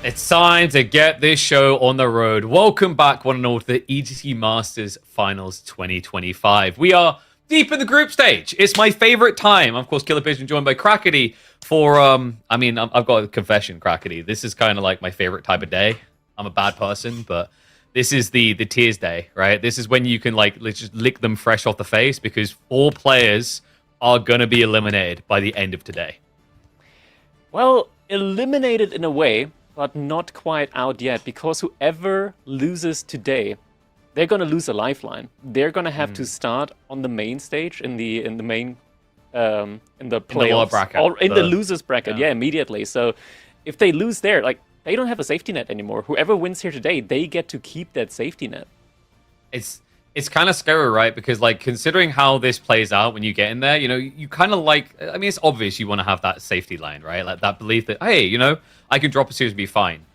It's time to get this show on the road. Welcome back, one and all, to the EGC Masters Finals 2025. We are deep in the group stage. It's my favorite time. Of course, Killer Pigeon joined by Crackety for, I've got a confession, Crackety. This is kind of like my favorite type of day. I'm a bad person, but this is the tears day, right? This is when you can, like, let's just lick them fresh off the face because 4 players are going to be eliminated by the end of today. Well, eliminated in a way, but not quite out yet, because whoever loses today, they're gonna lose a lifeline. They're gonna have to start on the main stage in the main in the playoffs bracket, or in the losers bracket, yeah, immediately. So if they lose there, like, they don't have a safety net anymore. Whoever wins here today, they get to keep that safety net. It's kind of scary, right? Because, like, considering how this plays out when you get in there, you know, you kind of like, I mean, it's obvious you want to have that safety line, right? Like that belief that, hey, you know, I can drop a series and be fine.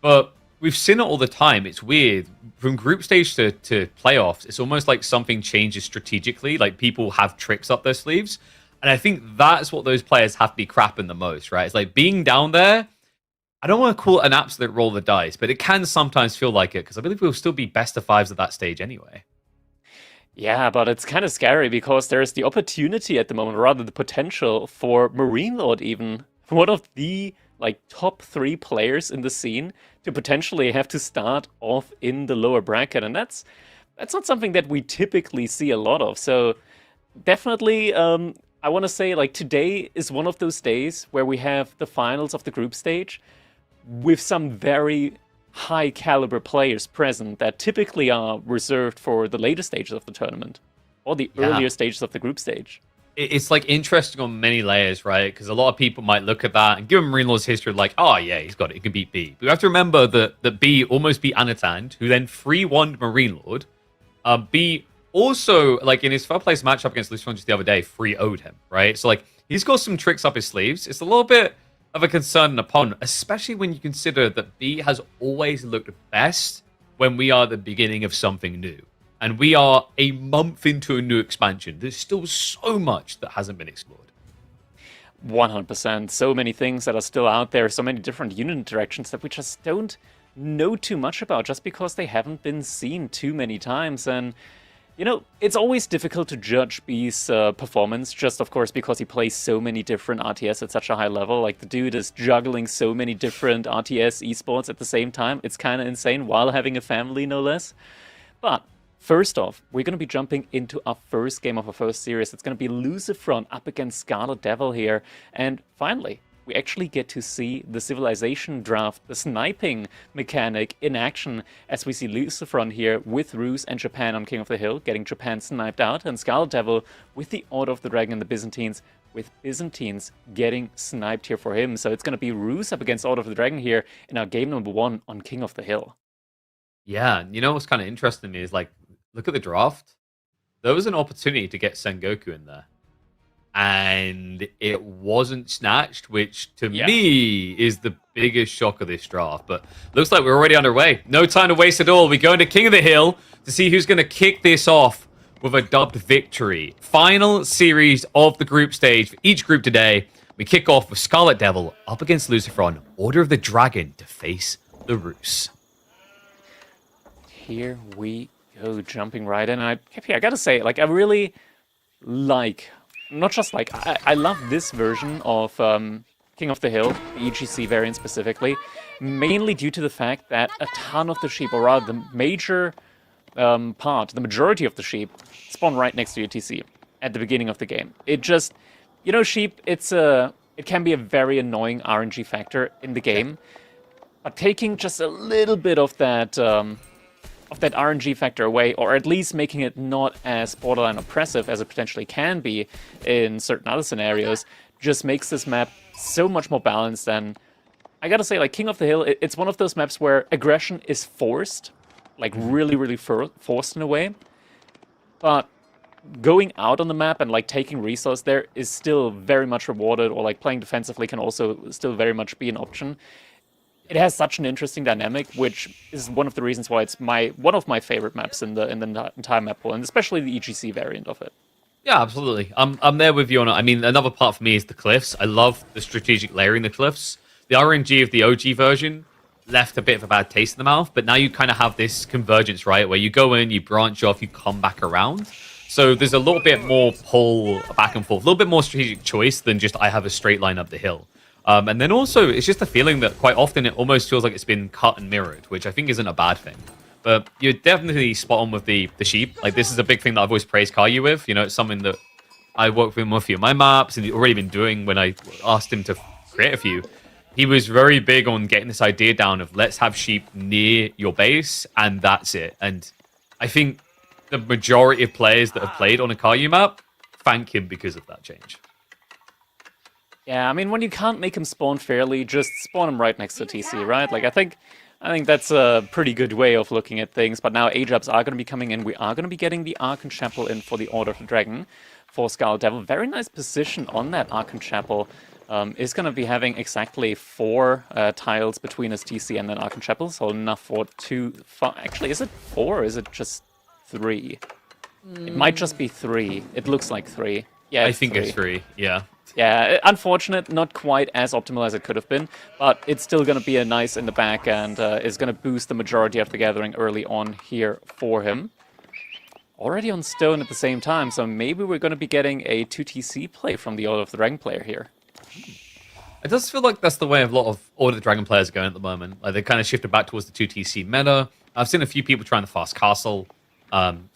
But we've seen it all the time. It's weird. From group stage to playoffs, it's almost like something changes strategically. Like, people have tricks up their sleeves. And I think that's what those players have to be crapping the most, right? It's like being down there. I don't want to call it an absolute roll of the dice, but it can sometimes feel like it because I believe we'll still be best of 5s at that stage anyway. Yeah, but it's kind of scary because there's the opportunity at the moment, or rather the potential for Marine Lord, even one of the top 3 players in the scene, to potentially have to start off in the lower bracket, and that's not something that we typically see a lot of. So definitely, I want to say, like, today is one of those days where we have the finals of the group stage with some very high caliber players present that typically are reserved for the later stages of the tournament or the earlier stages of the group stage. It's like interesting on many layers, right? Because a lot of people might look at that and give him Marine Lord's history like, oh yeah, he's got it, he can beat B. But we have to remember that B almost beat Anatand, who then 3-1'd Marine Lord. B also, like, in his first place matchup against Lucian just the other day, 3-0'd him, right? So, like, he's got some tricks up his sleeves. It's a little bit of a concern and opponent, especially when you consider that B has always looked best when we are at the beginning of something new. And we are a month into a new expansion. There's still so much that hasn't been explored. 100%. So many things that are still out there, so many different unit interactions that we just don't know too much about just because they haven't been seen too many times. And you know, it's always difficult to judge B's performance, just, of course, because he plays so many different RTS at such a high level. Like, the dude is juggling so many different RTS esports at the same time. It's kind of insane, while having a family, no less. But first off, we're going to be jumping into our first game of our first series. It's going to be Lucifron up against Scarlet Devil here. And finally, we actually get to see the Civilization draft, the sniping mechanic in action, as we see Lucifron here with Rus and Japan on King of the Hill, getting Japan sniped out, and Scarlet Devil with the Order of the Dragon and the Byzantines, with Byzantines getting sniped here for him. So it's going to be Rus up against Order of the Dragon here in our game number 1 on King of the Hill. Yeah, you know what's kind of interesting to me is, like, look at the draft. There was an opportunity to get Sengoku in there. And it wasn't snatched, which to me is the biggest shock of this draft. But looks like we're already underway. No time to waste at all. We go into King of the Hill to see who's going to kick this off with a dubbed victory. Final series of the group stage for each group today. We kick off with Scarlet Devil up against Lucifron, Order of the Dragon to face the Rus. Here we go, jumping right in. I gotta say, like, I really like... Not just like, I love this version of King of the Hill, the EGC variant specifically, mainly due to the fact that a ton of the sheep, or rather the major the majority of the sheep, spawn right next to your TC at the beginning of the game. It just, you know, sheep, it can be a very annoying RNG factor in the game, but taking just a little bit of that RNG factor away, or at least making it not as borderline oppressive as it potentially can be in certain other scenarios, just makes this map so much more balanced. And I gotta say, like, King of the Hill, it's one of those maps where aggression is forced, like really, really forced in a way. But going out on the map and, like, taking resource there is still very much rewarded, or, like, playing defensively can also still very much be an option. It has such an interesting dynamic, which is one of the reasons why it's one of my favorite maps in the entire map pool, and especially the EGC variant of it. Yeah, absolutely. I'm there with you on it. I mean, another part for me is the cliffs. I love the strategic layering the cliffs. The RNG of the OG version left a bit of a bad taste in the mouth. But now you kind of have this convergence, right? Where you go in, you branch off, you come back around. So there's a little bit more pull back and forth, a little bit more strategic choice than just I have a straight line up the hill. And then also, it's just a feeling that quite often it almost feels like it's been cut and mirrored, which I think isn't a bad thing. But you're definitely spot on with the sheep. Like, this is a big thing that I've always praised Caillou with. You know, it's something that I worked with him on a few of my maps, and he'd already been doing when I asked him to create a few. He was very big on getting this idea down of let's have sheep near your base, and that's it. And I think the majority of players that have played on a Caillou map thank him because of that change. Yeah, I mean, when you can't make him spawn fairly, just spawn him right next to TC, right? Like, I think that's a pretty good way of looking at things. But now Ajax are going to be coming in. We are going to be getting the Archon Chapel in for the Order of the Dragon for Skull Devil. Very nice position on that Archon Chapel. Is going to be having exactly 4 tiles between his TC and then Archon Chapel. So enough for 2... Actually, is it 4 or is it just 3? It might just be 3. It looks like 3. Yeah, I think it's 3, yeah. Yeah, unfortunate, not quite as optimal as it could have been, but it's still going to be a nice in the back and is going to boost the majority of the gathering early on here for him. Already on stone at the same time, so maybe we're going to be getting a 2TC play from the Order of the Dragon player here. It does feel like that's the way a lot of Order of the Dragon players are going at the moment. Like, they kind of shifted back towards the 2TC meta. I've seen a few people trying the fast castle.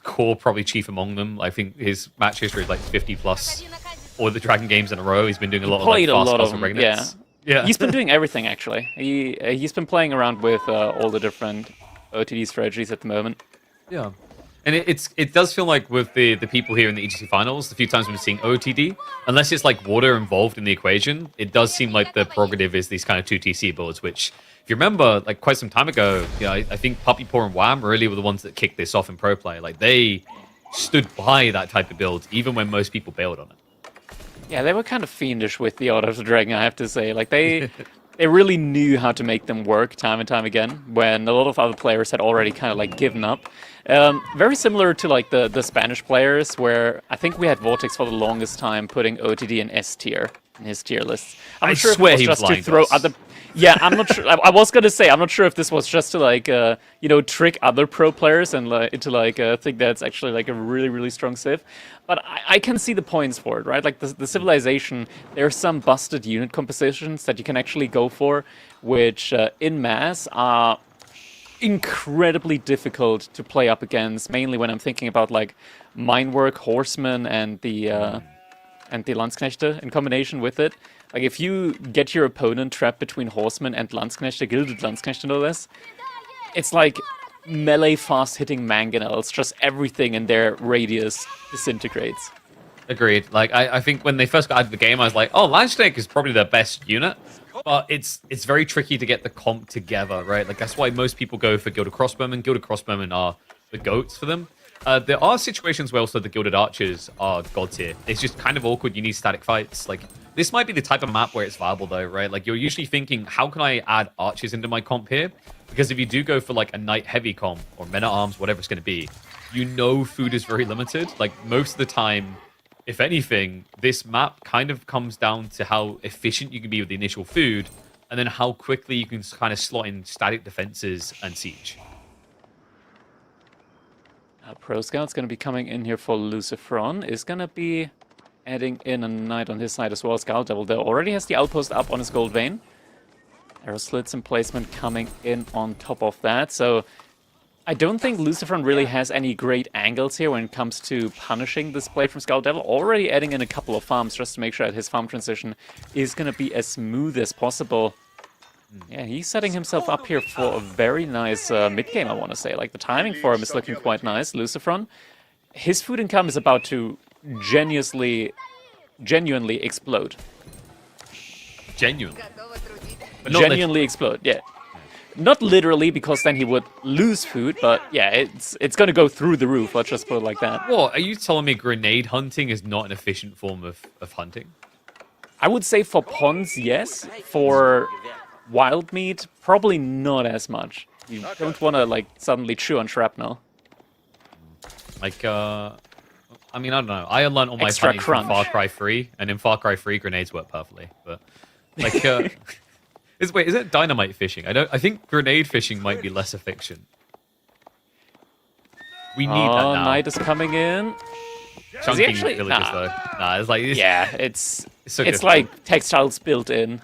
Core probably chief among them. I think his match history is like 50 plus Order of the Dragon games in a row. He's been doing a lot of like fast castle regnets. Yeah. He's been doing everything actually. He's been playing around with all the different OTD strategies at the moment. Yeah. And it does feel like with the people here in the EGC Finals, the few times we've been seeing OTD, unless it's like water involved in the equation, it does seem like the prerogative is these kind of 2TC builds, which, if you remember, like quite some time ago, you know, I think Puppy Paw and Wham really were the ones that kicked this off in pro play. Like, they stood by that type of build, even when most people bailed on it. Yeah, they were kind of fiendish with the Order of the Dragon, I have to say. Like, they really knew how to make them work time and time again, when a lot of other players had already kind of like given up. Very similar to like the Spanish players, where I think we had Vortex for the longest time putting OTD in S tier in his tier lists. I'm not sure if it was just to throw other. Yeah, I'm not sure. I was gonna say I'm not sure if this was just to like you know, trick other pro players and into like think that's actually like a really strong civ. But I can see the points for it, right? Like the civilization, there are some busted unit compositions that you can actually go for, which in mass are incredibly difficult to play up against. Mainly when I'm thinking about like Minework, Horsemen, and the Landsknechte in combination with it. Like, if you get your opponent trapped between Horsemen and Landsknechte, Gilded Landsknechte no less, it's like melee fast-hitting mangonels. Just everything in their radius disintegrates. Agreed. Like, I think when they first got out of the game, I was like, oh, Landsnake is probably their best unit. But it's very tricky to get the comp together, right? Like, that's why most people go for Gilded Crossbowmen. Gilded Crossbowmen are the goats for them. There are situations where also the Gilded Archers are god tier. It's just kind of awkward. You need static fights. Like, this might be the type of map where it's viable, though, right? Like, you're usually thinking, how can I add archers into my comp here? Because if you do go for, like, a knight heavy comp or men-at-arms, whatever it's going to be, you know food is very limited. Like, most of the time, if anything, this map kind of comes down to how efficient you can be with the initial food, and then how quickly you can kind of slot in static defenses and siege. Pro Scout's going to be coming in here for Lucifron. Is going to be adding in a knight on his side as well. Skull Devil there already has the outpost up on his gold vein. Arrow slits and placement coming in on top of that. So I don't think Lucifron really has any great angles here when it comes to punishing this play from Skull Devil. Already adding in a couple of farms just to make sure that his farm transition is going to be as smooth as possible. Yeah, he's setting himself up here for a very nice mid-game, I want to say. Like, the timing for him is looking quite nice. Lucifron, his food income is about to genuinely explode. Genuinely? Genuinely explode, yeah. Not literally, because then he would lose food, but yeah, it's going to go through the roof, let's just put it like that. What, are you telling me grenade hunting is not an efficient form of hunting? I would say for ponds, yes. For wild meat, probably not as much. You don't want to, like, suddenly chew on shrapnel. Like, I mean, I don't know. I learned all my Extra hunting from crunch. Far Cry 3, and in Far Cry 3, grenades work perfectly. But, like, Wait, is it dynamite fishing? I think grenade fishing might be less efficient. We need that now. Knight is coming in. Chunking actually- villages nah. though. Nah, it's like Yeah, it's so it's difficult. like textiles built in.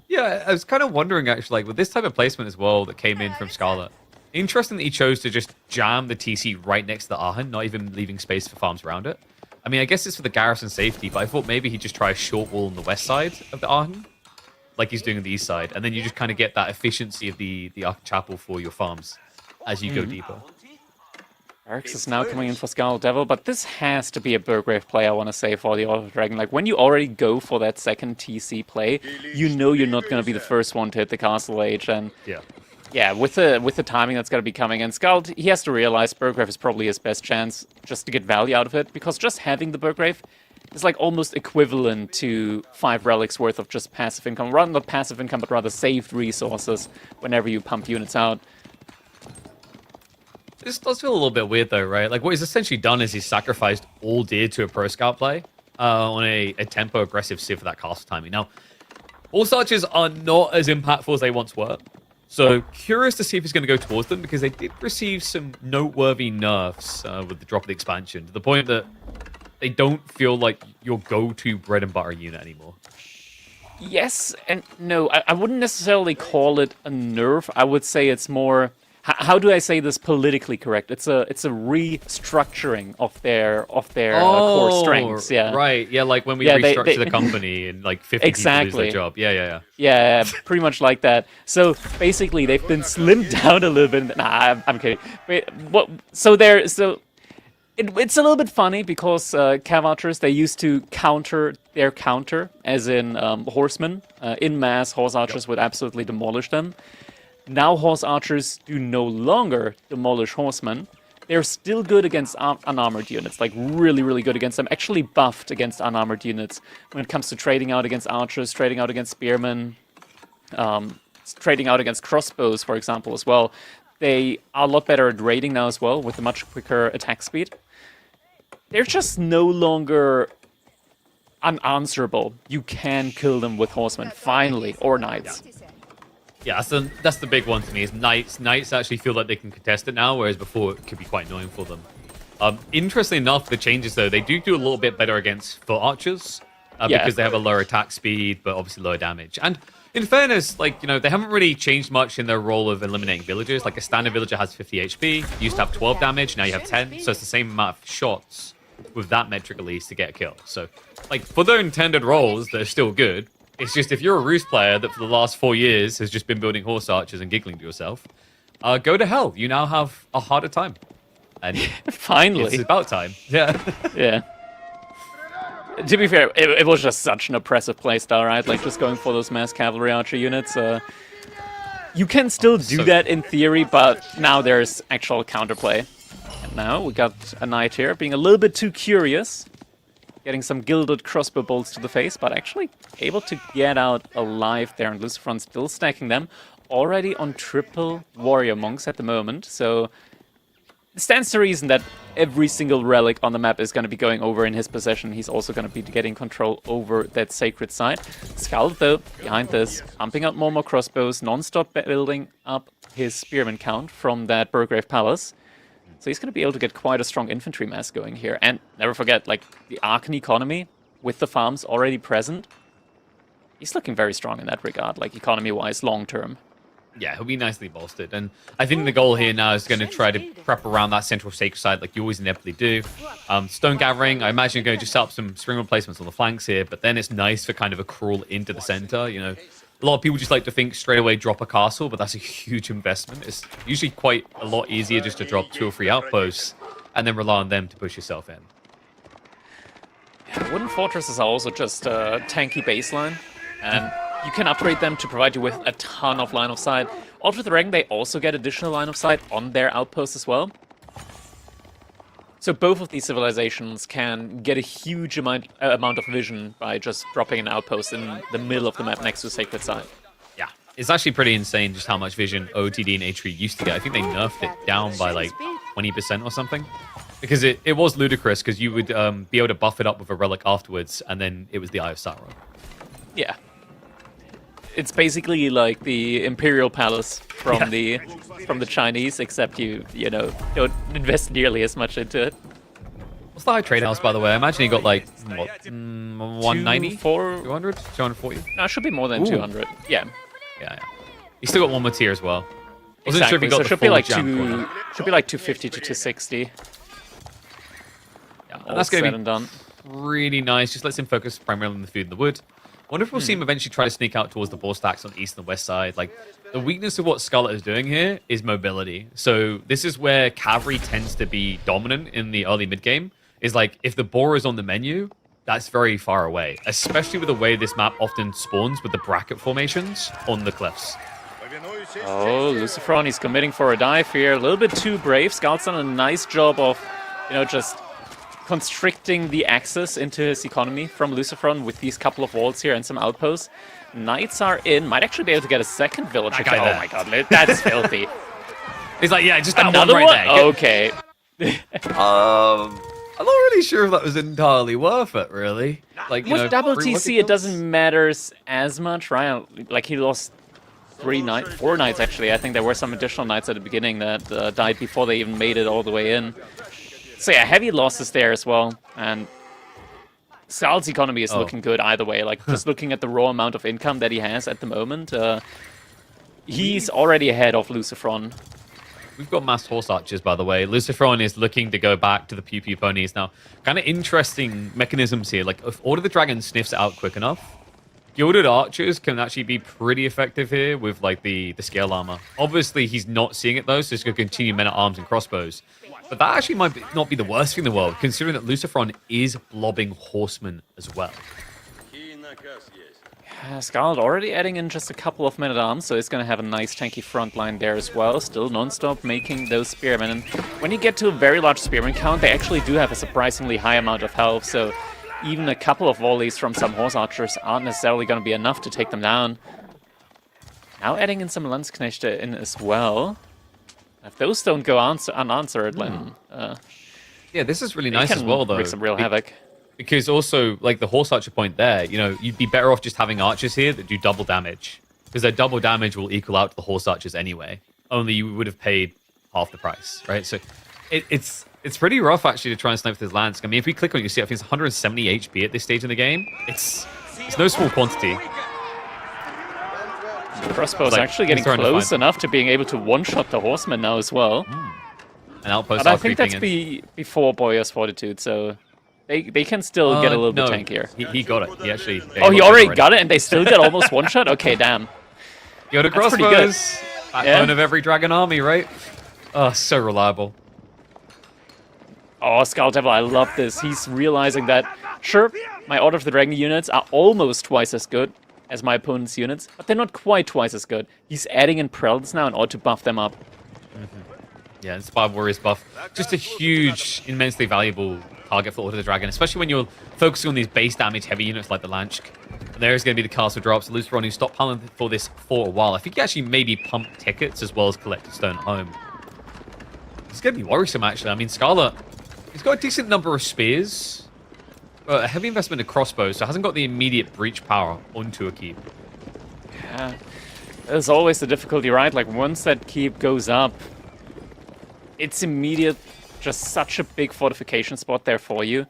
Yeah, I was kind of wondering actually, like with this type of placement as well that came in from Scarlet. Interesting that he chose to just jam the TC right next to the Arhan, not even leaving space for farms around it. I mean, I guess it's for the garrison safety, but I thought maybe he'd just try a short wall on the west side of the Arhan, like he's doing on the east side, and then you just kind of get that efficiency of the Ark Chapel for your farms as you go deeper. Barracks is now coming in for Scarlet Devil, but this has to be a Burgrave play, I want to say, for the Auto Dragon. Like, when you already go for that second TC play, you know you're not going to be the first one to hit the Castle Age, and yeah, with the timing that's going to be coming in, Scarlet, he has to realize Burgrave is probably his best chance just to get value out of it, because just having the Burgrave is like almost equivalent to 5 relics worth of just passive income. Rather not passive income, but rather saved resources whenever you pump units out. This does feel a little bit weird though, right? Like what he's essentially done is he's sacrificed all deer to a pro scout play on a tempo aggressive civ for that castle timing. Now, all archers are not as impactful as they once were. So curious to see if he's going to go towards them, because they did receive some noteworthy nerfs with the drop of the expansion, to the point that they don't feel like your go-to bread and butter unit anymore. Yes and no. I wouldn't necessarily call it a nerf. I would say it's more... How do I say this politically correct? It's a restructuring of their core strengths. Yeah. Right. Yeah. Like when we restructure the company and like 50 people lose their job. Yeah. Yeah. Pretty much like that. So basically, they've been slimmed down a little bit. Nah, I'm kidding. Wait, what? It's a little bit funny because Cav Archers, they used to counter their counter, as in horsemen. In mass, horse archers would absolutely demolish them. Now horse archers do no longer demolish horsemen. They're still good against unarmored units, like really, really good against them. Actually buffed against unarmored units when it comes to trading out against archers, trading out against spearmen, trading out against crossbows, for example, as well. They are a lot better at raiding now as well, with a much quicker attack speed. They're just no longer unanswerable. You can kill them with horsemen, finally, or knights. Yeah, that's the big one to me, is knights. Knights actually feel like they can contest it now, whereas before it could be quite annoying for them. Interestingly enough, the changes, though, they do a little bit better against foot archers, because they have a lower attack speed, but obviously lower damage. And in fairness, like, you know, they haven't really changed much in their role of eliminating villagers. Like, a standard villager has 50 HP, you used to have 12 damage, now you have 10, so it's the same amount of shots with that metric at least to get a kill. So, like, for their intended roles, they're still good. It's just if you're a Roost player that for the last 4 years has just been building horse archers and giggling to yourself, go to hell. You now have a harder time. And finally, it's about time. Yeah. Yeah. To be fair, it was just such an oppressive playstyle, right? Like just going for those mass cavalry archer units. You can still do that in theory, but now there's actual counterplay. And now we got a knight here being a little bit too curious. Getting some gilded crossbow bolts to the face, but actually able to get out alive there, and Lucifron still stacking them. Already on triple warrior monks at the moment, so it stands to reason that every single relic on the map is going to be going over in his possession. He's also going to be getting control over that sacred site. Scarlet, though, behind this, pumping out more crossbows, non-stop building up his spearman count from that Burgrave Palace. So he's going to be able to get quite a strong infantry mass going here. And never forget, like, the Arkan economy, with the farms already present, he's looking very strong in that regard, like, economy-wise, long-term. Yeah, he'll be nicely bolstered. And I think the goal here now is going to try to prep around that central sacred site like you always inevitably do. Stone gathering, I imagine you're going to just set up some string replacements on the flanks here, but then it's nice for kind of a crawl into the center, you know. A lot of people just like to think straight away drop a castle, but that's a huge investment. It's usually quite a lot easier just to drop 2 or 3 outposts and then rely on them to push yourself in. Yeah, wooden fortresses are also just a tanky baseline, and you can upgrade them to provide you with a ton of line of sight. Ultra Dragon, they also get additional line of sight on their outposts as well. So both of these civilizations can get a huge amount of vision by just dropping an outpost in the middle of the map next to a sacred site. Yeah, it's actually pretty insane just how much vision OTD and A3 used to get. I think they nerfed it down by like 20% or something. Because it was ludicrous, because you would be able to buff it up with a relic afterwards, and then it was the Eye of Sauron. Yeah. It's basically like the Imperial Palace from the Chinese, except you know don't invest nearly as much into it. What's the high trade house, by the way? I imagine he got like, what, 190? 200? 240? No, it should be more than 200. Yeah. Yeah. He's still got one more tier as well. Wasn't sure if Exactly. he got So the it should be full like jam corner. should be like 250 to 260. Yeah, All and that's going said to and be done. really nice. Just lets him focus primarily on the food in the wood. Wonder if we'll see him eventually try to sneak out towards the ball stacks on the east and the west side. Like, the weakness of what Scarlet is doing here is mobility. So this is where cavalry tends to be dominant in the early mid game. Is like, if the boar is on the menu, that's very far away. Especially with the way this map often spawns with the bracket formations on the cliffs. Oh, Lucifron, he's committing for a dive here. A little bit too brave. Scout's done a nice job of, you know, just constricting the access into his economy from Lucifron with these couple of walls here and some outposts. Knights are in. Might actually be able to get a second village. That guy Oh there. my god, that's filthy. He's like, yeah, just that Another one right there. Okay. I'm not really sure if that was entirely worth it, really. Like, you know, With double free TC, lucky it doesn't matter as much, right? Like, he lost 4 knights, actually. I think there were some additional knights at the beginning that died before they even made it all the way in. So yeah, heavy losses there as well. And Sal's economy is looking good either way. Like, just looking at the raw amount of income that he has at the moment, he's already ahead of Lucifron. We've got massed horse archers, by the way. Lucifron is looking to go back to the pew pew ponies now. Kind of interesting mechanisms here. Like, if Order of the Dragon sniffs it out quick enough, Gilded Archers can actually be pretty effective here with, like, the scale armor. Obviously, he's not seeing it, though, so he's going to continue men-at-arms and crossbows. But that actually might not be the worst thing in the world, considering that Lucifron is blobbing horsemen as well. Scarlet already adding in just a couple of men-at-arms, so he's going to have a nice tanky front line there as well. Still non-stop making those spearmen. And when you get to a very large spearman count, they actually do have a surprisingly high amount of health, so even a couple of volleys from some horse archers aren't necessarily going to be enough to take them down. Now adding in some Landsknechte in as well. If those don't go unanswered, then Yeah, this is really nice can as well, though. wreak some real havoc. Because also, like, the horse archer point there, you know, you'd be better off just having archers here that do double damage. Because their double damage will equal out to the horse archers anyway. Only you would have paid half the price, right? So it's pretty rough, actually, to try and snipe this Lansk. I mean, if we click on it, you see I think it's 170 HP at this stage in the game. It's no small quantity. The crossbow is Like, actually getting he's trying to close find- enough to being able to one-shot the horseman now as well. And outposts But I are think creeping that's in. before Boyer's Fortitude, so they can still get a little no, bit tankier. He got it. He actually... Oh, he already got it, and they still get almost one-shot? Okay, damn. Go to That's pretty good. crossbows. Backbone of every dragon army, right? Oh, so reliable. Oh, Skull Devil, I love this. He's realizing that, sure, my Order of the Dragon units are almost twice as good as my opponent's units, but they're not quite twice as good. He's adding in Prelats now in order to buff them up. Yeah, Inspired Warriors buff. Just a huge, immensely valuable target for Order of the Dragon, especially when you're focusing on these base damage heavy units like the Lansk. There's going to be the castle drops. Lucifron, who stopped piling for this for a while. I think he actually maybe pumped tickets as well as collected stone at home. It's going to be worrisome, actually. I mean, Scarlet, he's got a decent number of spears, but a heavy investment in crossbows, so hasn't got the immediate breach power onto a keep. Yeah. There's always the difficulty, right? Like, once that keep goes up, it's immediate, just such a big fortification spot there for you.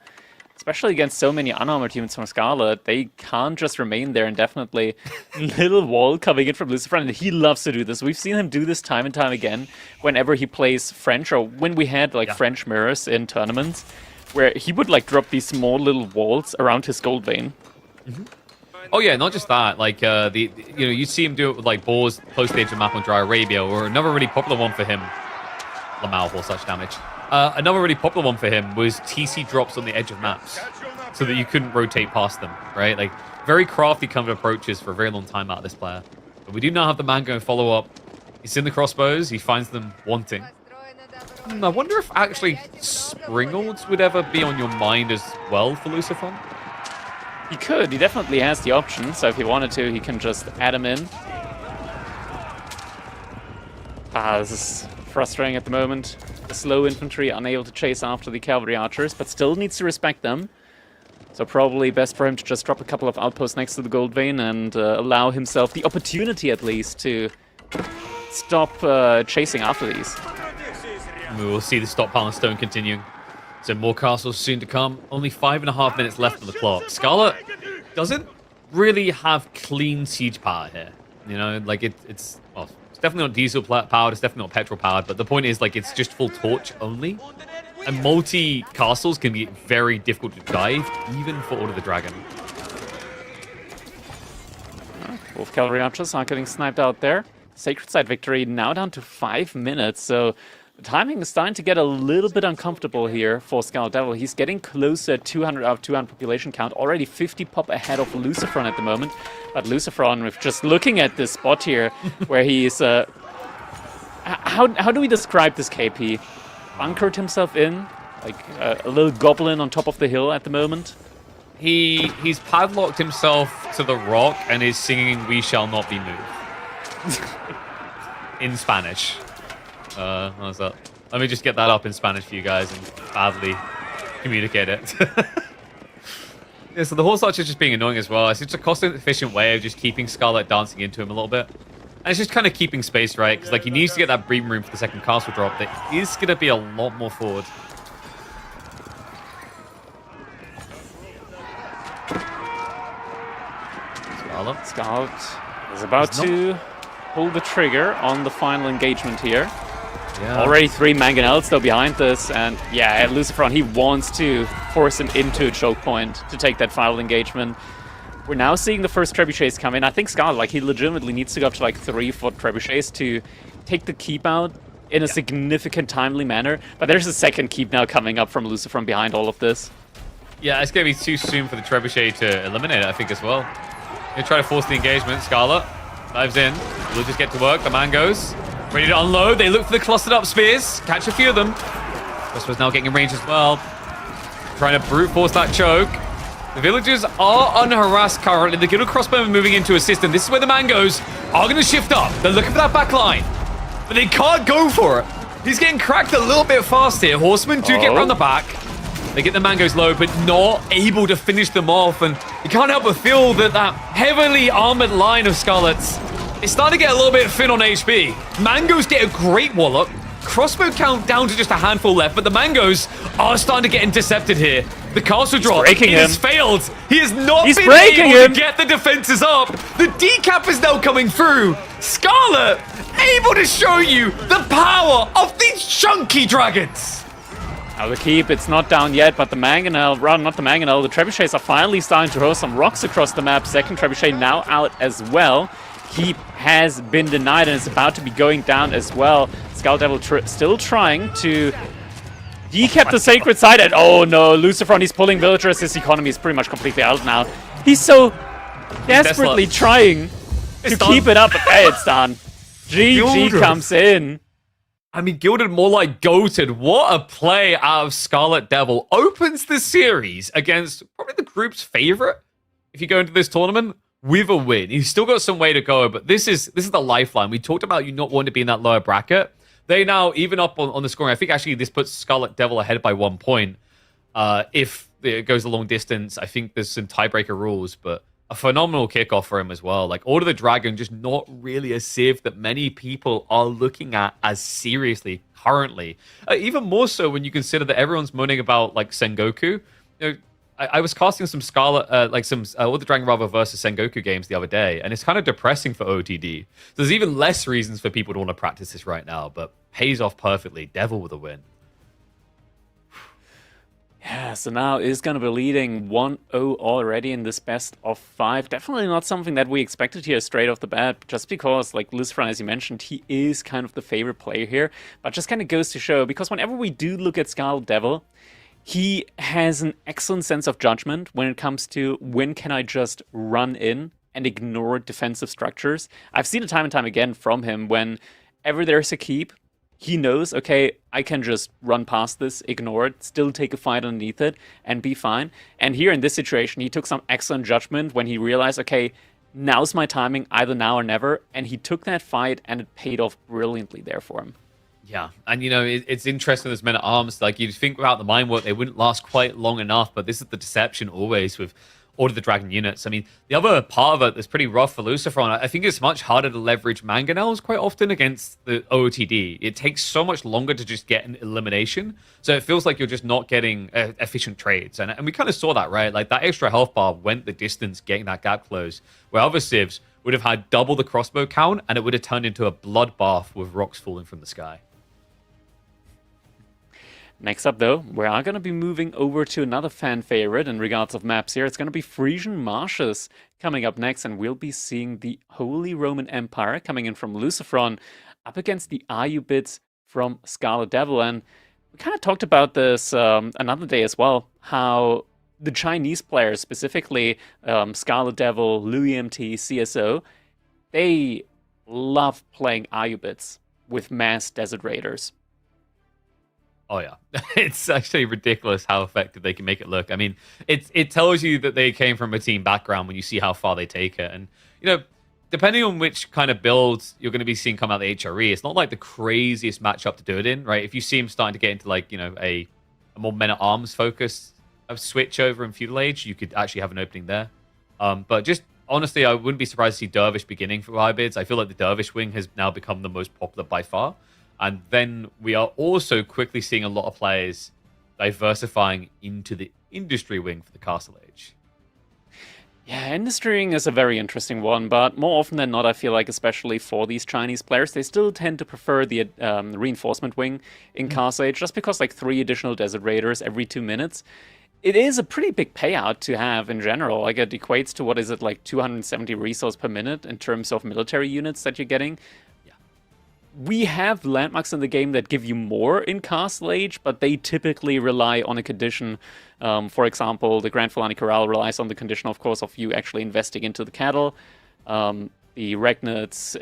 Especially against so many unarmored units from Scarlet, they can't just remain there indefinitely. Little wall coming in from Lucifron, and he loves to do this. We've seen him do this time and time again whenever he plays French, or when we had like French mirrors in tournaments, where he would like drop these small little walls around his gold vein. Oh yeah, not just that. Like you see him do it with like boars close to the edge of map on Dry Arabia, or another really popular one for him. Lamau for such damage. Another really popular one for him was TC drops on the edge of maps, so that you couldn't rotate past them. Right, like very crafty kind of approaches for a very long time out of this player. But we do now have the man going follow up. He's in the crossbows. He finds them wanting. I wonder if actually Springalds would ever be on your mind as well for Lucifron. He could. He definitely has the option. So if he wanted to, he can just add him in. This is frustrating at the moment. The slow infantry unable to chase after the cavalry archers, but still needs to respect them. So probably best for him to just drop a couple of outposts next to the gold vein and allow himself the opportunity at least to stop chasing after these. We will see the stockpile and stone continuing. So more castles soon to come. Only 5.5 minutes left on the clock. Scarlet doesn't really have clean siege power here. You know, like it's definitely not diesel powered. It's definitely not petrol powered. But the point is, like, it's just full torch only. And multi-castles can be very difficult to dive, even for Order of the Dragon. Both cavalry archers are getting sniped out there. Sacred Side victory now down to 5 minutes, so the timing is starting to get a little bit uncomfortable here for Scarlet Devil. He's getting closer, 200 out of 200 population count, already 50 pop ahead of Lucifron at the moment. But Lucifron, with just looking at this spot here, where he's... how do we describe this KP? Bunkered himself like a little goblin on top of the hill at the moment. He's padlocked himself to the rock and is singing "We Shall Not Be Moved" in Spanish. How's that? Let me just get that up in Spanish for you guys and badly communicate it. Yeah, so the horse archer is just being annoying as well. It's just a cost-efficient way of just keeping Scarlet dancing into him a little bit. And it's just kind of keeping space, right? Because like he needs to get that breathing room for the second castle drop. That is going to be a lot more forward. Scarlet is about to pull the trigger on the final engagement here. Yeah. Already 3 mangonels though behind this, and yeah, Lucifron, he wants to force him into a choke point to take that final engagement. We're now seeing the first trebuchets come in. I think Scarlet, like, he legitimately needs to go up to like 3-4 trebuchets to take the keep out in a significant timely manner. But there's a second keep now coming up from Lucifron behind all of this. Yeah, it's going to be too soon for the trebuchet to eliminate it, I think, as well. Gonna try to force the engagement. Scarlet dives in. We'll just get to work. The man goes. Ready to unload. They look for the clustered up spears. Catch a few of them. Crossbow's now getting in range as well. Trying to brute force that choke. The villagers are unharassed currently. The Guild Crossbowmen moving into assist them. This is where the Mangoes are going to shift up. They're looking for that back line. But they can't go for it. He's getting cracked a little bit fast here. Horsemen do get around the back. They get the Mangoes low, but not able to finish them off. And you can't help but feel that that heavily armored line of Scarlets is starting to get a little bit thin on HP. Mangoes get a great wallop. Crossbow count down to just a handful left, but the Mangoes are starting to get intercepted here. The castle drop has failed. He has not been able to get the defenses up. The decap is now coming through. Scarlet able to show you the power of these chunky dragons. Now the keep, it's not down yet, but the mangonel, rather not the mangonel, the trebuchets are finally starting to throw some rocks across the map. Second trebuchet now out as well. Keep has been denied and is about to be going down as well. Scarlet Devil still trying to decap the sacred side, and oh no, Lucifron, he's pulling villagers. His economy is pretty much completely out now. He's so desperately trying to keep it up, but hey, it's done. GG comes in. I mean, Gilded more like goated. What a play out of Scarlet Devil. Opens the series against probably the group's favorite, if you go into this tournament, with a win. He's still got some way to go, but this is the lifeline. We talked about you not wanting to be in that lower bracket. They now even up on the scoring. I think actually this puts Scarlet Devil ahead by 1 point. If it goes a long distance, I think there's some tiebreaker rules, but a phenomenal kickoff for him as well. Like, Order of the Dragon, just not really a civ that many people are looking at as seriously currently. Even more so when you consider that everyone's moaning about, like, Sengoku. You know, I was casting some Scarlet, Order of the Dragon rather versus Sengoku games the other day, and it's kind of depressing for OTD. So there's even less reasons for people to want to practice this right now, but pays off perfectly. Devil with a win. Yeah, so now is going to be leading 1-0 already in this best of 5. Definitely not something that we expected here straight off the bat, just because, like Lucifron, as you mentioned, he is kind of the favorite player here. But just kind of goes to show, because whenever we do look at Scarlet Devil, he has an excellent sense of judgment when it comes to when can I just run in and ignore defensive structures. I've seen it time and time again from him. Whenever there's a keep, he knows, okay, I can just run past this, ignore it, still take a fight underneath it, and be fine. And here in this situation, he took some excellent judgment when he realized, okay, now's my timing, either now or never. And he took that fight, and it paid off brilliantly there for him. Yeah, and it's interesting. There's men at arms. Like you'd think without the mind work, they wouldn't last quite long enough. But this is the deception always with Order of the Dragon units. I mean, the other part of it that's pretty rough for Lucifer. I think it's much harder to leverage mangonels quite often against the OOTD. It takes so much longer to just get an elimination, so it feels like you're just not getting efficient trades. And we kind of saw that, right? Like that extra health bar went the distance getting that gap closed, where other civs would have had double the crossbow count, and it would have turned into a bloodbath with rocks falling from the sky. Next up, though, we are going to be moving over to another fan favorite in regards of maps here. It's going to be Frisian Marshes coming up next, and we'll be seeing the Holy Roman Empire coming in from Lucifron up against the Ayubids from Scarlet Devil. And we kind of talked about this another day as well, how the Chinese players, specifically Scarlet Devil, Louis MT, CSO, they love playing Ayubids with mass Desert Raiders. Oh yeah, it's actually ridiculous how effective they can make it look. I mean, it tells you that they came from a team background when you see how far they take it. And depending on which kind of builds you're going to be seeing come out of the HRE, it's not like the craziest matchup to do it in, right? If you see him starting to get into like a more men at arms focus of switch over in Feudal Age, you could actually have an opening there. But just honestly, I wouldn't be surprised to see Dervish beginning for hybrids. I feel like the Dervish wing has now become the most popular by far. And then we are also quickly seeing a lot of players diversifying into the industry wing for the Castle Age. Yeah, industry wing is a very interesting one, but more often than not, I feel like, especially for these Chinese players, they still tend to prefer the reinforcement wing in Castle Age, just because like 3 additional Desert Raiders every 2 minutes. It is a pretty big payout to have in general. Like it equates to, what is it, like 270 resource per minute in terms of military units that you're getting. We have landmarks in the game that give you more in Castle Age, but they typically rely on a condition. For example, the Grand Fulani Corral relies on the condition, of course, of you actually investing into the cattle. The Regnitz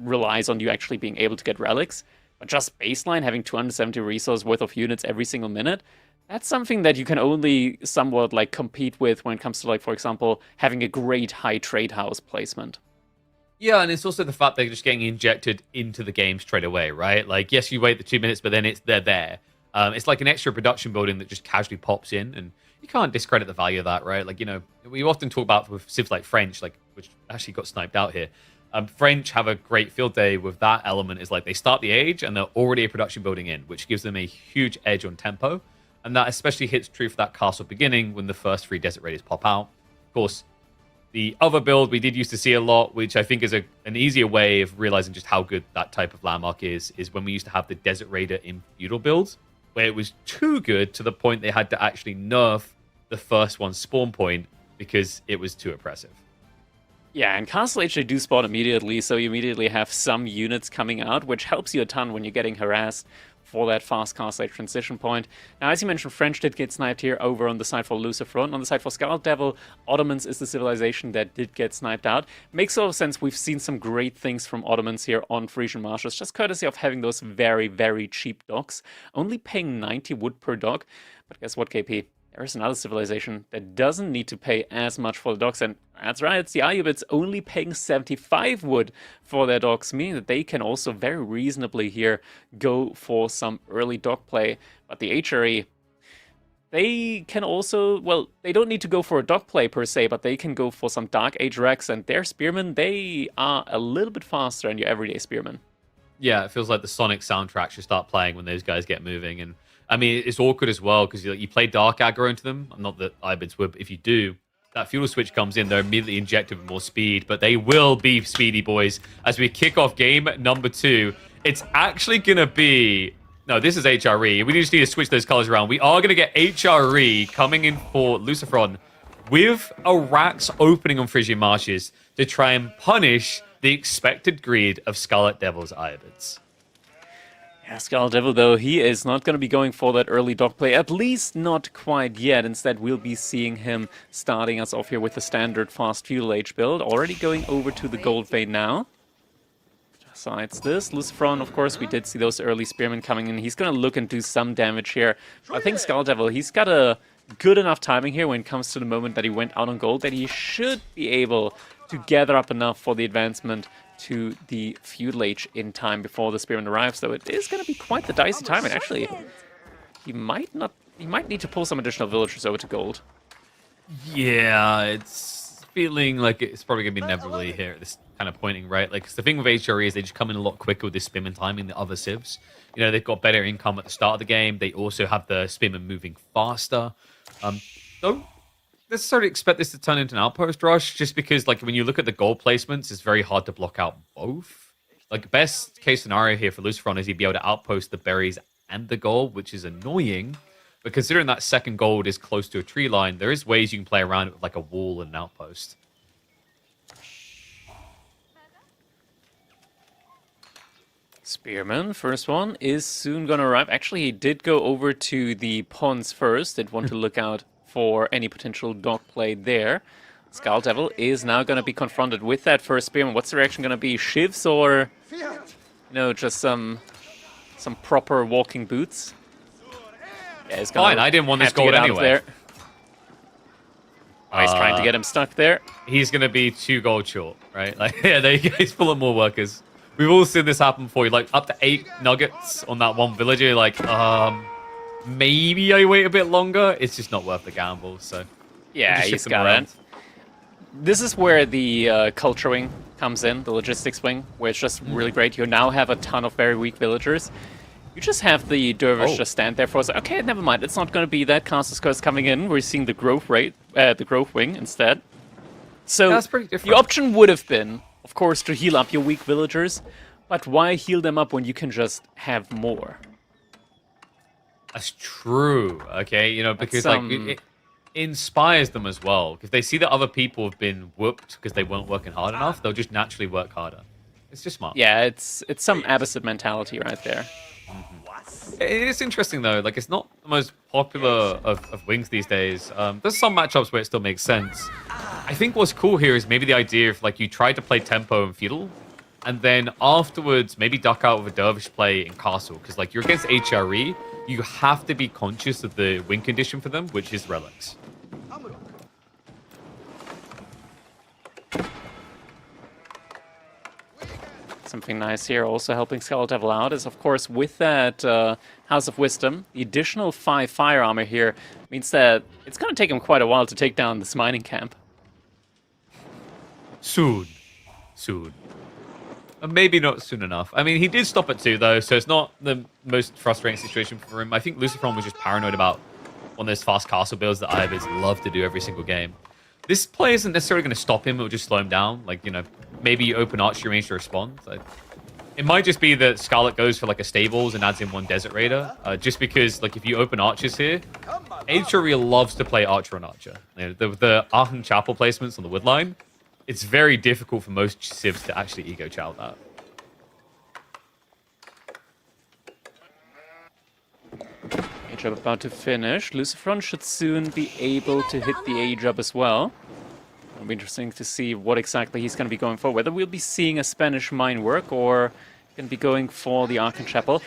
relies on you actually being able to get relics. But just baseline, having 270 resource worth of units every single minute, that's something that you can only somewhat like compete with when it comes to, like, for example, having a great high trade house placement. Yeah, and it's also the fact they're just getting injected into the game straight away, right? Like, yes, you wait the 2 minutes, but then they're there. It's like an extra production building that just casually pops in, and you can't discredit the value of that, right? Like, we often talk about with civs like French, like, which actually got sniped out here. French have a great field day with that element. Is like they start the age and they're already a production building in, which gives them a huge edge on tempo. And that especially hits true for that castle beginning when the first 3 Desert Raiders pop out. Of course, the other build we did used to see a lot, which I think is an easier way of realizing just how good that type of landmark is when we used to have the Desert Raider in feudal builds, where it was too good to the point they had to actually nerf the first one's spawn point because it was too oppressive. Yeah, and Castle Age they do spawn immediately, so you immediately have some units coming out, which helps you a ton when you're getting harassed for that fast Castle Age transition point. Now, as you mentioned, French did get sniped here over on the side for Lucifron. On the side for Scarlet Devil, Ottomans is the civilization that did get sniped out. Makes a lot of sense. We've seen some great things from Ottomans here on Frisian Marshes, just courtesy of having those very, very cheap docks. Only paying 90 wood per dock. But guess what, KP? There is another civilization that doesn't need to pay as much for the docks, and that's right, it's the Ayubids only paying 75 wood for their docks, meaning that they can also very reasonably here go for some early dock play. But the HRE, they can also, well, they don't need to go for a dock play per se, but they can go for some Dark Age Rex, and their spearmen, they are a little bit faster than your everyday spearmen. Yeah, it feels like the Sonic soundtrack should start playing when those guys get moving. And I mean, it's awkward as well because you play Dark Aggro into them. Not that Ibids would, but if you do, that fuel switch comes in, they're immediately injected with more speed, but they will be speedy, boys. As we kick off game number 2, it's actually going to be... No, this is HRE. We just need to switch those colors around. We are going to get HRE coming in for Lucifron with a Rax opening on Frisian Marshes to try and punish the expected greed of Scarlet Devil's Ibids. Yeah, Scarlet Devil, though, he is not going to be going for that early dock play, at least not quite yet. Instead, we'll be seeing him starting us off here with the standard fast Feudal Age build, already going over to the Gold Vein now. Besides this, Lucifron, of course, we did see those early Spearmen coming in. He's going to look and do some damage here. I think Scarlet Devil, he's got a good enough timing here when it comes to the moment that he went out on gold that he should be able to gather up enough for the advancement to the feudal age in time before the spearman arrives, though it is going to be quite the dicey timing, actually. He might need to pull some additional villagers over to gold. Yeah, it's feeling like it's probably going to be inevitably here at this kind of pointing, right? Like, 'cause the thing with HRE is they just come in a lot quicker with this spearman timing than other civs. You know, they've got better income at the start of the game. They also have the spearman moving faster. Don't necessarily expect this to turn into an outpost rush, just because, like, when you look at the goal placements, it's very hard to block out both. Like, best case scenario here for Luciferon is he'd be able to outpost the berries and the gold, which is annoying. But considering that second gold is close to a tree line, there is ways you can play around it with like a wall and an outpost. Spearman, first one, is soon going to arrive. Actually, he did go over to the ponds first. Did want to look out for any potential dog play there. Skull Devil is now going to be confronted with that first Spearman. What's the reaction going to be? Shivs or, just some proper walking boots? Yeah, he's Fine, I didn't want this gold anyway. Oh, he's trying to get him stuck there. He's going to be 2 gold short, right? Like, yeah, there you go. He's full of more workers. We've all seen this happen before. Like, up to 8 nuggets on that one villager. You're like, maybe I wait a bit longer. It's just not worth the gamble, so... Yeah, he's got it. This is where the culture wing comes in, the logistics wing, where it's just really great. You now have a ton of very weak villagers. You just have the dervish just stand there for us. Okay, never mind. It's not going to be that. Caster's Curse coming in. We're seeing the growth rate, the growth wing instead. So that's pretty different. The option would have been, of course, to heal up your weak villagers. But why heal them up when you can just have more? That's true. Okay, you know, because it inspires them as well. If they see that other people have been whooped because they weren't working hard enough, they'll just naturally work harder. It's just smart. Yeah, it's some Abbasid mentality right there. It is interesting though. Like, it's not the most popular of wings these days. There's some matchups where it still makes sense. I think what's cool here is maybe the idea of like you try to play tempo and feudal, and then afterwards maybe duck out with a dervish play in castle, because like you're against HRE, you have to be conscious of the win condition for them, which is relics. Something nice here, also helping Skull Devil out, is of course with that House of Wisdom, the additional 5 fire armor here means that it's going to take him quite a while to take down this mining camp. Soon. Maybe not soon enough. I mean, he did stop at 2 though, so it's not the most frustrating situation for him. I think Luciferon was just paranoid about one of those fast castle builds that Ibis love to do every single game. This play isn't necessarily going to stop him, it will just slow him down. Like, you know, maybe you open archery range to respond. Like, it might just be that Scarlet goes for like a stables and adds in 1 Desert Raider. Just because, like, if you open archers here, HRE loves to play archer on archer. You know, the Aachen Chapel placements on the wood line, it's very difficult for most civs to actually ego chow that. A-Job about to finish. Luciferon should soon be able to hit the A-Job as well. It'll be interesting to see what exactly he's going to be going for. Whether we'll be seeing a Spanish mine work or going to be going for the Aachen Chapel.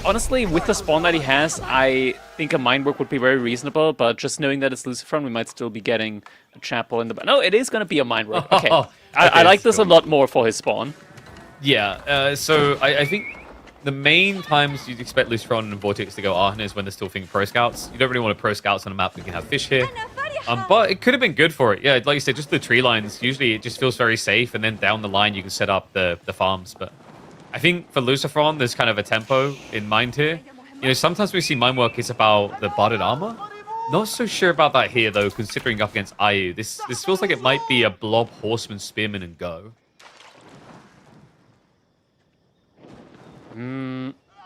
Honestly, with the spawn that he has, I think a mine work would be very reasonable, but just knowing that it's Luciferon, we might still be getting a chapel in the... No, it is going to be a mine work. Okay. I like this a lot more for his spawn. Yeah, so I think the main times you'd expect Luciferon and Vortex to go Aachen is when they're still thinking pro scouts. You don't really want to pro scouts on a map. We can have fish here. But it could have been good for it. Yeah, like you said, just the tree lines. Usually it just feels very safe, and then down the line you can set up the farms. But I think for Luciferon, there's kind of a tempo in mind here. You know, sometimes we see mine work is about the barded armor. Not so sure about that here, though, considering up against IU. This feels like it might be a blob horseman, spearman, and go.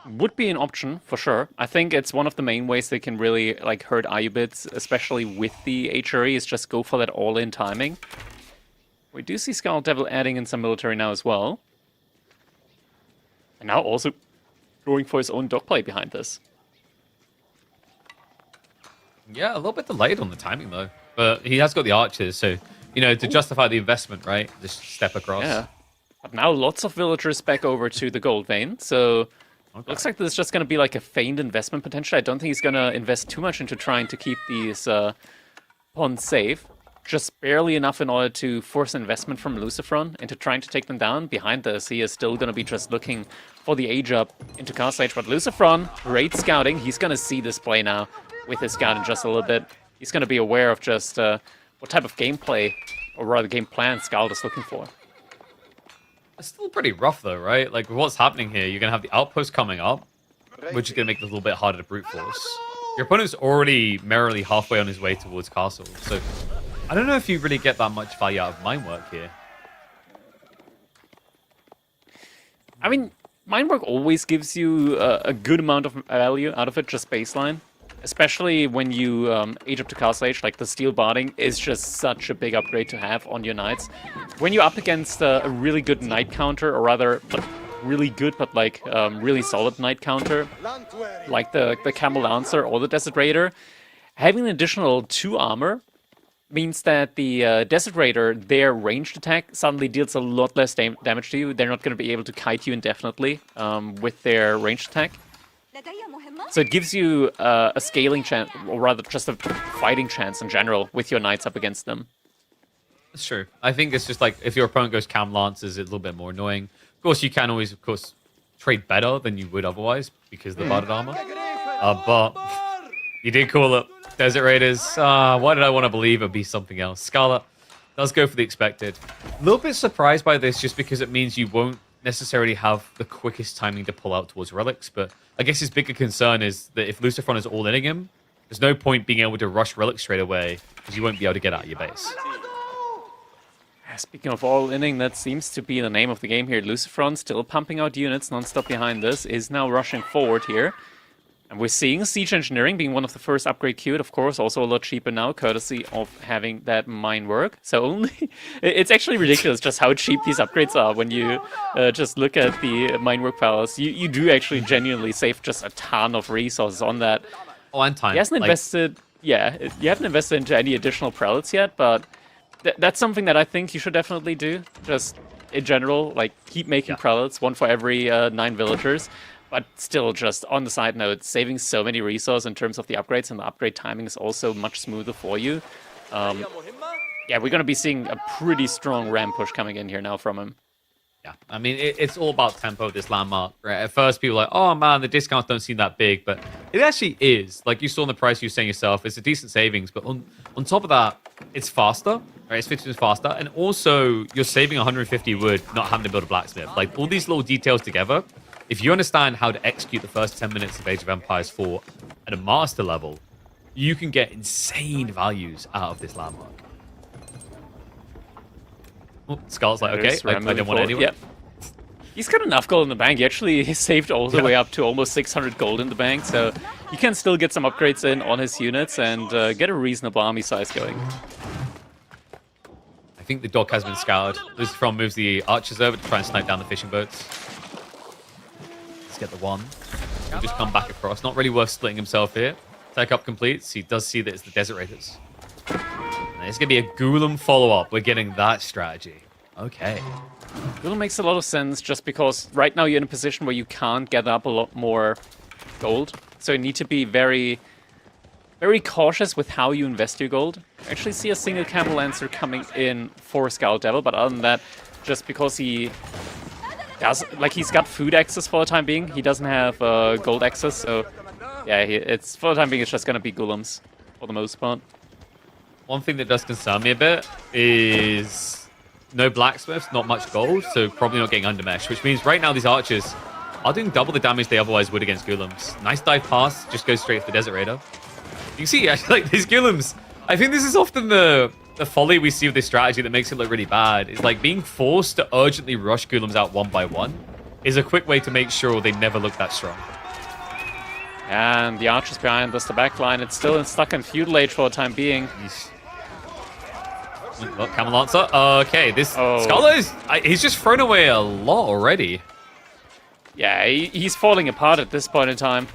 Would be an option, for sure. I think it's one of the main ways they can really like hurt IU bits, especially with the HRE, is just go for that all-in timing. We do see Skull Devil adding in some military now as well. And now also going for his own dogplay behind this. Yeah, a little bit delayed on the timing, though. But he has got the archers, so, you know, to justify the investment, right? Just step across. Yeah. But now lots of villagers back over to the gold vein, so... Okay. Looks like this is just going to be like a feigned investment potential. I don't think he's going to invest too much into trying to keep these ponds safe. just barely enough in order to force investment from Lucifron into trying to take them down. Behind this, he is still going to be just looking for the age up into Castle Age. But Lucifron, great scouting. He's going to see this play now with his scout in just a little bit. He's going to be aware of just what type of gameplay, or rather game plan, Scout is looking for. It's still pretty rough though, right? Like with what's happening here, you're going to have the outpost coming up, which is going to make it a little bit harder to brute force. Your opponent's already merrily halfway on his way towards castle, so I don't know if you really get that much value out of mine work here. I mean, mine work always gives you a good amount of value out of it, just baseline. Especially when you age up to Castle Age, like the steel barding is just such a big upgrade to have on your knights. When you're up against a really good knight counter, or rather, really good but like really solid knight counter, like the Camel Lancer or the Desert Raider, having an additional 2 armor means that the Desert Raider, their ranged attack suddenly deals a lot less damage to you. They're not going to be able to kite you indefinitely with their ranged attack. So it gives you a scaling chance, or rather just a fighting chance in general with your knights up against them. That's true. I think it's just like if your opponent goes Cam Lancers, it's a little bit more annoying. Of course, you can always, of course, trade better than you would otherwise because of the barded armor. But you did call it Desert Raiders. Why did I want to believe it'd be something else? Scarlet does go for the expected. A little bit surprised by this just because it means you won't necessarily have the quickest timing to pull out towards relics, but I guess his bigger concern is that if Lucifron is all-inning him, there's no point being able to rush relics straight away because you won't be able to get out of your base. Speaking of all-inning, that seems to be the name of the game here. Lucifron still pumping out units non-stop behind this, is now rushing forward here. And we're seeing Siege Engineering being one of the first upgrade queued, of course, also a lot cheaper now, courtesy of having that mine work. So only... It's actually ridiculous just how cheap these upgrades are when you just look at the mine work palace. You do actually genuinely save just a ton of resources on that. Oh, and time. He hasn't invested... Yeah, you haven't invested into any additional prelates yet, but that's something that I think you should definitely do. Just in general, like, keep making prelates, 1 for every 9 villagers. But still, just on the side note, saving so many resources in terms of the upgrades, and the upgrade timing is also much smoother for you. Yeah, we're going to be seeing a pretty strong ram push coming in here now from him. Yeah, I mean, it's all about tempo, this landmark, right? At first, people are like, oh man, the discounts don't seem that big, but it actually is. Like you saw in the price you were saying yourself, it's a decent savings, but on top of that, it's faster, right? It's 50% faster, and also you're saving 150 wood not having to build a blacksmith. Like all these little details together, if you understand how to execute the first 10 minutes of Age of Empires 4 at a master level, you can get insane values out of this landmark. Oh, Skull's like, okay, I didn't want it anyway. Yep. He's got enough gold in the bank. He actually saved all the way up to almost 600 gold in the bank, so he can still get some upgrades in on his units and get a reasonable army size going. I think the dock has been scoured. Lucifron moves the archers over to try and snipe down the fishing boats. Let's get the one. He'll just come back across. Not really worth splitting himself here. Tech up completes. He does see that it's the Desert Raiders. And it's going to be a Ghoulam follow-up. We're getting that strategy. Okay. Ghoulam makes a lot of sense just because right now you're in a position where you can't get up a lot more gold. So you need to be very, very cautious with how you invest your gold. I actually see a single Camel Lancer coming in for Scout Devil, but other than that, just because he does, like, he's got food access for the time being. He doesn't have gold access, so yeah, it's for the time being it's just gonna be Ghoulams for the most part. One thing that does concern me a bit is no blacksmiths, not much gold, so probably not getting undermesh, which means right now these archers are doing double the damage they otherwise would against Ghulams. Nice dive pass, just goes straight for the Desert Raider. You can see, actually, like, these Ghulams, I think this is often the folly we see with this strategy that makes it look really bad. It's like being forced to urgently rush Ghulams out one by one is a quick way to make sure they never look that strong. And the archers behind us, the backline, it's still stuck in feudal age for the time being. Look, Camel Lancer. Okay, this Scholar's, he's just thrown away a lot already. Yeah, he's falling apart at this point in time.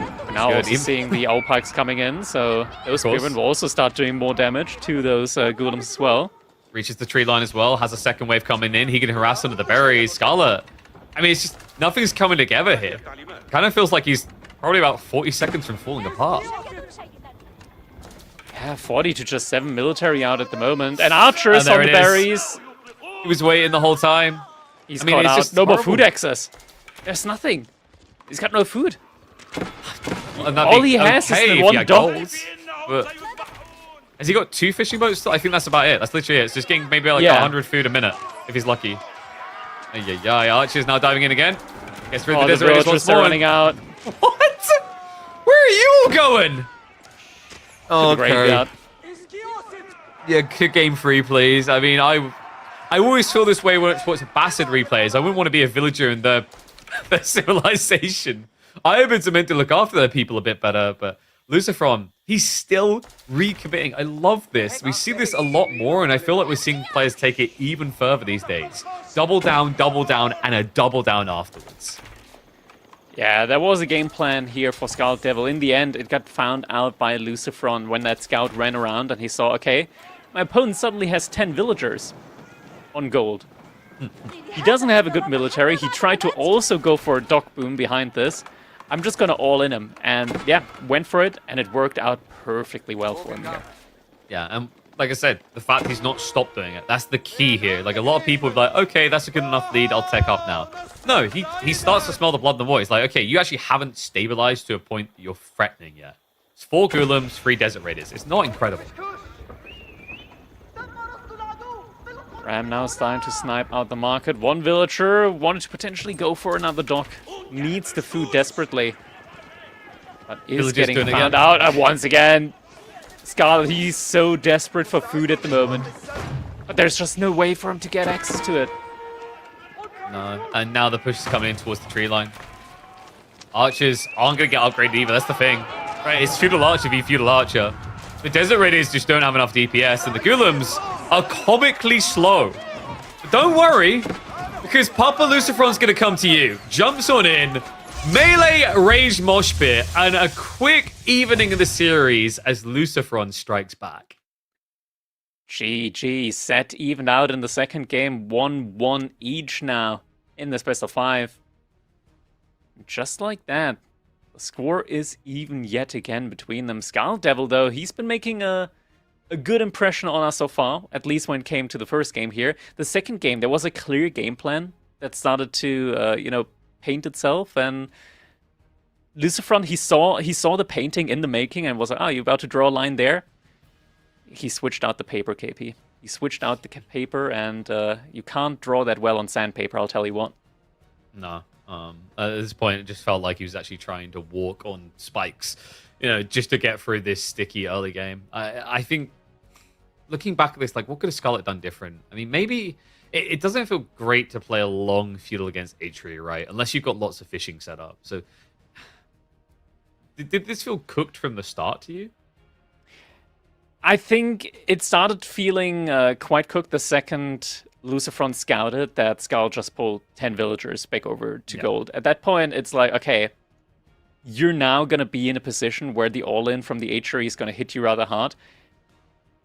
We're now also seeing the owl pikes coming in, so those spearmen will also start doing more damage to those Ghulams as well. Reaches the tree line as well, has a second wave coming in. He can harass under the berries. Scarlet, I mean, it's just, nothing's coming together here. Kind of feels like he's probably about 40 seconds from falling apart. Yeah, 40 to just 7 military out at the moment. And archers there on the it is. berries. He was waiting the whole time. He's I mean, caught it's out. just No more horrible. food access. There's nothing. He's got no food. And that'd All be he has is okay the if one he had dock. gold, but has he got 2 fishing boats still? I think that's about it. That's literally it. It's just getting maybe like Yeah. 100 food a minute if he's lucky. Yeah, Archer's now diving in again. Gets through the Oh, the desert raiders villagers once are more. running out. What? Where are you all going? The graveyard. Yeah, game 3, please. I mean, I always feel this way when it's watching Bastard players. I wouldn't want to be a villager in their civilization. I have been meant to look after their people a bit better, but Lucifron, he's still recommitting. I love this. We see this a lot more, and I feel like we're seeing players take it even further these days. Double down, and a double down afterwards. Yeah, there was a game plan here for Scarlet Devil. In the end, it got found out by Lucifron when that scout ran around and he saw, okay, my opponent suddenly has 10 villagers on gold. He doesn't have a good military. He tried to also go for a dock boom behind this. I'm just gonna all in him. And yeah, went for it, and it worked out perfectly well for him here. Yeah, and like I said, the fact he's not stopped doing it, that's the key here. Like, a lot of people would be like, okay, that's a good enough lead, I'll tech up now. No, he starts to smell the blood in the void. It's like, okay, you actually haven't stabilized to a point that you're threatening yet. It's 4 Golems, 3 Desert Raiders. It's not incredible. Ram now starting to snipe out the market. One villager wanted to potentially go for another dock. Needs the food desperately. But is Villagers getting doing it found again. out once again. Scarlet, he's so desperate for food at the moment. But there's just no way for him to get access to it. No, and now the push is coming in towards the tree line. Archers aren't going to get upgraded either, that's the thing. Right, it's Feudal Archer v Feudal Archer. The Desert Raiders just don't have enough DPS, and the Golems are comically slow. But don't worry, because Papa Lucifron's going to come to you. Jumps on in, melee rage mosh pit, and a quick evening of the series as Lucifron strikes back. GG, set evened out in the second game. 1-1 each now in this best of 5. Just like that. The score is even yet again between them. Scarlet Devil, though, he's been making a good impression on us so far, at least when it came to the first game here. The second game, there was a clear game plan that started to, paint itself, and Lucifron, he saw the painting in the making and was like, oh, you're about to draw a line there? He switched out the paper, KP. He switched out the paper, and you can't draw that well on sandpaper, I'll tell you what. No. At this point, it just felt like he was actually trying to walk on spikes, just to get through this sticky early game. I think, looking back at this, like, what could have Scarlet done different? I mean, maybe it doesn't feel great to play a long feudal against Atria, right? Unless you've got lots of fishing set up. So, did this feel cooked from the start to you? I think it started feeling quite cooked the second Lucifron scouted that Scout just pulled 10 villagers back over to gold. At that point, it's like, okay, you're now going to be in a position where the all-in from the Atria is going to hit you rather hard.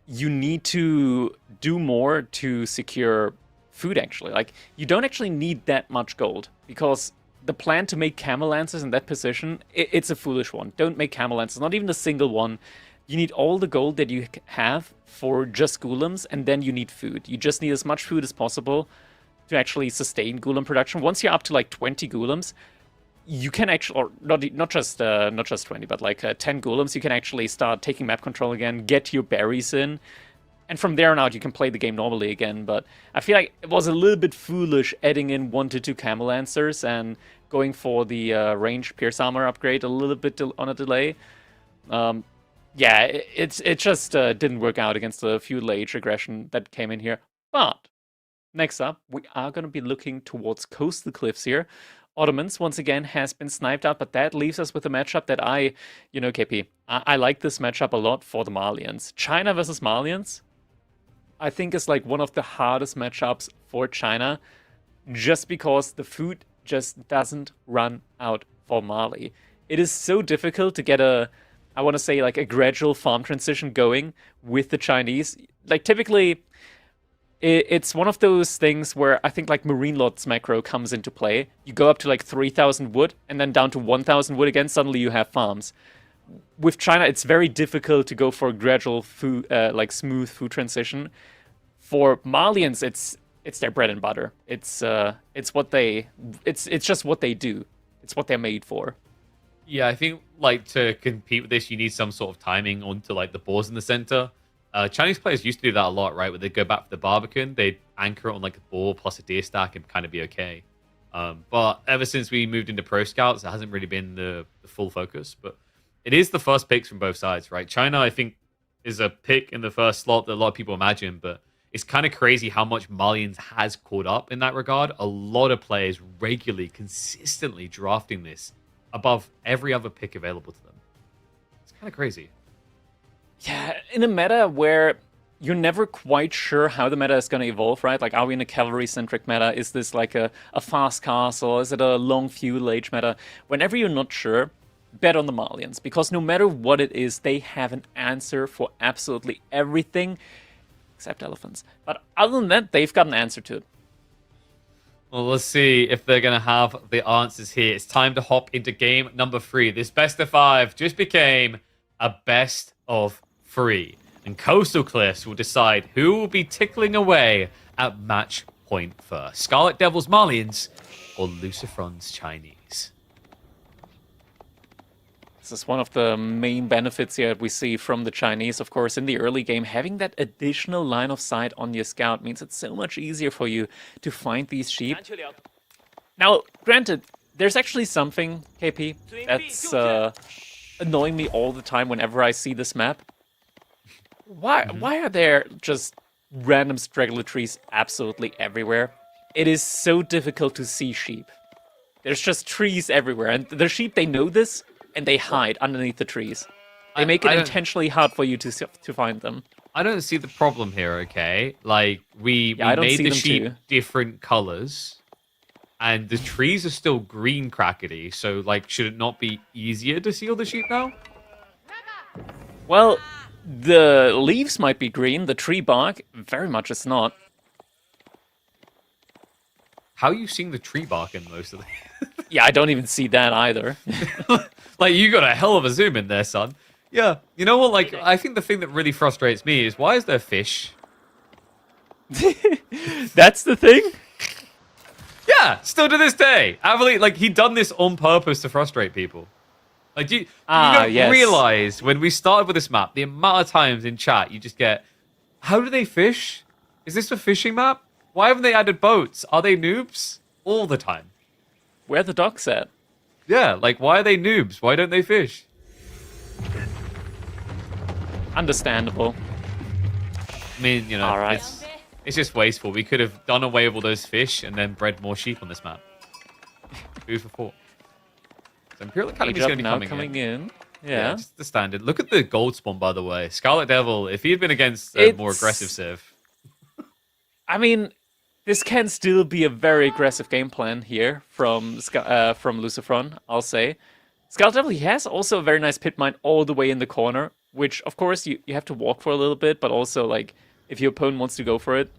You need to do more to secure food, actually. Like, you don't actually need that much gold, because the plan to make camel lancers in that position, it's a foolish one. Don't make camel lancers, not even a single one. You need all the gold that you have for just golems, and then you need food. You just need as much food as possible to actually sustain golem production. Once you're up to like 20 golems, you can actually, or not just 20, but like 10 golems, you can actually start taking map control again, get your berries in, and from there on out you can play the game normally again. But I feel like it was a little bit foolish adding in 1 to 2 camel lancers and going for the range pierce armor upgrade a little bit on a delay. Yeah, it just didn't work out against the feudal age aggression that came in here. But next up, we are going to be looking towards Coastal Cliffs here. Ottomans, once again, has been sniped out, but that leaves us with a matchup that KP, I like this matchup a lot for the Malians. China versus Malians, I think, is like one of the hardest matchups for China, just because the food just doesn't run out for Mali. It is so difficult to get I want to say, like, a gradual farm transition going with the Chinese. Like, typically, it's one of those things where I think, like, Marine Lord's macro comes into play. You go up to, like, 3,000 wood, and then down to 1,000 wood again, suddenly you have farms. with China, it's very difficult to go for a gradual food, like smooth food transition. For Malians, it's their bread and butter. It's what it's just what they do. It's what they're made for. Yeah, I think like to compete with this, you need some sort of timing onto like the boars in the center. Chinese players used to do that a lot, right? Where they'd go back for the Barbican, they'd anchor it on like a boar plus a deer stack and kind of be okay. But ever since we moved into Pro Scouts, it hasn't really been the full focus. But it is the first picks from both sides, right? China, I think, is a pick in the first slot that a lot of people imagine, but it's kind of crazy how much Malians has caught up in that regard. A lot of players regularly, consistently drafting this above every other pick available to them. It's kind of crazy. Yeah, in a meta where you're never quite sure how the meta is going to evolve, right? Like, are we in a cavalry-centric meta? Is this like a fast castle? Is it a long feudal age meta? Whenever you're not sure, bet on the Malians, because no matter what it is, they have an answer for absolutely everything, except elephants. But other than that, they've got an answer to it. Well, let's see if they're going to have the answers here. It's time to hop into game number 3. This best of 5 just became a best of 3. And Coastal Cliffs will decide who will be tickling away at match point first. Scarlet Devils Malians or Lucifron's Chinese? This is one of the main benefits here that we see from the Chinese, of course, in the early game. Having that additional line of sight on your scout means it's so much easier for you to find these sheep. Now, granted, there's actually something, KP, that's annoying me all the time whenever I see this map. Why are there just random straggler trees absolutely everywhere? It is so difficult to see sheep. There's just trees everywhere, and the sheep, they know this, and they hide underneath the trees. They make it intentionally hard for you to find them. I don't see the problem here, okay? Like, we made the sheep different colors, and the trees are still green crackety, so, like, should it not be easier to see all the sheep now? Well, the leaves might be green, the tree bark very much is not. How are you seeing the tree bark in most of the... Yeah, I don't even see that either. Like, you got a hell of a zoom in there, son. Yeah. You know what, like, I think the thing that really frustrates me is, why is there fish? That's the thing? Yeah, still to this day. Avali, like, he done this on purpose to frustrate people. Like, you don't realize, when we started with this map, the amount of times in chat you just get, how do they fish? Is this a fishing map? Why haven't they added boats? Are they noobs? All the time. Where are the docks at? Yeah, like, why are they noobs? Why don't they fish? Understandable. I mean, you know, all right. It's just wasteful. We could have done away with all those fish and then bred more sheep on this map. Food for thought. So Imperial Academy is going to be coming in. Yeah. Just the standard. Look at the gold spawn, by the way. Scarlet Devil, if he had been against a more aggressive Civ. I mean, this can still be a very aggressive game plan here from Lucifron, I'll say. Scarlet Devil, he has also a very nice pit mine all the way in the corner, which, of course, you have to walk for a little bit, but also, like, if your opponent wants to go for it,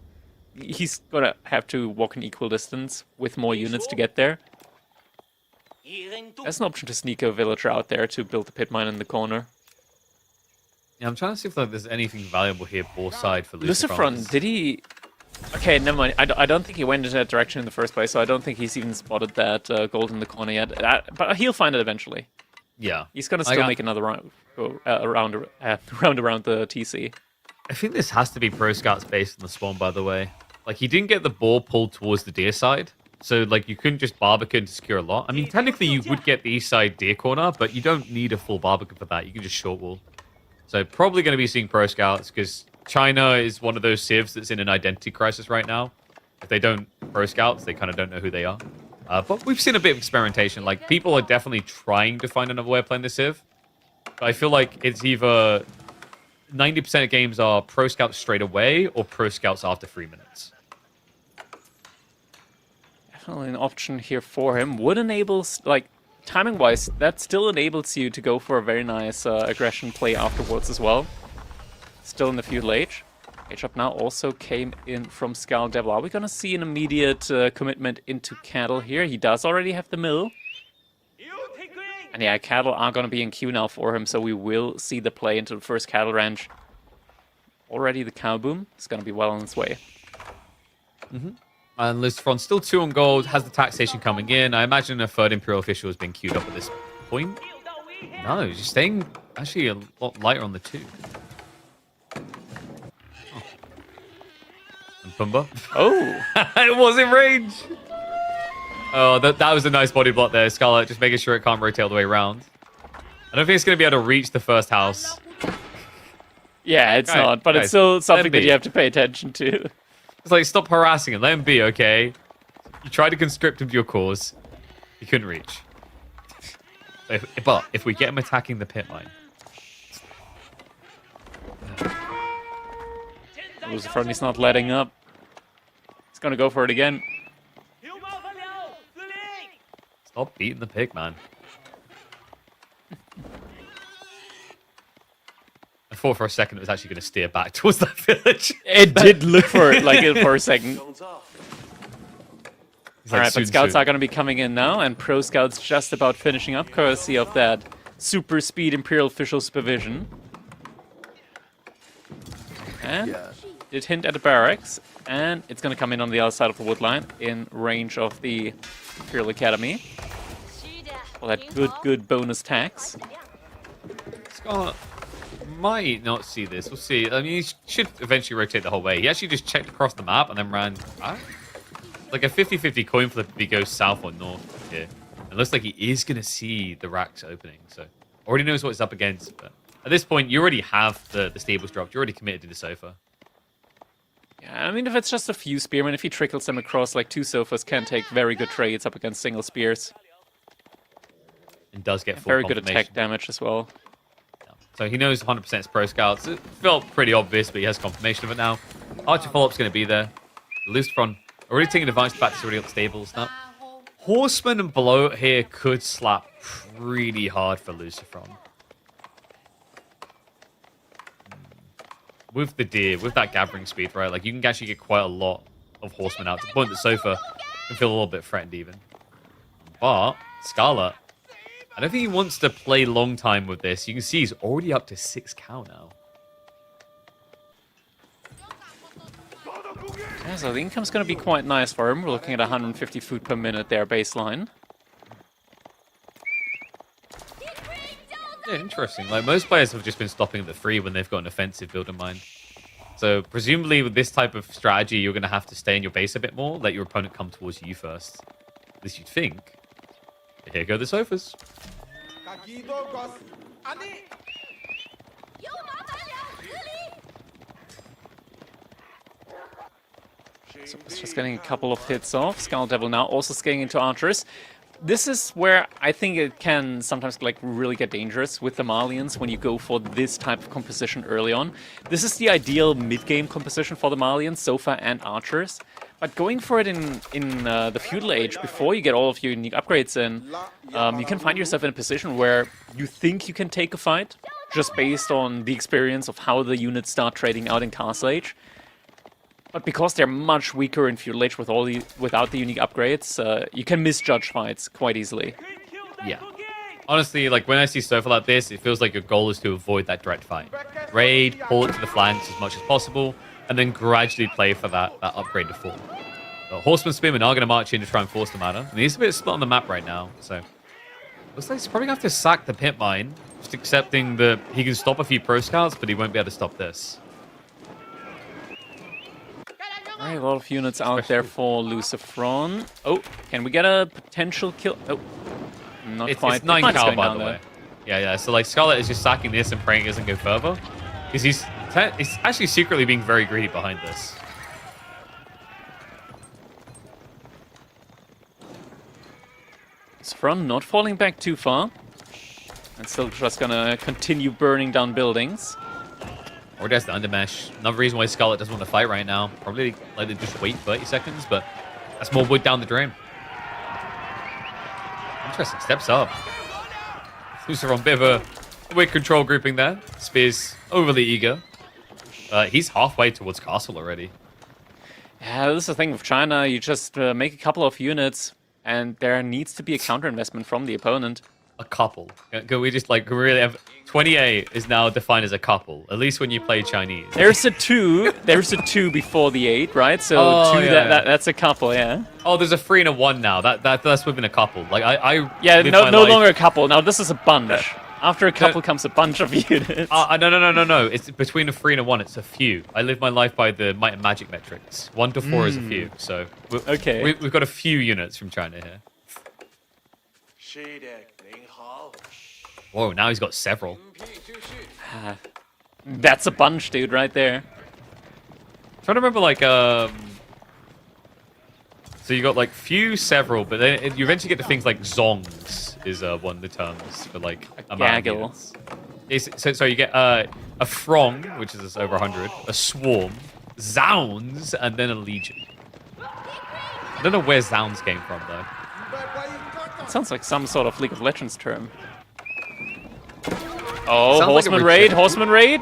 he's going to have to walk an equal distance with more units to get there. There's an option to sneak a villager out there to build the pit mine in the corner. Yeah, I'm trying to see if there's anything valuable here, both side for Lucifron, did he... Okay, never mind. I don't think he went in that direction in the first place, so I don't think he's even spotted that gold in the corner yet. But he'll find it eventually. Yeah. He's going to still make another round, around the TC. I think this has to be Pro Scouts based on the spawn, by the way. Like, he didn't get the ball pulled towards the deer side, so, like, you couldn't just Barbican to secure a lot. I mean, technically, you would get the east side deer corner, but you don't need a full Barbican for that. You can just short wall. So, probably going to be seeing Pro Scouts, because China is one of those civs that's in an identity crisis right now. If they don't Pro Scouts, they kind of don't know who they are. But we've seen a bit of experimentation. Like, people are definitely trying to find another way of playing the civ. But I feel like it's either 90% of games are Pro Scouts straight away or Pro Scouts after 3 minutes. Definitely an option here for him. Would enable, like, timing-wise, that still enables you to go for a very nice aggression play afterwards as well. Still in the feudal age. Age Up Now also came in from Scarlet Devil. Are we going to see an immediate commitment into cattle here? He does already have the mill. And yeah, cattle are going to be in queue now for him, so we will see the play into the first cattle ranch. Already the cow boom is going to be well on its way. And Lustron still 2 on gold, has the taxation coming in. I imagine a third Imperial official has been queued up at this point. No, just staying actually a lot lighter on the 2. Oh. And Pumba. Oh! It was in range! Oh, that was a nice body block there. Scarlet just making sure it can't rotate all the way around. I don't think it's going to be able to reach the first house. Yeah, it's not, but it's still something that you have to pay attention to. It's like, stop harassing him. Let him be, okay? You tried to conscript him to your cause. You couldn't reach. But if we get him attacking the pit mine... He's not letting up. He's going to go for it again. Stop beating the pig, man. I thought for a second it was actually going to steer back towards that village. It did look for it, like for a second. All right, but scouts are going to be coming in now, and pro scouts just about finishing up, courtesy of that super speed Imperial official supervision. And did hint at the barracks, and it's going to come in on the other side of the wood line, in range of the Imperial Academy. All that good bonus tax. Scarlet might not see this. We'll see. I mean, he should eventually rotate the whole way. He actually just checked across the map and then ran like a 50-50 coin flip if he goes south or north here. It looks like he is going to see the racks opening, so already knows what it's up against. But at this point, you already have the stables dropped. You're already committed to the sofa. Yeah, I mean, if it's just a few spearmen, if he trickles them across, like 2 sofas can take very good trades up against single spears. And does get full very good attack damage as well. So he knows 100% it's pro scouts. It felt pretty obvious, but he has confirmation of it now. Archer follow-up's going to be there. Lustron already taking advantage back to already up the stables. Now, Horseman and Bloat here could slap pretty hard for Lucifron. With the deer, with that gathering speed, right? Like, you can actually get quite a lot of Horsemen out to the point that Sofa can feel a little bit threatened even. But Scarlet, I don't think he wants to play long time with this. You can see he's already up to 6 cow now. Yeah, so the income's going to be quite nice for him. We're looking at 150 food per minute there, baseline. Yeah, interesting. Like, most players have just been stopping at the 3 when they've got an offensive build in mind. So, presumably, with this type of strategy, you're going to have to stay in your base a bit more, let your opponent come towards you first. At least you'd think. But here go the sofas. So it's just getting a couple of hits off. Skull Devil now also scaling into archers. This is where I think it can sometimes like really get dangerous with the Malians when you go for this type of composition early on. This is the ideal mid-game composition for the Malians, Sofa and archers. But going for it in the feudal age, before you get all of your unique upgrades in, you can find yourself in a position where you think you can take a fight, just based on the experience of how the units start trading out in Castle Age. But because they're much weaker in feudal age without the unique upgrades, you can misjudge fights quite easily. Yeah. Honestly, like when I see Sofa like this, it feels like your goal is to avoid that direct fight. Raid, pull it to the flanks as much as possible, and then gradually play for that upgrade to fall. The Horseman Spearmen are going to march in to try and force the matter. And he's a bit split on the map right now, so looks like he's probably going to have to sack the pit mine, just accepting that he can stop a few pro scouts, but he won't be able to stop this. Alright, a lot of units out there for Lucifron. Oh, can we get a potential kill? Oh, not quite. It's 9 cow, by the way. Yeah. So, like, Scarlet is just sacking this and praying it doesn't go further. Because he's actually secretly being very greedy behind this. Lucifron not falling back too far. And still just gonna continue burning down buildings. Or just the undermesh. Another reason why Scarlet doesn't want to fight right now. Probably let it just wait 30 seconds, but that's more wood down the drain. Interesting. Steps up. Lucifer on a bit of a weird control grouping there. Spear's overly eager. He's halfway towards castle already. Yeah, this is the thing with China. You just make a couple of units, and there needs to be a counter investment from the opponent. a couple? Can we just like really have 28 is now defined as a couple? At least when you play Chinese. There's a 2. There's a 2 before the 8, right? So Oh, 2. yeah. That's a couple. Yeah. Oh, there's a 3 and a 1 now. That's within a couple. Like I Yeah. live No my life- longer a couple. Now this is a bunch. After a couple comes a bunch of units. No. It's between a 3 and a 1. It's a few. I live my life by the might and magic metrics. 1 to 4 is a few. So Okay. we've got a few units from China here. Whoa, now he's got several. That's a bunch, dude, right there. Trying to remember, like, so you got like few, several, but then you eventually get to things like zongs is one of the terms for like amount of gaggle. units. So you get a throng, which is over 100, a swarm, zounds, and then a legion. I don't know where zounds came from though. It sounds like some sort of League of Legends term. Oh, Sounds like a horseman raid, reject- horseman raid.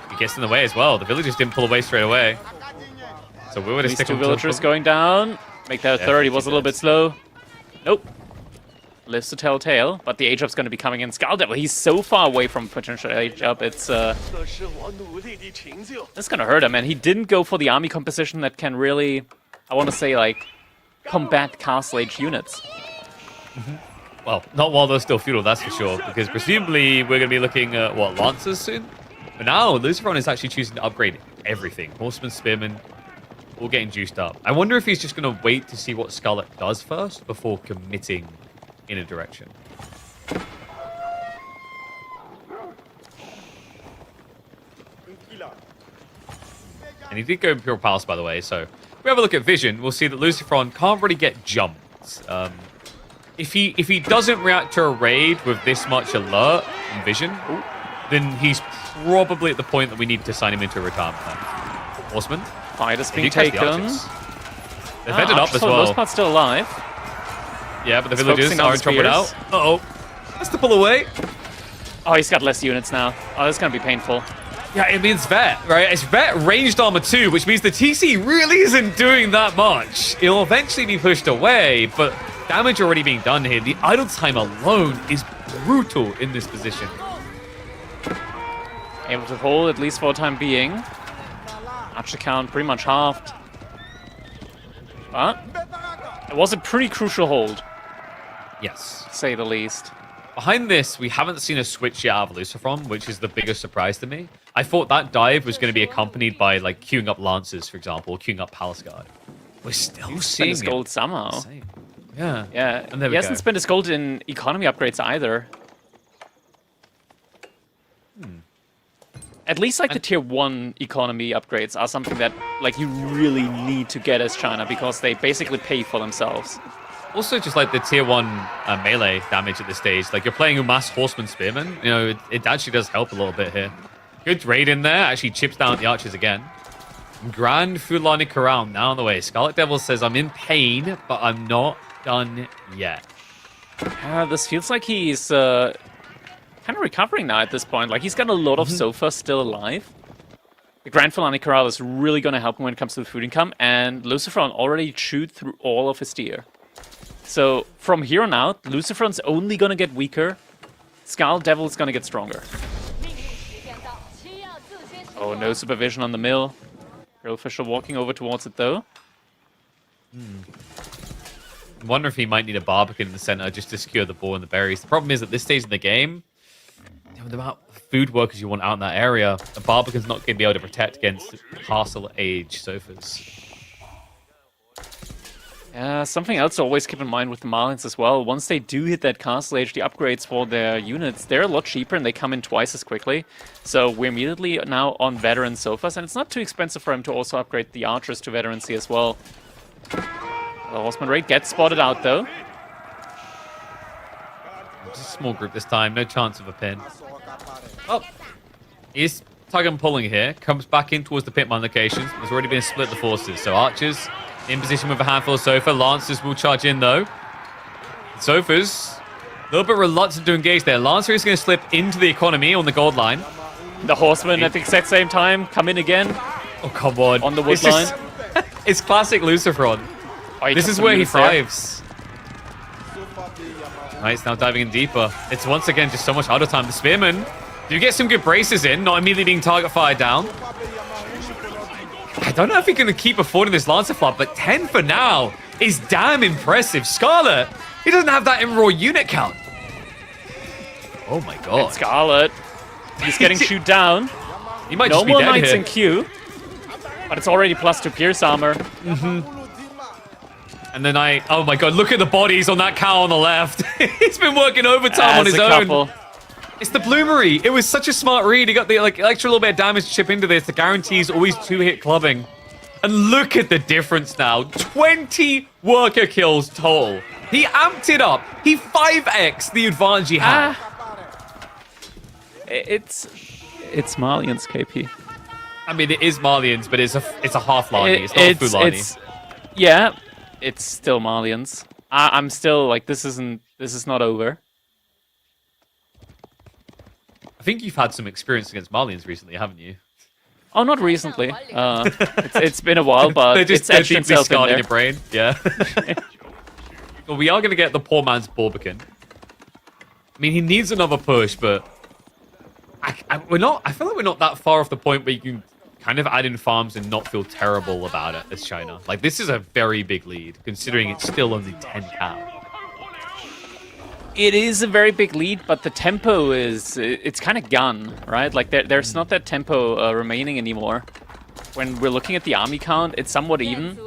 He gets in the way as well. The villagers didn't pull away straight away. So we would have These stick 2 him to villagers going down. Make that a Yeah, 30. Was a he little bit does. slow. Nope. Lives to tell tale, but the age-up's going to be coming in. Skull Devil, he's so far away from potential age-up, it's going to hurt him, and he didn't go for the army composition that can really, I want to say, like, combat castle age units. Well, not while they're still feudal, that's for sure, because presumably we're going to be looking at, what, Lancers soon? But now, Luciferon is actually choosing to upgrade everything. Horsemen, Spearmen, all getting juiced up. I wonder if he's just going to wait to see what Scarlet does first before committing in a direction. And he did go Imperial Palace, by the way, so if we have a look at Vision, we'll see that Luciferon can't really get jumped. If he doesn't react to a raid with this much alert and vision, then he's probably at the point that we need to sign him into a retirement plan. Horseman, Fight is if being you catch the taken. archers. They've ended up Archers as for the most well. part still alive. Yeah, but the He's villagers focusing on are the trumped out. spears. Uh-oh. Has to pull away. Oh, he's got less units now. Oh, this is going to be painful. Yeah, it means Vet, right? It's Vet ranged armor 2, which means the TC really isn't doing that much. It'll eventually be pushed away, but damage already being done here. The idle time alone is brutal in this position. Able to hold, at least for the time being. Archer count pretty much halved. But it was a pretty crucial hold, Yes. to say the least. Behind this, we haven't seen a switch yet out of Luciferon, which is the biggest surprise to me. I thought that dive was going to be accompanied by, like, queuing up Lancers, for example, or queuing up Palace Guard. We're still Spent seeing his gold somehow. Insane. Yeah. Yeah, And there he we hasn't go. spent his gold in economy upgrades either. At least, like, the tier 1 economy upgrades are something that, like, you really need to get as China, because they basically pay for themselves. Also, just like the tier 1 melee damage at this stage, like you're playing Umas Horseman Spearman, you know, it actually does help a little bit here. Good raid in there, actually chips down the archers again. Grand Fulani Corral now on the way. Scarlet Devil says, I'm in pain, but I'm not done yet. This feels like he's kind of recovering now at this point. Like, he's got a lot of Sofa still alive. The Grand Fulani Corral is really going to help him when it comes to the food income, and Luciferon already chewed through all of his deer. So, from here on out, Luciferon's only going to get weaker. Skull Devil's going to get stronger. Oh, no supervision on the mill. Real official walking over towards it, though. I wonder if he might need a Barbican in the center just to secure the ball and the berries. The problem is, at this stage in the game, the amount of food workers you want out in that area, a Barbican's not going to be able to protect against castle age sofas. Something else to always keep in mind with the Marlins as well. Once they do hit that castle age, the upgrades for their units, they're a lot cheaper and they come in twice as quickly. So we're immediately now on veteran sofas, and it's not too expensive for him to also upgrade the archers to veterancy as well. The horseman raid gets spotted out though. Just a small group this time, no chance of a pin. Oh, he's tug and pulling here, comes back in towards the pitman locations. There's already been a split of the forces, so archers in position with a handful of Sofa. Lancers will charge in though. Sofa's a little bit reluctant to engage there. Lancer is going to slip into the economy on the gold line. The horsemen at the exact same time come in again Oh, come on. on the wood It's line. just- it's classic Luciferon. Oh, This took is some where he units there. thrives. Knight's now diving in deeper. It's once again just so much harder time. The Spearman, do get some good braces in, not immediately being target fired down. I don't know if he's going to keep affording this Lancer flop, but 10 for now is damn impressive. Scarlet, he doesn't have that in raw unit count. Oh my god. And Scarlet, he's getting shoot down. He might No just be more dead Knights here. in queue, but it's already +2 Pierce armor. And then oh my god, look at the bodies on that cow on the left. He's been working overtime on his own. It's the Bloomery. It was such a smart read. He got the extra little bit of damage to chip into this. The guarantees always 2-hit clubbing. And look at the difference now. 20 worker kills total. He amped it up. He 5x the advantage he had. It's Malian's KP. I mean, it is Malian's, but it's a half Lani. It's not full Lani. Yeah, it's still Malian's. I'm still like, this is not over. I think you've had some experience against Malians recently, haven't you? Oh, not recently. It's been a while, but they're it's etched deeply itself in scarred in there. your brain. Yeah. Well, we are going to get the poor man's Borbekin. I mean, he needs another push, but I feel like we're not that far off the point where you can kind of add in farms and not feel terrible about it as China. Like, this is a very big lead, considering it's still only 10 cow. It is a very big lead, but the tempo it's kind of gone, right? Like, there's not that tempo remaining anymore. When we're looking at the army count, it's somewhat even.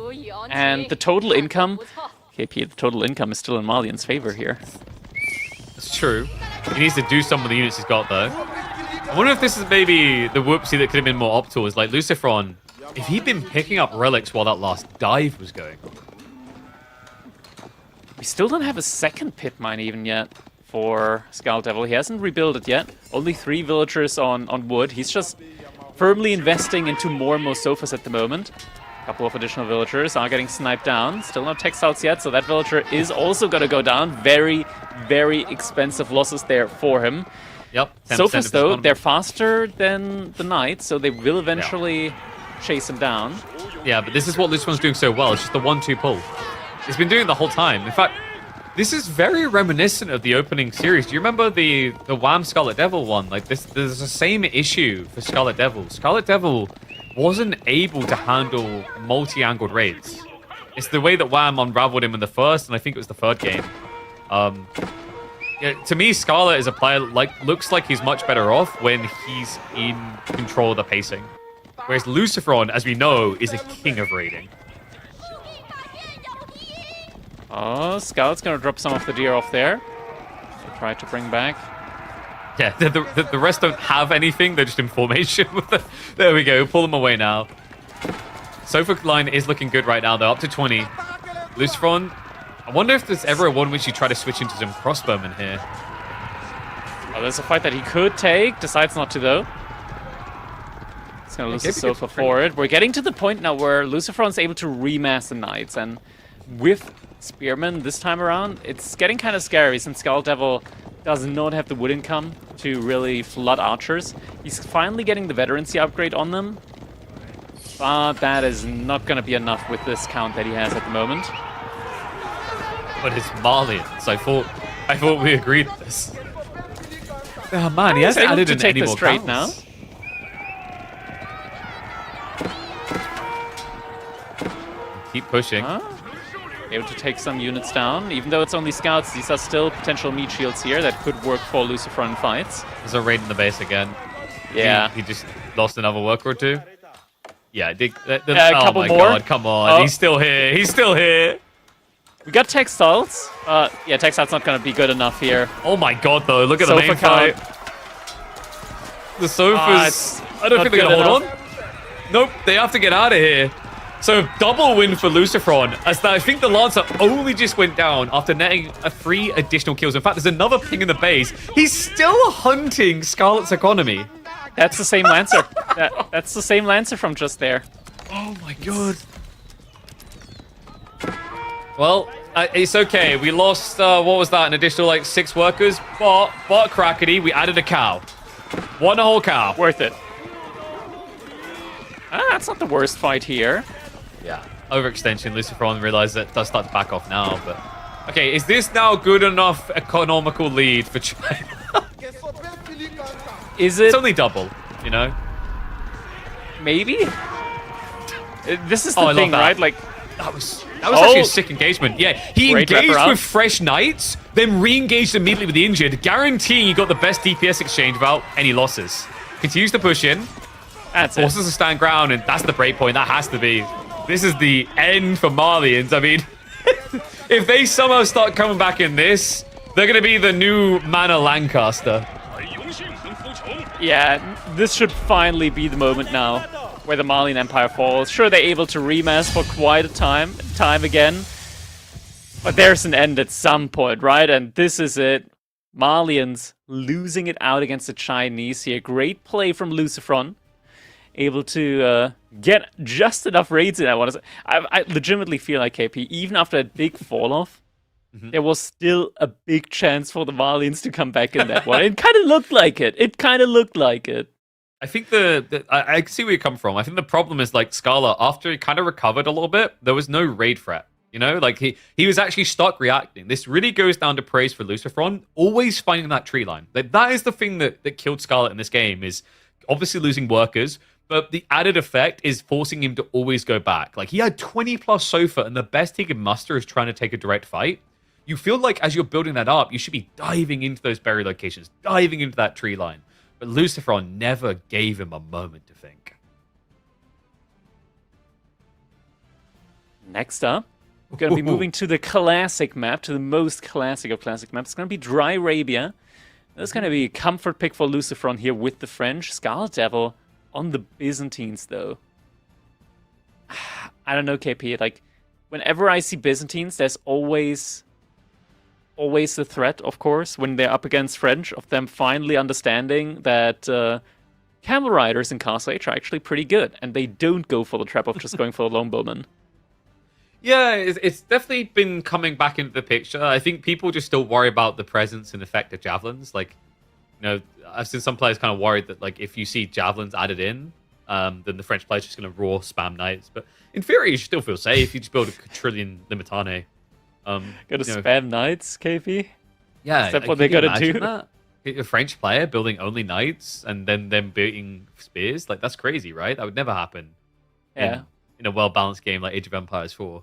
And the total income, KP, the total income is still in Malian's favor here. That's true. He needs to do some of the units he's got, though. I wonder if this is maybe the whoopsie that could have been more optimal. Is like Lucifron, if he'd been picking up relics while that last dive was going on. We still don't have a second pit mine even yet for Scarlet Devil. He hasn't rebuilt it yet. Only 3 villagers on wood. He's just firmly investing into more and more sofas at the moment. A couple of additional villagers are getting sniped down. Still no textiles yet, so that villager is also going to go down. Very, very expensive losses there for him. Yep. Sofas, though, they're faster than the Knights, so they will eventually chase him down. Yeah, but this is what Lucifron's doing so well. It's just the 1-2 pull. He's been doing it the whole time. In fact, this is very reminiscent of the opening series. Do you remember the Wham Scarlet Devil one? Like, there's the same issue for Scarlet Devil. Scarlet Devil wasn't able to handle multi-angled raids. It's the way that Wham unraveled him in the first, and I think it was the third game. Yeah, to me, Scarlet is a player looks like he's much better off when he's in control of the pacing. Whereas Lucifron, as we know, is a king of raiding. Oh, Scout's gonna drop some of the deer off there. They try to bring back. Yeah, the rest don't have anything. They're just in formation. There we go. Pull them away now. Sofa line is looking good right now. They're up to 20. Lucifron, I wonder if there's ever a one which you try to switch into some crossbowmen here. Oh, there's a fight that he could take. Decides not to, though. He's gonna lose the sofa for it. We're getting to the point now where Lucifron's able to remass the Knights, and with Spearman this time around, it's getting kind of scary since Scarlet Devil does not have the wood income to really flood archers. He's finally getting the veterancy upgrade on them, but that is not going to be enough with this count that he has at the moment. But it's Malians. I thought we agreed to this. Oh man, he hasn't added in any more straight now. Keep pushing. Able to take some units down, even though it's only scouts. These are still potential meat shields here that could work for Lucifron fights. There's a raid in the base again. Yeah. He just lost another worker or two. Yeah, oh couple my more. god, come on. He's still here. He's still here. We got textiles. Yeah, textiles not going to be good enough here. Oh my god, though. Look at the main fight. The sofas. I don't think they're going to hold on. Nope, they have to get out of here. So, double win for Lucifron, as I think the Lancer only just went down after netting 3 additional kills. In fact, there's another ping in the base. He's still hunting Scarlet's economy. That's the same Lancer. That's the same Lancer from just there. Oh my god. Well, it's okay. We lost, what was that, an additional, like, 6 workers? But crackety, we added a cow. One whole cow. Worth it. That's not the worst fight here. Yeah. Overextension. Lucifron realized that it does start to back off now, but Okay, is this now good enough economical lead for China? Is It's it? only double, you know? Maybe? This is Oh, I the love thing, that. right? Like, That was actually a sick engagement. Yeah, he Great engaged wraparound. with fresh knights, then re-engaged immediately with the injured, guaranteeing he got the best DPS exchange without any losses. Continues to push in, that's it. forces to stand ground, and that's the break point. That has to be. This is the end for Malians. I mean, if they somehow start coming back in this, they're going to be the new Mana Lancaster. Yeah, this should finally be the moment now where the Malian Empire falls. Sure, they're able to remass for quite a time again, but there's an end at some point, right? And this is it. Malians losing it out against the Chinese here. Great play from Lucifron. Able to get just enough raids in, I want to say. I legitimately feel like KP, even after a big fall-off, there was still a big chance for the Malians to come back in that one. It kind of looked like it. I think I can see where you come from. I think the problem is like Scala, after he kind of recovered a little bit, there was no raid threat. You know, like he was actually stuck reacting. This really goes down to praise for Lucifron, always finding that tree line. Like that is the thing that killed Scarlet in this game, is obviously losing workers, but the added effect is forcing him to always go back. Like he had 20 plus Sofa, and the best he can muster is trying to take a direct fight. You feel like as you're building that up, you should be diving into those berry locations, diving into that tree line. But Lucifron never gave him a moment to think. Next up, we're going to be moving to the classic map, to the most classic of classic maps. It's going to be Dry Arabia. That's going to be a comfort pick for Lucifron here with the French. Scarlet Devil on the Byzantines, though. I don't know, KP. Like, whenever I see Byzantines, there's always the threat, of course, when they're up against French, of them finally understanding that camel riders in Castle H are actually pretty good, and they don't go for the trap of just going for the longbowman. Yeah, it's definitely been coming back into the picture. I think people just still worry about the presence and effect of javelins. Like, you know, I've seen some players kind of worried that, like, if you see javelins added in, then the French player's just going to raw spam knights. But in theory, you should still feel safe. You just build a quadrillion Limitane. Gotta spam knights, KP? Yeah. Is that what they're gonna do? That? A French player building only knights and then them beating spears? Like, that's crazy, right? That would never happen. Yeah. In a well-balanced game like Age of Empires 4.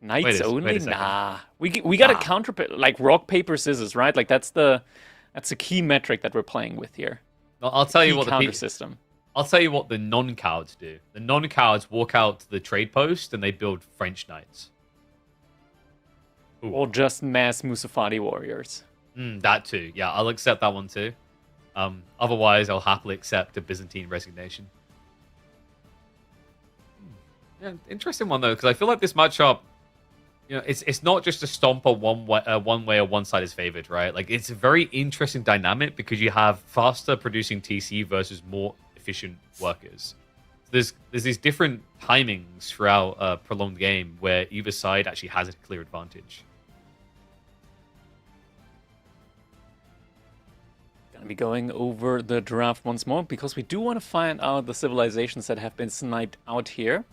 Knights only? wait a second. Nah. We got to counter, like rock, paper, scissors, right? Like that's a key metric that we're playing with here. I'll tell you what counter system. I'll tell you what the non-cowards do. The non-cowards walk out to the trade post and they build French knights. Ooh. Or just mass Musafati warriors. That too. Yeah, I'll accept that one too. Otherwise, I'll happily accept a Byzantine resignation. Yeah, interesting one though, because I feel like this matchup, you know, it's not just a stomper one way or one side is favored, right? Like it's a very interesting dynamic because you have faster producing TC versus more efficient workers. There's these different timings throughout a prolonged game where either side actually has a clear advantage. Gonna be going over the draft once more because we do want to find out the civilizations that have been sniped out here.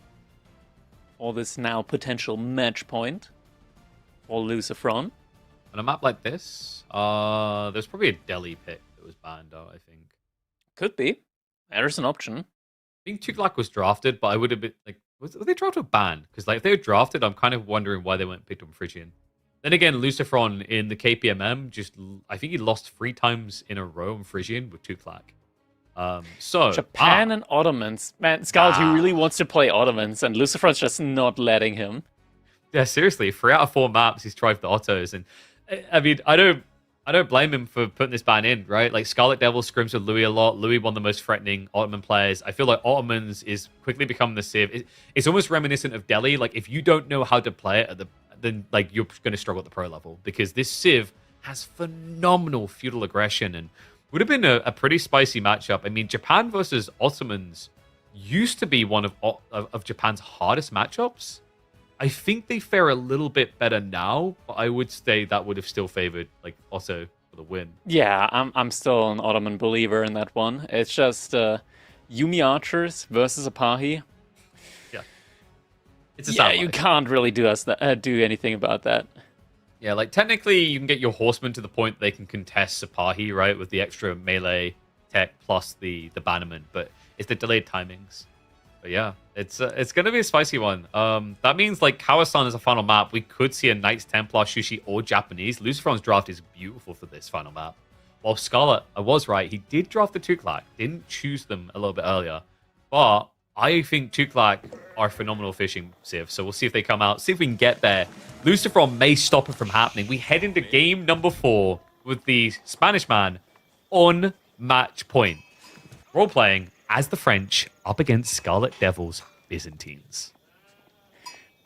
All this now potential match point for Lucifron. On a map like this, there's probably a Delhi pick that was banned out, I think. Could be. There's an option. I think Tuglak was drafted, but I would have been like, was they drafted or banned? Because like if they were drafted, I'm kind of wondering why they weren't picked on Phrygian. Then again, Lucifron in the KPMM I think he lost 3 times in a row on Phrygian with Tuglak. So Japan and Ottomans. Man, Scarlet, he really wants to play Ottomans, and Lucifron's just not letting him. Yeah, seriously, 3 out of 4 maps he's tried the Ottos, and I mean, I don't blame him for putting this ban in, right? Like Scarlet Devil scrims with Louis a lot. Louis, one of the most threatening Ottoman players. I feel like Ottomans is quickly becoming the Civ. It's almost reminiscent of Delhi. Like if you don't know how to play it then like you're going to struggle at the pro level because this Civ has phenomenal feudal aggression and would have been a pretty spicy matchup. I mean, Japan versus Ottomans used to be one of Japan's hardest matchups. I think they fare a little bit better now, but I would say that would have still favored like Otto for the win. Yeah, I'm still an Ottoman believer in that one. It's just Yumi archers versus Apache. Yeah, it's a you can't really do anything about that. Yeah, like technically you can get your horsemen to the point they can contest Sapahi, right, with the extra melee tech plus the bannerman, but it's the delayed timings. But yeah, it's gonna be a spicy one. That means like Kawasan is a final map. We could see a Knights Templar, Shushi, or Japanese. Lucifer's draft is beautiful for this final map. While Scarlet, I was right, he did draft the Tuklak, didn't choose them a little bit earlier, but I think Tuklak are phenomenal fishing, Civ. So we'll see if they come out, see if we can get there. Lucifer may stop it from happening. We head into game number 4 with the Spanish man on match point. Role-playing as the French up against Scarlet Devils Byzantines.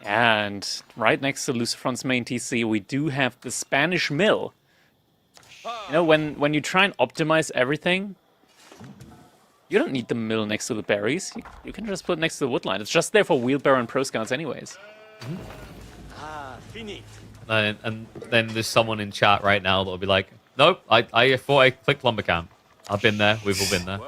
And right next to Lucifer's main TC, we do have the Spanish mill. You know, when you try and optimize everything, you don't need the mill next to the berries. You can just put it next to the woodline. It's just there for wheelbarrow and pro scouts anyways. And then there's someone in chat right now that'll be like, nope, I thought I clicked lumber camp. I've been there. We've all been there.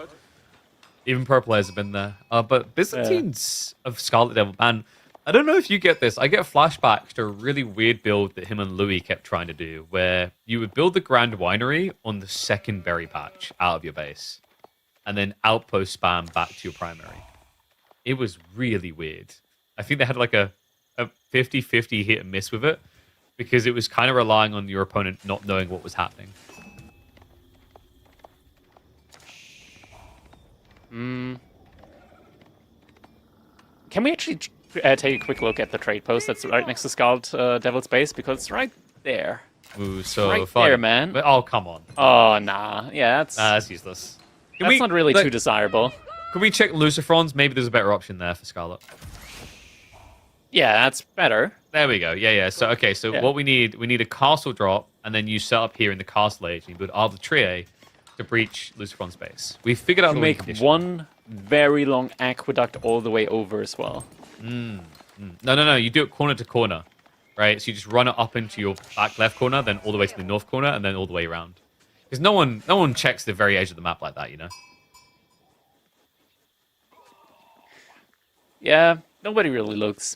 Even pro players have been there. But Byzantines of Scarlet Devil, man, I don't know if you get this. I get flashbacks to a really weird build that him and Louis kept trying to do, where you would build the Grand Winery on the second berry patch out of your base, and then outpost spam back to your primary. It was really weird. I think they had like a 50-50 hit and miss with it, because it was kind of relying on your opponent not knowing what was happening. Can we actually take a quick look at the trade post that's right next to Scarlet Devil's base? Because it's right there. Ooh, so right fun. there, man. But, oh, come on. Oh, nah. Yeah, That's useless. that's not really too desirable. Can we check Luciferons? Maybe there's a better option there for Scarlet. Yeah, that's better. There we go. Yeah. So, okay, so what we need a castle drop, and then you set up here in the castle age, and you build Arbitrae to breach Luciferon's base. We figured out to the make condition. one very long aqueduct all the way over as well. No. You do it corner to corner, right? So you just run it up into your back left corner, then all the way to the north corner, and then all the way around. Because no one checks the very edge of the map like that, you know? Yeah, nobody really looks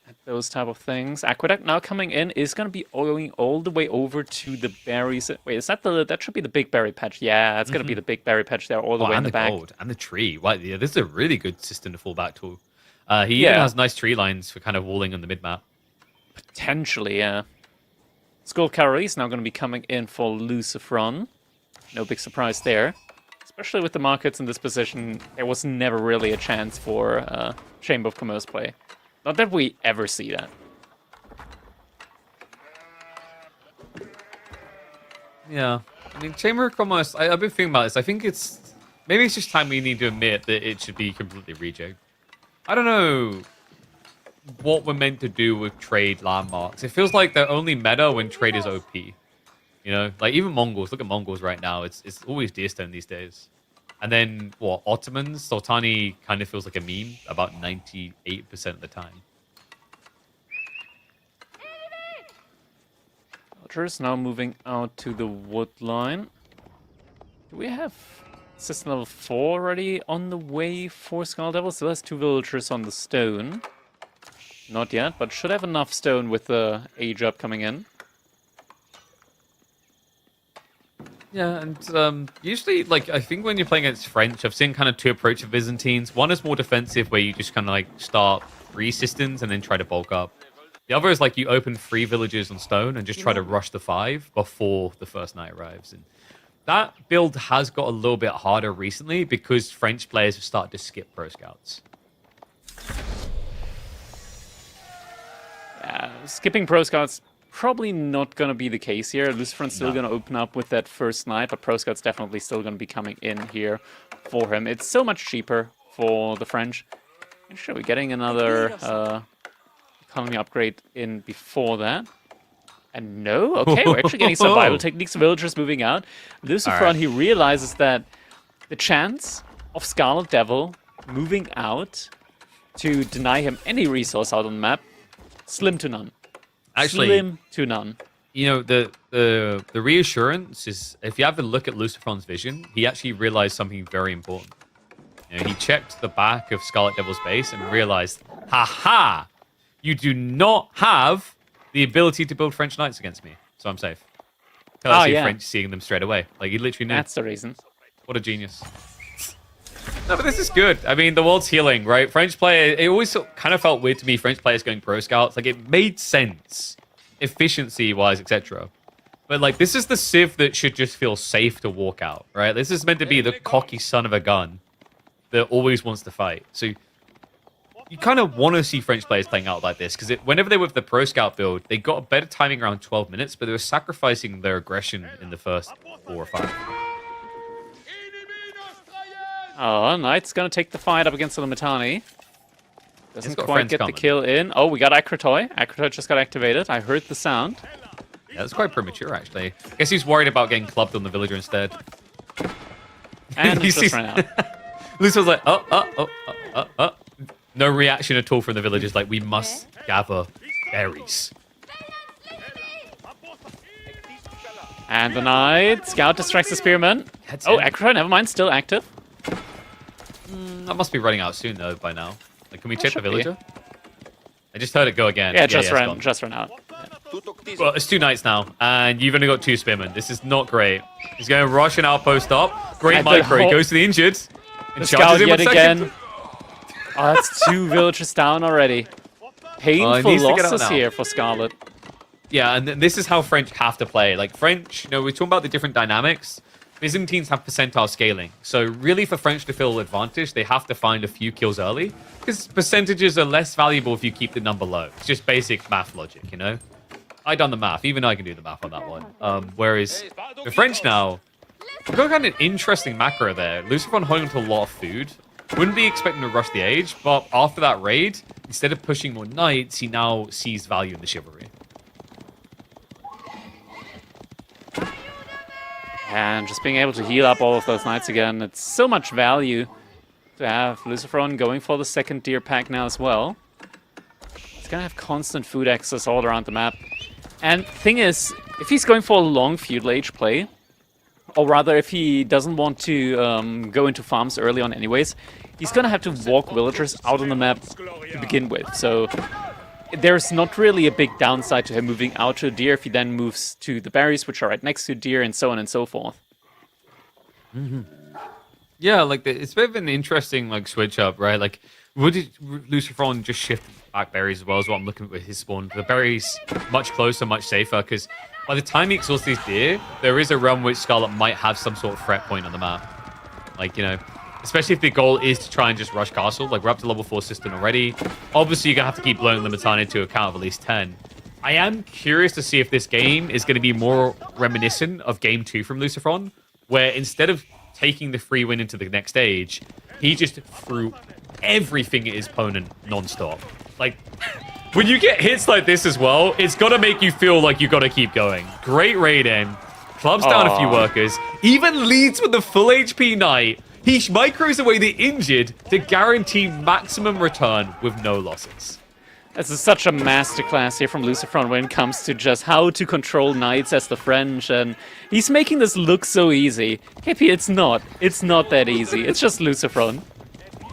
at those type of things. Aqueduct now coming in is going to be going all the way over to the berries. Wait, is that that should be the big berry patch? Yeah, it's going to be the big berry patch there all the way in the back. Gold, and the tree. Right, yeah, this is a really good system to fall back to. He even has nice tree lines for kind of walling on the mid-map. Potentially, yeah. Skull Cavalry is now going to be coming in for Luciferon. No big surprise there. Especially with the markets in this position, there was never really a chance for Chamber of Commerce play. Not that we ever see that. Yeah. I mean, Chamber of Commerce, I've been thinking about this. I think maybe it's just time we need to admit that it should be completely rejigged. I don't know what we're meant to do with trade landmarks. It feels like they're only meta when trade is OP. You know, like even Mongols. Look at Mongols right now. It's always Deerstone these days. And then, what, Ottomans? Sultani kind of feels like a meme about 98% of the time. Villagers now moving out to the wood line. Do we have system level 4 already on the way for Skull Devil? Still has 2 villagers on the stone. Not yet, but should have enough stone with the age up coming in. Yeah, and usually, like, I think when you're playing against French, I've seen kind of two approaches of Byzantines. One is more defensive, where you just kind of, like, start 3 systems and then try to bulk up. The other is, like, you open 3 villages on stone and just try to rush the 5 before the first knight arrives. And that build has got a little bit harder recently because French players have started to skip pro scouts. Skipping pro scouts probably not going to be the case here. Lucifer's still going to open up with that first knight, but pro scout's definitely still going to be coming in here for him. It's so much cheaper for the French. And sure, we're getting another economy upgrade in before that. And no, okay, we're actually getting survival techniques. Villagers moving out. Lucifer, he realizes that the chance of Scarlet Devil moving out to deny him any resource out on the map, slim to none. Actually, slim to none. You know, the reassurance is, if you have a look at Lucifer's vision, he actually realized something very important. You know, he checked the back of Scarlet Devil's base and realized, ha, you do not have the ability to build French knights against me, so I'm safe. Oh, I see yeah. French seeing them straight away. Like, he literally knew. That's the reason. What a genius. No, but this is good. I mean, the world's healing, right? French player, it always kind of felt weird to me, French players going pro scouts. Like, it made sense, efficiency-wise, etc. But, like, this is the Civ that should just feel safe to walk out, right? This is meant to be the cocky son of a gun that always wants to fight. So you kind of want to see French players playing out like this, because whenever they were with the pro scout build, they got a better timing around 12 minutes, but they were sacrificing their aggression in the first 4 or 5. Oh, Knight's gonna take the fight up against the Numadon. Doesn't got quite friends get coming. the kill in. Oh, we got Akratoy. Akratoy just got activated. I heard the sound. Yeah, that's quite premature, actually. I guess he's worried about getting clubbed on the villager instead. And He it's just sees- ran out. Lucifer's like, no reaction at all from the villagers. Like, we must gather berries. And the Knight. Scout distracts the Spearman. Heads Oh, in. Akratoy, never mind, still active. That must be running out soon, though, by now. Like, can we check the should be. villager? I just heard it go again. Yeah, it's just gone. ran out. Well, it's 2 knights now, and you've only got 2 spearmen. This is not great. He's going to rush an outpost up. Great And the micro. He whole- goes to the injured. And The charges Scout in yet 1 second. again. Oh, that's 2 villagers down already. Painful needs to get out losses now. here for Scarlet. Yeah, and this is how French have to play. Like, French, we're talking about the different dynamics. Byzantines have percentile scaling. So really, for French to feel advantage, they have to find a few kills early. Because percentages are less valuable if you keep the number low. It's just basic math logic, I done the math. Even I can do the math on that one. Whereas the French now, we've got kind of an interesting macro there. Lucifer holding to a lot of food. Wouldn't be expecting to rush the age, but after that raid, instead of pushing more knights, he now sees value in the chivalry. And just being able to heal up all of those knights again, it's so much value to have Luciferon going for the second deer pack now as well. He's gonna have constant food access all around the map. And thing is, if he's going for a long feudal age play, or rather if he doesn't want to go into farms early on anyways, he's gonna have to walk villagers out on the map to begin with. So there's not really a big downside to him moving out to a deer if he then moves to the berries, which are right next to a deer, and so on and so forth. Yeah, like it's a bit of an interesting switch up, right? Like, would Luciferon just shift back berries as well? Is what I'm looking at with his spawn. The berries much closer, much safer, because by the time he exhausts these deer, there is a realm which Scarlet might have some sort of threat point on the map. Like, especially if the goal is to try and just rush castle. Like, we're up to level 4 system already. Obviously, you're gonna have to keep blowing the Numadon to a count of at least 10. I am curious to see if this game is going to be more reminiscent of Game 2 from Luciferon, where instead of taking the free win into the next stage, he just threw everything at his opponent non-stop. Like, when you get hits like this as well, it's got to make you feel like you got to keep going. Great raid in, clubs down a few workers, even leads with the full HP knight. He micros away the injured to guarantee maximum return with no losses. This is such a masterclass here from Luciferon when it comes to just how to control knights as the French, and he's making this look so easy. KP, it's not. It's not that easy. It's just Luciferon.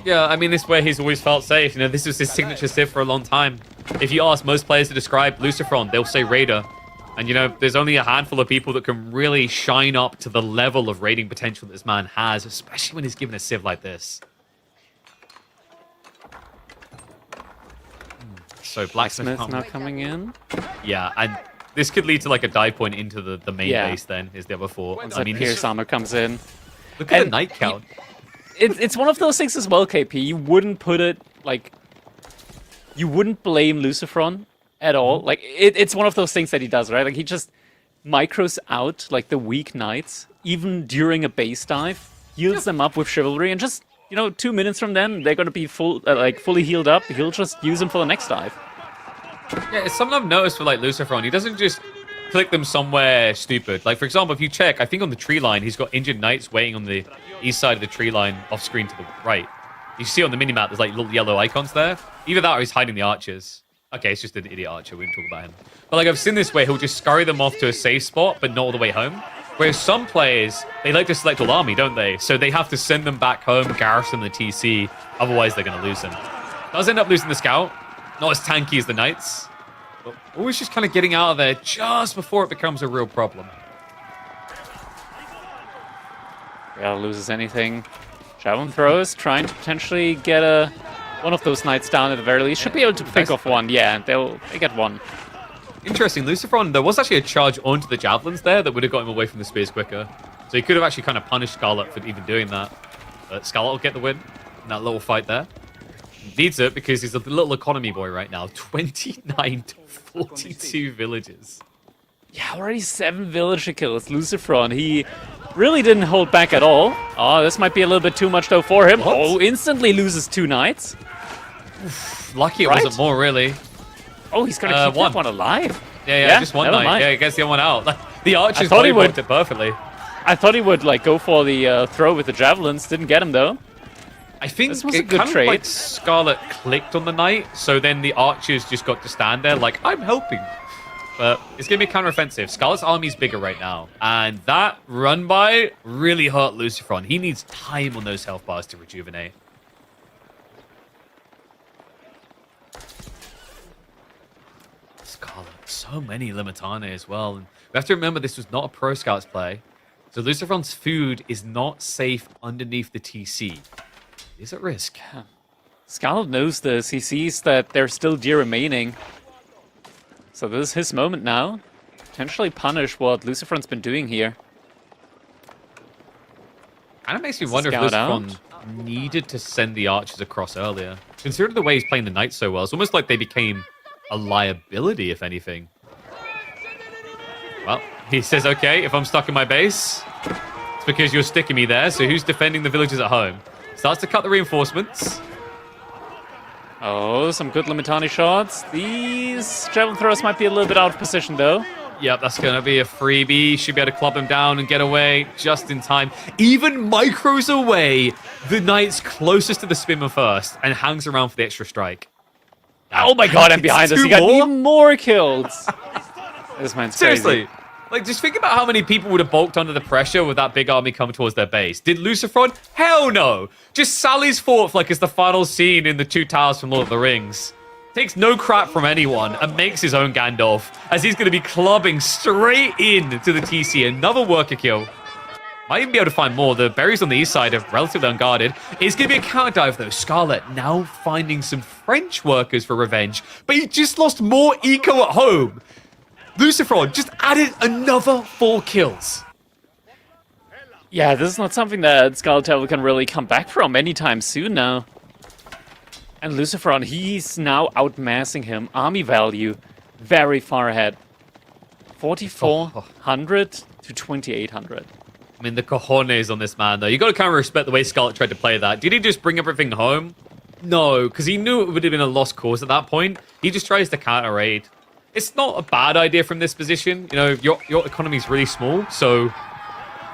Yeah, I mean, this is where he's always felt safe. This was his signature civ for a long time. If you ask most players to describe Luciferon, they'll say Raider. And, there's only a handful of people that can really shine up to the level of raiding potential that this man has, especially when he's given a civ like this. So Blacksmith Smith now coming in. Yeah, and this could lead to a dive point into the main Yeah. base then, is the other thought. Once I that mean, Pierce armor comes in. look at the And knight count. It's one of those things as well, KP. You wouldn't put it, you wouldn't blame Luciferon at all. It's one of those things that he does, right? He just micros out, the weak knights, even during a base dive, heals them up with chivalry, and just, 2 minutes from then, they're going to be fully healed up. He'll just use them for the next dive. Yeah, it's something I've noticed with Luciferon. He doesn't just click them somewhere stupid. For example, if you check, I think on the tree line, he's got injured knights waiting on the east side of the tree line off screen to the right. You see on the minimap, there's little yellow icons there. Either that or he's hiding the archers. Okay, it's just an idiot archer. We didn't talk about him. But I've seen this where he'll just scurry them off to a safe spot, but not all the way home. Whereas some players, they like to select all army, don't they? So they have to send them back home, garrison the TC. Otherwise, they're going to lose them. Does end up losing the scout. Not as tanky as the knights. But always just kind of getting out of there just before it becomes a real problem. Yeah, loses anything. Javelin throws, trying to potentially get one of those knights down at the very least. Should be able to pick off one, yeah, and they get one. Interesting, Lucifron, there was actually a charge onto the javelins there that would have got him away from the spears quicker. So he could have actually kind of punished Scarlet for even doing that. But Scarlet will get the win in that little fight there. Needs it because he's a little economy boy right now. 29 to 42 villages. Yeah, already 7 villager kills. Lucifron, he really didn't hold back at all. Oh, this might be a little bit too much though for him. What? Oh, instantly loses 2 knights. Lucky it wasn't more, really. Oh, he's going to keep that one alive. Yeah, just one knight. Yeah, he gets the other one out. The archers thought he worked it perfectly. I thought he would like go for the throw with the javelins. Didn't get him though. I think this was it a good kind trade. of like Scarlet clicked on the knight, so then the archers just got to stand there like, I'm helping. But it's going to be counteroffensive. Scarlet's army's bigger right now, and that run by really hurt Lucifron. He needs time on those health bars to rejuvenate. Scarlet, so many Limitane as well. And we have to remember this was not a Pro Scouts play, so Lucifron's food is not safe underneath the TC. He's at risk. Scarlet knows this. He sees that there's still deer remaining. So this is his moment now. Potentially punish what Lucifron's been doing here. Kind of makes me wonder if Scout Lucifron needed to send the archers across earlier. Considering the way he's playing the knights so well, it's almost like they became a liability, if anything. Well, he says, okay, if I'm stuck in my base, it's because you're sticking me there, so who's defending the villages at home? Starts to cut the reinforcements. Oh, some good Limitani shots. These javelin throwers might be a little bit out of position, though. Yep, that's going to be a freebie. Should be able to club him down and get away just in time. Even micros away, the knight's closest to the spinner first and hangs around for the extra strike. Oh my god, and behind us, he got even more kills. This man's Seriously. crazy. Like, just think about how many people would have bulked under the pressure with that big army coming towards their base. Did Lucifron? Hell no. Just sallies forth like it's the final scene in the Two Towers from Lord of the Rings. Takes no crap from anyone and makes his own Gandalf as he's going to be clubbing straight in to the TC. Another worker kill. Might even be able to find more. The berries on the east side are relatively unguarded. It's going to be a counter dive, though. Scarlet now finding some French workers for revenge, but he just lost more eco at home. Lucifron just added another 4 kills. Yeah, this is not something that Scarlet Devil can really come back from anytime soon now. And Lucifron, he's now outmassing him. Army value, very far ahead. 4,400 to 2,800. I mean, the cojones on this man, though. You got to kind of respect the way Scarlet tried to play that. Did he just bring everything home? No, because he knew it would have been a lost cause at that point. He just tries to counter raid. It's not a bad idea from this position. You know, your economy is really small, so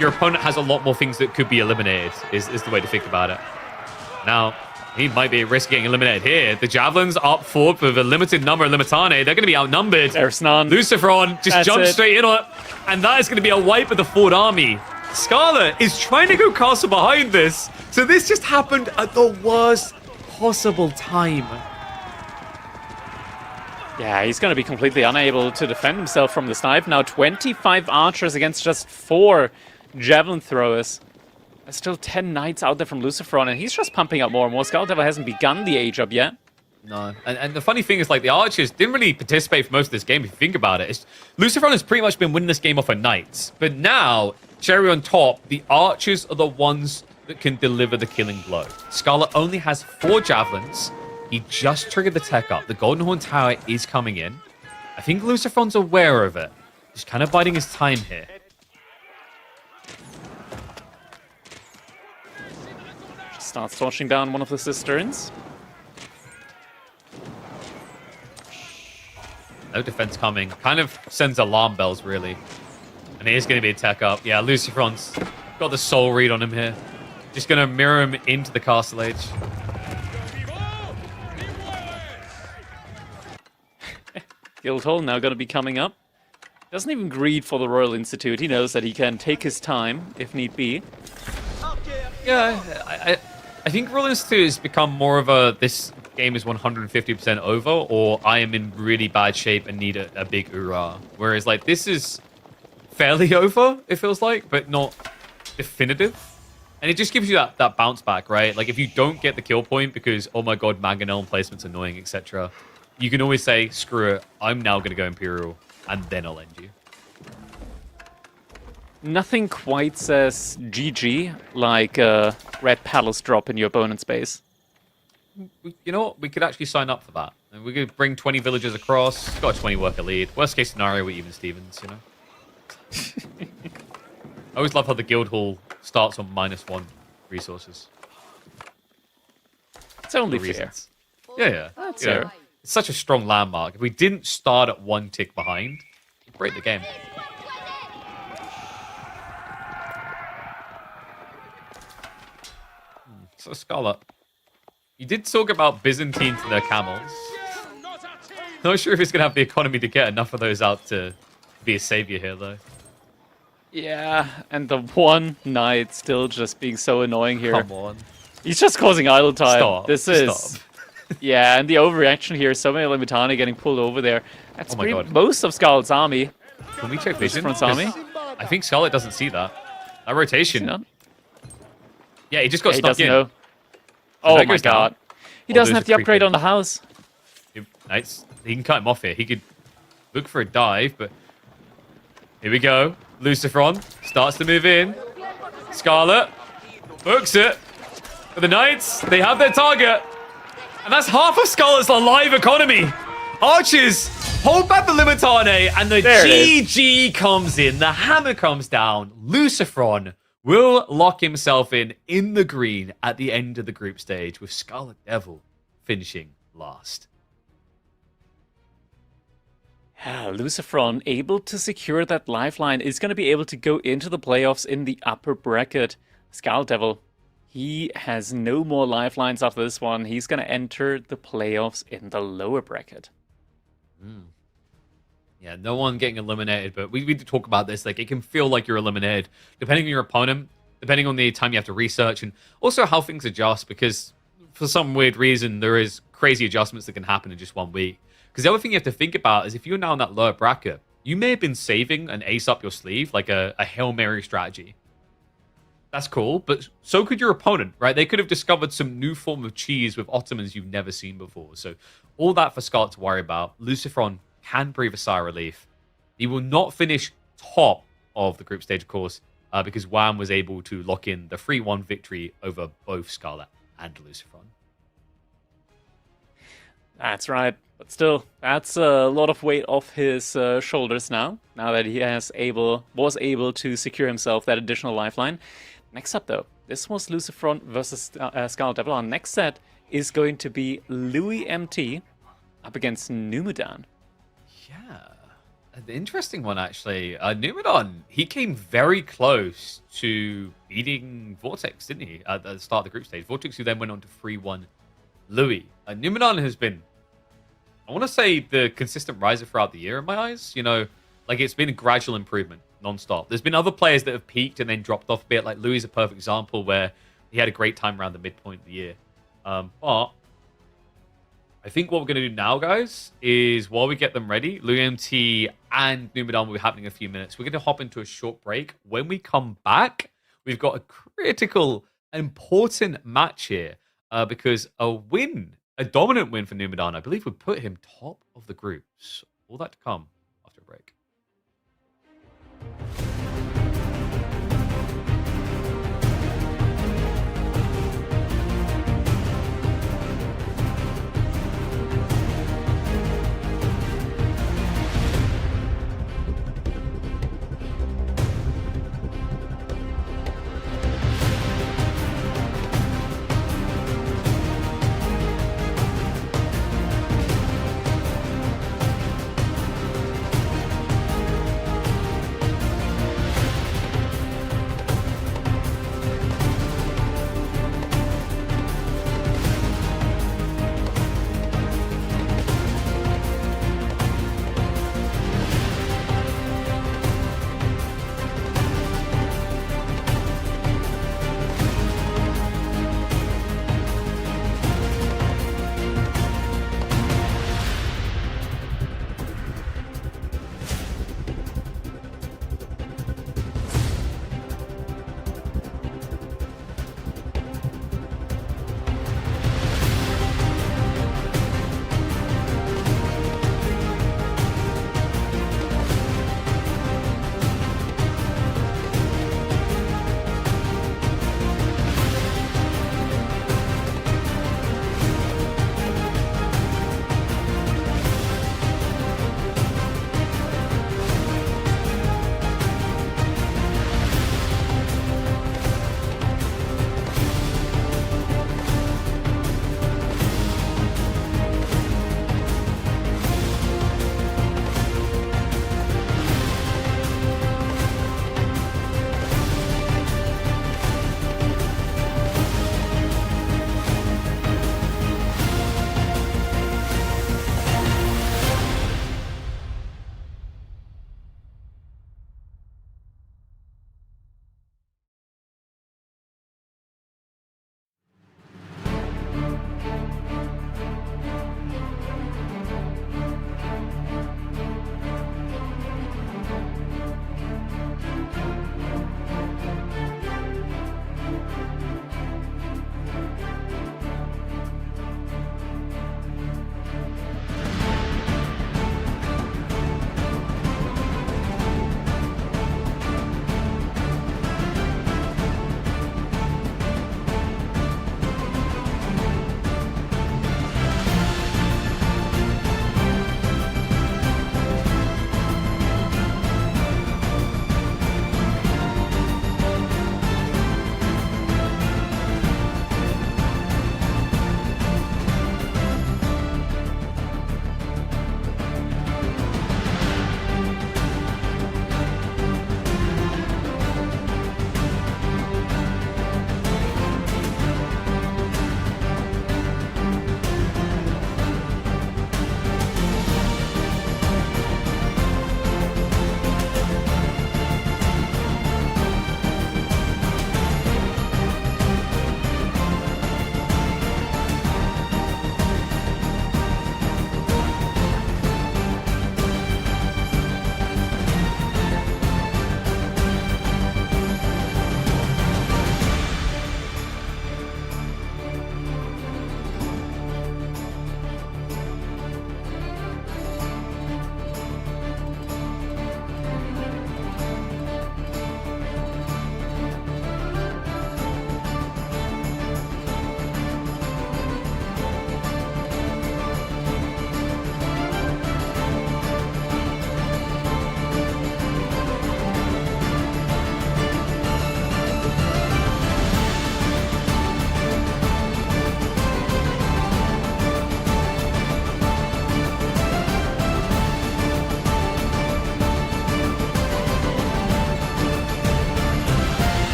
your opponent has a lot more things that could be eliminated, is the way to think about it. Now, he might be at risk of getting eliminated here. The Javelins up forward with a limited number of Limitane. They're going to be outnumbered. There's none. Lucifron just jumps straight in on it, and that is going to be a wipe of the forward army. Scarlet is trying to go castle behind this, so this just happened at the worst possible time. Yeah, he's going to be completely unable to defend himself from the snipe. Now 25 archers against just 4 javelin throwers. There's still 10 knights out there from Lucifron, and he's just pumping up more and more. Scarlet Devil hasn't begun the age up yet. No, and the funny thing is, like, the archers didn't really participate for most of this game, if you think about it. Lucifron has pretty much been winning this game off of knights. But now, cherry on top, the archers are the ones that can deliver the killing blow. Scarlet only has 4 javelins. He just triggered the tech up. The Golden Horn Tower is coming in. I think Lucifron's aware of it. He's kind of biding his time here. Just starts torching down one of the cisterns. No defense coming. Kind of sends alarm bells, really. And it is going to be a tech up. Yeah, Lucifron's got the soul read on him here. Just going to mirror him into the castle age. Guildhall now going to be coming up. Doesn't even greed for the Royal Institute. He knows that he can take his time if need be. Yeah, I think Royal Institute has become more of this game is 150% over, or I am in really bad shape and need a big hoorah. Whereas, like, this is fairly over, it feels like, but not definitive. And it just gives you that bounce back, right? Like, if you don't get the kill point because, oh my god, Mangonel placement's annoying, etc., you can always say, screw it, I'm now going to go Imperial, and then I'll end you. Nothing quite says GG like a red palace drop in your opponent's base. You know what? We could actually sign up for that. And we could bring 20 villagers across, got a 20 worker lead. Worst case scenario, we even Stevens, you know? I always love how the guild hall starts on -1 resources. It's only For fair. reasons. Yeah. That's You know, fair. it's such a strong landmark. If we didn't start at 1 tick behind, we'd break the game. So, Scarlet, you did talk about Byzantines and their camels. Not sure if he's going to have the economy to get enough of those out to be a savior here, though. Yeah, and the one knight still just being so annoying here. Come on. He's just causing idle time. Stop. This is... Stop. Yeah, and the overreaction here. So many Limitani getting pulled over there. That's Oh my God. most of Scarlet's army. Can we check vision? Front army? 'Cause I think Scarlet doesn't see that. That rotation. You know? Yeah, he just got He stuck doesn't in. know. Oh that my goes down. god. He Or doesn't there's have the a upgrade creep in. on the house. Nice. He can cut him off here. He could look for a dive, but here we go. Luciferon starts to move in. Scarlet books it. For the Knights, they have their target. And that's half of Scarlet's live economy. Archers hold back the Limitane, and the There it is. GG comes in. The hammer comes down. Luciferon will lock himself in the green at the end of the group stage, with Scarlet Devil finishing last. Yeah, Luciferon able to secure that lifeline is going to be able to go into the playoffs in the upper bracket. Scarlet Devil, he has no more lifelines after this one. He's going to enter the playoffs in the lower bracket. Yeah, no one getting eliminated, but we did talk about this. Like, it can feel like you're eliminated, depending on your opponent, depending on the time you have to research, and also how things adjust, because for some weird reason, there is crazy adjustments that can happen in just 1 week. Because the other thing you have to think about is if you're now in that lower bracket, you may have been saving an ace up your sleeve, like a Hail Mary strategy. That's cool, but so could your opponent, right? They could have discovered some new form of cheese with Ottomans you've never seen before. So all that for Scarlet to worry about. Luciferon can breathe a sigh of relief. He will not finish top of the group stage, of course, because Wham was able to lock in the 3-1 victory over both Scarlet and Luciferon. That's right. But still, that's a lot of weight off his shoulders now that he was able to secure himself that additional lifeline. Next up, though, this was Luciferon versus Scarlet Devil. Our next set is going to be Louis MT up against Numadon. Yeah, an interesting one, actually. Numadon, he came very close to beating Vortex, didn't he, at the start of the group stage? Vortex, who then went on to 3-1 Louis. Numadon has been, I want to say, the consistent riser throughout the year in my eyes. You know, like, it's been a gradual improvement, non-stop. There's been other players that have peaked and then dropped off a bit. Like, Louis is a perfect example where he had a great time around the midpoint of the year. But I think what we're going to do now, guys, is while we get them ready, Louis MT and Numadon will be happening in a few minutes. We're going to hop into a short break. When we come back, we've got a critical, important match here because a dominant win for Numadon, I believe, would put him top of the groups. All that to come after a break.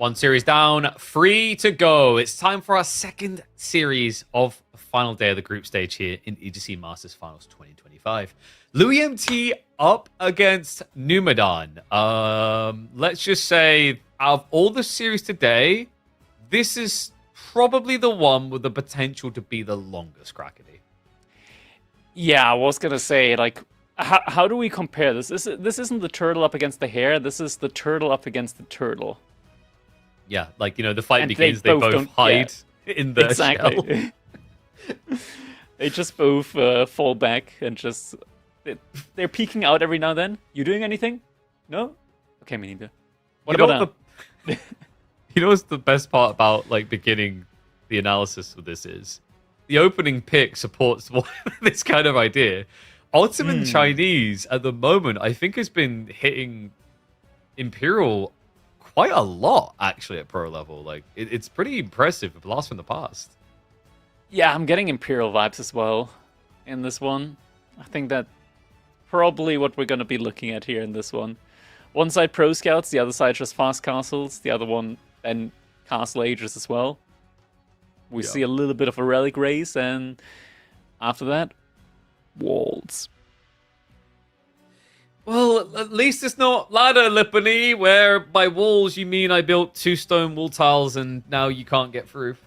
One series down, 3 to go. It's time for our second series of the final day of the group stage here in EGC Masters Finals 2025. Louis MT up against Numadon. Let's just say, out of all the series today, this is probably the one with the potential to be the longest, Crackety. Yeah, I was gonna say, like, how do we compare this? This isn't the turtle up against the hare. This is the turtle up against the turtle. Yeah, like, you know, the fight And begins, they both hide in the shell. They just both fall back and just... They're peeking out every now and then. You doing anything? No? Okay, me neither. What about now? You know what's the best part about, like, beginning the analysis of this is? The opening pick supports this kind of idea. Ottoman Chinese, at the moment, I think has been hitting Imperial quite a lot, actually, at pro level. Like, it's pretty impressive, a blast from the past. Yeah, I'm getting Imperial vibes as well in this one. I think that probably what we're going to be looking at here in this one. One side Pro Scouts, the other side just Fast Castles, the other one then Castle Ages as well. We see a little bit of a Relic race, and after that, walls. Well, at least it's not ladder Lippany, where by walls you mean I built 2 stone wall tiles and now you can't get through.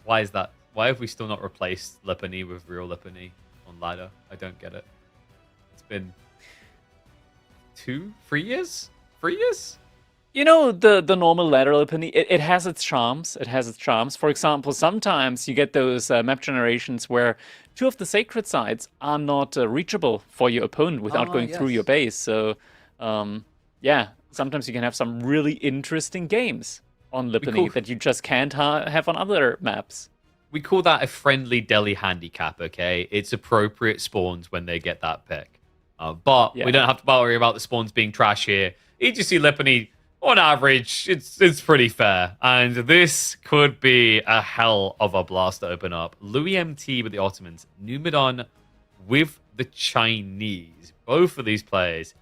Why is that? Why have we still not replaced Lippany with real Lippany on ladder? I don't get it. It's been 3 years? 3 years? You know, the normal lateral Lippany, it has its charms. It has its charms. For example, sometimes you get those map generations where 2 of the sacred sites are not reachable for your opponent without going through your base. So, yeah, sometimes you can have some really interesting games on Lippany that you just can't have on other maps. We call that a friendly Delhi handicap, okay? It's appropriate spawns when they get that pick. But we don't have to worry about the spawns being trash here. EGC Lippany, on average, it's pretty fair. And this could be a hell of a blast to open up. Louis MT with the Ottomans, Numadon with the Chinese. Both of these players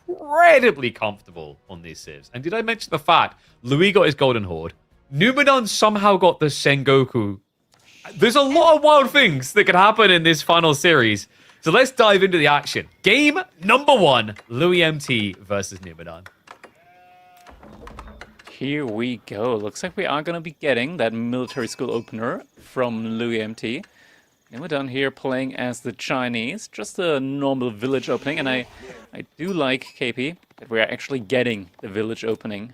incredibly comfortable on these civs. And did I mention the fact Louis got his Golden Horde? Numadon somehow got the Sengoku. There's a lot of wild things that could happen in this final series. So let's dive into the action. Game number 1, Louis MT versus Numadon. Here we go. Looks like we are going to be getting that military school opener from Louis MT. And we're down here playing as the Chinese. Just a normal village opening. And I do like, KP, that we're actually getting the village opening.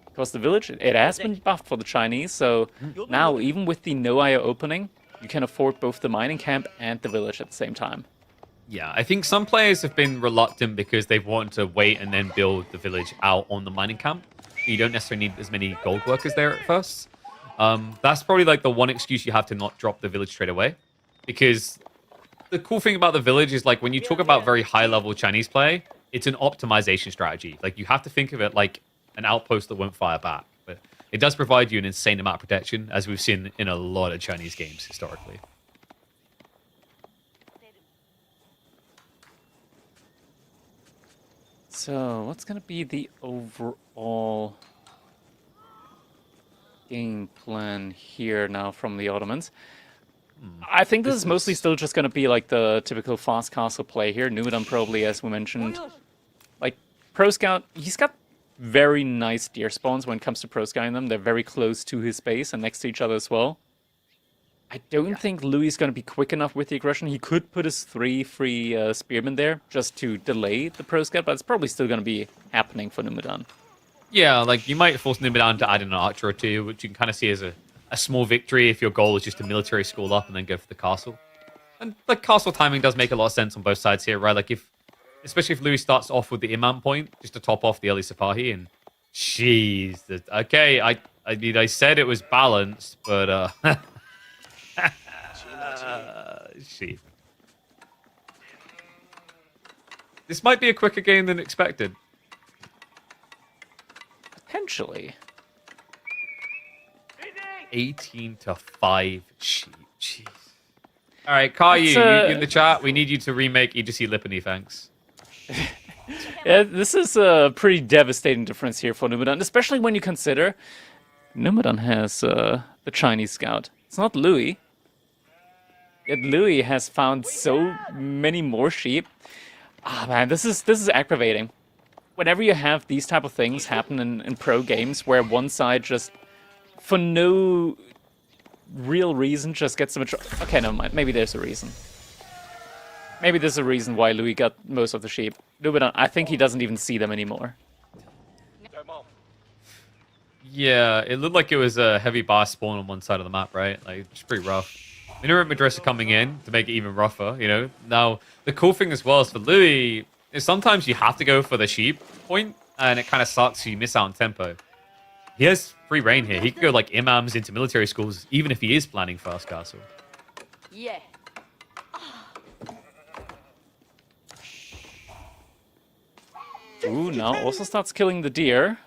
Because the village, it has been buffed for the Chinese. So now, even with the no IO opening, you can afford both the mining camp and the village at the same time. Yeah, I think some players have been reluctant because they've wanted to wait and then build the village out on the mining camp. You don't necessarily need as many gold workers there at first. That's probably like the one excuse you have to not drop the village straight away. Because the cool thing about the village is, like, when you talk about very high-level Chinese play, it's an optimization strategy. Like, you have to think of it like an outpost that won't fire back. But it does provide you an insane amount of protection, as we've seen in a lot of Chinese games historically. So, what's going to be the overall game plan here now from the Ottomans? I think this is mostly still just going to be like the typical fast castle play here. Numadon probably, as we mentioned. Like, Pro Scout, he's got very nice deer spawns when it comes to Pro Scouting them. They're very close to his base and next to each other as well. I don't think Louis is going to be quick enough with the aggression. He could put his 3 free spearmen there just to delay the Pro Scout, but it's probably still going to be happening for Numadon. Yeah, like, you might force Numadon to add in an archer or 2, which you can kind of see as a small victory if your goal is just to military school up and then go for the castle. And, like, castle timing does make a lot of sense on both sides here, right? Like, especially if Louis starts off with the Imam point, just to top off the early Sipahi, and jeez, okay, I mean, I said it was balanced, but shit. This might be a quicker game than expected. Potentially. 18-5 sheep. Jeez. All right, Caillou, you in the chat. We need you to remake EGC Lippany, thanks. Yeah, this is a pretty devastating difference here for Numadon, especially when you consider Numadon has the Chinese scout. It's not Louis. Yet Louis has found so many more sheep. Ah man, this is aggravating. Whenever you have these type of things happen in pro games where one side just for no real reason just gets the majority. Okay, never mind. Maybe there's a reason. Maybe there's a reason why Louis got most of the sheep. Numadon, I think he doesn't even see them anymore. Yeah, it looked like it was a heavy boss spawn on one side of the map, right? Like, it's pretty rough. Mineral Madressa coming in to make it even rougher, you know? Now, the cool thing as well is for Louis, is sometimes you have to go for the sheep point, and it kind of sucks, you miss out on tempo. He has free reign here. He could go like imams into military schools, even if he is planning Fast Castle. Yeah. Ooh, now also starts killing the deer.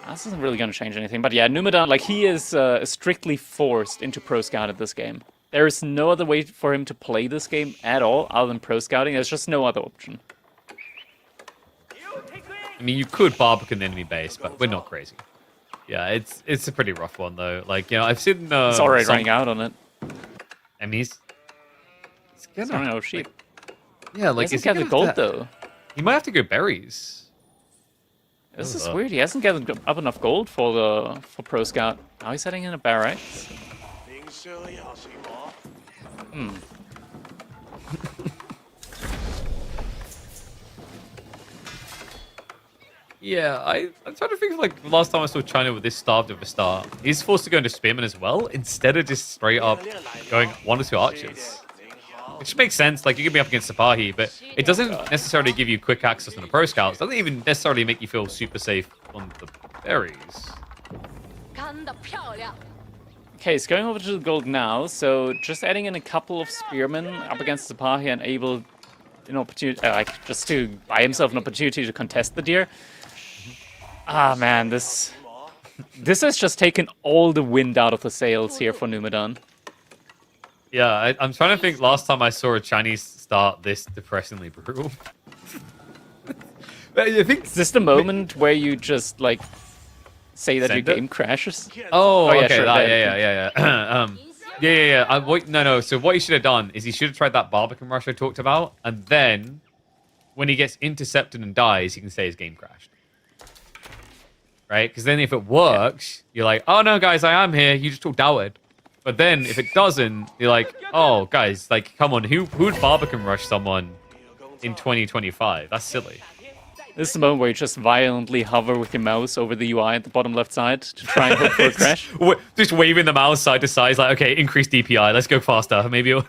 This isn't really going to change anything. But yeah, Numadon, like, he is strictly forced into Pro Scout at this game. There is no other way for him to play this game at all other than Pro Scouting. There's just no other option. I mean, you could Barbican the enemy base, but we're not crazy. Yeah, it's a pretty rough one, though. Like, you know, I've seen... It's already running out on it. I mean, he's running out of sheep. Yeah, like... He hasn't gathered gold, though. He might have to go berries. This is weird. He hasn't gathered up enough gold for Pro Scout. Now he's heading in a barracks. Hmm. Yeah, I'm trying to think of, like, last time I saw China with this starved of a start. He's forced to go into Spearman as well, instead of just straight up going 1 or 2 archers. Which makes sense, like, you can be up against Sipahi, but it doesn't necessarily give you quick access on the Pro Scouts. It doesn't even necessarily make you feel super safe on the berries. Okay, he's going over to the gold now, so just adding in a couple of spearmen up against Sipahi and able an opportunity, like, just to buy himself an opportunity to contest the deer. Ah, man, this has just taken all the wind out of the sails here for Numadon. Yeah, I'm trying to think last time I saw a Chinese start this depressingly brutal. I think... Is this the moment where you just, like, say that your Send it? game crashes? Oh, yeah, okay, sure, yeah. No. So what he should have done is he should have tried that Barbican rush I talked about, and then when he gets intercepted and dies, he can say his game crashed. Right? Because then if it works, you're like, oh no, guys, I am here. You just all doubted. But then if it doesn't, you're like, oh, guys, like, come on, who'd Barbican rush someone in 2025? That's silly. This is the moment where you just violently hover with your mouse over the UI at the bottom left side to try and hope for a crash. Just waving the mouse side to side, like, okay, increase DPI, let's go faster. Maybe it'll...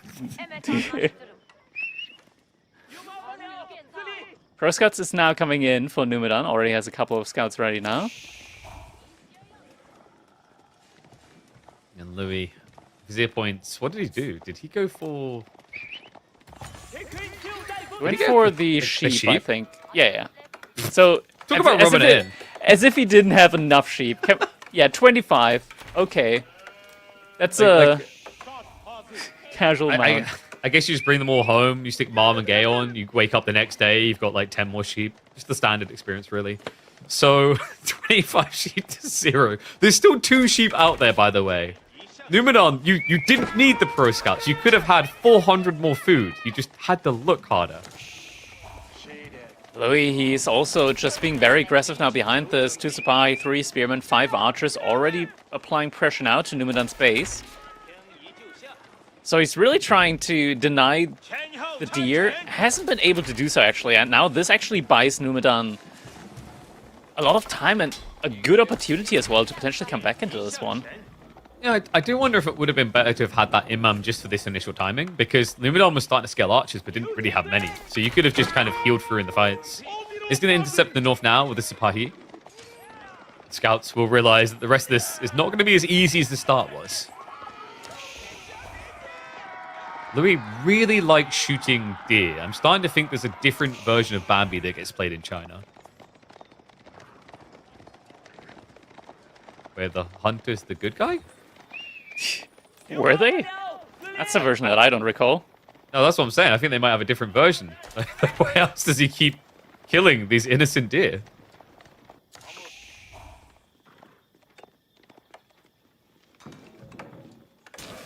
Pro Scouts is now coming in for Numadon. Already has a couple of scouts ready now. And Louis, Vizier points, what did he do? Did he go for... Went for the sheep, I think. Yeah. So, Talk about rubbing it in. As if he didn't have enough sheep. Yeah, 25. Okay. That's a casual amount. I guess you just bring them all home, you stick Mom and Gay on, you wake up the next day, you've got like 10 more sheep. Just the standard experience, really. So, 25 sheep to 0. There's still 2 sheep out there, by the way. Numadon, you didn't need the Pro Scouts. You could have had 400 more food. You just had to look harder. Louis, he's also just being very aggressive now behind this. 2 Sipahi, 3 Spearmen, 5 Archers, already applying pressure now to Numadon's base. So he's really trying to deny the deer. Hasn't been able to do so, actually. And now this actually buys Numadon a lot of time and a good opportunity as well to potentially come back into this one. Yeah, I do wonder if it would have been better to have had that Imam just for this initial timing, because Numadon was starting to scale archers, but didn't really have many. So you could have just kind of healed through in the fights. He's going to intercept the north now with the Sipahi. Scouts will realize that the rest of this is not going to be as easy as the start was. Louis really likes shooting deer. I'm starting to think there's a different version of Bambi that gets played in China, where the hunter's the good guy? Were they? That's a version that I don't recall. No, that's what I'm saying. I think they might have a different version. Why else does he keep killing these innocent deer?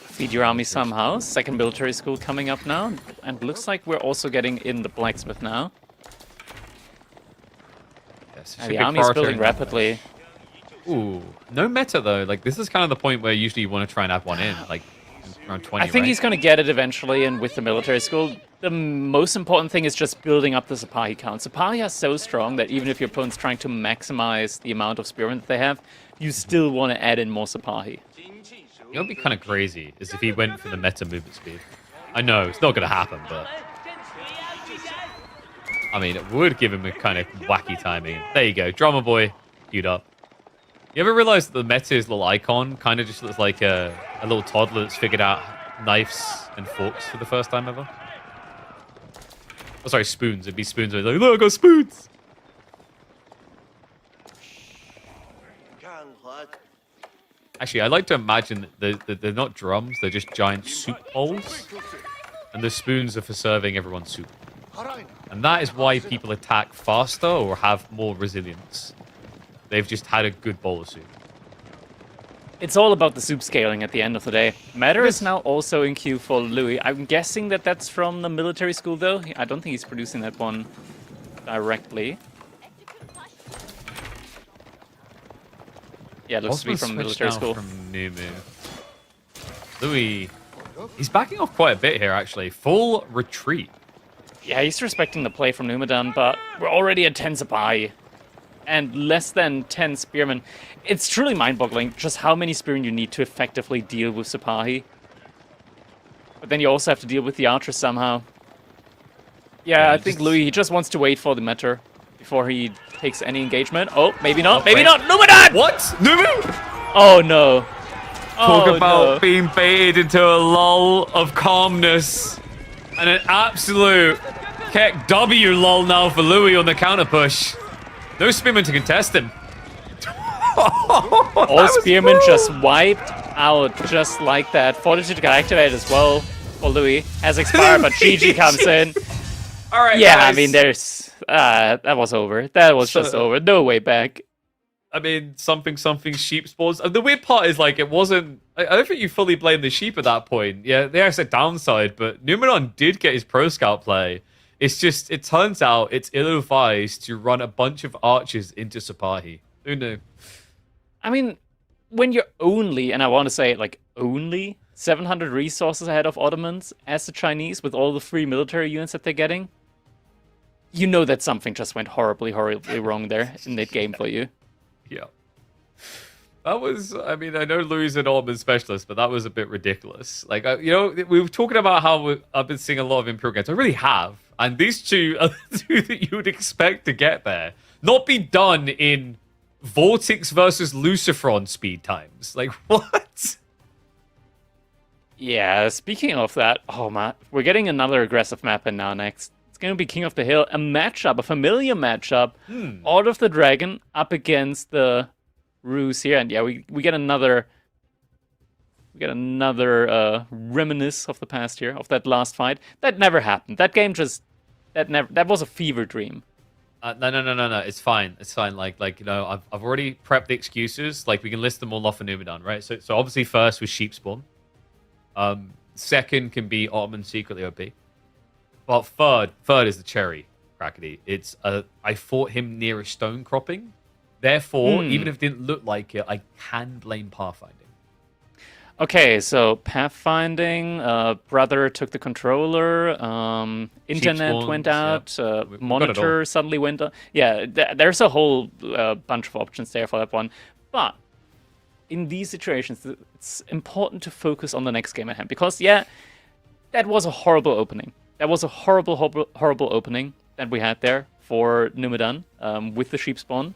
Feed your army somehow. Second military school coming up now. And looks like we're also getting in the blacksmith now. Yes, The army's building rapidly. Ooh, no meta though. Like this is kind of the point where usually you want to try and have one in, like around 20. I think right? he's going to get it eventually, and with the military school, the most important thing is just building up the Sipahi count. Sipahi are so strong that even if your opponent's trying to maximize the amount of spearmen that they have, you still want to add in more Sipahi. It would be kind of crazy is if he went for the meta movement speed. I know it's not going to happen, but I mean, it would give him a kind of wacky timing. There you go, drummer boy, queued up. You ever realize that the meta's little icon kind of just looks like a little toddler that's figured out knives and forks for the first time ever? Oh, sorry, spoons. It'd be spoons. Like, look, I got spoons. Actually, I like to imagine that they're not drums. They're just giant soup bowls. And the spoons are for serving everyone soup. And that is why people attack faster or have more resilience. They've just had a good bowl of soup. It's all about the soup scaling at the end of the day. Matter is now also in queue for Louis. I'm guessing that that's from the military school, though. I don't think he's producing that one directly. Yeah, it looks to be from military school. From Demu. Louis, he's backing off quite a bit here, actually. Full retreat. Yeah, he's respecting the play from Numadon, but we're already at 10 Sipahi. And less than 10 spearmen. It's truly mind-boggling just how many spearmen you need to effectively deal with Sipahi. But then you also have to deal with the archers somehow. Yeah, I think Louis, he just wants to wait for the meta before he takes any engagement. Oh, maybe not, maybe not! Numadon! What? Numu? Oh, no. Talk about being baited into a lull of calmness. And an absolute keck W lull now for Louis on the counter push. No spearmen to contest him. All spearmen just wiped out just like that. Fortitude got activated as well for Louis. Has expired, but GG comes in. All right, yeah, guys. I mean, there's... that was over. That was just over. No way back. I mean, something sheep spawns. The weird part is, like, it wasn't... I don't think you fully blame the sheep at that point. Yeah, there's a downside, but Numadon did get his pro scout play. It's just, it turns out it's ill-advised to run a bunch of archers into Sipahi. Who knew? I mean, when you're only, and I want to say, like, only 700 resources ahead of Ottomans as the Chinese with all the free military units that they're getting, you know that something just went horribly wrong there in that game for you. Yeah. That was, I mean, I know Louis is an Ottoman specialist, but that was a bit ridiculous. Like, you know, we were talking about how I've been seeing a lot of Imperial games. I really have. And these two are the two that you would expect to get there. Not be done in Vortex versus Lucifron speed times. Like, what? Yeah, speaking of that, oh man, we're getting another aggressive map in now next. It's going to be King of the Hill, a matchup, a familiar matchup. Order of the Dragon up against the Ruse here. And yeah, we get another... We get another reminisce of the past here, of that last fight. That never happened. That game just... That was a fever dream. No. It's fine. It's fine. Like you know, I've already prepped the excuses. Like we can list them all off in Numadon, right? So obviously first was sheep spawn. Second can be Ottoman secretly OP. But third is the cherry crackety. It's I fought him near a stone cropping. Therefore, even if it didn't look like it, I can blame pathfinding. Okay, so pathfinding, brother took the controller, internet went out, monitor suddenly went on. Yeah, there's a whole bunch of options there for that one. But in these situations, it's important to focus on the next game at hand. Because, yeah, that was a horrible opening. That was a horrible opening that we had there for Numadon with the sheep spawn.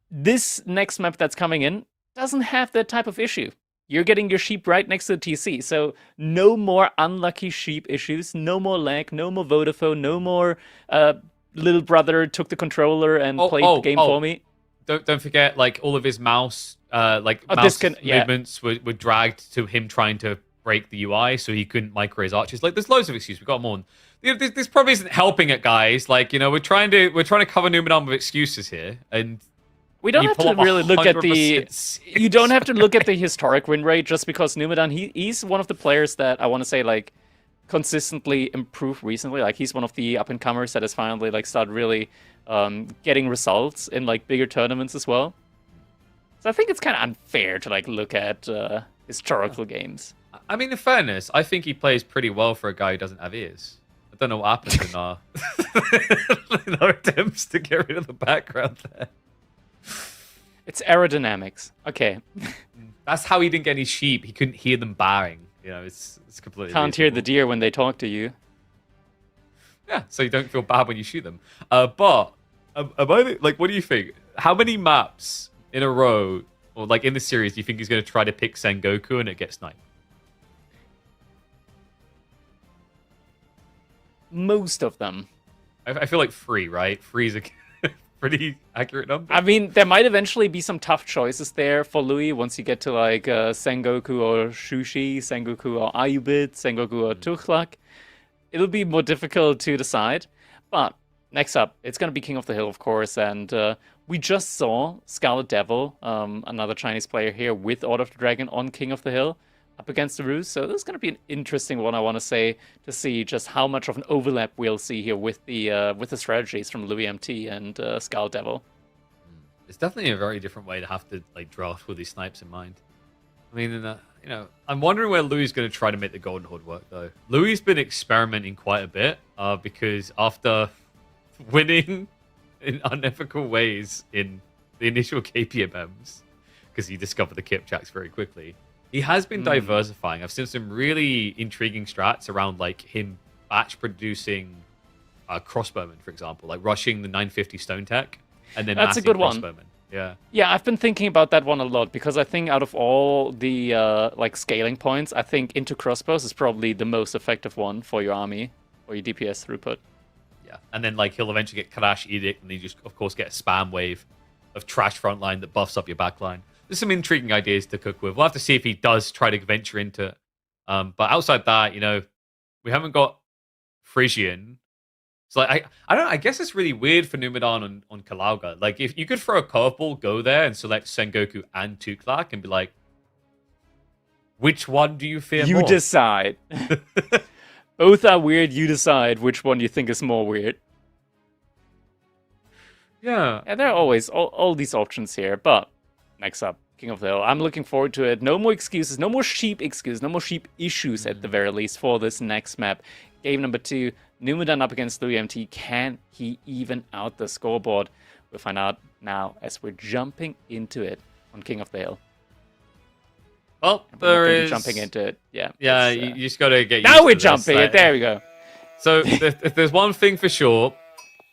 This next map that's coming in doesn't have that type of issue. You're getting your sheep right next to the TC, so no more unlucky sheep issues, no more lag, no more Vodafone, no more little brother took the controller and played the game for me. Don't forget, like all of his mouse movements were dragged to him trying to break the UI, so he couldn't micro his archers. Like, there's loads of excuses. We've got more. This probably isn't helping it, guys. Like, we're trying to cover Numadon with excuses here, and we don't have to really look at the. You don't have to look at the historic win rate just because Numadon. He's one of the players that I want to say like consistently improved recently. Like he's one of the up and comers that has finally like started really getting results in like bigger tournaments as well. So I think it's kind of unfair to like look at historical games. I mean, in fairness, I think he plays pretty well for a guy who doesn't have ears. I don't know what happened in our attempts to get rid of the background there. It's aerodynamics. Okay. That's how he didn't get any sheep. He couldn't hear them bowing. It's completely can't hear the deer when they talk to you. Yeah, so you don't feel bad when you shoot them. But what do you think? How many maps in a row, or like in the series, do you think he's going to try to pick Sengoku and it gets sniped? Most of them. I feel like 3, right? 3 is a pretty accurate number. I mean, there might eventually be some tough choices there for Louis once you get to like Sengoku or Shushi, Sengoku or Ayubit, Sengoku or Tuchlak. It'll be more difficult to decide. But next up, it's going to be King of the Hill, of course. And we just saw Scarlet Devil, another Chinese player here with Order of the Dragon on King of the Hill, up against the Ruse. So this is going to be an interesting one, I want to say, to see just how much of an overlap we'll see here with the strategies from Louis MT and Scarlet Devil. It's definitely a very different way to have to like draft with these snipes in mind. I mean, I'm wondering where Louis is going to try to make the Golden Horde work, though. Louis has been experimenting quite a bit because after winning in unethical ways in the initial KPMMs, because he discovered the Kipchaks very quickly, he has been diversifying. I've seen some really intriguing strats around like him batch producing crossbowmen, for example, like rushing the 950 stone tech and then that's a good one. Crossbowmen. Yeah, I've been thinking about that one a lot because I think out of all the like scaling points, I think into crossbows is probably the most effective one for your army or your DPS throughput. Yeah, and then like he'll eventually get Kadash Edict, and then you just of course get a spam wave of trash frontline that buffs up your backline. There's some intriguing ideas to cook with. We'll have to see if he does try to venture into it. But outside that, we haven't got Frisian. So like, I don't know, I guess it's really weird for Numadon on Kalauga. Like, if you could throw a curveball, go there and select Sengoku and Tuklak and be like, which one do you fear more? You decide. Both are weird, you decide which one you think is more weird. Yeah. And there are always all these options here, but next up, King of the Hill. I'm looking forward to it. No more excuses, no more sheep excuses, no more sheep issues at the very least for this next map. Game number 2, Numadon up against Louis MT. Can he even out the scoreboard? We'll find out now as we're jumping into it on King of the Hill. Well, there is jumping into it. Yeah. Yeah, you just got to get used now we're to jumping it. There we go. So if there's one thing for sure,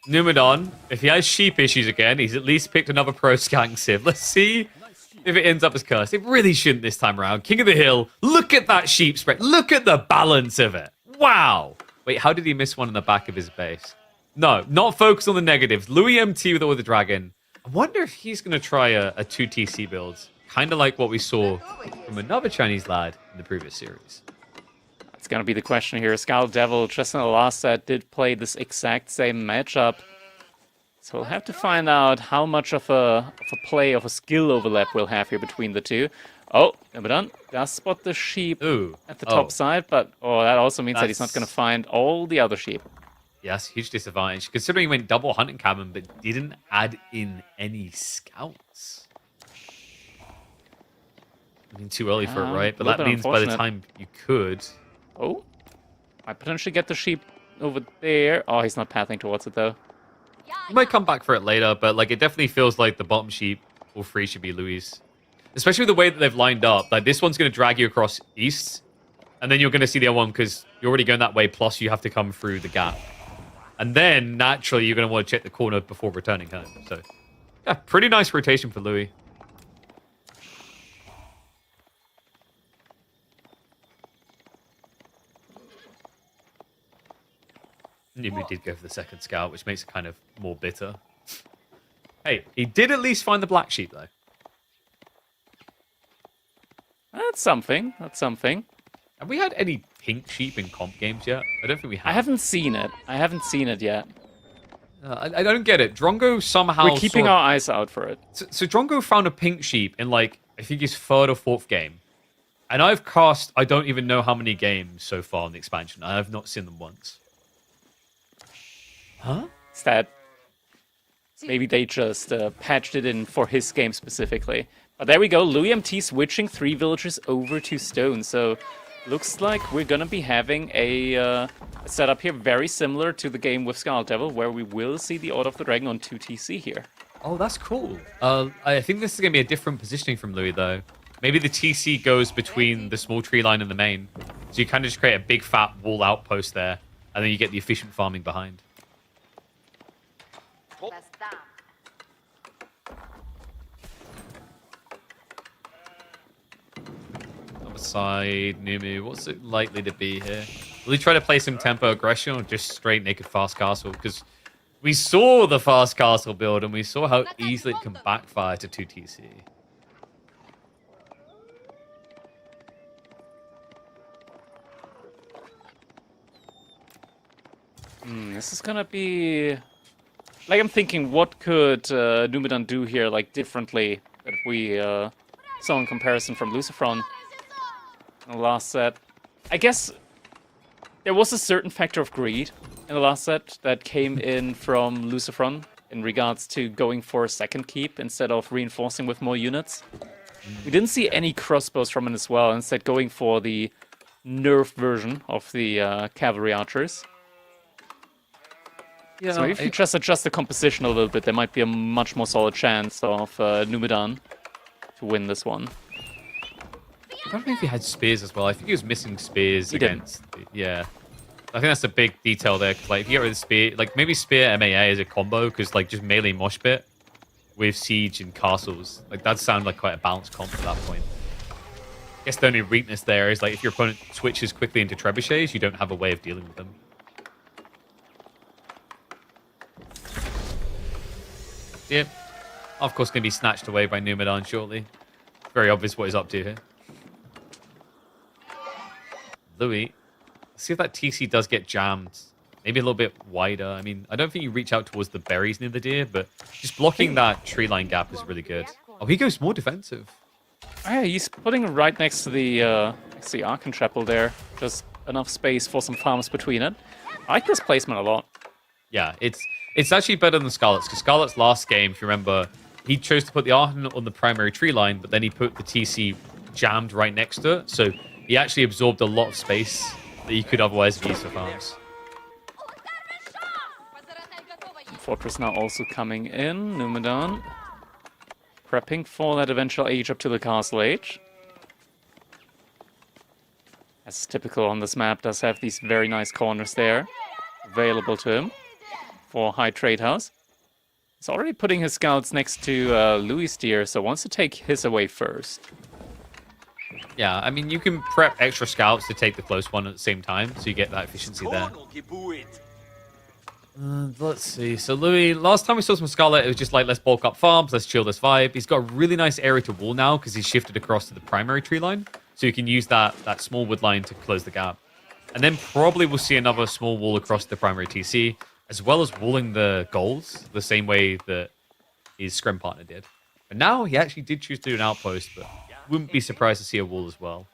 Numadon, if he has sheep issues again, he's at least picked another pro skank civ. Let's see if it ends up as cursed. It really shouldn't this time around. King of the Hill, look at that sheep spread. Look at the balance of it. Wow. Wait, how did he miss one in the back of his base? No, not focus on the negatives. Louis MT with All the Dragon. I wonder if he's going to try a 2 TC build. Kind of like what we saw from another Chinese lad in the previous series. It's going to be the question here. Scarlet Devil, just in the last set, did play this exact same matchup. So we'll have to find out how much of a skill overlap we'll have here between the two. Oh, Numadon does spot the sheep at the top side, but that also means that he's not going to find all the other sheep. Yes, huge disadvantage, considering he went double hunting cabin, but didn't add in any scouts. I mean, too early for it, right? But that means by the time you could... Oh, might potentially get the sheep over there. Oh, he's not pathing towards it, though. You might come back for it later, but like it definitely feels like the bottom sheep, all 3 should be Louis. Especially the way that they've lined up. Like, this one's going to drag you across east, and then you're going to see the other one because you're already going that way, plus you have to come through the gap. And then, naturally, you're going to want to check the corner before returning home. So, yeah, pretty nice rotation for Louis. Demu did go for the second scout, which makes it kind of more bitter. Hey, he did at least find the black sheep, though. That's something. That's something. Have we had any pink sheep in comp games yet? I don't think we have. I haven't seen it. I haven't seen it yet. I don't get it. Drongo somehow... We're keeping our eyes out for it. So Drongo found a pink sheep in, like, I think his 3rd or 4th game. And I've cast, I don't even know how many games so far on the expansion. I have not seen them once. Huh? It's that maybe they just patched it in for his game specifically. But there we go. Louis MT switching 3 villagers over to stone. So looks like we're going to be having a setup here very similar to the game with Scarlet Devil, where we will see the Order of the Dragon on 2 TC here. Oh, that's cool. I think this is going to be a different positioning from Louis, though. Maybe the TC goes between the small tree line and the main. So you kind of just create a big fat wall outpost there, and then you get the efficient farming behind. Other side, Numu, what's it likely to be here? Will he try to play some tempo aggression or just straight naked fast castle? Because we saw the fast castle build and we saw how easily it can backfire to 2 TC. This is gonna be... Like, I'm thinking, what could Numadon do here, like, differently that we saw in comparison from Lucifron in the last set? I guess there was a certain factor of greed in the last set that came in from Lucifron in regards to going for a second keep instead of reinforcing with more units. We didn't see any crossbows from it as well, instead going for the nerfed version of the cavalry archers. Yeah, so maybe if you just adjust the composition a little bit, there might be a much more solid chance of Numadon to win this one. I don't know if he had spears as well. I think he was missing spears He against... Yeah. I think that's a big detail there. Cause, like, if you get rid of the spear... Like, maybe spear MAA is a combo, because, like, just melee mosh pit with siege and castles. Like, that sound like quite a balanced comp at that point. I guess the only weakness there is, like, if your opponent switches quickly into trebuchets, you don't have a way of dealing with them. Yep. Of course, going to be snatched away by Numadon shortly. Very obvious what he's up to here. Louis, let's see if that TC does get jammed. Maybe a little bit wider. I mean, I don't think you reach out towards the berries near the deer, but just blocking that tree line gap is really good. Oh, he goes more defensive. Oh, yeah, he's putting it right next to the Archon Chapel there. Just enough space for some farms between it. I like this placement a lot. Yeah, it's actually better than Scarlet's, because Scarlet's last game, if you remember, he chose to put the Archon on the primary tree line, but then he put the TC jammed right next to it, so he actually absorbed a lot of space that he could otherwise have used for farms. Fortress now also coming in. Numadon prepping for that eventual age up to the castle age. As typical on this map, does have these very nice corners there available to him for high trade house. He's already putting his scouts next to Louis' deer, so wants to take his away first. Yeah, I mean, you can prep extra scouts to take the close one at the same time, so you get that efficiency there. Let's see. So Louis, last time we saw some Scarlet, it was just like, let's bulk up farms, let's chill this vibe. He's got a really nice area to wall now because he's shifted across to the primary tree line. So you can use that small wood line to close the gap. And then probably we'll see another small wall across the primary TC, as well as walling the goals the same way that his scrim partner did. But now he actually did choose to do an outpost, but wouldn't be surprised to see a wall as well.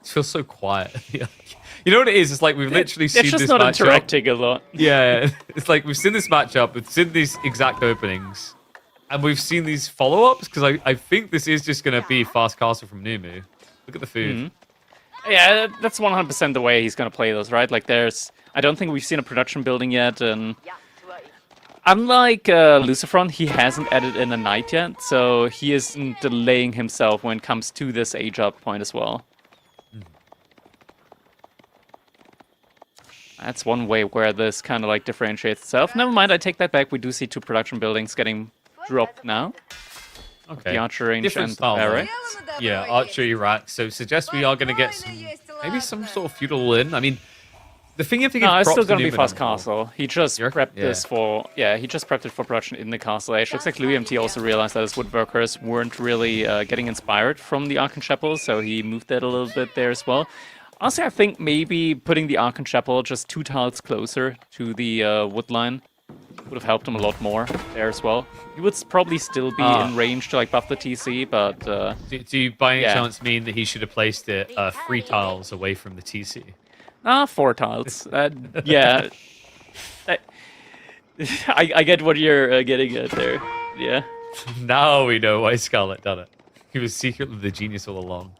It feels so quiet. You know what it is? It's like we've literally seen this matchup. They're just not interacting a lot. Yeah, it's like we've seen this matchup, we've seen these exact openings, and we've seen these follow-ups, because I think this is just going to be fast castle from Numu. Look at the food. Mm-hmm. Yeah, that's 100% the way he's going to play those, right? Like, I don't think we've seen a production building yet, and unlike Lucifron, he hasn't added in a knight yet, so he isn't delaying himself when it comes to this age-up point as well. That's one way where this kind of like differentiates itself. Never mind, I take that back. We do see two production buildings getting dropped now. Okay. The archer range different and style, barracks. Yeah, archery rack. So suggest we are going to get maybe some sort of feudal in. I mean, The thing you have to give No, it's props still to gonna be Numadon fast for- castle. He just prepped this for he just prepped it for production in the castle age. Looks like Louis MT also realized that his woodworkers weren't really getting inspired from the Archon Chapel, so he moved that a little bit there as well. Honestly, I think maybe putting the Archon Chapel just 2 tiles closer to the wood line would have helped him a lot more there as well. He would probably still be in range to like buff the TC, but Do you by any chance mean that he should have placed it 3 tiles away from the TC? 4 tiles. Yeah. I get what you're getting at there. Yeah. Now we know why Scarlet done it. He was secretly the genius all along.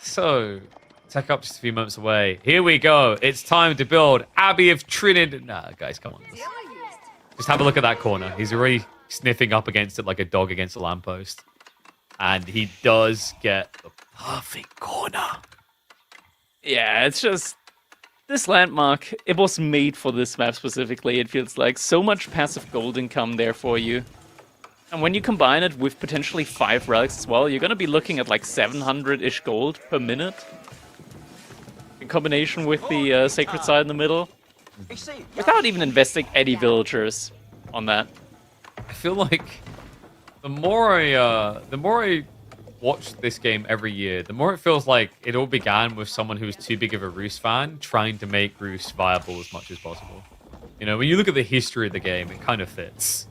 So, tech up just a few months away. Here we go. It's time to build Abbey of Trinidad. Nah, guys, come on. Just have a look at that corner. He's already sniffing up against it like a dog against a lamppost. And he does get the perfect corner. Yeah, it's just... This landmark, it was made for this map specifically. It feels like so much passive gold income there for you. And when you combine it with potentially 5 relics as well, you're going to be looking at like 700-ish gold per minute. In combination with the sacred side in the middle. Without even investing any villagers on that. I feel like the more I watch this game every year, the more it feels like it all began with someone who was too big of a Roost fan trying to make Roost viable as much as possible. You know, when you look at the history of the game, it kind of fits.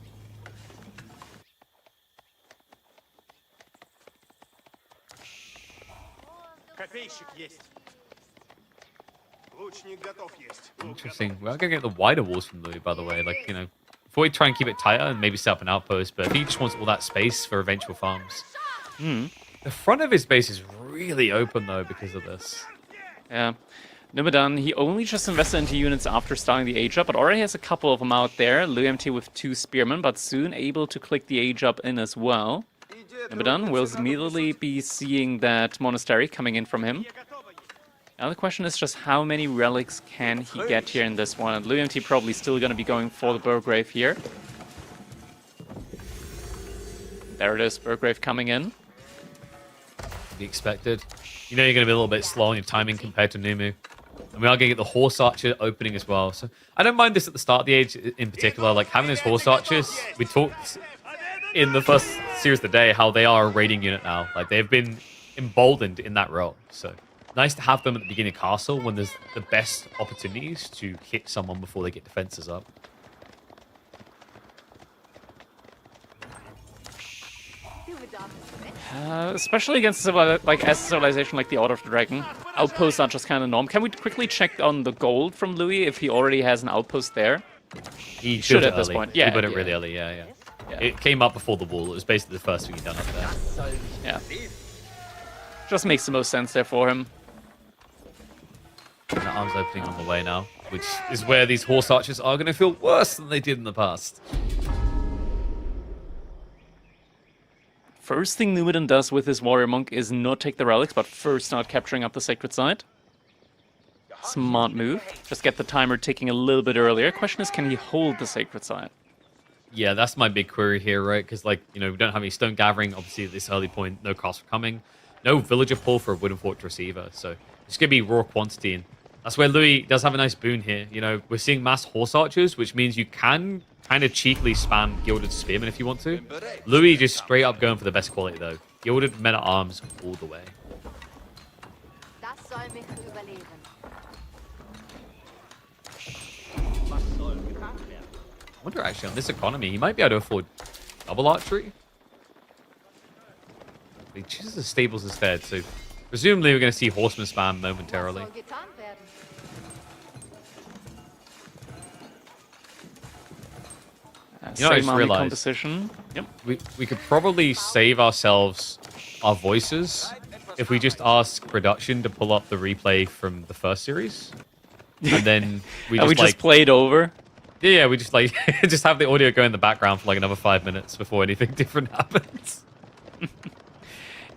Interesting. We're gonna get the wider walls from Louis, by the way. Like, you know, before we try and keep it tighter and maybe set up an outpost, but if he just wants all that space for eventual farms. The front of his base is really open though because of this. Yeah. Numadon, he only just invested into units after starting the age up, but already has a couple of them out there. Louis MT with 2 spearmen, but soon able to click the age up in as well. Numadon will immediately be seeing that monastery coming in from him. Now the question is just how many relics can he get here in this one? And Louis MT probably still going to be going for the Burgrave here. There it is, Burgrave coming in. Be expected. You know you're going to be a little bit slow on your timing compared to Numu. And we are going to get the Horse Archer opening as well. So I don't mind this at the start of the age in particular. Like having those Horse Archers, we talked in the first series of the day how they are a raiding unit now. Like they've been emboldened in that role. So nice to have them at the beginning of Castle when there's the best opportunities to hit someone before they get defenses up. Especially against like a civilization like the Order of the Dragon, outposts are just kind of norm. Can we quickly check on the gold from Louis if he already has an outpost there? He should at early. this point. Yeah, he put it really early. Yeah. It came up before the wall. It was basically the first thing he done up there. Yeah. Just makes the most sense there for him. And the arms opening on the way now, which is where these Horse Archers are going to feel worse than they did in the past. First thing Numadon does with his Warrior Monk is not take the relics, but first start capturing up the Sacred Site. Smart move. Just get the timer ticking a little bit earlier. Question is, can he hold the Sacred Site? Yeah, that's my big query here, right? Because, like, you know, we don't have any stone gathering. Obviously, at this early point, no castle coming. No villager pull for a Wooden Fortress either. So it's going to be raw quantity. And that's where Louis does have a nice boon here. You know, we're seeing mass Horse Archers, which means you can kind of cheekily spam Gilded Spearmen if you want to. Louis just straight up going for the best quality, though. Gilded Men-at-Arms all the way. I wonder, actually, on this economy, he might be able to afford double archery. He chooses the stables instead, so presumably we're going to see Horseman spam momentarily. You know, I just realized composition. Yep. we could probably save ourselves our voices if we just ask production to pull up the replay from the first series, and then we just played over. Yeah, we just like just have the audio go in the background for like another 5 minutes before anything different happens.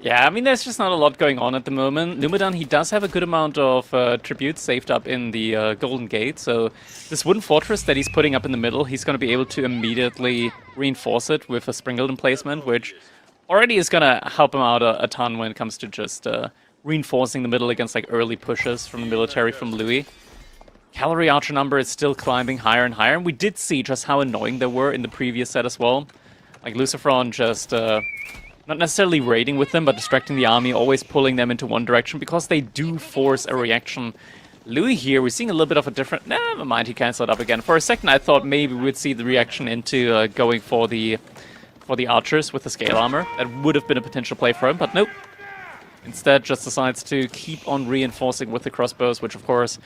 Yeah, I mean, there's just not a lot going on at the moment. Numadon, he does have a good amount of tributes saved up in the Golden Gate, so this wooden fortress that he's putting up in the middle, he's going to be able to immediately reinforce it with a sprinkled emplacement, which already is going to help him out a ton when it comes to just reinforcing the middle against like early pushes from the military from Louis. Cavalry archer number is still climbing higher and higher, and we did see just how annoying they were in the previous set as well. Like Lucifron just not necessarily raiding with them, but distracting the army, always pulling them into one direction because they do force a reaction. Louis here, we're seeing a little bit of a different... Nah, never mind, he cancelled up again. For a second, I thought maybe we'd see the reaction into going for the archers with the scale armor. That would have been a potential play for him, but nope. Instead, just decides to keep on reinforcing with the crossbows, which, of course,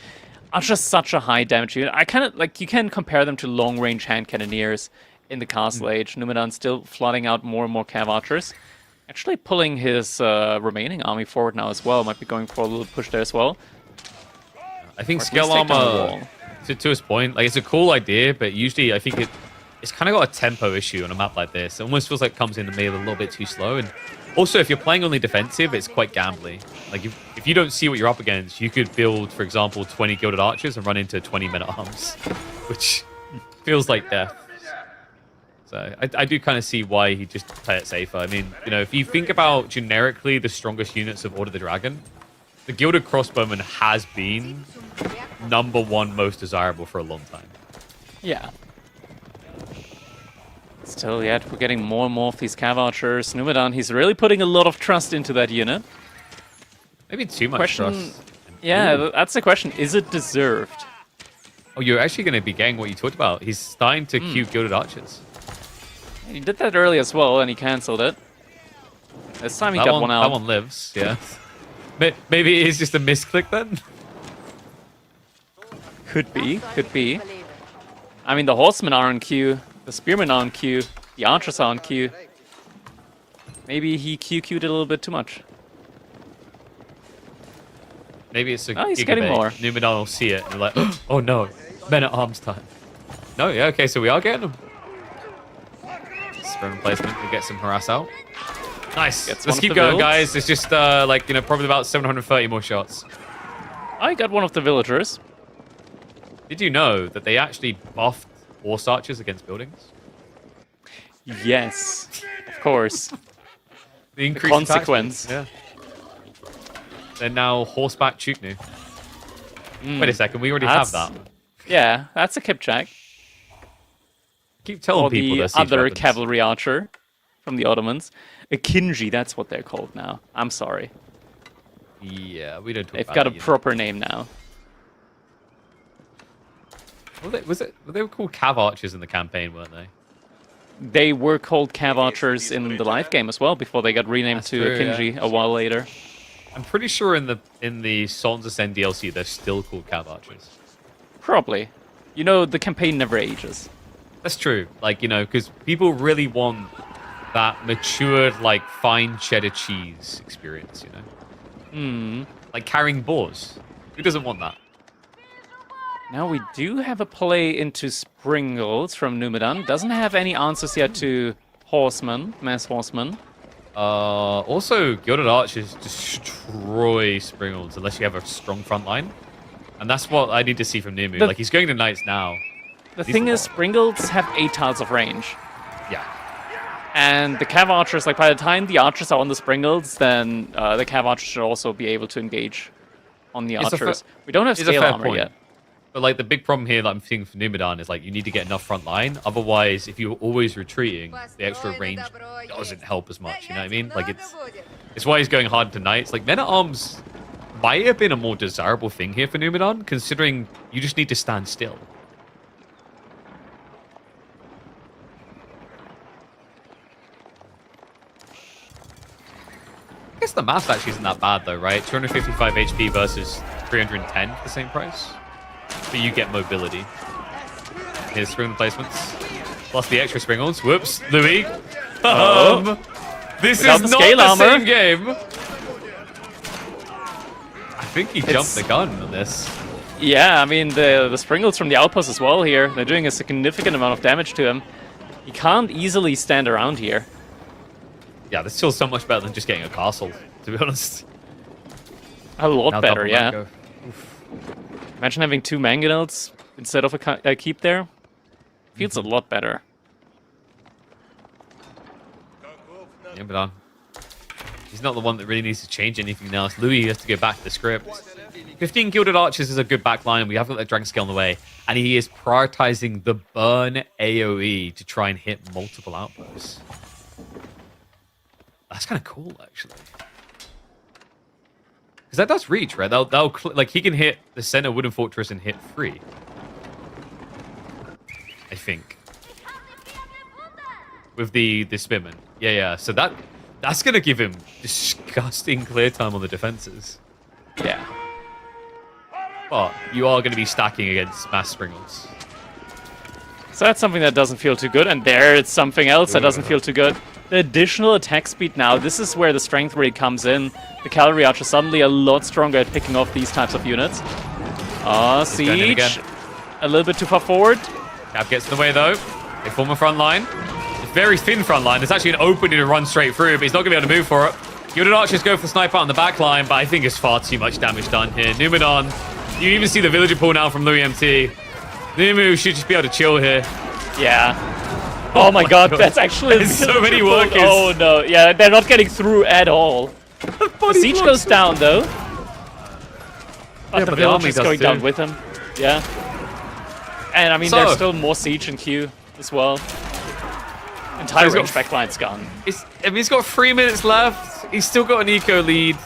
are just such a high damage unit. I kind of... Like, you can compare them to long-range hand cannoneers in the Castle Age. Numadon still flooding out more and more cav archers. Actually pulling his remaining army forward now as well. Might be going for a little push there as well. I think scale armor, to his point, like it's a cool idea, but usually I think it's kind of got a tempo issue on a map like this. It almost feels like it comes in the middle a little bit too slow. And also, if you're playing only defensive, it's quite gambly. Like if you don't see what you're up against, you could build, for example, 20 Gilded Archers and run into 20 men-at-arms, which feels like death. So I do kind of see why he just play it safer. I mean, you know, if you think about generically the strongest units of Order of the Dragon, the Gilded Crossbowman has been #1 most desirable for a long time. Yeah. Still, yet we're getting more and more of these cav archers. Numadon, he's really putting a lot of trust into that unit. Maybe too much trust. Yeah, that's the question. Is it deserved? Oh, you're actually going to be getting what you talked about. He's starting to queue Gilded Archers. He did that early as well, and he cancelled it. This time he got one out. That one lives, yeah. Maybe it is just a misclick then? Could be, could be. I mean, the horsemen are on queue, the spearmen are on queue, the archers are on queue. Maybe he QQ'd a little bit too much. Maybe it's a he's getting more. Numadon will see it and be like, oh no, men-at-arms time. No, yeah, okay, so we are getting them. Spearman placement, we get some harass out. Nice. Let's keep going, guys. It's just, like, you know, probably about 730 more shots. I got one of the villagers. Did you know that they actually buffed horse archers against buildings? Yes, of course. The increased consequence. Yeah. They're now horseback Chuknu. Wait a second, we already have that. Yeah, that's a Kipchak. Keep telling people the this. Other cavalry archer from the Ottomans. A Kinji, that's what they're called now. I'm sorry. Yeah, we don't talk They've about got a it, proper name now. They were called cav archers in the campaign, weren't they? They were called cav archers in the live game as well before they got renamed to a Kinji a while later. I'm pretty sure in the Sons Ascend DLC they're still called cav archers. Probably. You know, the campaign never ages. That's true. Like, you know, because people really want that matured, like, fine cheddar cheese experience, you know? Like carrying boars. Who doesn't want that? Now we do have a play into Springles from Numadon. Doesn't have any answers yet to Horsemen, Mass Horsemen. Also, Gilded Archers destroy Springles unless you have a strong front line. And that's what I need to see from Demu. Like, he's going to Knights now. The thing is, Springles have 8 tiles of range. Yeah. And the cav archers, like, by the time the archers are on the Springles, then the cav archers should also be able to engage on the archers. We don't have scale armor yet. But, like, the big problem here that I'm seeing for Numadon is, like, you need to get enough front line. Otherwise, if you're always retreating, the extra range doesn't help as much, you know what I mean? Like, it's why he's going hard to Knights. Like, men-at-arms might have been a more desirable thing here for Numadon, considering you just need to stand still. I guess the math actually isn't that bad, though, right? 255 HP versus 310 for the same price. But you get mobility. Here's spring placements. Plus the extra springles. Whoops. Louis. This is not the same game. I think he jumped the gun on this. Yeah, I mean, the springles from the outpost as well here. They're doing a significant amount of damage to him. He can't easily stand around here. Yeah, this feels so much better than just getting a castle, to be honest. A lot better, yeah. Imagine having 2 mangonels instead of a keep there. Feels a lot better. Yeah, but He's not the one that really needs to change anything now. It's Louis has to go back to the script. 15 Gilded Archers is a good backline. We have got that Dragon Scale on the way. And he is prioritizing the burn AoE to try and hit multiple outposts. That's kind of cool, actually. Because that does reach, right? Like, he can hit the center Wooden Fortress and hit 3. I think. With the Spearman. Yeah. So that's going to give him disgusting clear time on the defenses. Yeah. But you are going to be stacking against mass Springles. So that's something that doesn't feel too good. And there it's something else that doesn't feel too good. The additional attack speed now, this is where the strength really comes in. The Cavalry Archer suddenly a lot stronger at picking off these types of units. Siege. A little bit too far forward. Cap gets in the way, though. They form a front line. It's very thin front line. There's actually an opening to run straight through, but he's not going to be able to move for it. Gilded Archers go for the sniper on the back line, but I think it's far too much damage done here. Numadon. You even see the villager pull now from Louis MT. Demu should just be able to chill here. Yeah. Oh my god, that's actually so many workers. Oh no, yeah, they're not getting through at all. The siege goes down though. But the village is going down with him. Yeah. And I mean, there's still more siege in queue as well. Entire range backline's gone. He's got 3 minutes left. He's still got an eco lead.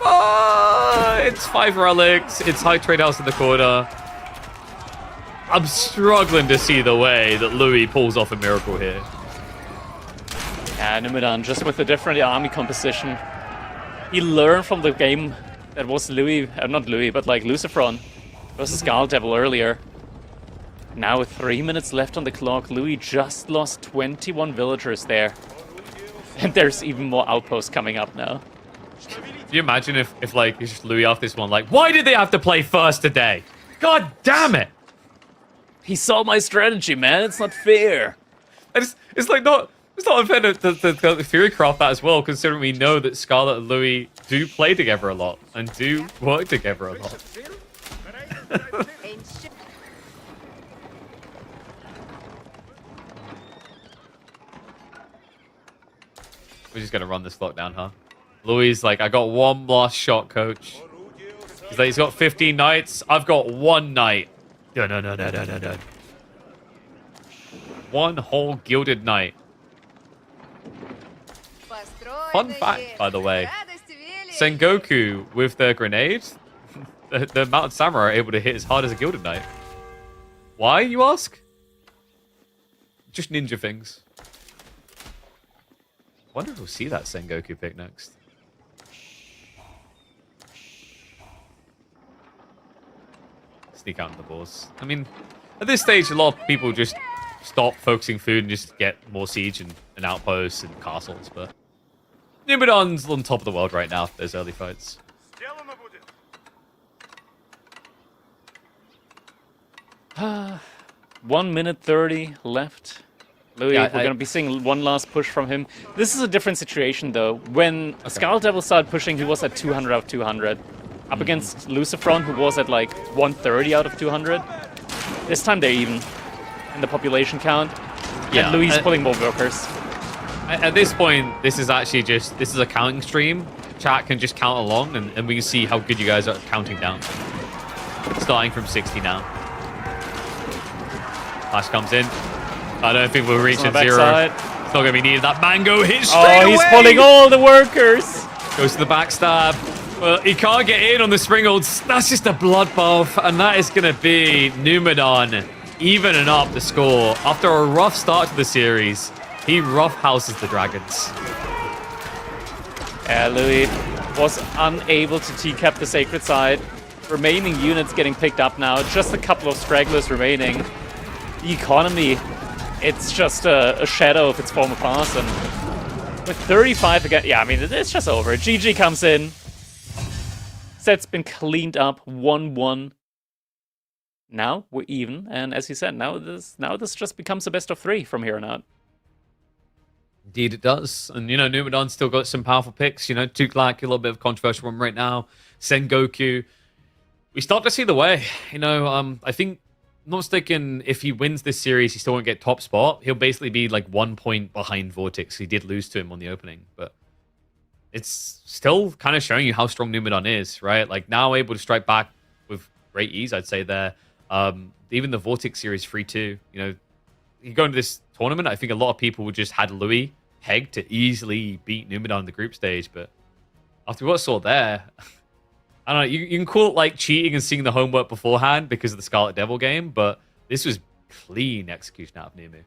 It's 5 relics. It's high trade house in the corner. I'm struggling to see the way that Louis pulls off a miracle here. Yeah, Numadon just with a different army composition. He learned from the game that was not Louis, but like Lucifron versus Skull Devil earlier. Now with 3 minutes left on the clock, Louis just lost 21 villagers there. And there's even more outposts coming up now. Can you imagine if like, it's just Louis off this one, like, why did they have to play first today? God damn it! He saw my strategy, man. It's not fair. It's not unfair to Furycraft that as well, considering we know that Scarlet and Louis do play together a lot and do work together a lot. We're just gonna run this lockdown, huh? Louis is like, I got one last shot, coach. He's like, he's got 15 knights. I've got 1 knight. No. One whole gilded knight. Fun fact, by the way. Sengoku with the grenade, the mounted samurai are able to hit as hard as a gilded knight. Why, you ask? Just ninja things. Wonder if we'll see that Sengoku pick next. Sneak out on the boss. I mean, at this stage, a lot of people just stop focusing food and just get more siege and outposts and castles, but Numadon's on top of the world right now for those early fights. 1 minute 30 left. Louis, we're going to be seeing one last push from him. This is a different situation, though. When Skull Devil started pushing, he was at 200 out of 200. Up against Lucifron, who was at like 130 out of 200. This time they're even in the population count. Yeah, and Louis is pulling more workers. At this point, this is actually this is a counting stream. Chat can just count along, and we can see how good you guys are counting down. Starting from 60 now. Flash comes in. I don't think we'll reach at 0. It's not going to be needed. That mango hit straight away! He's pulling all the workers! Goes to the backstab. Well, he can't get in on the Springles. That's just a bloodbath, and that is going to be Numadon evening up the score. After a rough start to the series, he roughhouses the Dragons. Yeah, Louis was unable to T-cap the Sacred Side. Remaining units getting picked up now. Just a couple of stragglers remaining. The economy, it's just a shadow of its former past. And with 35 again, yeah, I mean, it's just over. GG comes in. Set's been cleaned up, 1-1. Now we're even, and as you said, now this just becomes a best of 3 from here on out. Indeed it does. And, you know, Numadon's still got some powerful picks. You know, Tuklak, a little bit of a controversial one right now. Sengoku. We start to see the way. You know, I think, not mistaken, if he wins this series, he still won't get top spot. He'll basically be like 1 point behind Vortex. He did lose to him on the opening, but it's still kind of showing you how strong Numadon is, right? Like now able to strike back with great ease, I'd say there. Even the Vortex series 3-2, you know, you go into this tournament, I think a lot of people would just had Louis pegged to easily beat Numadon in the group stage, but after what I saw there, I don't know, you can call it like cheating and seeing the homework beforehand because of the Scarlet Devil game, but this was clean execution out of Demu.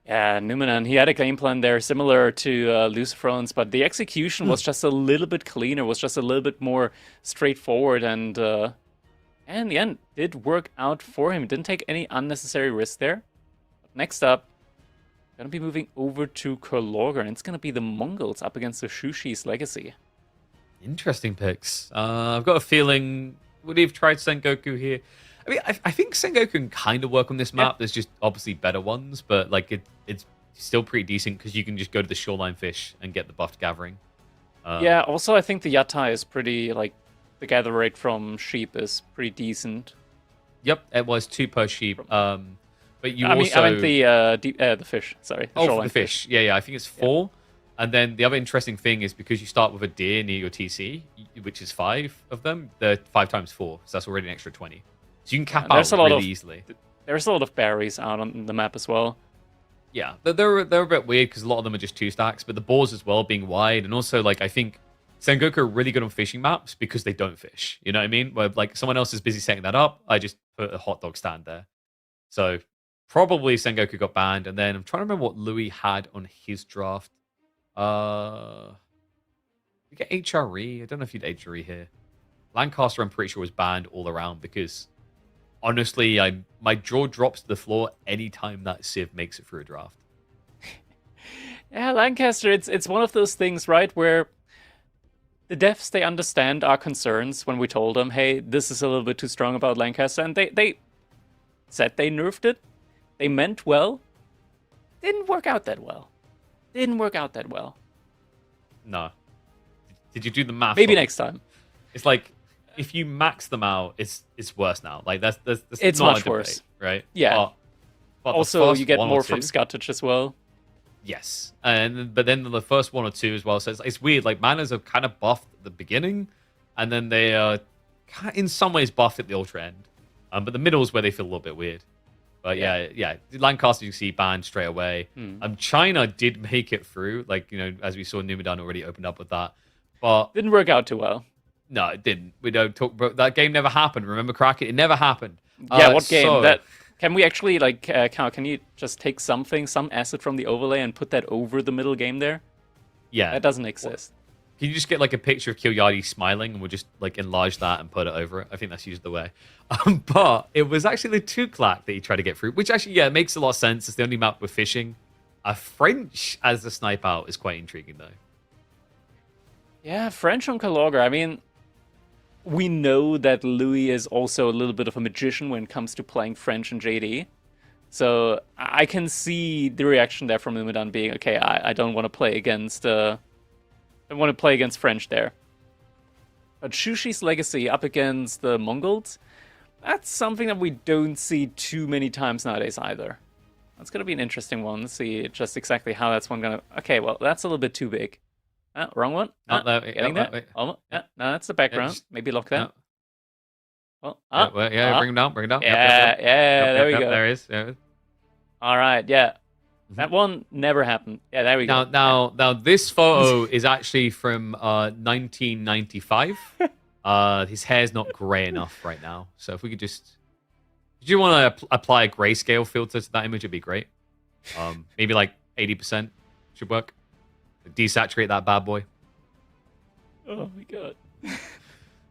Yeah, Numadon, he had a game plan there similar to Lucifrone's, but the execution was just a little bit cleaner, was just a little bit more straightforward, and in the end, did work out for him. Didn't take any unnecessary risks there. Next up, gonna be moving over to Kurlogger, and it's gonna be the Mongols up against the Shushi's Legacy. Interesting picks. I've got a feeling, would he have tried Sengoku here? I mean, I think Sengoku can kind of work on this map. There's just obviously better ones, but like it's still pretty decent because you can just go to the shoreline fish and get the buffed gathering. Yeah, also I think the Yatta is pretty, like, the gather rate from sheep is pretty decent. Yep, it was 2 per sheep. But you I also... meant the fish, sorry. The shoreline fish. Yeah, I think it's 4. Yeah. And then the other interesting thing is because you start with a deer near your TC, which is 5 of them, they're 5 times 4, so that's already an extra 20. So you can cap out really easily. There's a lot of berries out on the map as well. Yeah, they're a bit weird because a lot of them are just 2 stacks, but the boars as well being wide, and also like I think Sengoku are really good on fishing maps because they don't fish. You know what I mean? Where like someone else is busy setting that up, I just put a hot dog stand there. So probably Sengoku got banned, and then I'm trying to remember what Louis had on his draft. You get HRE. I don't know if you'd HRE here. Lancaster, I'm pretty sure was banned all around because honestly, my jaw drops to the floor anytime that Civ makes it through a draft. Yeah, Lancaster, it's one of those things, right, where the devs, they understand our concerns when we told them, hey, this is a little bit too strong about Lancaster, and they said they nerfed it. They meant well. Didn't work out that well. No. Did you do the math? Maybe next time. It's like, if you max them out, it's worse now. Like that's it's not much worse, right? Yeah. But also, you get more from Scuttage as well. Yes, but then the first 1 or 2 as well. So it's weird. Like manas are kind of buffed at the beginning, and then they are in some ways buffed at the ultra end. But the middle is where they feel a little bit weird. But yeah. Lancaster you see banned straight away. China did make it through. Like as we saw, Numadon already opened up with that, but didn't work out too well. No, it didn't. We don't talk about that game. Never happened. Remember, Kraken? It never happened. Yeah, what game? So... Can we actually can you just take some asset from the overlay and put that over the middle game there? Yeah, that doesn't exist. Can you just get like a picture of Kiyoyari smiling and we'll just like enlarge that and put it over it? I think that's usually the way. But it was actually the Tuklak that he tried to get through, which actually it makes a lot of sense. It's the only map with fishing. A French as the snipe out is quite intriguing though. Yeah, French on Kurlogger. I mean, we know that Louis is also a little bit of a magician when it comes to playing French and JD. So I can see the reaction there from Numadon being, okay, I don't want to play against French there. But Shushi's Legacy up against the Mongols, that's something that we don't see too many times nowadays either. That's going to be an interesting one. See just exactly how that's one going to... Okay, well, that's a little bit too big. Wrong one. Getting there. Almost. Yeah, no, that's the background. Maybe lock that. Well, bring him down. Bring him down. Yeah, there we go. There he is. Yeah. All right. Yeah, that one never happened. Yeah, there we go. Now, this photo is actually from 1995. His hair's not grey enough right now, so if we could just, did you want to apply a grayscale filter to that image? It'd be great. Maybe like 80% should work. Desaturate that bad boy. Oh my god.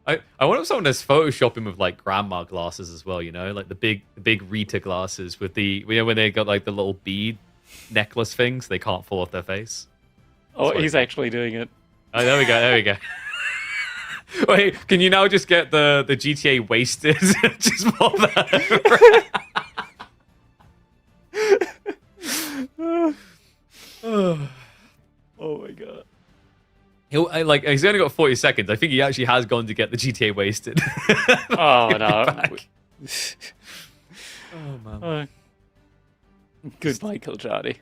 I wonder if someone does photoshopping with like grandma glasses as well, like the big Rita glasses with the when they got like the little bead necklace things, they can't fall off their face. Oh, he's actually doing it. Oh, there we go. Wait, can you now just get the GTA wasted? Just pop that. Oh my god. He's only got 40 seconds. I think he actually has gone to get the GTA wasted. Oh no. Oh man. Goodbye, Kiljadi.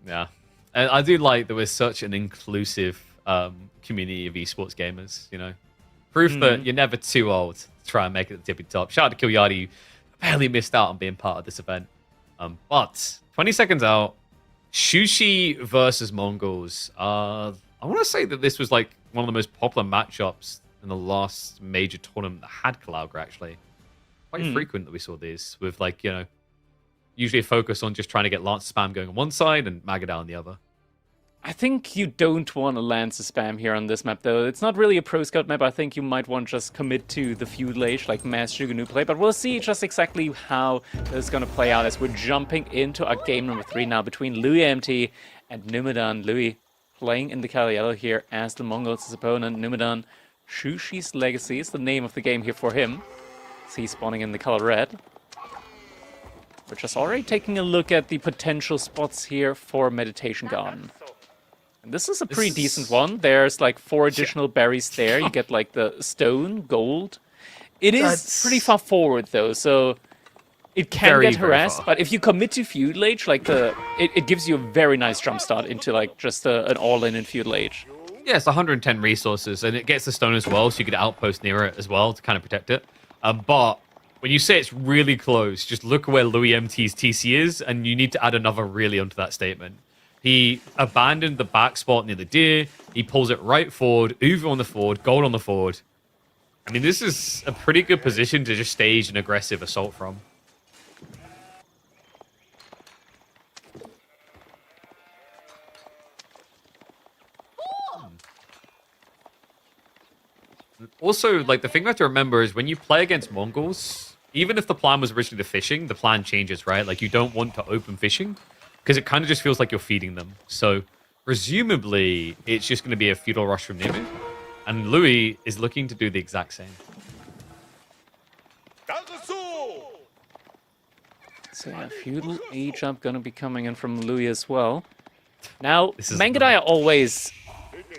Yeah. And I do like that we're such an inclusive community of esports gamers, you know. Proof that you're never too old to try and make it the tippy top. Shout out to Kilyadi, who barely missed out on being part of this event. But 20 seconds out, Sushi versus Mongols. I want to say that this was like one of the most popular matchups in the last major tournament that had Calauga, actually. Quite frequent that we saw these with, like, you know, usually a focus on just trying to get Lance spam going on one side and Magadao on the other. I think you don't want to Lance spam here on this map, though. It's not really a pro scout map. I think you might want to just commit to the feud age, like Mass Shuganu play. But we'll see just exactly how this is going to play out as we're jumping into our game number 3 now between Louis MT and Numadon. Louis playing in the color yellow here as the Mongols' opponent. Numadon, Shushi's Legacy is the name of the game here for him. He's spawning in the color red. We're just already taking a look at the potential spots here for Meditation Garden. And this is a pretty decent one. There's like 4 additional berries there. You get like the stone, gold. It is pretty far forward though, so it can get harassed. But if you commit to feudal age, like it gives you a very nice jump start into like just an all-in feudal age. Yeah, it's 110 resources, and it gets the stone as well, so you could outpost near it as well to kind of protect it. But when you say it's really close, just look where Louis MT's TC is, and you need to add another really onto that statement. He abandoned the back spot near the deer. He pulls it right forward, Uva on the forward, gold on the forward. I mean, this is a pretty good position to just stage an aggressive assault from. Also, like, the thing we have to remember is when you play against Mongols, even if the plan was originally the fishing, the plan changes, right? Like, you don't want to open fishing because it kind of just feels like you're feeding them. So, presumably, it's just going to be a feudal rush from Demu. And Louis is looking to do the exact same. So, yeah, feudal age up going to be coming in from Louis as well. Now, Mangadai are always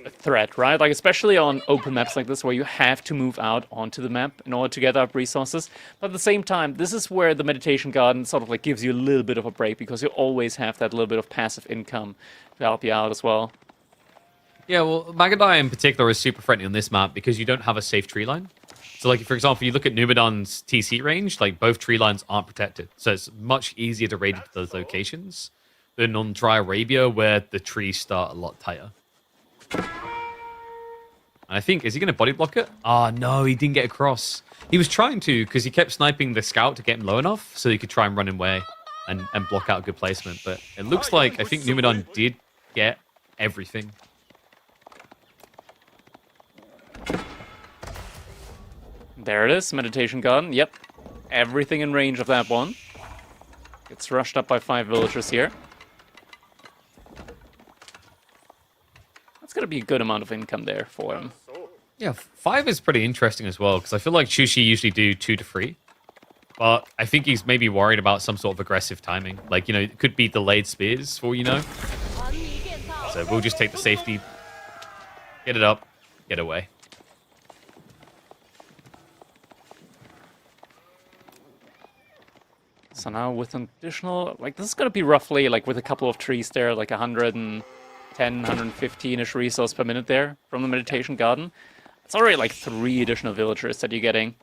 a threat, right? Like, especially on open maps like this where you have to move out onto the map in order to gather up resources. But at the same time, this is where the Meditation Garden sort of like gives you a little bit of a break because you always have that little bit of passive income to help you out as well. Yeah, well, Magadai in particular is super friendly on this map because you don't have a safe tree line. So, like, for example, you look at Numadon's TC range, like, both tree lines aren't protected. So it's much easier to raid into those locations than on Dry Arabia where the trees start a lot tighter. And I think, is he going to body block it? Ah, no, he didn't get across. He was trying to because he kept sniping the scout to get him low enough so he could try and run him away and block out a good placement. But it looks like I think Numadon did get everything. There it is, Meditation Garden. Yep, everything in range of that one. Gets rushed up by 5 villagers here. That's going to be a good amount of income there for him. Yeah, 5 is pretty interesting as well, because I feel like Chushi usually do 2 to 3. But I think he's maybe worried about some sort of aggressive timing. Like, you know, it could be delayed spears, for all you know. So we'll just take the safety, get it up, get away. So now with an additional, like, this is going to be roughly, like, with a couple of trees there, like 110, 115-ish resource per minute there from the Meditation Garden. It's already like 3 additional villagers that you're getting.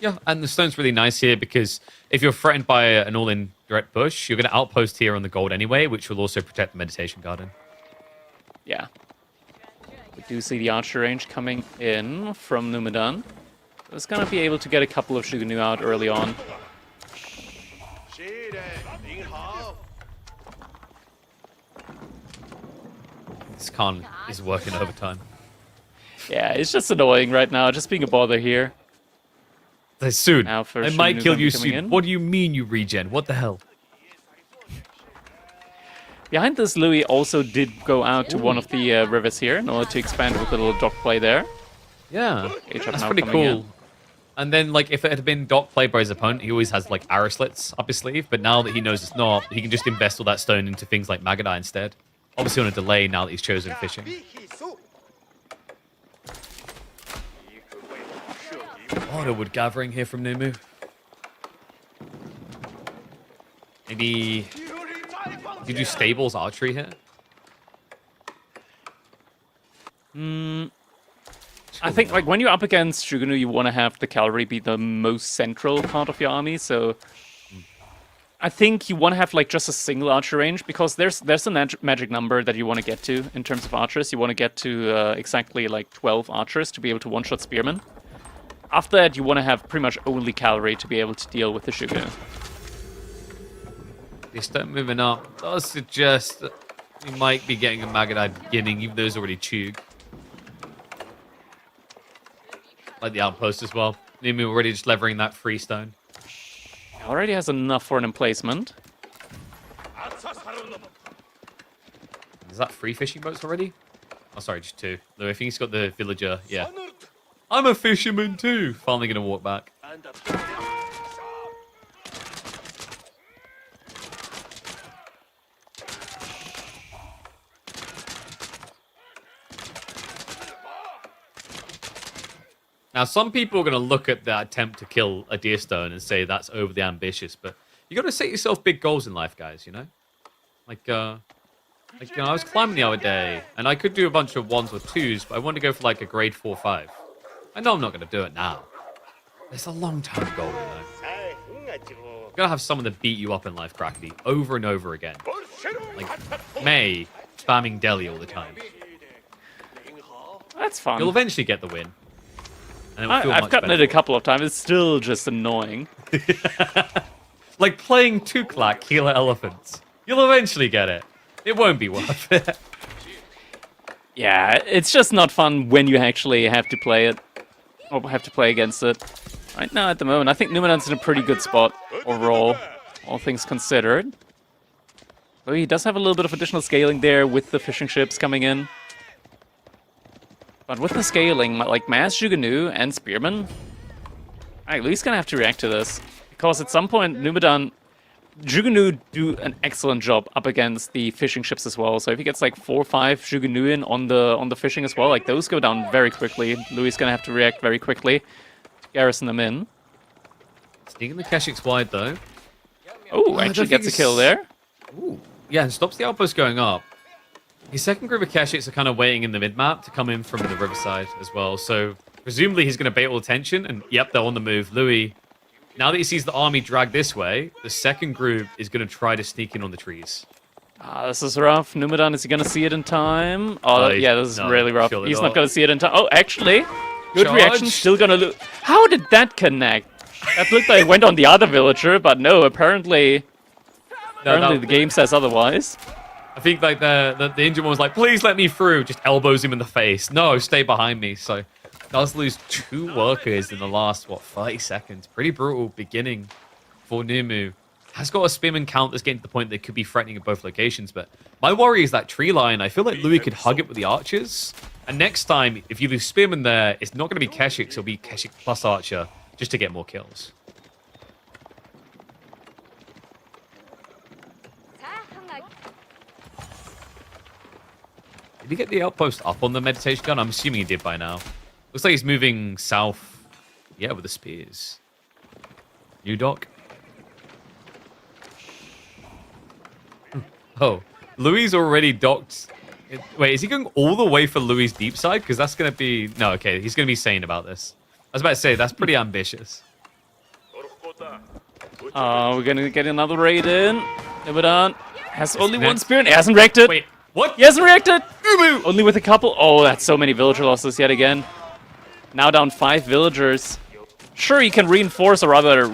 Yeah, and the stone's really nice here because if you're threatened by an all-in direct push, you're going to outpost here on the gold anyway, which will also protect the Meditation Garden. Yeah. We do see the archer range coming in from Numadon. It's going to be able to get a couple of Shuganu out early on. This Khan is working overtime. Yeah, it's just annoying right now, just being a bother here. Soon. I might kill you soon. What do you mean you regen? What the hell? Behind this, Louis also did go out to one of the rivers here in order to expand with a little dock play there. Yeah, that's pretty cool. And then, like, if it had been dock play by his opponent, he always has, like, arrow slits up his sleeve. But now that he knows it's not, he can just invest all that stone into things like Magadai instead. Obviously on a delay now that he's chosen fishing. Waterwood gathering here from Demu. Maybe you do stables archery here. I think like when you're up against Shuganu, you want to have the cavalry be the most central part of your army. So I think you want to have like just a single archer range, because there's a magic number that you want to get to in terms of archers. You want to get to exactly like 12 archers to be able to one-shot spearmen. After that, you want to have pretty much only cavalry to be able to deal with the Shuganu. They start moving up. Does suggest that we might be getting a Magadai beginning, even though it's already Chug. Like the outpost as well. Maybe we're already just levering that freestone. Already has enough for an emplacement. Is that 3 fishing boats already? Oh, sorry, just 2. No, I think he's got the villager. Yeah. I'm a fisherman too. Finally gonna walk back. Now, some people are going to look at that attempt to kill a deer stone and say that's overly ambitious, but you got to set yourself big goals in life, guys, you know? Like, I was climbing the other day, and I could do a bunch of 1s or 2s, but I wanted to go for, like, a grade 4 5. I know I'm not going to do it now. It's a long-term goal, you know? You're going to have someone that beat you up in life, Crackety, over and over again. Like, May spamming Delhi all the time. That's fun. You'll eventually get the win. I've gotten it a couple of times. It's still just annoying. Like playing Tuklak, Healer Elephants. You'll eventually get it. It won't be worth it. Yeah, it's just not fun when you actually have to play it. Or have to play against it. Right now, at the moment, I think Numadon's in a pretty good spot overall, all things considered. Though he does have a little bit of additional scaling there with the fishing ships coming in. But with the scaling, like Mass Shuganu and Spearman, Lui's gonna have to react to this. Because at some point, Numadon, Shuganu do an excellent job up against the fishing ships as well. So if he gets like 4 or 5 Shuganu in on the fishing as well, like those go down very quickly. Lui's gonna have to react very quickly to garrison them in. Sneaking the Keshiks wide though. Oh, actually gets a kill there. Ooh. Yeah, and stops the outpost going up. His second group of Keshiks are kind of waiting in the mid-map to come in from the riverside as well. So presumably he's going to bait all attention. And yep, they're on the move. Louis, now that he sees the army drag this way, the second group is going to try to sneak in on the trees. This is rough. Numadon, is he going to see it in time? Oh, yeah, this is really rough. He's not going to see it in time. Oh, actually, good reaction. Still going to lose. How did that connect? That looked like it went on the other villager, but no, apparently the game says otherwise. I think like the injured one was like, please let me through. Just elbows him in the face. No, stay behind me. So does lose 2 workers in the last, 30 seconds. Pretty brutal beginning for Demu. Has got a spearman count that's getting to the point that could be threatening at both locations. But my worry is that tree line. I feel like Louis could hug it with the archers. And next time, if you lose spearman there, it's not going to be Keshiks. It'll be Keshik plus archer just to get more kills. Did he get the outpost up on the meditation gun? I'm assuming he did by now. Looks like he's moving south. Yeah, with the spears. New dock. Oh, Louis already docked. Wait, is he going all the way for Louis' deep side? Because that's going to be... No, okay, he's going to be sane about this. I was about to say, that's pretty ambitious. We're going to get another raid in. Numadon has only 1 spear and he hasn't wrecked it. Wait, what? He hasn't reacted! Only with a couple. Oh, that's so many villager losses yet again. Now down 5 villagers. Sure, he can reinforce, or rather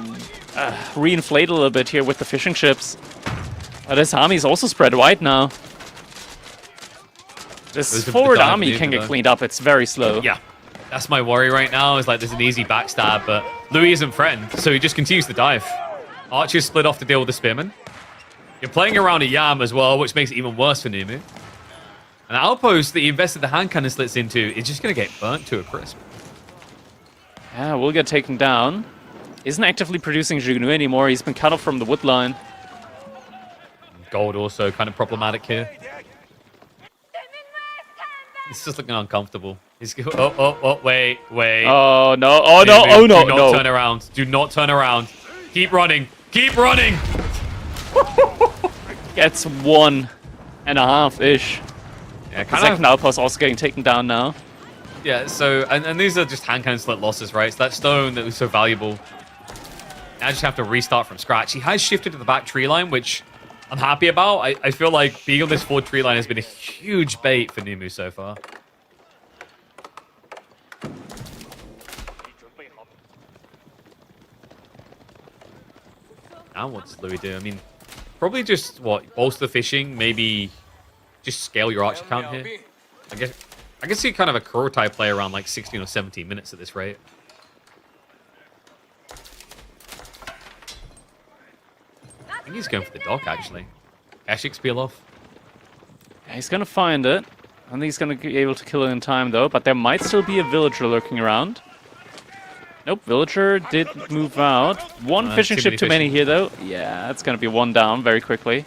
reinflate a little bit here with the fishing ships. But his army's also spread wide now. This forward army can get cleaned up. It's very slow. Yeah, that's my worry right now. Is like there's an easy backstab, but Louis isn't threatened, so he just continues to dive. Archers split off to deal with the spearmen. You're playing around a Yam as well, which makes it even worse for Demu. An outpost that he invested the hand cannon slits into is just going to get burnt to a crisp. Yeah, will get taken down. Isn't actively producing Shuganu anymore. He's been cut off from the wood line. Gold also kind of problematic here. He's just looking uncomfortable. He's wait. Oh no! Oh no! Demu, Oh no! Do not turn around. Do not turn around. Keep running. Keep running. Gets 1.5-ish. Yeah, The kind second of. outpost also getting taken down now. Yeah, so, and these are just hand cannon slit losses, right? So that stone that was so valuable, I just have to restart from scratch. He has shifted to the back tree line, which I'm happy about. I feel like being on this forward tree line has been a huge bait for Demu so far. Now what's Louis do? I mean, probably just, what, bolster fishing, maybe just scale your archer count here. I can see kind of a Kurotai play around like 16 or 17 minutes at this rate. I think he's going for the dock, actually. Keshik's peel off. Yeah, he's gonna find it. I think he's gonna be able to kill it in time, though. But there might still be a villager lurking around. Nope, villager did move out. One fishing ship too many here, though. Yeah, that's gonna be one down very quickly.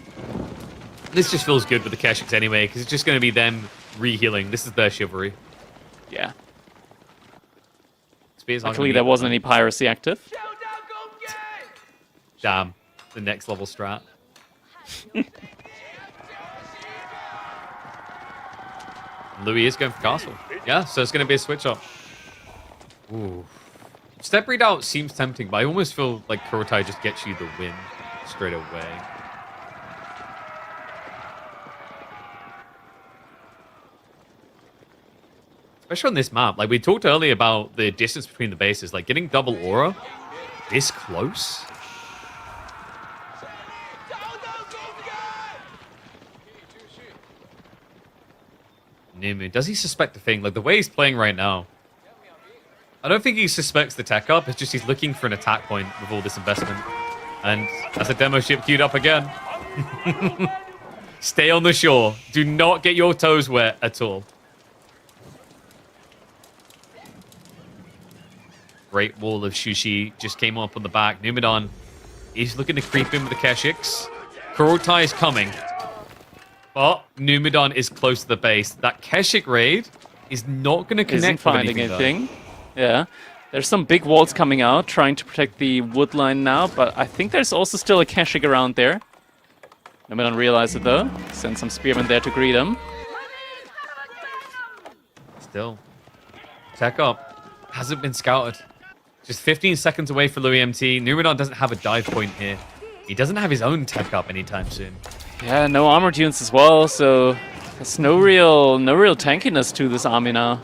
This just feels good with the Keshiks anyway, because it's just going to be them re-healing. This is their chivalry. Yeah. Spears Luckily, there wasn't any piracy active. Damn, the next level strat. Louis is going for castle. Yeah, so it's going to be a switch up. Ooh. Step read out seems tempting, but I almost feel like Kurotai just gets you the win straight away. Especially on this map. Like, we talked earlier about the distance between the bases. Like, getting double aura this close? Demu, does he suspect the thing? Like, the way he's playing right now, I don't think he suspects the tech up. It's just he's looking for an attack point with all this investment. And that's a demo ship queued up again. Stay on the shore. Do not get your toes wet at all. Great wall of Shushi just came up on the back. Numadon is looking to creep in with the Keshiks. Kurotai is coming. But Numadon is close to the base. That Keshik raid is not going to connect Isn't finding anything. Yeah. There's some big walls coming out, trying to protect the wood line now, but I think there's also still a Keshik around there. Numadon realized it though. Send some spearmen there to greet him. Still. Tech up. Hasn't been scouted. Just 15 seconds away for Louis MT. Numadon doesn't have a dive point here. He doesn't have his own tech up anytime soon. Yeah, no armor tunes as well, so there's no real tankiness to this army now.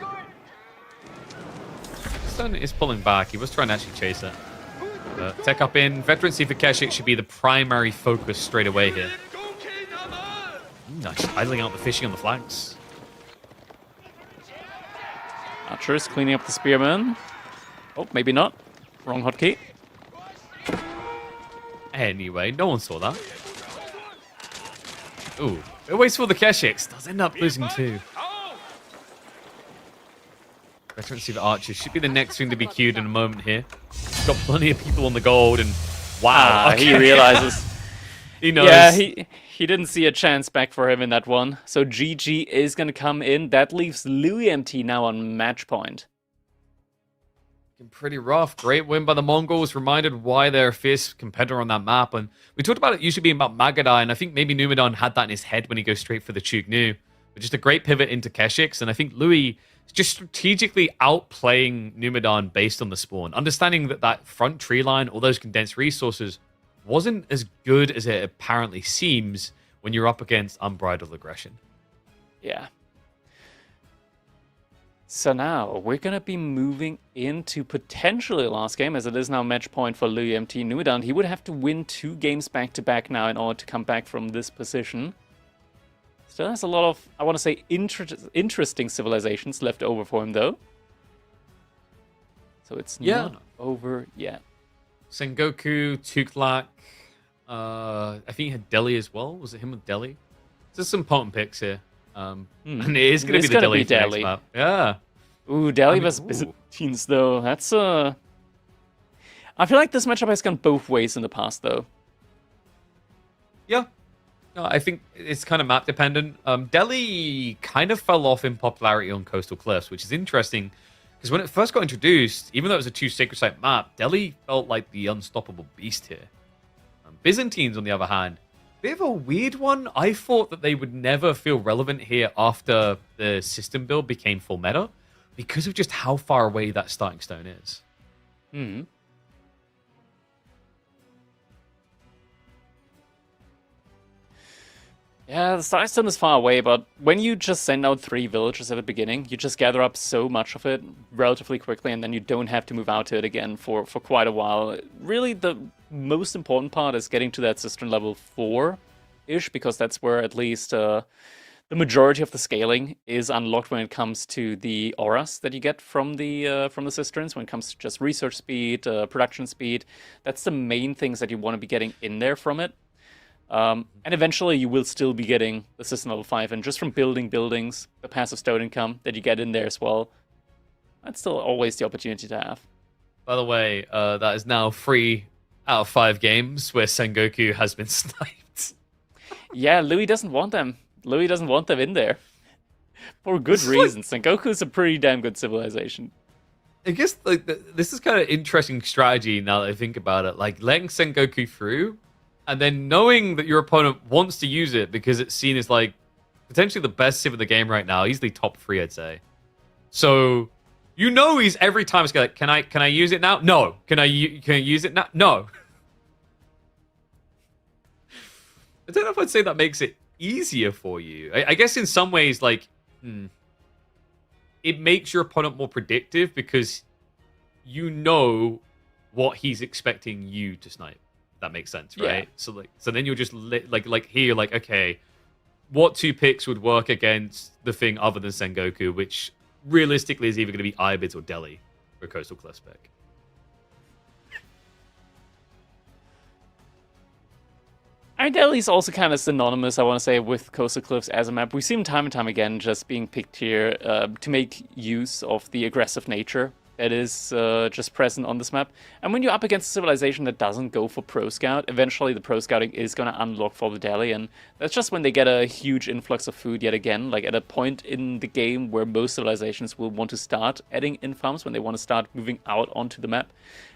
Stone is pulling back. He was trying to actually chase it. Tech up in. Veterancy for Keshik should be the primary focus straight away here. Nice. Idling out the fishing on the flanks. Archers cleaning up the spearmen. Oh, maybe not. Wrong hotkey. Anyway, no one saw that. Ooh. It waits for the Keshiks. Does end up losing too. Veterancy for Archers should be the next thing to be queued in a moment here. Got plenty of people on the gold and wow. He realizes. He knows. Yeah, he didn't see a chance back for him in that one. So GG is going to come in. That leaves Louis MT now on match point. Pretty rough. Great win by the Mongols. Reminded why they're a fierce competitor on that map. And we talked about it usually being about Magadai, and I think maybe Numadon had that in his head when he goes straight for the Chugnu. But just a great pivot into Keshiks, and I think Louis is just strategically outplaying Numadon based on the spawn. Understanding that that front tree line, all those condensed resources, wasn't as good as it apparently seems when you're up against unbridled aggression. Yeah. So now we're going to be moving into potentially the last game, as it is now match point for Louis MT Numadon. He would have to win 2 games back-to-back now in order to come back from this position. Still has a lot of, I want to say, interesting civilizations left over for him, though. So it's not over yet. Sengoku, Tuklak, I think he had Delhi as well. Was it him with Delhi? There's some potent picks here. And it is going to be the Delhi for next map. Yeah. Ooh, Delhi versus Byzantines, though. That's I feel like this matchup has gone both ways in the past, though. Yeah. No, I think it's kind of map dependent. Delhi kind of fell off in popularity on Coastal Cliffs, which is interesting because when it first got introduced, even though it was a 2 sacred site map, Delhi felt like the unstoppable beast here. Byzantines, on the other hand, Bit of a weird one. I thought that they would never feel relevant here after the system build became full meta because of just how far away that starting stone is. Hmm. Yeah, the starting stone is far away, but when you just send out 3 villagers at the beginning, you just gather up so much of it relatively quickly, and then you don't have to move out to it again for quite a while. Really, the most important part is getting to that cistern level 4-ish, because that's where at least the majority of the scaling is unlocked when it comes to the auras that you get from the cisterns. When it comes to just research speed, production speed, that's the main things that you want to be getting in there from it. And eventually you will still be getting the system level 5, and just from building buildings, the passive stone income that you get in there as well, that's still always the opportunity to have. By the way, that is now 3 out of 5 games where Sengoku has been sniped. Yeah, Louis doesn't want them. Louis doesn't want them in there. For good reasons. Sengoku is a pretty damn good civilization. I guess like this is kind of interesting strategy now that I think about it. Like letting Sengoku through, and then knowing that your opponent wants to use it because it's seen as like potentially the best civ of the game right now, easily top 3, I'd say. So you know he's every time it's like, can I use it now? No. Can I use it now? No. I don't know if I'd say that makes it easier for you. I guess in some ways, like, it makes your opponent more predictive because you know what he's expecting you to snipe. That makes sense, right? Yeah. So then you'll just like here, like, okay, what 2 picks would work against the thing other than Sengoku, which realistically is either going to be Ibids or Delhi for Coastal Cliffs pick. Delhi's also kind of synonymous, I want to say, with Coastal Cliffs as a map. We see them time and time again just being picked here to make use of the aggressive nature that is just present on this map. And when you're up against a civilization that doesn't go for Pro Scout, eventually the Pro Scouting is going to unlock for the Delhi, and that's just when they get a huge influx of food yet again, like at a point in the game where most civilizations will want to start adding in farms, when they want to start moving out onto the map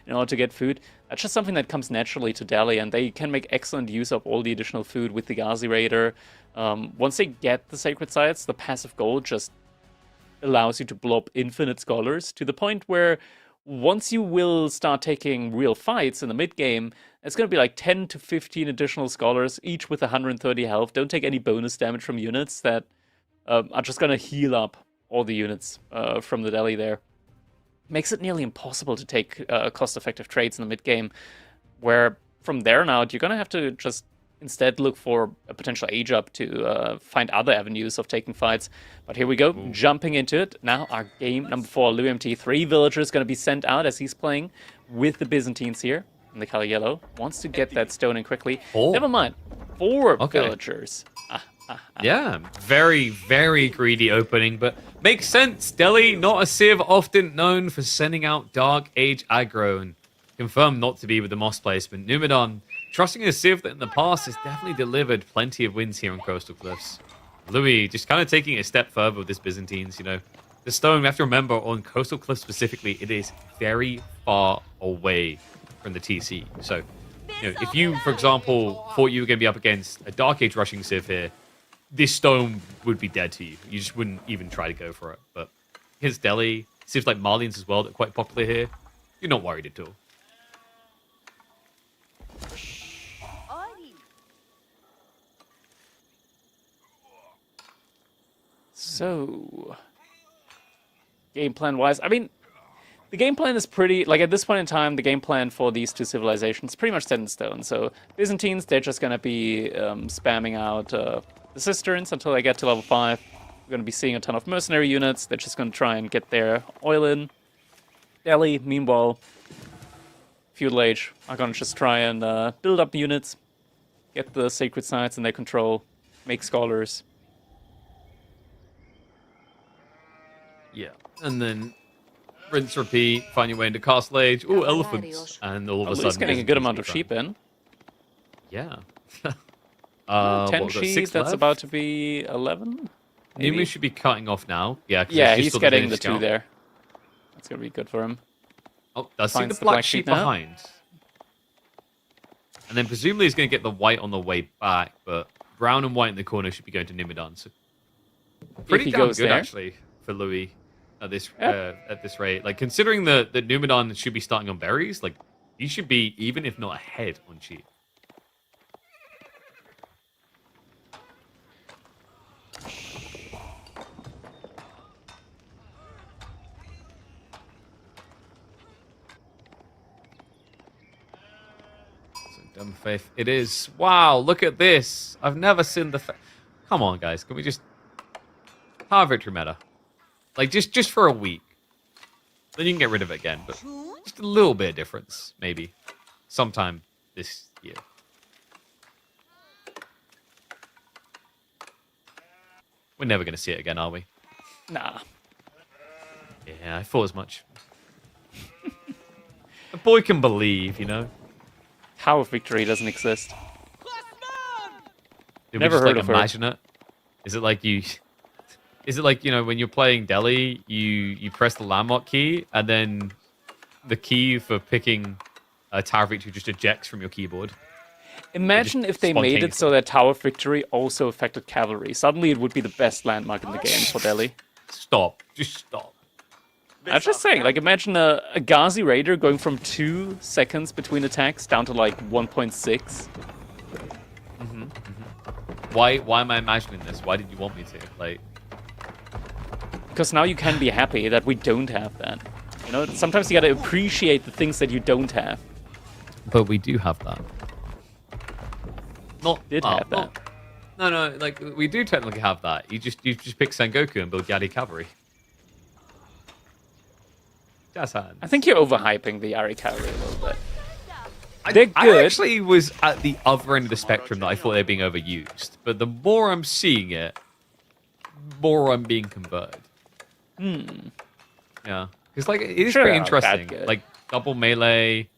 in order to get food. That's just something that comes naturally to Delhi, and they can make excellent use of all the additional food with the Ghazi Raider. Once they get the Sacred Sites, the passive gold just allows you to blow up infinite scholars to the point where once you will start taking real fights in the mid game, it's going to be like 10 to 15 additional scholars, each with 130 health. Don't take any bonus damage from units that are just going to heal up all the units from the Delhi there. Makes it nearly impossible to take cost-effective trades in the mid game, where from there on out, you're going to have to just instead look for a potential age up to find other avenues of taking fights. But here we go, jumping into it. Now our game number 4, Louis MT. 3 villagers going to be sent out as he's playing with the Byzantines here in the color yellow. Wants to get that stone in quickly. Never mind. 4 villagers. Yeah, very, very greedy opening, but makes sense. Delhi, not a civ often known for sending out Dark Age aggro, and confirmed not to be with the Moss placement. Numadon, trusting a civ that in the past has definitely delivered plenty of wins here on Coastal Cliffs. Louis just kind of taking it a step further with this Byzantines, you know. The stone, we have to remember, on Coastal Cliffs specifically, it is very far away from the TC. So, you know, if you, for example, thought you were going to be up against a Dark Age rushing civ here, this stone would be dead to you. You just wouldn't even try to go for it. But here's Delhi. Civs like Marlians as well that are quite popular here. You're not worried at all. So, game plan wise, I mean, the game plan is pretty, like at this point in time, the game plan for these 2 civilizations is pretty much set in stone. So, Byzantines, they're just going to be spamming out the cisterns until they get to level 5. We're going to be seeing a ton of mercenary units. They're just going to try and get their oil in. Delhi, meanwhile, Feudal Age are going to just try and build up units, get the sacred sites in their control, make scholars. Yeah, and then rinse, repeat, find your way into Castle Age. Ooh, elephants. And all of a sudden... getting a good amount of sheep in. Yeah. 10 sheep, that's about to be 11? Demu should be cutting off now. Yeah, he's getting the 2 there. That's going to be good for him. Oh, I see the black sheep behind. And then presumably he's going to get the white on the way back, but brown and white in the corner should be going to Numadon. So pretty he damn goes good, there. actually, for Louis at this rate. Like, considering that Numadon should be starting on berries, like, he should be, even if not ahead, on cheap. Dumb faith. It is. Wow, look at this. I've never seen the... Come on, guys. Can we just... Power victory meta. Like, just for a week. Then you can get rid of it again, but just a little bit of difference, maybe. Sometime this year. We're never going to see it again, are we? Nah. Yeah, I thought as much. A boy can believe, you know? Power victory doesn't exist. Did Never we just, heard like, of her. imagine it? Is it like you... Is it like, you know, when you're playing Delhi, you press the landmark key, and then the key for picking a Tower Victory just ejects from your keyboard? Imagine if they made it so that Tower Victory also affected cavalry. Suddenly it would be the best landmark in the game for Delhi. Stop. Just stop. I'm just saying, like, imagine a Ghazi Raider going from 2 seconds between attacks down to, like, 1.6. Why am I imagining this? Why did you want me to? Like... Because now you can be happy that we don't have that. You know, sometimes you gotta appreciate the things that you don't have. But we do have that. Not Have that. No, like, we do technically have that. You just pick Sengoku and build Yadi Cavalry. Jazz hands. I think you're overhyping the Yari cavalry a little bit. They're good. I actually was at the other end of the spectrum that I thought they were being overused. But the more I'm seeing it, more I'm being converted. Yeah. Because, like, it is Sure, pretty that interesting. good. Like, double melee,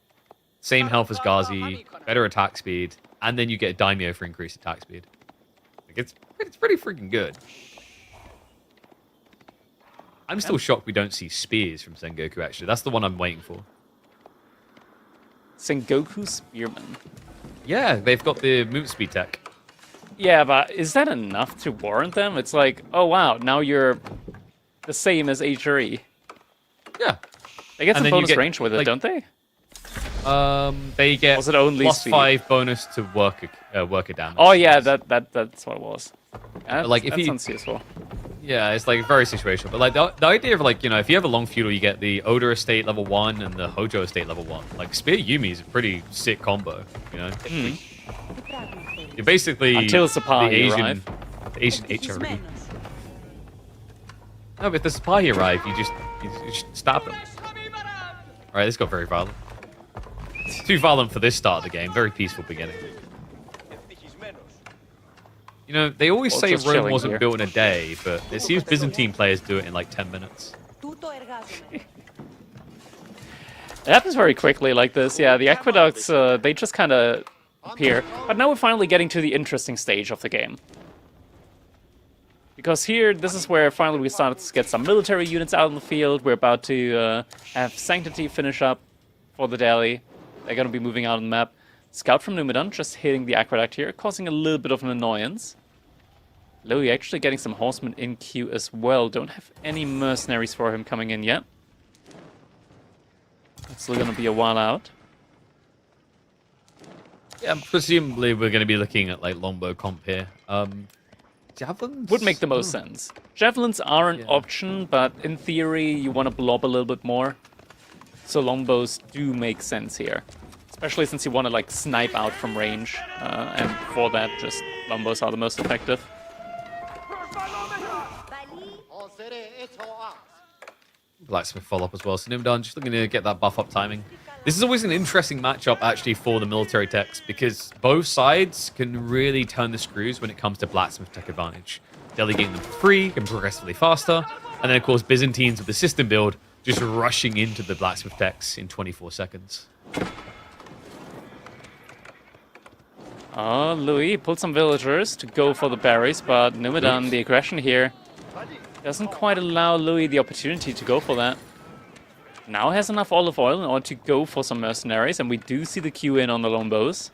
same health as Ghazi, better attack speed, and then you get a Daimyo for increased attack speed. Like, it's pretty freaking good. I'm still shocked we don't see spears from Sengoku, actually. That's the one I'm waiting for. Sengoku Spearman. Yeah, they've got the movement speed tech. Yeah, but is that enough to warrant them? It's like, oh wow, now you're the same as HRE. Yeah. They get And some then you bonus get, range with it, like- don't they? They get Was it only plus speed? 5 bonus to worker damage. Oh yeah, that's what it was. Like, if that you- sounds useful. Yeah, it's like very situational. But like the idea of, like, you know, if you have a long feudal, you get the Oda estate level 1 and the Hojo estate level 1. Like, Spear Yumi is a pretty sick combo, you know? You're basically Until Sapahi arrive. The Asian HRE. No, but if the Sapahi arrive, you just stop them. Alright, this got very violent. Too violent for this start of the game. Very peaceful beginning. You know, they always Well, say just Rome chilling wasn't here. built in a day, but it seems Byzantine players do it in like 10 minutes. It happens very quickly like this. Yeah, the aqueducts, they just kind of appear. But now we're finally getting to the interesting stage of the game. Because here, this is where finally we started to get some military units out in the field. We're about to have Sanctity finish up for the Delhi. They're going to be moving out on the map. Scout from Numadon just hitting the aqueduct here, causing a little bit of an annoyance. Louis actually getting some horsemen in queue as well. Don't have any mercenaries for him coming in yet. It's still going to be a while out. Yeah, presumably we're going to be looking at like longbow comp here. Javelins Would make the most sense. Javelins are an option, but in theory you want to blob a little bit more. So longbows do make sense here. Especially since you want to like snipe out from range. And for that, just longbows are the most effective. Blacksmith follow-up as well. So Numadon just looking to get that buff up timing. This is always an interesting matchup, actually, for the military techs, because both sides can really turn the screws when it comes to Blacksmith tech advantage. Delegating them for free and progressively faster. And then, of course, Byzantines with the system build just rushing into the Blacksmith techs in 24 seconds. Oh, Louis pulled some villagers to go for the berries, but Numadon, the aggression here, doesn't quite allow Louis the opportunity to go for that. Now has enough olive oil in order to go for some mercenaries, and we do see the queue in on the longbows.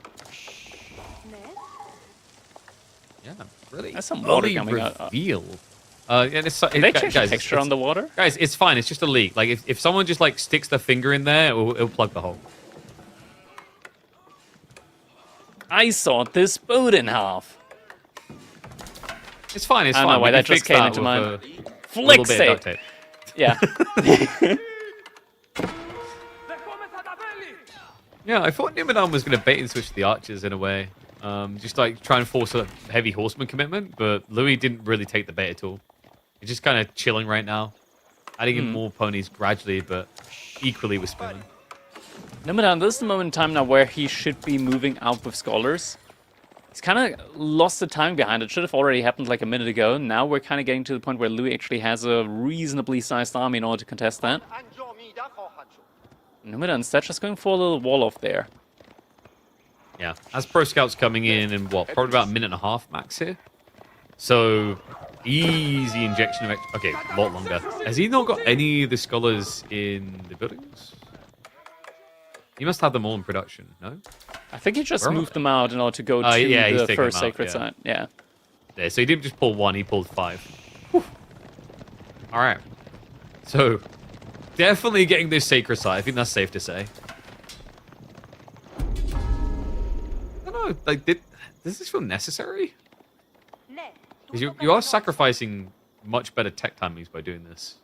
Yeah, really. That's some water early coming out. reveal. And They change the texture on the water? Guys, it's fine. It's just a leak. Like, if someone just, like, sticks their finger in there, it'll plug the hole. I sawed this boat in half. It's fine. It's I don't fine. know why We that can just fix came into with mind. a Flick little bit of duct save. tape. Yeah. Yeah, I thought Numadon was going to bait and switch the archers in a way. Just like try and force a heavy horseman commitment, but Louis didn't really take the bait at all. He's just kind of chilling right now. Adding in more ponies gradually, but equally with spinning. Numadon, this is the moment in time now where he should be moving out with scholars. He's kind of lost the time behind it. Should have already happened like a minute ago. Now we're kind of getting to the point where Louis actually has a reasonably sized army in order to contest that. Numadon instead just going for a little wall off there. Yeah, as pro scouts coming in what, probably about a minute and a half max here. So easy injection of okay, a lot longer. Has he not got any of the scholars in the buildings? He must have them all in production, no? I think he just moved them out in order to go to he's the first out, sacred site. Yeah. Yeah, so he didn't just pull one, he pulled 5. Whew. All right. So, definitely getting this sacred site. I think that's safe to say. I don't know, like, does this feel necessary? Because you are sacrificing much better tech timings by doing this.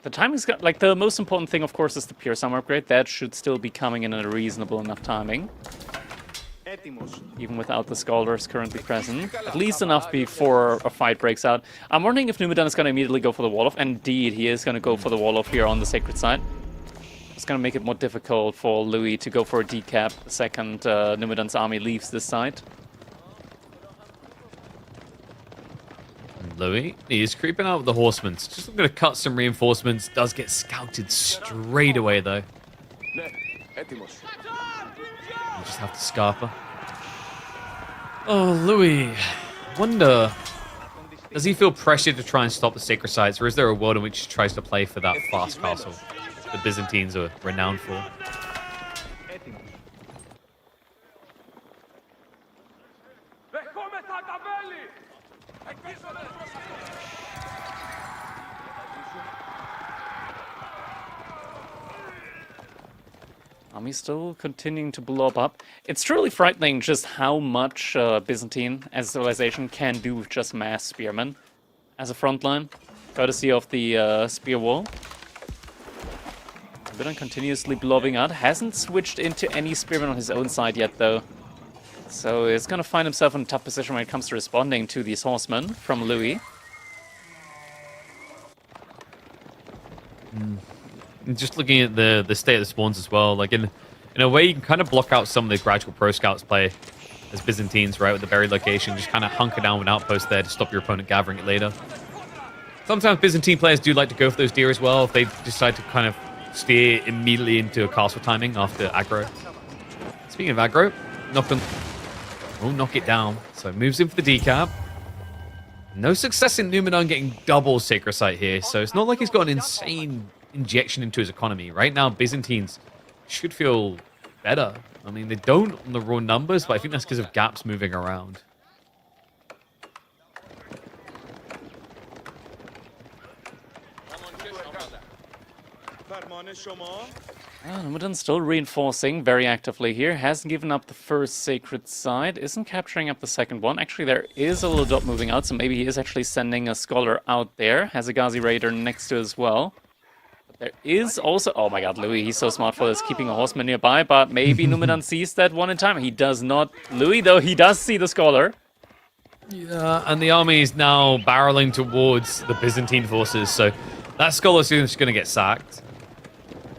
The timing's got, like, the most important thing, of course, is the pure summer upgrade. That should still be coming in at a reasonable enough timing. Even without the scholars currently present. At least enough before a fight breaks out. I'm wondering if Numadon is going to immediately go for the wall off. Indeed, he is going to go for the wall off here on the sacred site. It's going to make it more difficult for Louis to go for a decap the second Numadon's army leaves this site. Louis, he is creeping out with the horsemen. Just going to cut some reinforcements. Does get scouted straight away, though. You just have to Scarpa. Oh, Louis. Wonder, does he feel pressured to try and stop the sacred sites, or is there a world in which he tries to play for that fast castle the Byzantines are renowned for? Army's still continuing to blow up. It's truly frightening just how much Byzantine as a civilization can do with just mass spearmen as a front line, courtesy of the spear wall. Numadon continuously blowing out. Hasn't switched into any spearmen on his own side yet, though. So he's going to find himself in a tough position when it comes to responding to these horsemen from Louis. Just looking at the state of the spawns as well, like in a way you can kind of block out some of the gradual pro scouts play as Byzantines, right, with the buried location. Just kind of hunker down with an outpost there to stop your opponent gathering it later. Sometimes Byzantine players do like to go for those deer as well if they decide to kind of steer immediately into a castle timing after aggro. Speaking of aggro, we'll knock it down. So moves in for the decap. No success in Numadon getting double sacred site here, so it's not like he's got an insane injection into his economy. Right now, Byzantines should feel better. I mean, they don't on the raw numbers, but I think that's because of gaps moving around. Numadon's still reinforcing very actively here. Hasn't given up the first sacred site. Isn't capturing up the second one. Actually, there is a little dot moving out, so maybe he is actually sending a scholar out there. Has a Ghazi Raider next to as well. But there is also... Oh my god, Louis, he's so smart for this, keeping a horseman nearby, but maybe Numadon sees that one in time. He does not. Louis, though, he does see the scholar. Yeah, and the army is now barreling towards the Byzantine forces, so that scholar is just going to get sacked.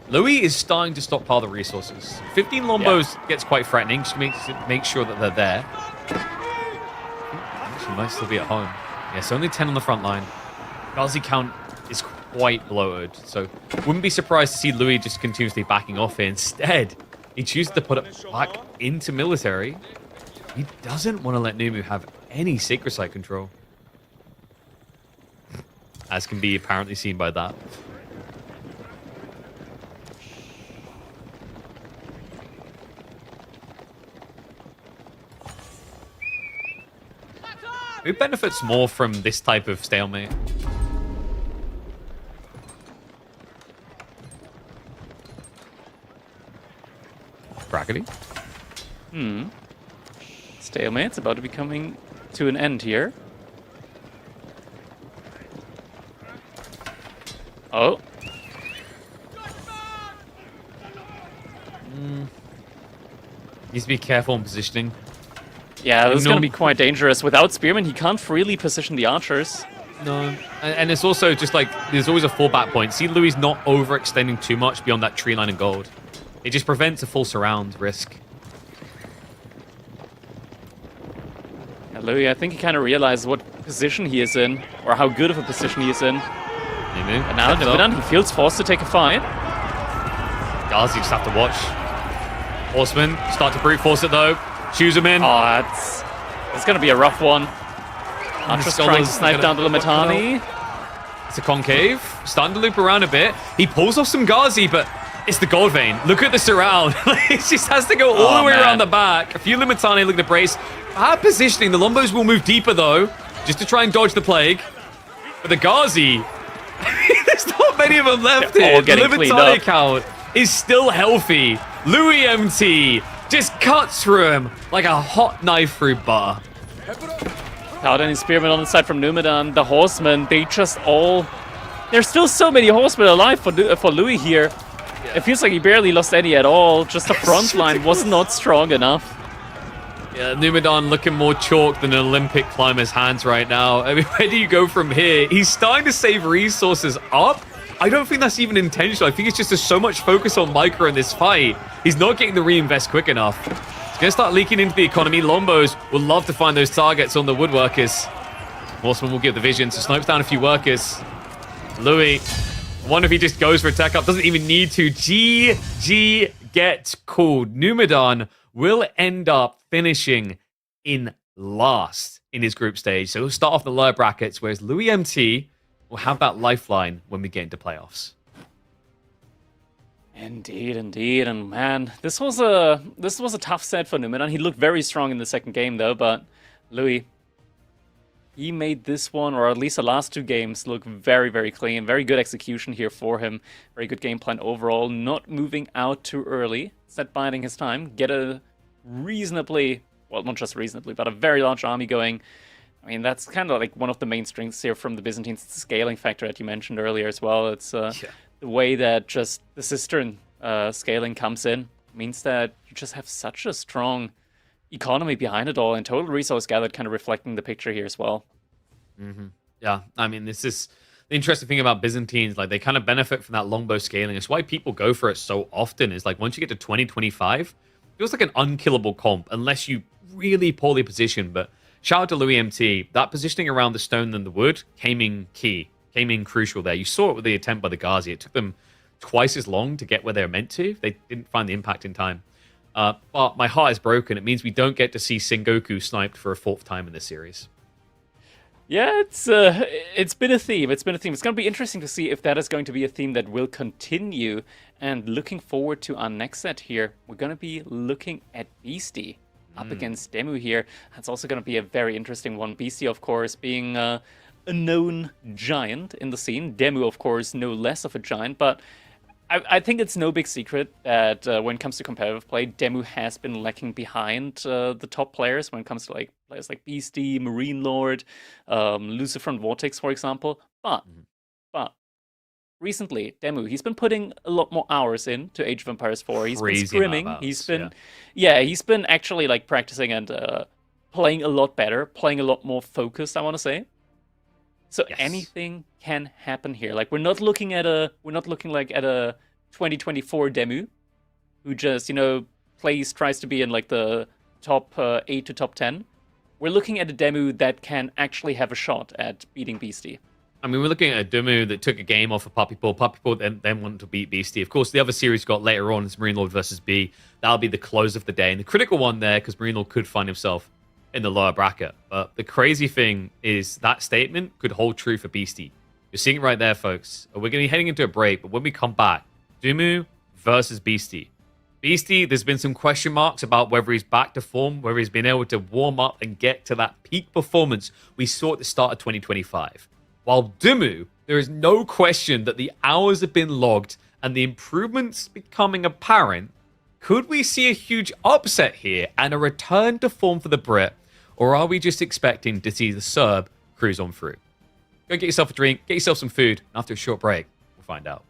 Louis is starting to stockpile the resources. 15 Lombos gets quite threatening, just make sure that they're there. Actually, might still be at home. Yes, only 10 on the front line. Ghazi count is quite bloated, so wouldn't be surprised to see Louis just continuously backing off here. Instead, he chooses to put it back into military. He doesn't want to let Demu have any sacred site control, as can be apparently seen by that. Who benefits more from this type of stalemate? Brackety? Stalemate's about to be coming to an end here. Oh. Needs to be careful in positioning. Yeah, this is going to be quite dangerous. Without Spearman, he can't freely position the archers. No. And it's also just like, there's always a fallback point. See Louis not overextending too much beyond that tree line of gold. It just prevents a full surround risk. Yeah, Louis, I think he kind of realizes what position he is in, or how good of a position he is in. Maybe. And now Numadon, he feels forced to take a fight. Guys, you just have to watch. Horsemen start to brute force it though. Choose him in. Oh, it's going to be a rough one. Archer's trying to snipe down the Limitani. It's a concave. Starting to loop around a bit. He pulls off some Ghazi, but it's the gold vein. Look at the surround. It just has to go all the way around the back. A few Limitani look to brace. Bad positioning. The Lombos will move deeper though, just to try and dodge the plague. But the Ghazi, there's not many of them left here. The Limitani count is still healthy. Louis MT just cuts through him like a hot knife through butter. Without any spearmen on the side from Numadon, the horsemen, they just all... There's still so many horsemen alive for Louis here. Yeah. It feels like he barely lost any at all. Just the front line was not strong enough. Yeah, Numadon looking more chalk than an Olympic climber's hands right now. I mean, where do you go from here? He's starting to save resources up. I don't think that's even intentional. I think it's just there's so much focus on Micro in this fight. He's not getting the reinvest quick enough. It's going to start leaking into the economy. Lombos will love to find those targets on the woodworkers. Horseman will give the vision, so snipes down a few workers. Louis, I wonder if he just goes for a tech up. Doesn't even need to. GG gets called. Numadon will end up finishing in last in his group stage. So he'll start off the lower brackets, whereas Louis MT will have that lifeline when we get into playoffs. Indeed, indeed, and man, this was a tough set for Numadon. He looked very strong in the second game though, but Louis, he made this one, or at least the last two games, look very, very clean. Very good execution here for him. Very good game plan overall. Not moving out too early. Set biding his time. Get a reasonably, well, not just reasonably, but a very large army going. I mean, that's kind of like one of the main strengths here from the Byzantines. It's the scaling factor that you mentioned earlier as well. It's the way that just the cistern scaling comes in. Means that you just have such a strong economy behind it all, and total resource gathered kind of reflecting the picture here as well. Mm-hmm. Yeah, I mean, this is the interesting thing about Byzantines. Like, they kind of benefit from that longbow scaling. It's why people go for it so often. Is like, once you get to 2025, it feels like an unkillable comp, unless you really poorly position. But shout out to Louis MT. That positioning around the stone and the wood came in key, came in crucial there. You saw it with the attempt by the Ghazi. It took them twice as long to get where they were meant to. They didn't find the impact in time. But my heart is broken. It means we don't get to see Sengoku sniped for a fourth time in this series. Yeah, it's been a theme. It's been a theme. It's going to be interesting to see if that is going to be a theme that will continue. And looking forward to our next set here, we're going to be looking at Beasty up against Demu here. That's also going to be a very interesting one. Beasty, of course, being a known giant in the scene. Demu, of course, no less of a giant, but I think it's no big secret that when it comes to competitive play, Demu has been lacking behind the top players when it comes to like players like Beasty, Marine Lord, Lucifer and Vortex, for example. But recently, Demu, he's been putting a lot more hours in to Age of Empires 4. He's been scrimming. He's been actually like practicing and playing a lot better, playing a lot more focused, I want to say. So anything can happen here. Like, we're not looking like at a 2024 Demu who just, tries to be in like the top 8 to top 10. We're looking at a Demu that can actually have a shot at beating Beasty. I mean, we're looking at a Demu that took a game off of Puppy Paw. Puppy Paw then wanted to beat Beasty. Of course, the other series got later on is Marine Lord versus B. That'll be the close of the day. And the critical one there, because Marine Lord could find himself in the lower bracket. But the crazy thing is that statement could hold true for Beasty. You're seeing it right there, folks. We're going to be heading into a break, but when we come back, Demu versus Beasty. Beasty, there's been some question marks about whether he's back to form, whether he's been able to warm up and get to that peak performance we saw at the start of 2025. While Demu, there is no question that the hours have been logged and the improvements becoming apparent. Could we see a huge upset here and a return to form for the Brit, or are we just expecting to see the Serb cruise on through? Go get yourself a drink, get yourself some food, and after a short break, we'll find out.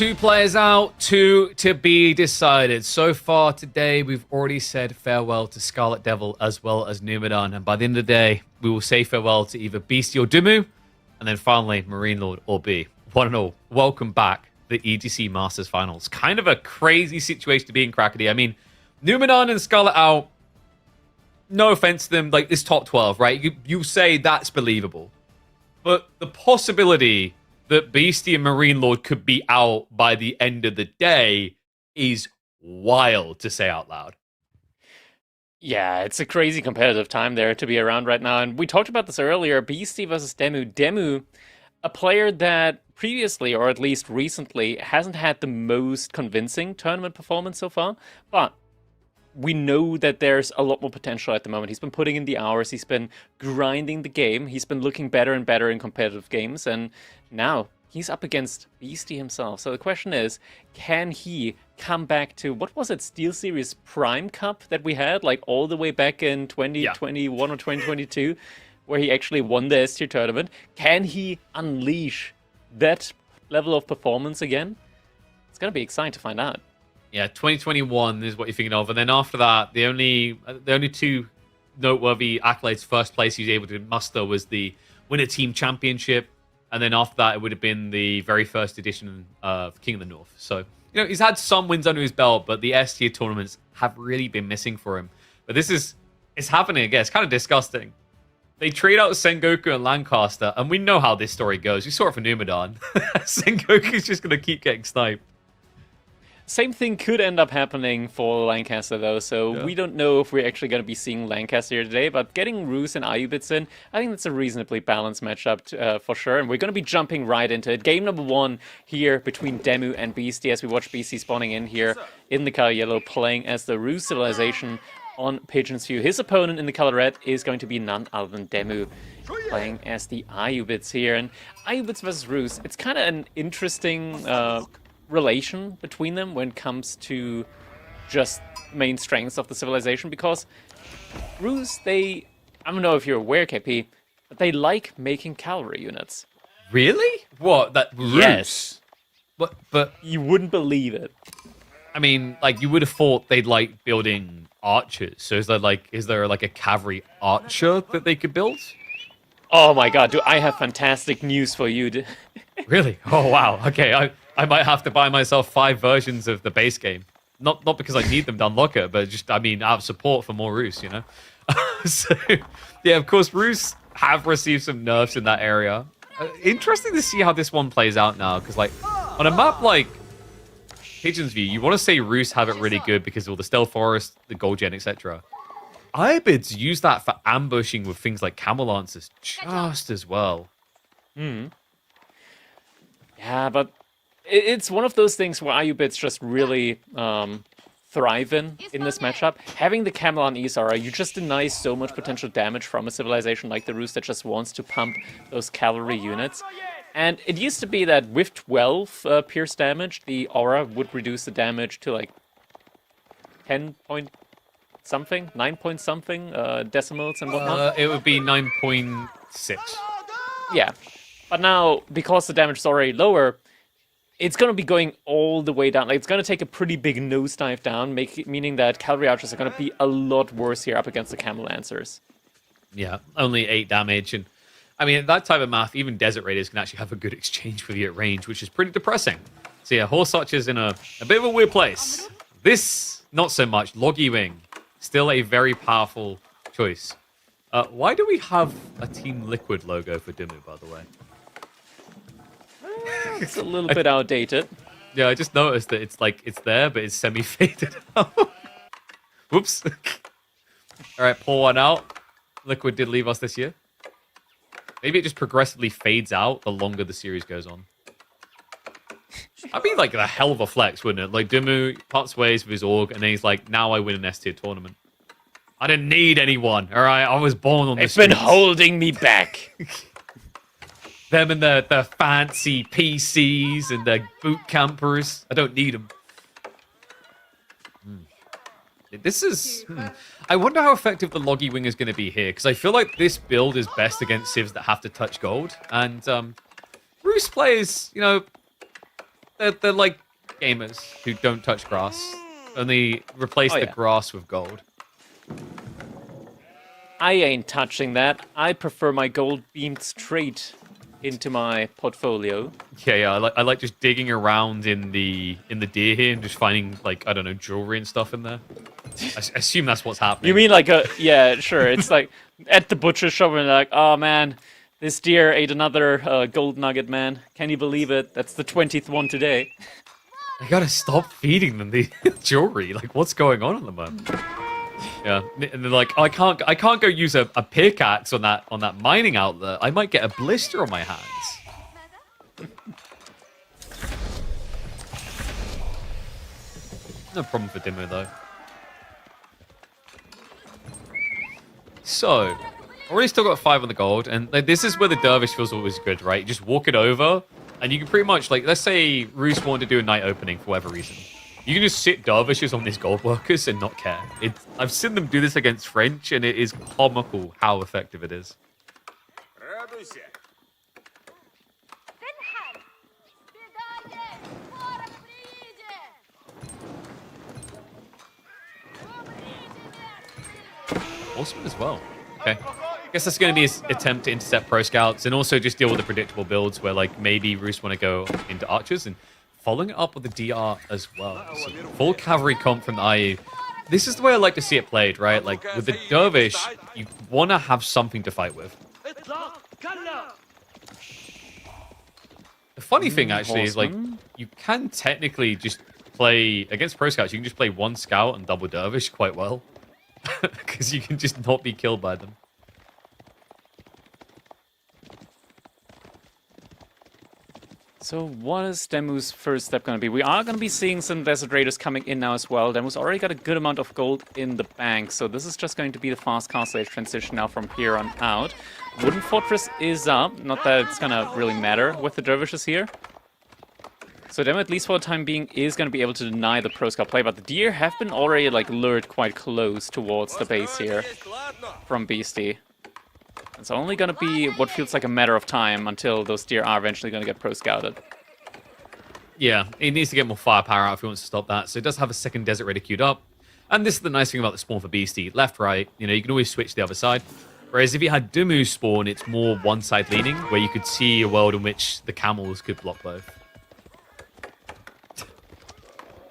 2 players out, 2 to be decided. So far today, we've already said farewell to Scarlet Devil as well as Numadon. And by the end of the day, we will say farewell to either Beasty or Demu. And then finally, Marine Lord or B. One and all, welcome back to the EGC Masters Finals. Kind of a crazy situation to be in, Crackety. I mean, Numadon and Scarlet out, no offense to them, like this top 12, right? You say that's believable. But the possibility that Beastie and Marine Lord could be out by the end of the day is wild to say out loud. Yeah, it's a crazy competitive time there to be around right now. And we talked about this earlier, Beastie versus Demu. Demu, a player that previously, or at least recently, hasn't had the most convincing tournament performance so far. But we know that there's a lot more potential at the moment. He's been putting in the hours, he's been grinding the game, he's been looking better and better in competitive games, and now he's up against Beastie himself. So the question is, can he come back to, what was it, Steel Series Prime Cup that we had, like all the way back in 2021 or 2022, where he actually won the S tier tournament? Can he unleash that level of performance again? It's going to be exciting to find out. Yeah, 2021 is what you're thinking of. And then after that, the only 2 noteworthy accolades first place he was able to muster was the Winter Team Championship. And then after that, it would have been the very first edition of King of the North. So, you know, he's had some wins under his belt, but the S tier tournaments have really been missing for him. But it's happening again. It's kind of disgusting. They trade out Sengoku and Lancaster, and we know how this story goes. We saw it for Numadon. Sengoku's just going to keep getting sniped. Same thing could end up happening for Lancaster, though, so we don't know if we're actually going to be seeing Lancaster here today, but getting Roos and Ayubits in, I think that's a reasonably balanced matchup for sure, and we're going to be jumping right into it. Game number 1 here between Demu and Beastie, as we watch Beastie spawning in here in the color yellow, playing as the Roos Civilization on Pigeon's View. His opponent in the color red is going to be none other than Demu, playing as the Ayubits here, and Ayubits versus Roos, it's kind of an interesting relation between them when it comes to just main strengths of the civilization, because Roos, I don't know if you're aware, KP, but they like making cavalry units. Really? What? That Roos? Yes. But you wouldn't believe it. I mean, like, you would have thought they'd like building archers. So is there like a cavalry archer that they could build? Oh my god, do I have fantastic news for you. Really? Oh wow. Okay, I might have to buy myself 5 versions of the base game. Not because I need them to unlock it, but just, I mean, out of support for more Roos, you know? So, yeah, of course, Roos have received some nerfs in that area. Interesting to see how this one plays out now, because, like, on a map like Pigeon's View, you want to say Roos have it really good because of all the Stealth Forest, the Gold Gen, etc. Ibids use that for ambushing with things like Camel Lancers just as well. Yeah, but it's one of those things where Ayubits just really thrive in this matchup. Having the Camel on Isara, you just deny so much potential damage from a civilization like the Roos that just wants to pump those cavalry units. And it used to be that with 12 pierce damage, the aura would reduce the damage to like 10 point something, 9 point something decimals and whatnot. It would be 9.6. Yeah, but now, because the damage is already lower, it's going to be going all the way down. Like, it's going to take a pretty big nosedive down, meaning that cavalry archers are going to be a lot worse here up against the Camel Lancers. Yeah, only 8 damage. And I mean, that type of math, even Desert Raiders can actually have a good exchange for you at range, which is pretty depressing. So yeah, Horse Archer's in a bit of a weird place. This, not so much. Loggy Wing, still a very powerful choice. Why do we have a Team Liquid logo for Demu, by the way? It's a little bit outdated. Yeah, I just noticed that it's there, but it's semi-faded out. Whoops. All right, pull one out. Liquid did leave us this year. Maybe it just progressively fades out the longer the series goes on. That'd be like a hell of a flex, wouldn't it? Like, Demu parts ways with his org, and then he's like, now I win an S-tier tournament. I didn't need anyone, all right? I was born on this. It's been holding me back. Them and the fancy PCs and the boot campers. I don't need them. This is... I wonder how effective the Loggy Wing is going to be here, because I feel like this build is best against civs that have to touch gold. And Roos players, you know, they're like gamers who don't touch grass. Only replace the grass with gold. I ain't touching that. I prefer my gold beamed straight into my portfolio. Yeah. I like just digging around in the deer here and just finding, like, I don't know, jewelry and stuff in there. I assume that's what's happening. You mean like yeah, sure. It's like at the butcher shop and like, oh man, this deer ate another gold nugget, man. Can you believe it? That's the 20th one today. I gotta stop feeding them the jewelry. Like, what's going on at the moment? Yeah, and they're like, oh, I can't go use a pickaxe on that mining outlet. I might get a blister on my hands. No problem for Demu though. So, already still got 5 on the gold, and like, this is where the dervish feels always good, right? You just walk it over, and you can pretty much, like, let's say Roos wanted to do a night opening for whatever reason. You can just sit dervishes on these gold workers and not care. I've seen them do this against French, and it is comical how effective it is. Horseman as well. Okay. I guess that's going to be his attempt to intercept pro scouts and also just deal with the predictable builds where, like, maybe Roos want to go into archers and following it up with the DR as well. So full cavalry comp from the IU. This is the way I like to see it played, right? Like, with the dervish, you want to have something to fight with. The funny thing, actually, is, like, you can technically just play against pro scouts. You can just play 1 scout and double dervish quite well. Because you can just not be killed by them. So what is Demu's first step going to be? We are going to be seeing some Desert Raiders coming in now as well. Demu's already got a good amount of gold in the bank, so this is just going to be the fast castle age transition now from here on out. Wooden Fortress is up, not that it's going to really matter with the dervishes here. So Demu, at least for the time being, is going to be able to deny the pro scout play, but the deer have been already, like, lured quite close towards the base here from Beasty. It's only going to be what feels like a matter of time until those deer are eventually going to get pro scouted. Yeah, he needs to get more firepower out if he wants to stop that. So he does have a second Desert Raider queued up. And this is the nice thing about the spawn for Beasty. Left, right, you know, you can always switch to the other side. Whereas if you had Demu spawn, it's more one-side leaning, where you could see a world in which the camels could block both.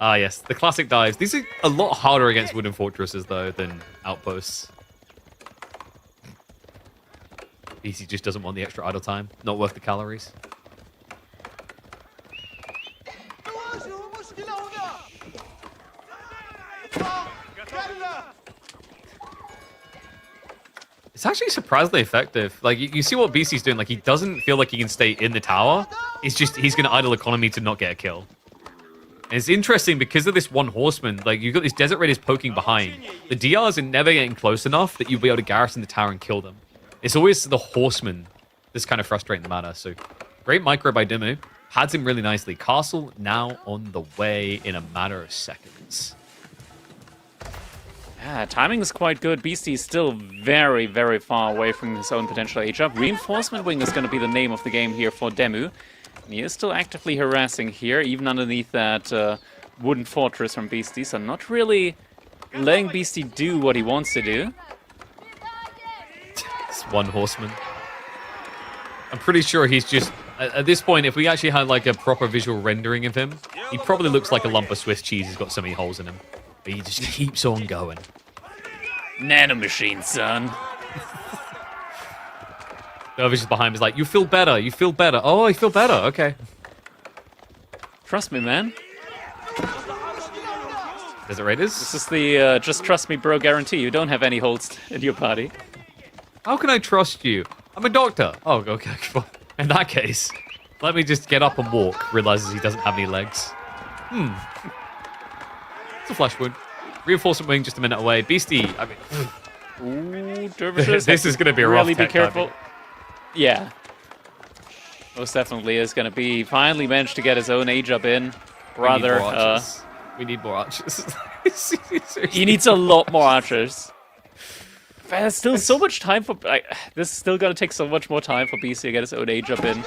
Ah, yes, the classic dives. These are a lot harder against wooden fortresses, though, than outposts. Beasty just doesn't want the extra idle time. Not worth the calories. It's actually surprisingly effective. Like, you see what Beasty's doing. Like, he doesn't feel like he can stay in the tower. It's just, he's going to idle economy to not get a kill. And it's interesting because of this 1 horseman. Like, you've got these Desert Raiders poking behind. The DRs are never getting close enough that you'll be able to garrison the tower and kill them. It's always the horseman that's kind of frustrating the matter. So, great micro by Demu. Pads him really nicely. Castle now on the way in a matter of seconds. Yeah, timing is quite good. Beasty is still very, very far away from his own potential age-up. Reinforcement Wing is going to be the name of the game here for Demu. And he is still actively harassing here, even underneath that wooden fortress from Beasty. So not really letting Beasty do what he wants to do. It's 1 horseman. I'm pretty sure he's just... At this point, if we actually had like a proper visual rendering of him, he probably looks like a lump of Swiss cheese. He's got so many holes in him. But he just keeps on going. Nanomachine, son. Dervish is behind him. Is like, you feel better. You feel better. Oh, I feel better. Okay. Trust me, man. Desert Raiders? This is the just trust me, bro guarantee. You don't have any holes in your party. How can I trust you? I'm a doctor. Oh, okay. In that case, let me just get up and walk. Realizes he doesn't have any legs. It's a flash wound. Reinforcement wing just a minute away. Beasty, I mean... Ooh, dervishes. This is going to be a rough really be careful. Diving. Yeah. Most definitely is going to be. Finally managed to get his own age up in. Rather, we need more archers. He needs a lot more archers. There's still so much time for... this is still going to take so much more time for BC to get his own age up in.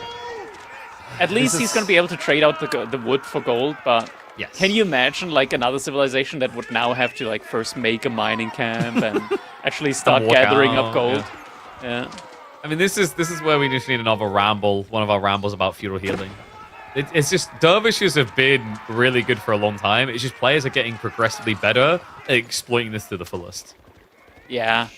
At least he's going to be able to trade out the wood for gold, but Yes. can you imagine like another civilization that would now have to like first make a mining camp and actually start walk gathering out, up gold? Yeah. I mean, this is where we just need another ramble, one of our rambles about feudal healing. It's just, dervishes have been really good for a long time. It's just players are getting progressively better at exploiting this to the fullest. Yeah.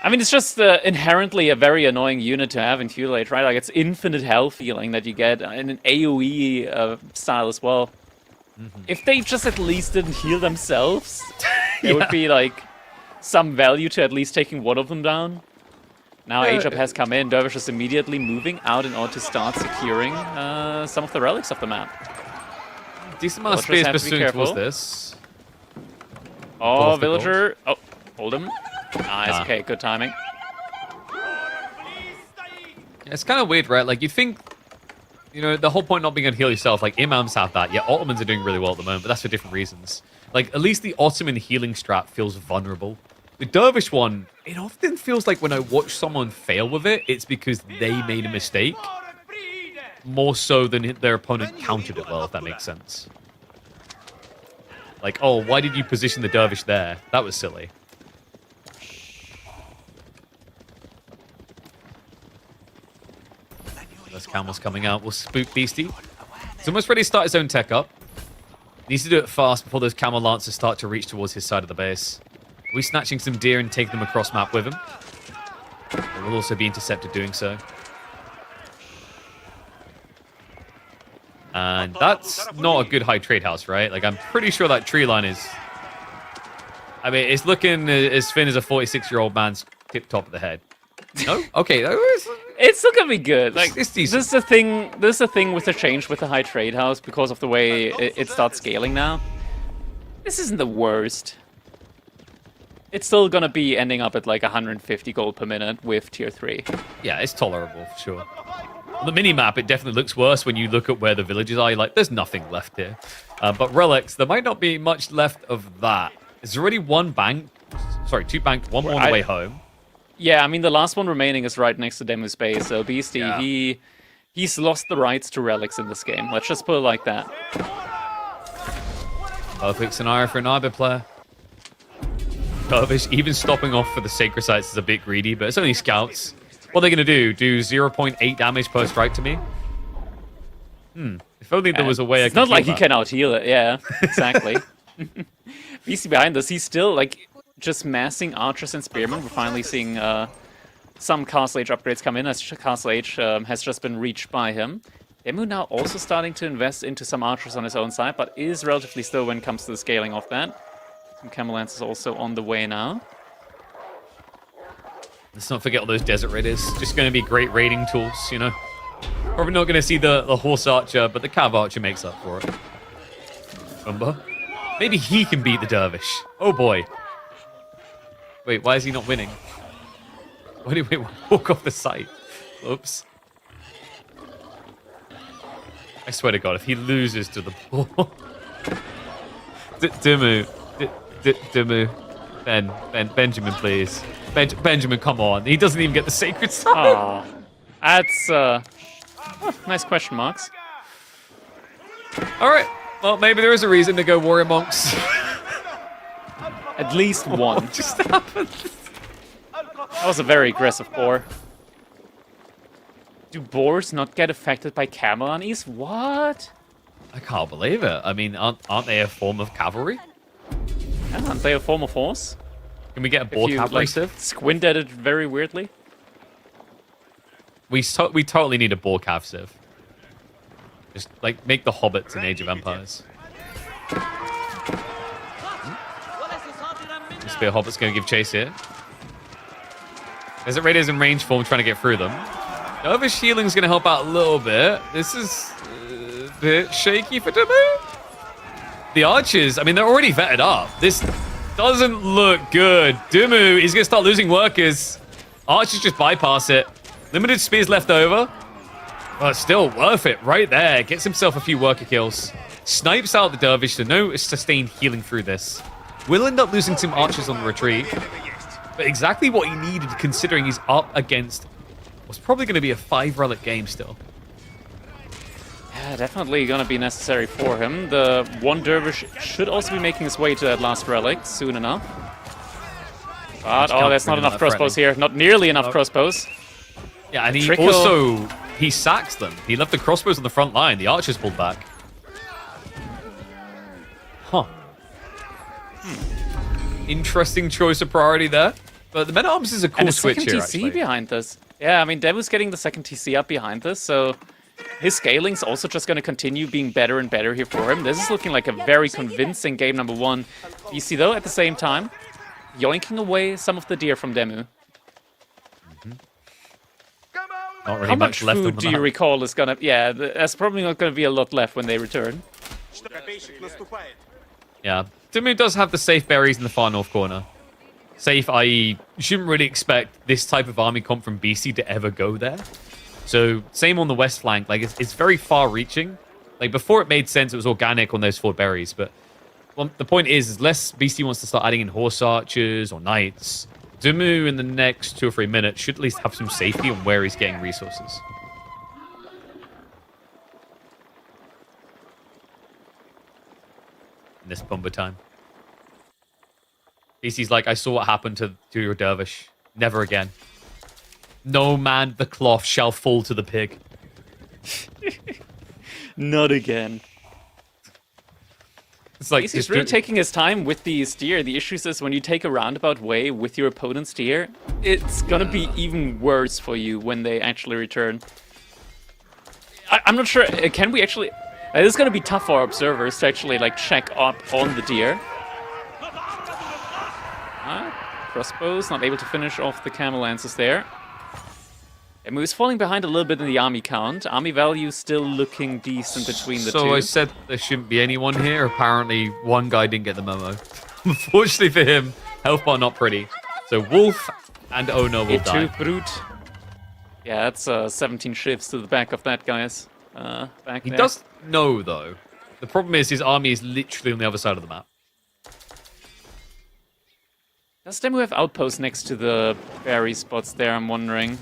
I mean, it's just inherently a very annoying unit to have in Feudal Age, right? Like, it's infinite health feeling that you get in an AoE style as well. If they just at least didn't heal themselves, there would be, like, some value to at least taking one of them down. Now Age Up has come in. Dervish is immediately moving out in order to start securing some of the relics of the map. Decent amount of space pursuing towards this. Oh, villager. Oh, hold him. Nice, okay, good timing. It's kind of weird, right? Like, you think, you know, the whole point not being able to heal yourself, like, imams have that. Yeah, Ottomans are doing really well at the moment, but that's for different reasons. Like, at least the Ottoman healing strat feels vulnerable. The Dervish one, it often feels like when I watch someone fail with it, it's because they made a mistake. More so than their opponent countered it well, if that makes sense. Like, oh, why did you position the Dervish there? That was silly. Those camels coming out will spook Beasty. He's almost ready to start his own tech up. Needs to do it fast before those camel lancers start to reach towards his side of the base. We're snatching some deer and taking them across map with him. They will also be intercepted doing so. And that's not a good high trade house, right? Like, I'm pretty sure that tree line is... I mean, it's looking as thin as a 46-year-old man's tip top of the head. No? Okay. It's still gonna be good. Like, it's this is the thing. This is the thing with the change with the high trade house because of the way it starts scaling now. This isn't the worst. It's still gonna be ending up at like 150 gold per minute with tier 3. Yeah, it's tolerable for sure. On the mini-map, it definitely looks worse when you look at where the villages are. You're like, there's nothing left here. But relics, there might not be much left of that. There's already one bank. Sorry, 2 banked, one more on the way home. Yeah, I mean, the last one remaining is right next to Demu's base, so Beasty, yeah. he's lost the rights to relics in this game. Let's just put it like that. Perfect scenario for an Arbor player. Dervish, even stopping off for the sacred sites is a bit greedy, but it's only scouts. What are they going to do? Do 0.8 damage per strike to me? If only there was a way I could. It's not like he that. can out-heal it, yeah, exactly. Beasty behind us, he's still, like, just massing archers and spearmen. We're finally seeing some Castle Age upgrades come in, as Castle Age has just been reached by him. Demu now also starting to invest into some archers on his own side, but is relatively slow when it comes to the scaling of that. Some Camel Lancers also on the way now. Let's not forget all those desert raiders. Just going to be great raiding tools, you know. Probably not going to see the horse archer, but the cav archer makes up for it. Umber. Maybe he can beat the dervish. Oh boy. Wait, why is he not winning? Why did we walk off the site? Oops. I swear to God, if he loses to the ball... Demu. Benjamin, please. Benjamin, come on. He doesn't even get the sacred sign. That's, nice question marks. Alright. Well, maybe there is a reason to go warrior monks. At least one. What just happened? That was a very aggressive boar. Do boars not get affected by camel unease? What? I can't believe it. I mean, aren't they a form of cavalry? Yeah, aren't they a form of horse? Can we get a boar cavalry civ? Squint at it very weirdly. We totally need a boar cav civ. Just, like, make the hobbits in Age of Empires. The Spear Hobbit's going to give chase here. Desert Raiders in range form trying to get through them. Dervish healing's going to help out a little bit. This is a bit shaky for Demu. The archers, I mean, they're already vetted up. This doesn't look good. Demu is going to start losing workers. Archers just bypass it. Limited spears left over. But still worth it right there. Gets himself a few worker kills. Snipes out the dervish, so no sustained healing through this. Will end up losing some archers on the retreat. But exactly what he needed, considering he's up against what's probably going to be a 5 relic game still. Definitely gonna be necessary for him. The one dervish should also be making his way to that last relic soon enough. But, oh, there's not enough crossbows here. Not nearly enough crossbows. Yeah, and he sacks them. He left the crossbows on the front line. The archers pulled back. Huh. Interesting choice of priority there. But the men-at-arms is a cool switch here, And a second TC behind this. Yeah, I mean, Demu's getting the second TC up behind this, so his scaling's also just going to continue being better and better here for him. This is looking like a very convincing game number one. Beasty, though, at the same time, yoinking away some of the deer from Demu. Not really How much left food do you recall is gonna... Yeah, there's probably not gonna be a lot left when they return. Yeah, Demu does have the safe berries in the far north corner. Safe, i.e. you shouldn't really expect this type of army comp from Beasty to ever go there. So, same on the west flank. Like, it's very far-reaching. Like, before it made sense, it was organic on those 4 berries. But the point is unless Beasty wants to start adding in horse archers or knights, Demu in the next 2 or 3 minutes should at least have some safety on where he's getting resources. In this Pumba time. Beasty's like, I saw what happened to your dervish. Never again. No man the cloth shall fall to the pig. Not again. It's like He's really taking his time with the steer. The issue is when you take a roundabout way with your opponent's steer, it's gonna be even worse for you when they actually return. I'm not sure. Can we actually? This is gonna be tough for our observers to actually like check up on the deer. Crossbows not able to finish off the camel lances there. Demu is falling behind a little bit in the army count. Army value still looking decent between the two. So I said there shouldn't be anyone here. Apparently, one guy didn't get the memo. Unfortunately for him, health bar not pretty. So Wolf and Ono will die. Brute. Yeah, that's 17 shifts to the back of that guy's back He there. does know, though. The problem is his army is literally on the other side of the map. Does Demu have outposts next to the berry spots there, I'm wondering?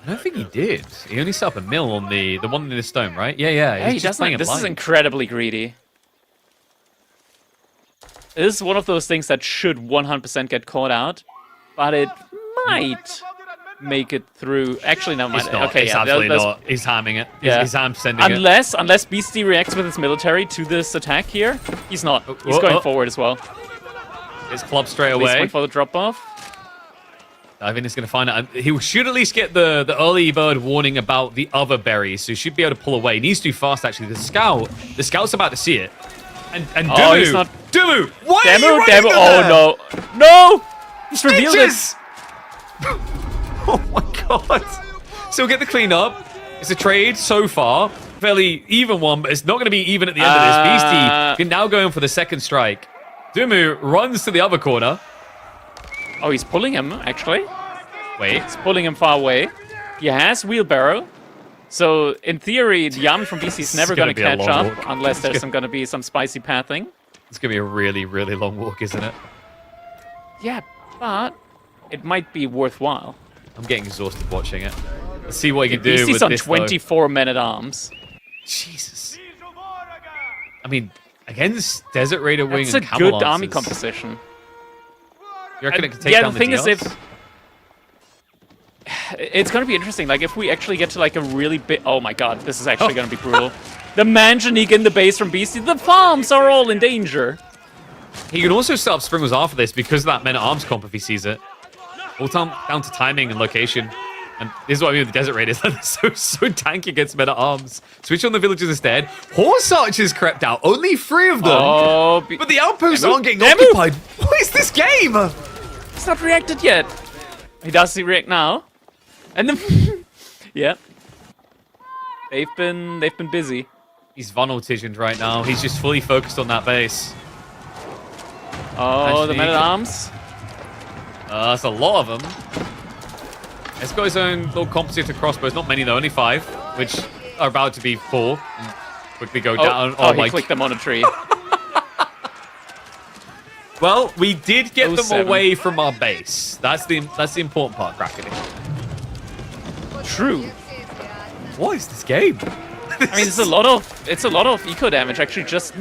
I don't think he did. He only set up a mill on the one in the stone, right? Yeah. Hey, He's just playing it this is blind. incredibly greedy. This is one of those things that should 100% get caught out, but it might make it through. Actually, never mind. It's not. Okay, it's yeah, absolutely not. He's hamming it. Yeah. He's ham sending it. Unless Beasty reacts with his military to this attack here, he's not. He's going forward as well. It's club straight Please away. wait for the drop off. I think he's going to find out. He should at least get the early bird warning about the other berries, so he should be able to pull away. He needs to do fast, actually. The scout's about to see it. And Demu, he's not. Demu, why are you running Demu, there? oh no. No! He's revealed it. Bitches! Oh my god. So we'll get the cleanup. It's a trade so far. Fairly even one, but it's not going to be even at the end of this. Beasty can now go in for the second strike. Demu runs to the other corner. Oh, he's pulling him, actually. Wait. He's pulling him far away. He has wheelbarrow. So, in theory, the army from BC is never going to catch up unless there's going to be some spicy pathing. It's going to be a really, really long walk, isn't it? Yeah, but it might be worthwhile. I'm getting exhausted watching it. Let's see what he can do BC's with on this, 24 men-at-arms. Jesus. I mean, against Desert Raider Wing That's and a Camel good army Lancers, composition. You reckon it can take Yeah, down the thing is, DLs? if it's going to be interesting. Like, if we actually get to like a really big... Oh my god, this is actually going to be brutal. The Manjanique in the base from Beasty. The farms are all in danger. He can also set up Springles after this because of that men-at-arms comp if he sees it. All down to timing and location. And this is what I mean with the Desert Raiders. They're so tanky against men-at-arms. Switch on the villagers instead. Horse archers crept out. Only 3 of them. Oh, but the outposts aren't getting Demu! occupied. What is this game? He's not reacted yet. He does react now. And then... yeah. They've been busy. He's Vonaltisioned right now. He's just fully focused on that base. Oh, the men-at-arms. That's a lot of them. He's got his own little compositor crossbows. Not many, though. Only 5, which are about to be 4. And quickly go down. Oh, my he clicked them on a tree. Well, we did get them 07. away from our base. That's the important part, Kraken. True. What is this game? I mean, it's a lot of eco damage actually, just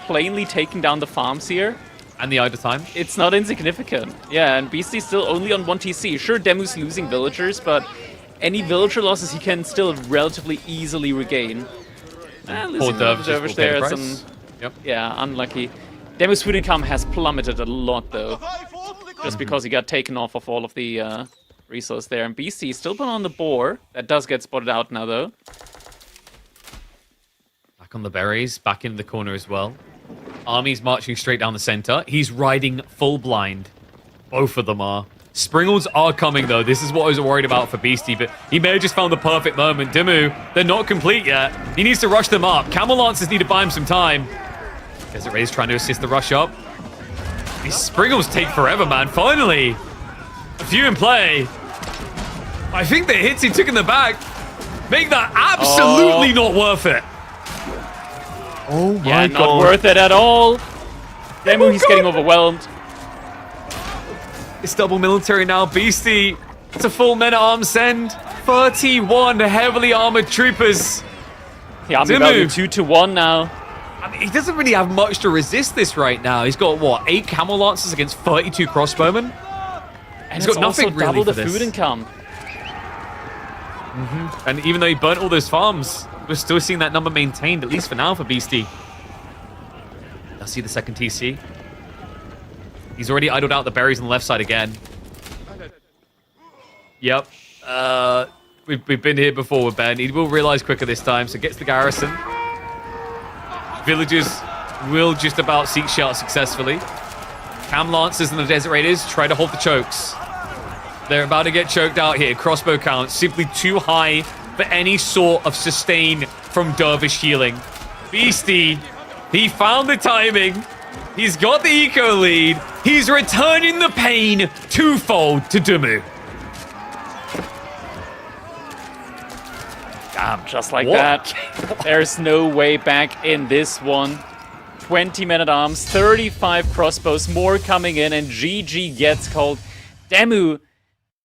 plainly taking down the farms here. And the idle time. It's not insignificant. Yeah, and Beasty's still only on 1 TC. Sure, Demu's losing villagers, but any villager losses he can still relatively easily regain. Losing Dervish there, Yep. Yeah, unlucky. Demu's food income has plummeted a lot, though. Just because he got taken off of all of the resource there. And Beasty still put on the boar. That does get spotted out now, though. Back on the berries, back into the corner as well. Army's marching straight down the center. He's riding full blind. Both of them are. Springles are coming, though. This is what I was worried about for Beasty, but he may have just found the perfect moment. Demu, they're not complete yet. He needs to rush them up. Camel Lancers need to buy him some time. Desert Raid's trying to assist the rush up. These Springles take forever, man. Finally, a few in play. I think the hits he took in the back make that absolutely not worth it. Oh my yeah, god. not worth it at all. Demu, he's getting overwhelmed. It's double military now. Beasty, it's a full men-at-arms send. 31 heavily armored troopers. The army value 2-1 now. I mean, he doesn't really have much to resist this right now. He's got, what, 8 Camel Lancers against 32 crossbowmen? And he's got nothing also really double for the this. food income. And even though he burnt all those farms, we're still seeing that number maintained, at least for now, for Beasty. I'll see the second TC. He's already idled out the berries on the left side again. Yep. We've been here before with Ben. He will realize quicker this time, so gets the garrison. Villagers will just about seek shelter successfully. Cam Lancers and the Desert Raiders try to hold the chokes. They're about to get choked out here. Crossbow count simply too high for any sort of sustain from Dervish healing. Beasty, he found the timing. He's got the eco lead. He's returning the pain twofold to Demu. Damn, just like that. There's no way back in this one. 20 men-at-arms, 35 crossbows, more coming in, and GG gets called. Demu,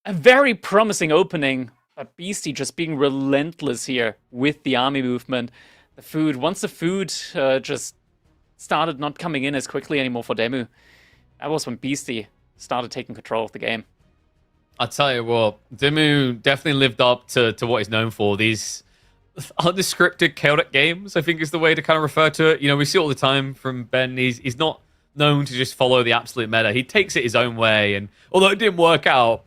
a very promising opening, but Beasty just being relentless here with the army movement. The food, once the food just started not coming in as quickly anymore for Demu, that was when Beasty started taking control of the game. I'll tell you what, Demu definitely lived up to what he's known for. These unscripted, chaotic games, I think is the way to kind of refer to it. You know, we see it all the time from Ben. He's not known to just follow the absolute meta. He takes it his own way, and although it didn't work out,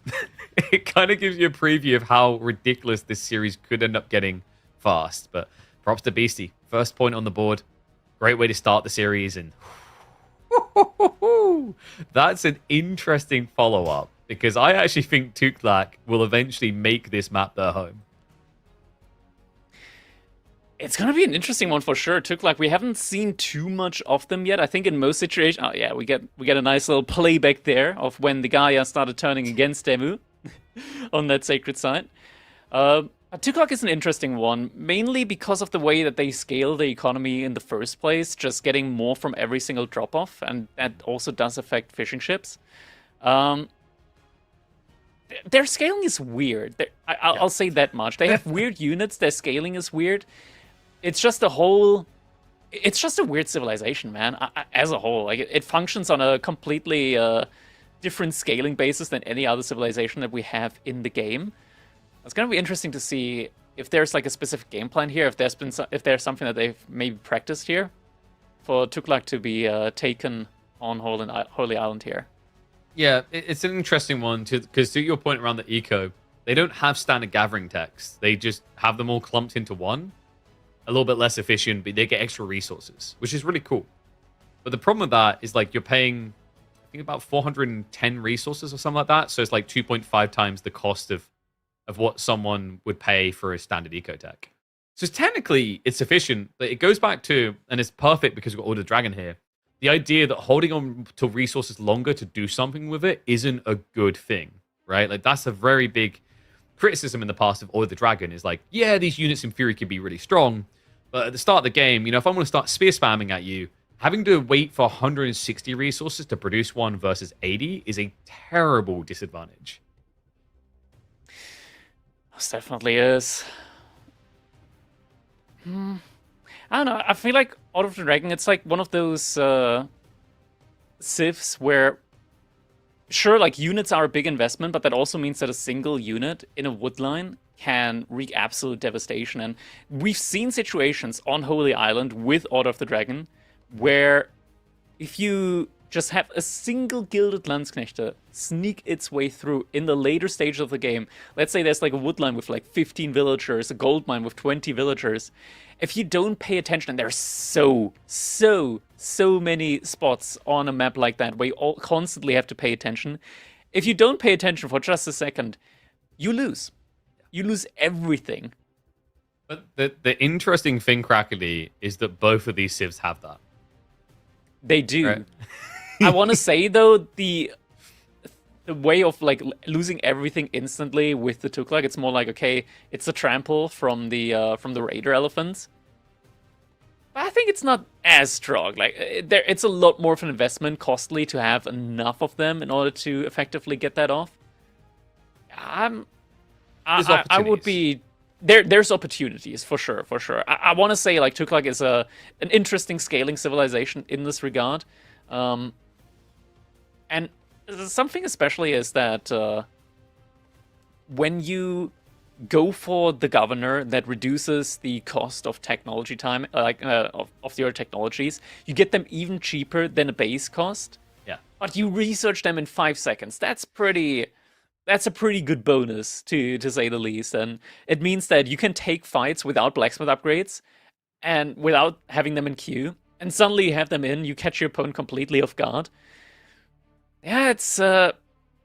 it kind of gives you a preview of how ridiculous this series could end up getting fast. But props to Beasty. First point on the board. Great way to start the series, and that's an interesting follow-up, because I actually think Tuklak will eventually make this map their home. It's going to be an interesting one for sure. Tuklak, we haven't seen too much of them yet. I think in most situations, oh yeah, we get a nice little playback there of when the Gaia started turning against Demu on that sacred site. Tuklak is an interesting one, mainly because of the way that they scale the economy in the first place, just getting more from every single drop-off, and that also does affect fishing ships. Their scaling is weird. I'll say that much. They have weird units. Their scaling is weird. It's just a weird civilization, man. As a whole, like it functions on a completely different scaling basis than any other civilization that we have in the game. It's gonna be interesting to see if there's like a specific game plan here. If there's something that they've maybe practiced here for Tuklak to be taken on Holy Island here. Yeah, it's an interesting one, because to your point around the eco, they don't have standard gathering techs. They just have them all clumped into one. A little bit less efficient, but they get extra resources, which is really cool. But the problem with that is, like, you're paying, I think, about 410 resources or something like that. So it's like 2.5 times the cost of what someone would pay for a standard eco tech. So technically, it's efficient, but it goes back to, and it's perfect because we've got Order Dragon here, the idea that holding on to resources longer to do something with it isn't a good thing, right? Like, that's a very big criticism in the past of Order the Dragon, is like, yeah, these units in theory can be really strong, but at the start of the game, you know, if I want to start spear spamming at you, having to wait for 160 resources to produce one versus 80 is a terrible disadvantage. This definitely is. I don't know. I feel like Out of the Dragon, it's like one of those civs where, sure, like units are a big investment, but that also means that a single unit in a wood line can wreak absolute devastation. And we've seen situations on Holy Island with Order of the Dragon where if you just have a single gilded Landsknechte sneak its way through in the later stage of the game. Let's say there's like a wood line with like 15 villagers, a gold mine with 20 villagers. If you don't pay attention, and there's so many spots on a map like that where you all constantly have to pay attention. If you don't pay attention for just a second, you lose. You lose everything. But the interesting thing, Crackly, is that both of these civs have that. They do. Right. I want to say though, the way of like losing everything instantly with the Tuklak, it's more like, okay, it's a trample from the Raider elephants. But I think it's not as strong. Like it's a lot more of an investment, costly to have enough of them in order to effectively get that off. I would be there's opportunities for sure. I want to say like Tuklak is an interesting scaling civilization in this regard. And something especially is that when you go for the governor that reduces the cost of technology time, of your technologies, you get them even cheaper than a base cost. Yeah. But you research them in 5 seconds. That's a pretty good bonus, to say the least. And it means that you can take fights without blacksmith upgrades and without having them in queue. And suddenly you have them in, you catch your opponent completely off guard. Yeah, it's an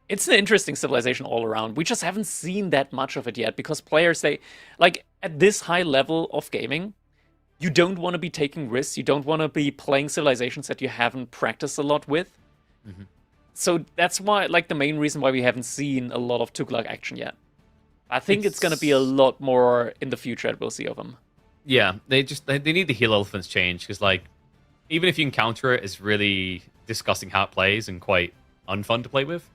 interesting civilization all around. We just haven't seen that much of it yet because players, they like at this high level of gaming, you don't want to be taking risks. You don't want to be playing civilizations that you haven't practiced a lot with. Mm-hmm. So that's why, like, the main reason why we haven't seen a lot of Tuklak action yet. I think it's going to be a lot more in the future that we'll see of them. Yeah, they need the heal elephants change because, like, even if you encounter it, it's really disgusting how it plays and quite unfun to play with.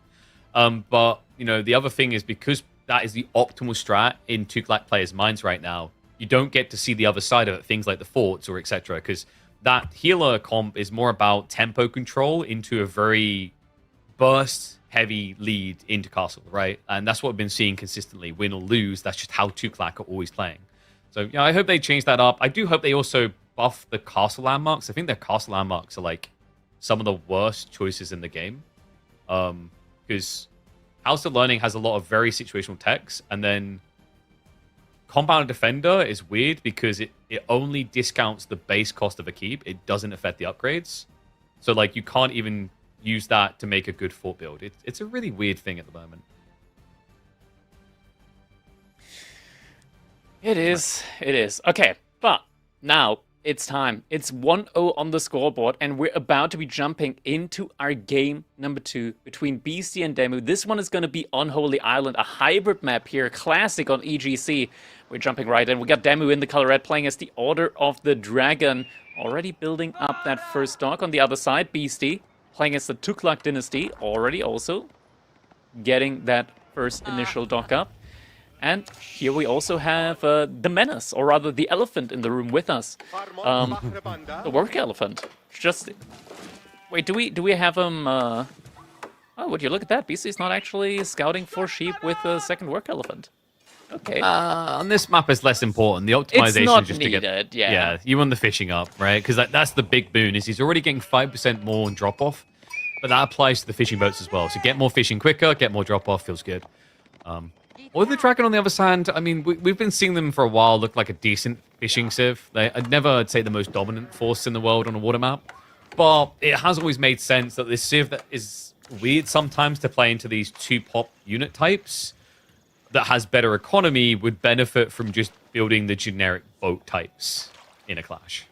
But, you know, the other thing is because that is the optimal strat in Tuklak players' minds right now, you don't get to see the other side of it, things like the forts or etc. Because that healer comp is more about tempo control into a very burst-heavy lead into castle, right? And that's what we've been seeing consistently. Win or lose, that's just how Tuklak are always playing. So, yeah, I hope they change that up. I do hope they also buff the castle landmarks. I think their castle landmarks are, like, some of the worst choices in the game. Because House of Learning has a lot of very situational techs, and then Compound Defender is weird because it only discounts the base cost of a keep. It doesn't affect the upgrades. So, like, you can't even use that to make a good fort build. It's a really weird thing at the moment. It is. Okay, but now it's time. It's 1-0 on the scoreboard, and we're about to be jumping into our game number 2 between Beasty and Demu. This one is going to be on Holy Island, a hybrid map here, classic on EGC. We're jumping right in. We got Demu in the color red playing as the Order of the Dragon, already building up that first dock. On the other side, Beasty playing as the Tuklak Dynasty, already also getting that first initial dock up. And here we also have the menace, or rather the elephant in the room with us. The work elephant. Just wait, do we have him? Oh, would you look at that? Beasty's not actually scouting for sheep with a second work elephant. Okay. On this map, is less important. The optimization it's not just needed, to get. yeah, you want the fishing up, right? Because that's the big boon. Is he's already getting 5% more on drop off, but that applies to the fishing boats as well. So get more fishing quicker, get more drop off, feels good. Or the Dragon on the other hand, I mean, we've been seeing them for a while look like a decent fishing civ. I'd never say the most dominant force in the world on a water map, but it has always made sense that this civ that is weird sometimes to play into these 2-pop unit types that has better economy would benefit from just building the generic boat types in a clash.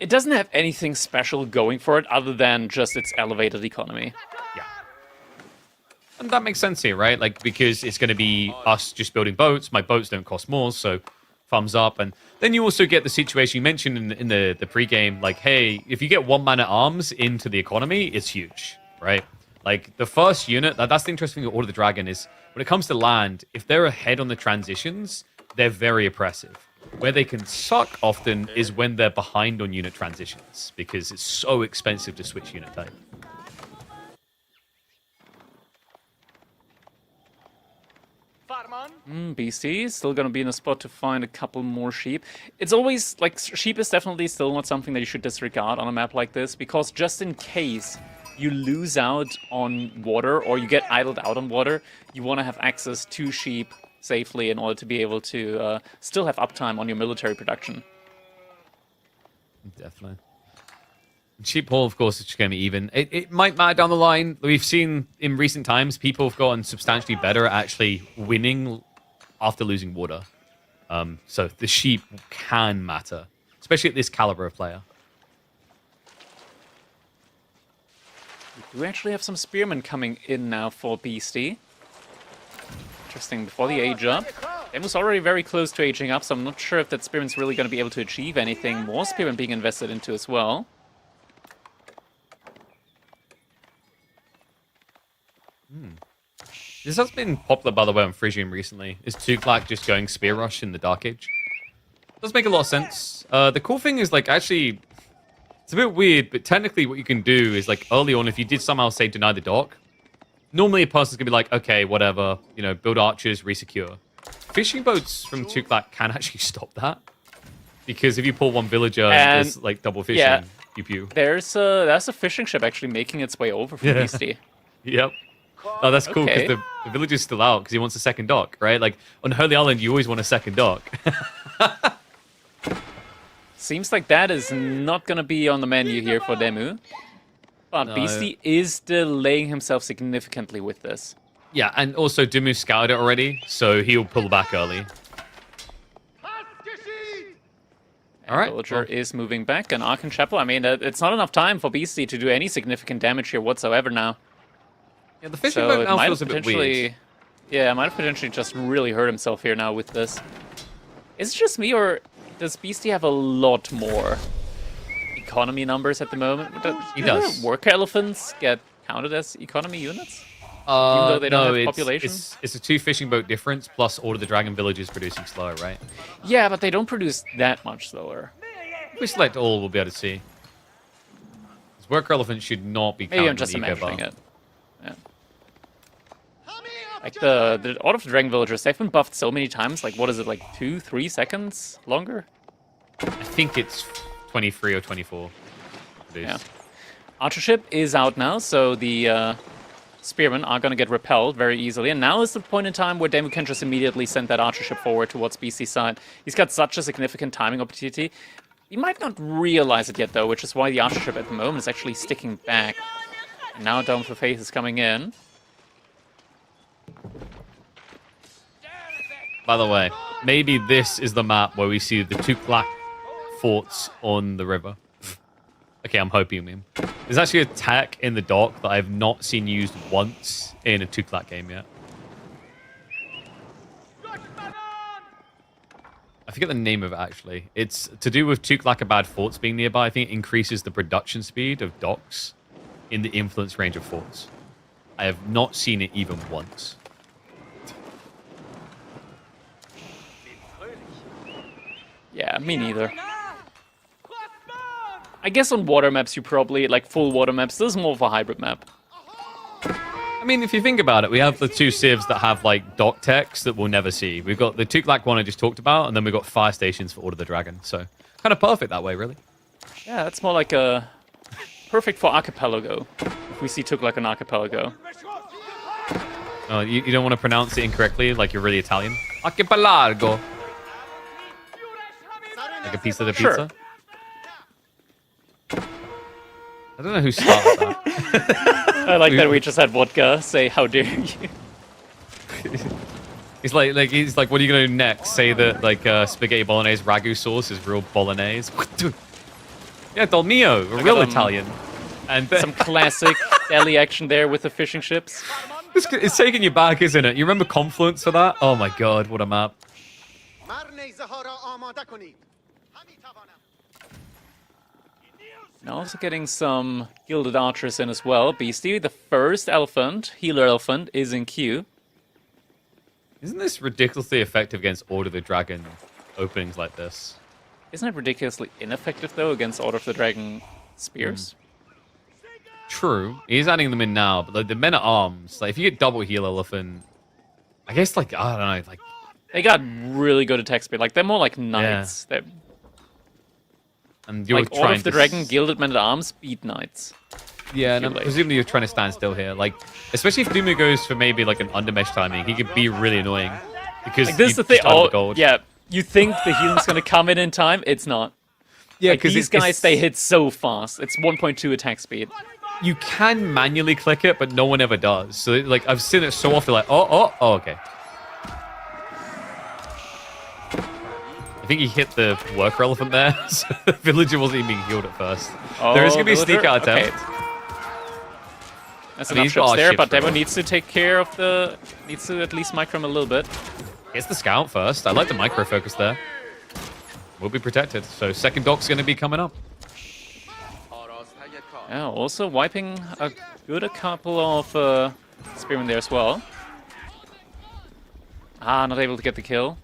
It doesn't have anything special going for it other than just its elevated economy. And that makes sense here, right? Like, because it's going to be us just building boats. My boats don't cost more, so thumbs up. And then you also get the situation you mentioned in the pregame, like, hey, if you get 1 man at arms into the economy, it's huge, right? Like, the first unit, that's the interesting thing with Order of the Dragon is, when it comes to land, if they're ahead on the transitions, they're very oppressive. Where they can suck often is when they're behind on unit transitions, because it's so expensive to switch unit type. Beasty still gonna be in a spot to find a couple more sheep. It's always, like, sheep is definitely still not something that you should disregard on a map like this, because just in case you lose out on water or you get idled out on water, you want to have access to sheep safely in order to be able to still have uptime on your military production. Definitely. Sheep haul, of course, is just going to be even. It might matter down the line. We've seen in recent times people have gotten substantially better at actually winning after losing water. So the sheep can matter, especially at this caliber of player. We actually have some spearmen coming in now for Beasty. Interesting, before the age up. Demu's already very close to aging up, so I'm not sure if that spearman's really going to be able to achieve anything. More spearmen being invested into as well. This has been popular, by the way, on Frisian recently. Is Tuklak just going spear rush in the Dark Age? Does make a lot of sense. The cool thing is, like, actually, it's a bit weird, but technically what you can do is, like, early on, if you did somehow, say, deny the dock, normally a person's going to be like, okay, whatever, you know, build archers, resecure. Fishing boats from Tuklak can actually stop that. Because if you pull one villager and there's, like, double fishing, yeah, pew-pew. There's a fishing ship actually making its way over from Beasty. Yep. Oh, that's cool, because Okay. the villager's still out, because he wants a second dock, right? Like, on Holy Island, you always want a second dock. Seems like that is not going to be on the menu here for Demu. But No. Beasty is delaying himself significantly with this. Yeah, and also Demu scouted it already, so he'll pull back early. All right. Villager is moving back, and Archon Chapel, I mean, it's not enough time for Beasty to do any significant damage here whatsoever now. Yeah, the fishing So boat it now might feels have a bit weird. potentially, yeah, might have potentially just really hurt himself here now with this. Is it just me, or does Beasty have a lot more economy numbers at the moment? He Do does. the worker elephants get counted as economy units? though they don't have population? It's a 2 fishing boat difference, plus all of the dragon villages producing slower, right? Yeah, but they don't produce that much slower. If we select all, we'll be able to see. This worker elephant should not be counted. Maybe I'm just on the eco imagining bar. it. Yeah. Like all of the dragon villagers, they've been buffed so many times. Like, what is it, like 2-3 seconds longer? I think it's 23 or 24. It is. Yeah. Archership is out now, so the spearmen are going to get repelled very easily. And now is the point in time where Demu can just immediately send that archership forward towards BC's side. He's got such a significant timing opportunity. He might not realize it yet, though, which is why the archership at the moment is actually sticking back. And now Dome for Faith is coming in. By the way, maybe this is the map where we see the 2 black forts on the river. Okay, I'm hoping, man. There's actually a tech in the dock that I've not seen used once in a 2 black game yet. I forget the name of it, actually. It's to do with 2 bad forts being nearby. I think it increases the production speed of docks in the influence range of forts. I have not seen it even once. Yeah, me neither. I guess on water maps you probably, like full water maps, this is more of a hybrid map. I mean, if you think about it, we have the 2 civs that have, like, dock techs that we'll never see. We've got the 2 black one I just talked about, and then we've got fire stations for Order of the Dragon. So, kind of perfect that way, really. Yeah, that's more like a perfect for archipelago. If we see Tuklak an archipelago. Oh, you don't want to pronounce it incorrectly, like you're really Italian? Archipelago. Like a piece of the Sure. pizza? I don't know who started that. I like that we just had vodka say, "How dare you?" He's like, what are you gonna do next? Say that like spaghetti bolognese ragu sauce is real bolognese? Yeah, Dol mio, a real Italian. And Some classic deli action there with the fishing ships. it's taking you back, isn't it? You remember Confluence for that? Oh my god, what a map! Now also getting some gilded archers in as well. Beasty, the first elephant, healer elephant, is in queue. Isn't this ridiculously effective against Order of the Dragon openings like this? Isn't it ridiculously ineffective, though, against Order of the Dragon spears? True. He's adding them in now, but like, the men-at-arms, like, if you get double heal elephant, I guess, like, I don't know, like... They got really good attack speed. Like, they're more like knights. Yeah. They're And you're like trying Order of the to Dragon, Gilded Men-at-Arms, beat knights. Yeah, and presumably you're trying to stand still here. Like, especially if Demu goes for maybe like an undermesh timing, he could be really annoying. Because Like, this is you the thing. just don't have Oh, the gold. yeah. You think the healing's going to come in time? It's not. Yeah, Like, because these guys, they hit so fast. It's 1.2 attack speed. You can manually click it, but no one ever does. So, like, I've seen it so often, like, okay. I think he hit the worker elephant there. So the villager wasn't even being healed at first. Oh, There is going to be a villager? sneak out attempt. Okay. That's I mean, enough he's ships got a there, ship but for Demu him. needs to take care of the... Needs to at least micro him a little bit. Gets the scout first. I like the micro focus there. Will be protected. So second dock's going to be coming up. Yeah, also wiping a couple of spearmen there as well. Ah, not able to get the kill.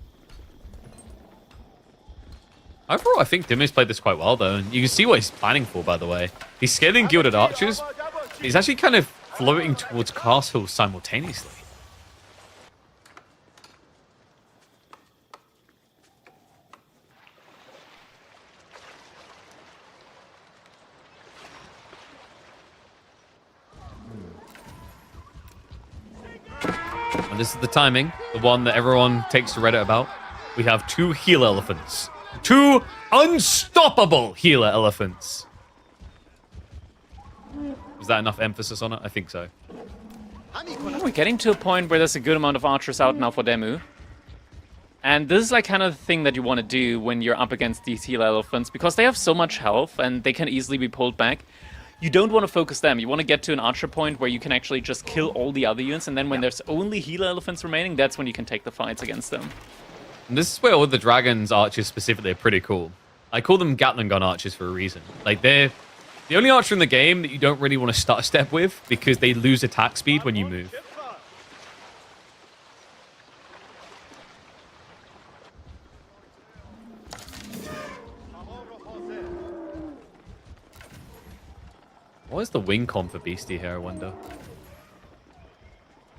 Overall, I think Demu's played this quite well, though. And you can see what he's planning for, by the way. He's scaling Gilded Archers. He's actually kind of floating towards castles simultaneously. And this is the timing, the one that everyone takes to Reddit about. We have 2 healer elephants. 2 unstoppable healer elephants. Was that enough emphasis on it? I think so. We're getting to a point where there's a good amount of archers out now for Demu. And this is like kind of the thing that you want to do when you're up against these healer elephants, because they have so much health and they can easily be pulled back. You don't want to focus them. You want to get to an archer point where you can actually just kill all the other units, and then when there's only healer elephants remaining, that's when you can take the fights against them. And this is where all the Dragon's archers specifically are pretty cool. I call them Gatling gun archers for a reason. Like, they're the only archer in the game that you don't really want to start a step with because they lose attack speed when you move. What is the wing comp for Beasty here, I wonder?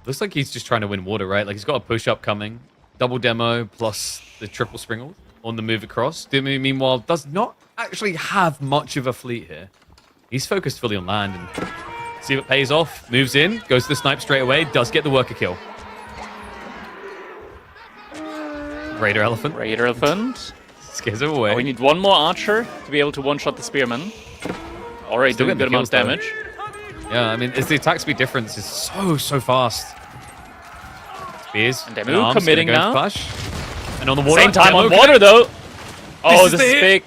Looks like he's just trying to win water, right? Like, he's got a push-up coming. Double demo plus the triple springald on the move across. Demu, meanwhile, does not actually have much of a fleet here. He's focused fully on land and see if it pays off. Moves in, goes to the snipe straight away, does get the worker kill. Raider elephant. Raider elephant. Scares him away. Oh, we need one more archer to be able to one-shot the spearman. Already Still doing a good getting amount of kills, though. damage. Yeah, I mean, it's the attack speed difference is so fast. Spears. And Demu committing go now. Flash. And on the water. Same time Demu on water, though. Oh, is this the is hit. big.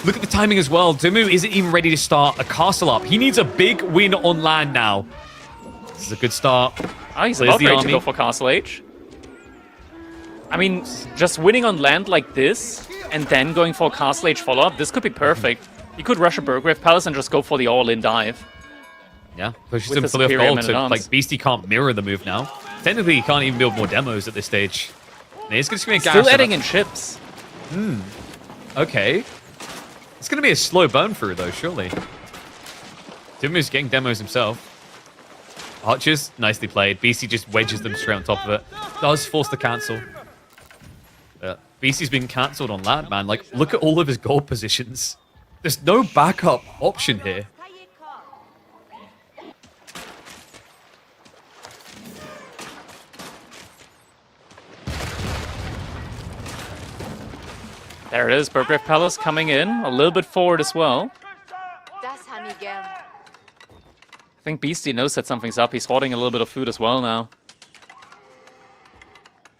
Look at the timing as well. Demu isn't even ready to start a castle up. He needs a big win on land now. This is a good start. Oh, he's Clears about the ready to army. go for Castle Age. I mean, just winning on land like this, and then going for a Castle Age follow-up, this could be perfect. He could rush a Burgrave Palace and just go for the all-in dive. Yeah, pushes With him the fully off superior gold. men So, at arms. like, Beasty can't mirror the move now. Technically, he can't even build more demos at this stage. And he's just going to Still adding in ships. Okay. It's going to be a slow burn through, though, surely. Demu's getting demos himself. Archers, nicely played. Beasty just wedges them straight on top of it. Does force the cancel. Beasty's been cancelled on land, man. Like, look at all of his gold positions. There's no backup option here. There it is, Burgrave Palace coming in, a little bit forward as well. I think Beasty knows that something's up. He's hoarding a little bit of food as well now.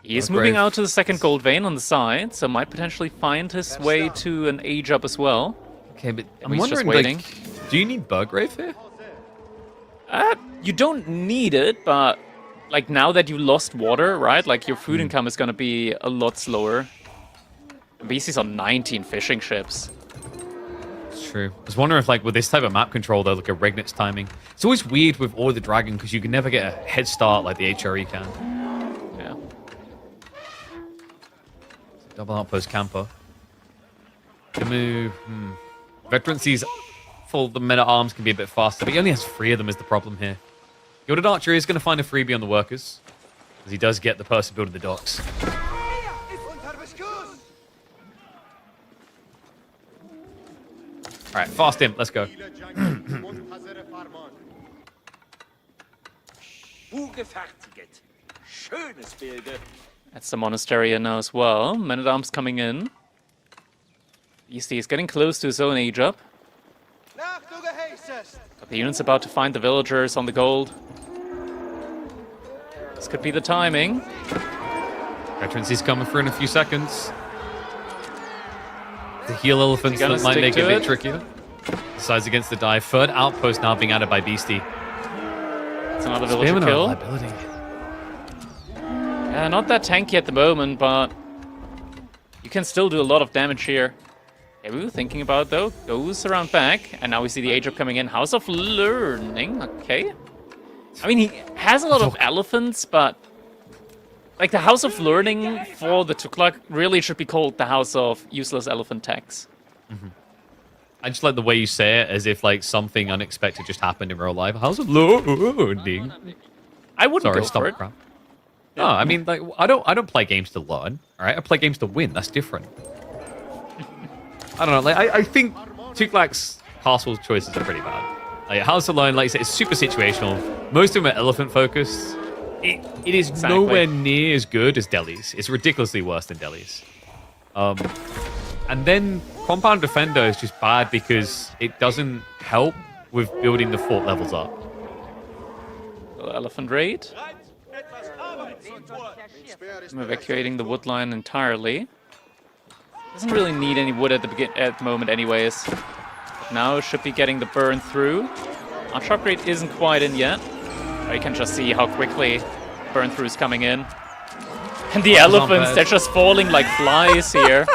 He is moving out to the second gold vein on the side, so might potentially find his way to an age up as well. Okay, but I'm he's just wondering, waiting. like, do you need Burgrave here? You don't need it, but like now that you lost water, right? Like your food income is gonna be a lot slower. Beasty's on 19 fishing ships. It's true. I was wondering if, like, with this type of map control, though, like a Regnit's timing. It's always weird with Order of the Dragon because you can never get a head start like the HRE can. Yeah. Double outpost camper. Demu, Veterancy's full. The men at arms can be a bit faster, but he only has 3 of them is the problem here. Gilded Archer is going to find a freebie on the workers, as he does get the person building the docks. Alright, fast imp, let's go. That's the monastery here now as well. Men-at-arms coming in. Beasty is getting close to his own age up. But the unit's about to find the villagers on the gold. This could be the timing. Veterancy's coming through in a few seconds. The heal elephants that might make it a bit trickier. Decides against the dive. Third outpost now being added by Beasty. It's another villager kill. Liability. Yeah, not that tanky at the moment, but you can still do a lot of damage here. Yeah, we were thinking about though. Goes around back, and now we see the age up coming in. House of Learning, okay. I mean, he has a lot of elephants, but like the House of Learning for the Tuklak really should be called the House of Useless Elephant Tax. I just like the way you say it, as if like something unexpected just happened in real life. House of Learning. I wouldn't Sorry, go stop for it. it. Crap. No, I mean, like, I don't play games to learn. All right, I play games to win. That's different. I don't know. Like, I think Tuklak's castle choices are pretty bad. Like, House of Learn, like I said, it's super situational. Most of them are elephant focused. It is nowhere near as good as Delhi's. It's ridiculously worse than Delhi's. And then Compound Defender is just bad because it doesn't help with building the fort levels up. Elephant raid. I'm evacuating the wood line entirely. Doesn't really need any wood at the moment anyways. But now should be getting the burn through. Archer upgrade isn't quite in yet. But you can just see how quickly burn through is coming in. And the elephants, they're just falling like flies here.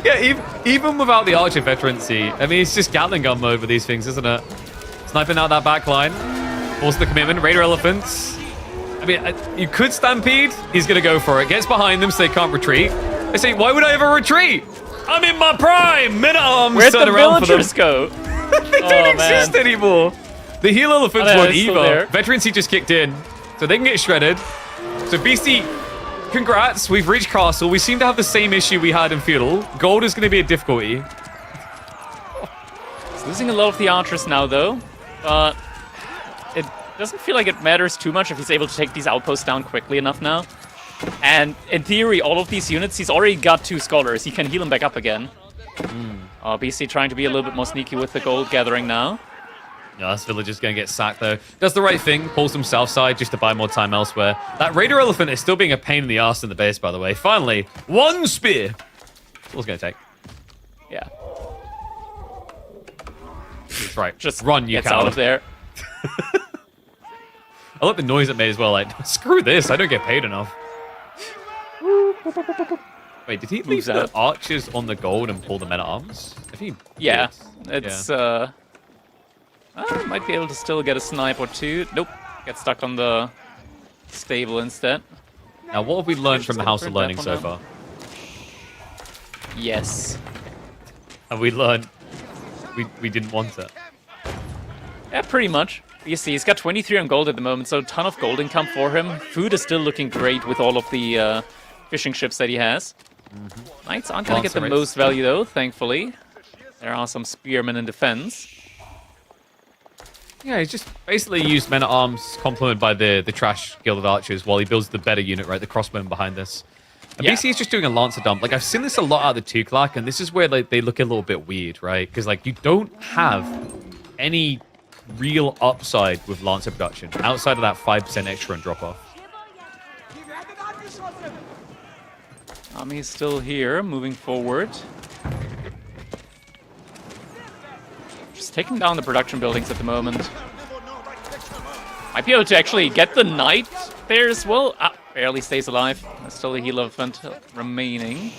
Yeah, even without the Archer veterancy, I mean, it's just Gatling gun mode with these things, isn't it? Sniping out that back line. Force the commitment. Raider elephants. I mean, you could stampede. He's going to go for it. Gets behind them so they can't retreat. They say, why would I ever retreat? I'm in my prime. Men-at-arms. Where'd the villagers go? They don't exist anymore. The heal elephants weren't either. Veterancy just kicked in, so they can get shredded. So Beasty, congrats. We've reached castle. We seem to have the same issue we had in feudal. Gold is going to be a difficulty. He's losing a lot of the archers now, though. But it doesn't feel like it matters too much if he's able to take these outposts down quickly enough now. And in theory, all of these units, he's already got 2 scholars. He can heal them back up again. BC trying to be a little bit more sneaky with the gold gathering now. Yeah, this villager's going to get sacked, though. Does the right thing, pulls them south side just to buy more time elsewhere. That Raider Elephant is still being a pain in the ass in the base, by the way. Finally, 1 spear. That's all it's going to take. Yeah. That's right. Just run, you gets coward. out of there. I like the noise it made as well. Like, screw this. I don't get paid enough. Wait, did he leave the archers on the gold and pull the men-at-arms? I think he Yeah. did. It's, might be able to still get a snipe or 2. Nope. Get stuck on the stable instead. Now, what have we learned from the House of Learning so far? Yes. Have we learned we didn't want it? Yeah, pretty much. You see, he's got 23 on gold at the moment, so a ton of gold income for him. Food is still looking great with all of the fishing ships that he has. Knights aren't going to get the most value, though, thankfully. There are some spearmen in defense. Yeah, he's just basically used men-at-arms complemented by the trash Gilded Archers while he builds the better unit, right? The crossbowmen behind this. And BC is just doing a Lancer dump. Like, I've seen this a lot out of the Tuklak, and this is where like, they look a little bit weird, right? Because, like, you don't have any real upside with Lancer production outside of that 5% extra and drop-off. Army is still here, moving forward. Just taking down the production buildings at the moment. Might be able to actually get the knight there as well. Ah, barely stays alive. There's still a heal elephant remaining.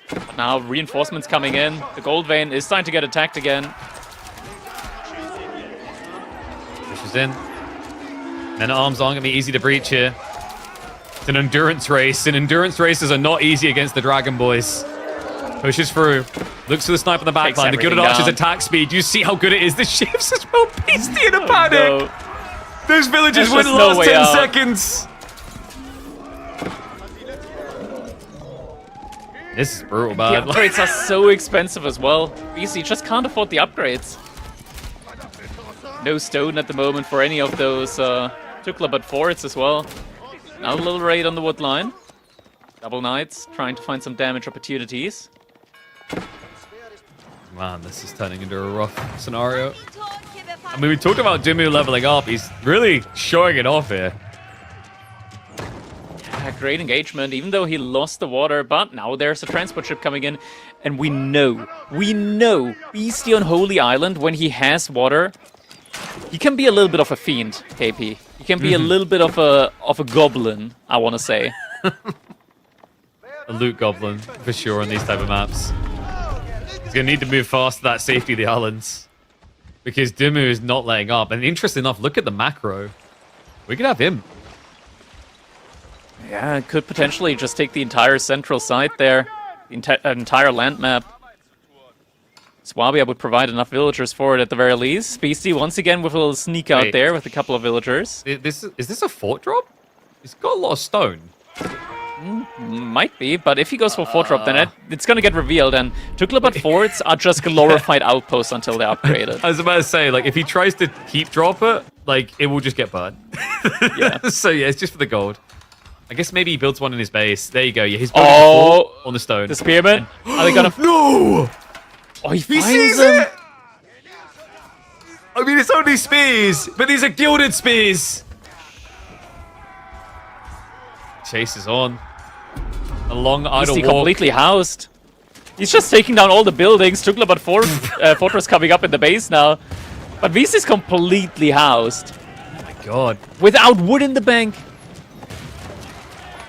But now reinforcements coming in. The gold vein is starting to get attacked again. Pushes in. Men-at-arms aren't going to be easy to breach here. It's an endurance race, and endurance races are not easy against the Dragon Boys. Pushes through. Looks for the sniper on the back line. The good at Archer's attack speed. You see how good it is. The shifts as well. Beasty in a panic. No. Those villagers There's wouldn't just no last way 10 out. seconds. This is brutal, The man. upgrades are so expensive as well. Beasty just can't afford the upgrades. No stone at the moment for any of those Tuklabut forts as well. Now a little raid on the wood line. Double Knights trying to find some damage opportunities. Man, this is turning into a rough scenario. I mean, we talked about Demu leveling up. He's really showing it off here. Yeah, great engagement, even though he lost the water. But now there's a transport ship coming in. And we know, Beasty on Holy Island, when he has water, he can be a little bit of a fiend, KP. He can be a little bit of a goblin, I want to say. A loot goblin, for sure, on these type of maps. He's going to need to move fast to that safety of the islands. Because Demu is not letting up. And interesting enough, look at the macro. We could have him. Yeah, it could potentially just take the entire central side there. The entire land map. Swabia would provide enough villagers for it at the very least. Beasty once again with a little sneak out there with a couple of villagers. Is this a fort drop? He's got a lot of stone. Might be, but if he goes for fort drop, then it's going to get revealed. And Tuklabut forts are just glorified outposts until they're upgraded. I was about to say, like, if he tries to keep drop it, like, it will just get burned. Yeah. So yeah, it's just for the gold. I guess maybe he builds one in his base. There you go. Yeah, he's building a fort on the stone. The spearmen. Are they gonna? No! Oh, he He finds sees them. it! I mean, it's only spears, but these are gilded spears. Chase is on. A long idle Beasty walk. completely housed. He's just taking down all the buildings. Tuklabut fortress coming up in the base now. But Beasty's completely housed. Oh my god. Without wood in the bank.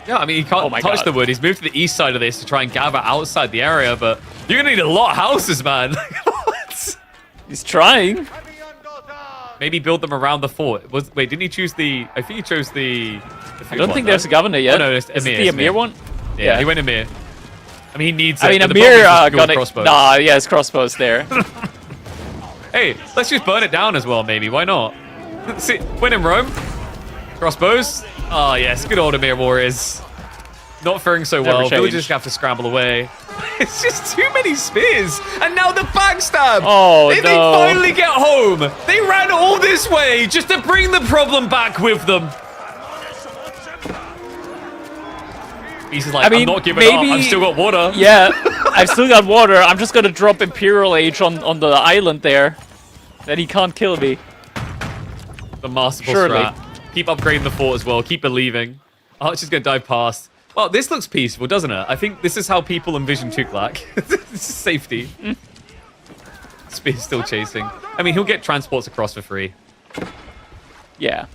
Yeah, I mean, he can't touch God. the wood. He's moved to the east side of this to try and gather outside the area, but you're going to need a lot of houses, man. What? He's trying. Maybe build them around the fort. Wait, didn't he choose the... I think he chose the... I don't think there's a governor yet. Oh, no, it's Is Emir, it the it's Emir Emir. one? Yeah, he went Emir. I mean, he needs it. I mean, but the Emir problem is his got it. crossbows. Nah, yeah, his crossbows there. Hey, let's just burn it down as well, maybe. Why not? See, when in Rome, crossbows. Oh, yes, good old Emir warriors. Not faring so Never well. change. Villagers have to scramble away. It's just too many spears. And now the backstab. Oh, They finally get home. They ran all this way just to bring the problem back with them. He's like, I mean, I'm not giving up. maybe- I've still got water. Yeah, I've still got water. I'm just gonna drop Imperial Age on the island there. Then he can't kill me. The masterful Surely. strat. Keep upgrading the fort as well. Keep believing. Archer's going to dive past. Well, this looks peaceful, doesn't it? I think this is how people envision Tuklak. This is safety. Spear's still chasing. I mean, he'll get transports across for free. Yeah.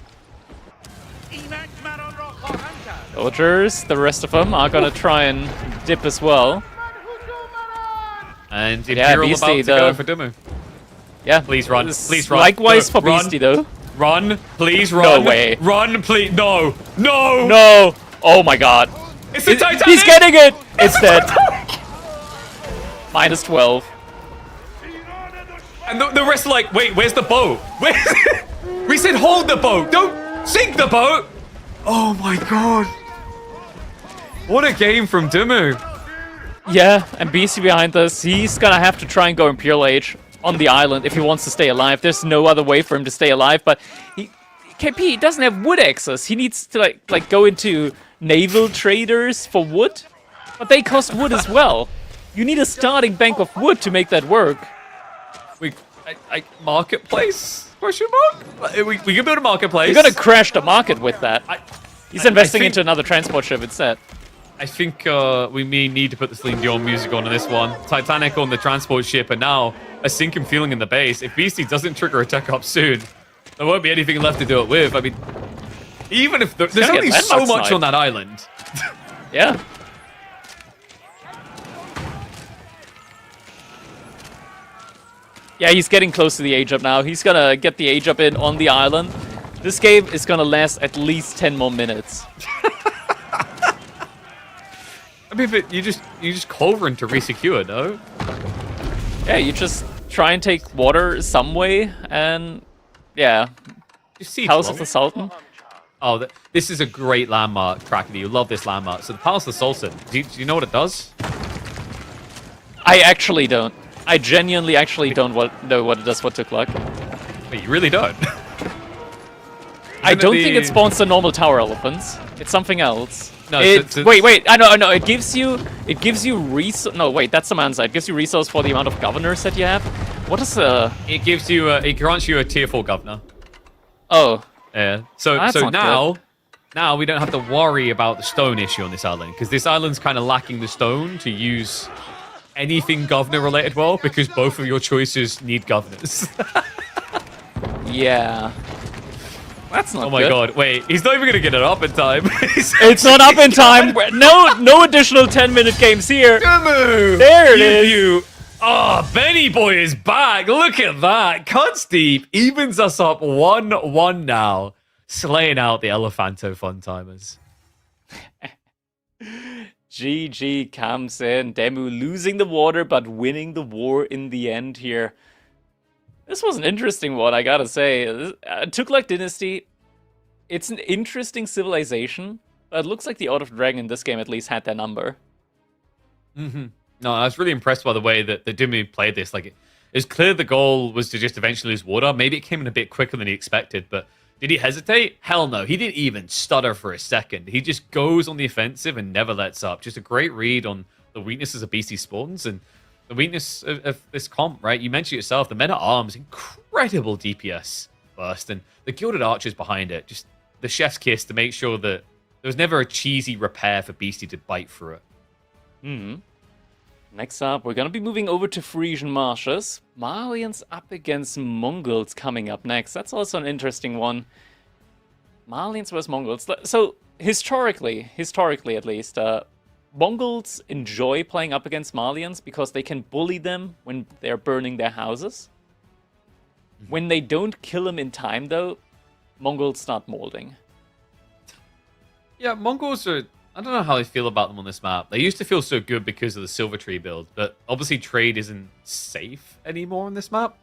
Villagers, the rest of them are gonna try and dip as well. And Yeah, Imperial Beasty, about to go for Demu. Yeah. Please run. This- Please run. Likewise No, for run. Beasty though. Run. Please run. No way. Run, please. No. No. No! Oh my god. It's the Titanic. He's getting it! It's dead. Minus 12. And the rest are like, wait, where's the boat? We said hold the boat. Don't sink the boat. Oh my god. What a game from Demu. Yeah, and Beasty behind us. He's gonna have to try and go Imperial Age on the island if he wants to stay alive. There's no other way for him to stay alive, but KP doesn't have wood access. He needs to like go into naval traders for wood, but they cost wood as well. You need a starting bank of wood to make that work. Marketplace? Question mark? We can build a marketplace. You're gonna crash the market with that. He's investing think- into another transport ship instead. I think we may need to put the Celine Dion music on this one. Titanic on the transport ship, and now a sinking feeling in the base. If Beasty doesn't trigger a tech up soon, there won't be anything left to do it with. I mean, even if there's gonna only get so landmark much sniped. on that island. Yeah. Yeah, he's getting close to the age up now. He's gonna get the age up in on the island. This game is gonna last at least 10 more minutes. mean, but you just culverin to resecure, no? Yeah, you just try and take water some way, and yeah, Just siege House one. of the Sultan. Oh, this is a great landmark, Krakeny. You love this landmark. So the Palace of the Sultan, do you know what it does? I actually don't. I genuinely actually don't know what it does for Tuklak. Wait, you really don't? I don't think it spawns the normal tower elephants. It's something else. No, wait. I know. It gives you resource. No, wait, that's the man side. It gives you resource for the amount of governors that you have. What is the? It gives you. It grants you a tier 4 governor. Oh. Yeah. So now we don't have to worry about the stone issue on this island because this island's kind of lacking the stone to use anything governor related well because both of your choices need governors. Yeah. That's not Oh my god, wait, he's not even gonna get it up in time. It's not up in time. No additional 10-minute games here. Demu! There it is. Oh, Benny Boy is back. Look at that. Cuts deep. Evens us up 1-1 now. Slaying out the Elephanto fun timers. GG comes in. Demu losing the water, but winning the war in the end here. This was an interesting one, I gotta say. Tuklak Dynasty, it's an interesting civilization, but it looks like the Out of Dragon in this game at least had their number. Mm-hmm. No, I was really impressed by the way that Demu played this. Like, it was clear the goal was to just eventually lose water. Maybe it came in a bit quicker than he expected, but did he hesitate? Hell no. He didn't even stutter for a second. He just goes on the offensive and never lets up. Just a great read on the weaknesses of Beasty spawns and the weakness of this comp, right? You mentioned yourself, the Men at Arms, incredible DPS burst, and the Gilded Archers behind it, just the chef's kiss to make sure that there was never a cheesy repair for Beasty to bite through it. Hmm. Next up, we're gonna be moving over to Frisian Marshes. Malians up against Mongols coming up next. That's also an interesting one. Malians versus Mongols. So, historically at least, Mongols enjoy playing up against Malians because they can bully them when they're burning their houses. When they don't kill them in time, though, Mongols start molding. Yeah, Mongols are... I don't know how I feel about them on this map. They used to feel so good because of the Silver Tree build, but obviously trade isn't safe anymore on this map.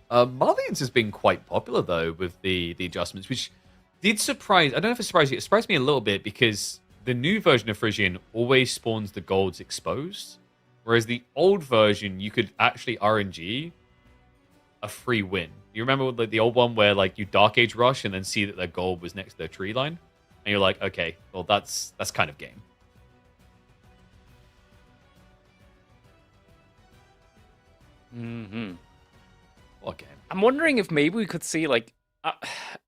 Malians has been quite popular, though, with the adjustments, which did surprise... I don't know if it surprised you. It surprised me a little bit because the new version of Frisian always spawns the golds exposed, whereas the old version, you could actually RNG a free win. You remember the old one where like you Dark Age rush and then see that their gold was next to their tree line? And you're like, okay, well, that's kind of game. Mm-hmm. What game? I'm wondering if maybe we could see, like,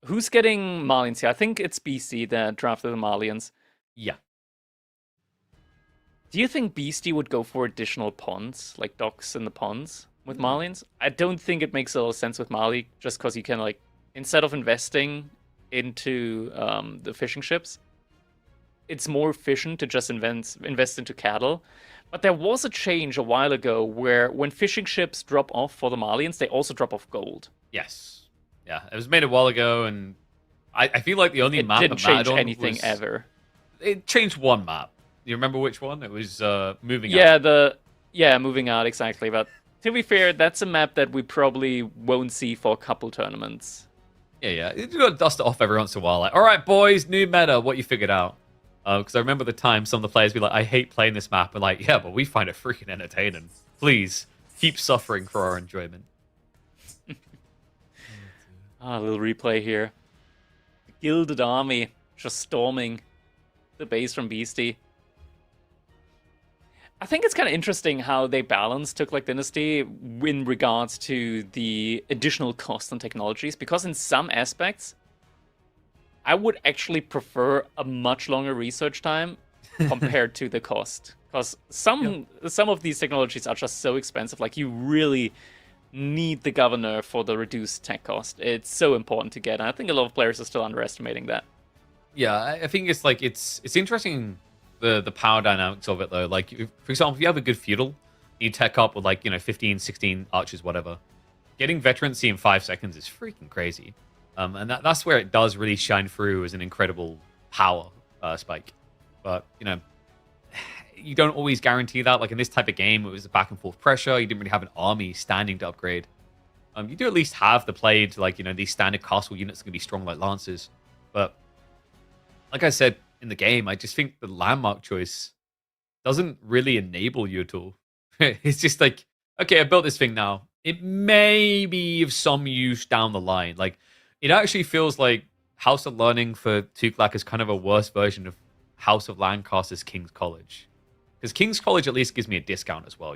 who's getting Malians here? I think it's BC that drafted the Malians. Yeah. Do you think Beasty would go for additional ponds, like docks in the ponds with Malians? I don't think it makes a lot of sense with Mali, just because you can, like, instead of investing into the fishing ships, it's more efficient to just invest into cattle. But there was a change a while ago where when fishing ships drop off for the Malians, they also drop off gold. Yes. Yeah, it was made a while ago, and I feel like the only map didn't it change mattered on anything was... ever. It changed one map. Do you remember which one? It was Moving Out. Yeah, Moving Out, exactly. But to be fair, that's a map that we probably won't see for a couple tournaments. Yeah. You got to dust it off every once in a while. Like, all right, boys, new meta. What you figured out? Because I remember the time some of the players be like, I hate playing this map. And like, yeah, but we find it freaking entertaining. Please, keep suffering for our enjoyment. A little replay here. The Gilded Army just storming the base from Beasty. I think it's kind of interesting how they balance Tuklak Dynasty in regards to the additional cost on technologies, because in some aspects, I would actually prefer a much longer research time compared to the cost. Because some of these technologies are just so expensive, like you really need the governor for the reduced tech cost. It's so important to get, and I think a lot of players are still underestimating that. Yeah, I think it's like it's interesting the power dynamics of it though. Like, for example, if you have a good feudal, you tech up with like 15, 16 archers, whatever. Getting veterancy in 5 seconds is freaking crazy, and that's where it does really shine through as an incredible power spike. But you don't always guarantee that. Like in this type of game, it was a back and forth pressure. You didn't really have an army standing to upgrade. You do at least have the play to, like, these standard castle units are going to be strong like lancers. But like I said in the game, I just think the landmark choice doesn't really enable you at all. It's just like, okay, I built this thing now. It may be of some use down the line. Like, it actually feels like House of Learning for Tuklak is kind of a worse version of House of Lancaster's King's College. Because King's College at least gives me a discount as well,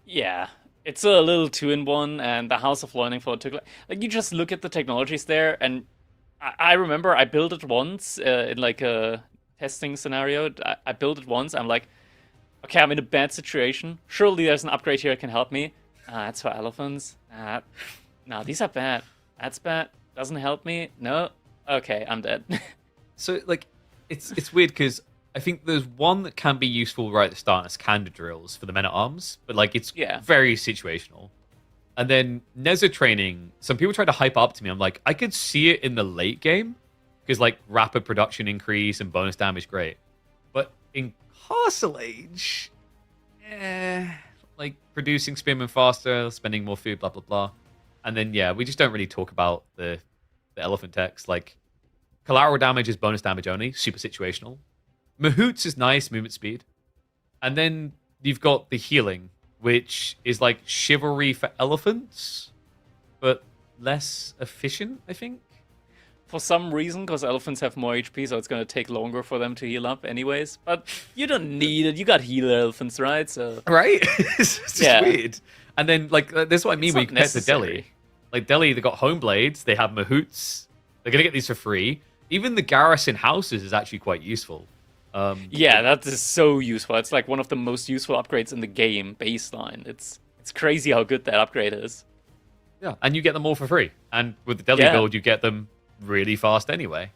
Yeah. It's a little 2-in-1, and the House of Learning for Tuklak. Like, you just look at the technologies there, and I remember I built it once in like a testing scenario. I built it once. I'm like, okay, I'm in a bad situation. Surely there's an upgrade here that can help me. That's for elephants. No, these are bad. That's bad. Doesn't help me. No. Okay, I'm dead. So, like, it's weird because I think there's one that can be useful right at the start as candor drills for the men-at-arms, but, like, it's very situational. And then Nezza training, some people try to hype up to me. I'm like, I could see it in the late game because, like, rapid production increase and bonus damage, great. But in Castle Age, like, producing spearmen faster, spending more food, blah, blah, blah. And then, we just don't really talk about the elephant techs. Like, collateral damage is bonus damage only, super situational. Mahoots is nice, movement speed. And then you've got the healing, which is like chivalry for elephants, but less efficient, I think. For some reason, because elephants have more HP, so it's going to take longer for them to heal up anyways. But you don't need it. You got healer elephants, right? So right? It's just weird. And then, like, that's what I mean when you compare to Delhi. Like, Delhi, they got home blades, they have mahoots. They're going to get these for free. Even the garrison houses is actually quite useful. Yeah, that is so useful. It's like one of the most useful upgrades in the game, baseline. It's crazy how good that upgrade is. Yeah, and you get them all for free. And with the Delhi build, you get them really fast anyway.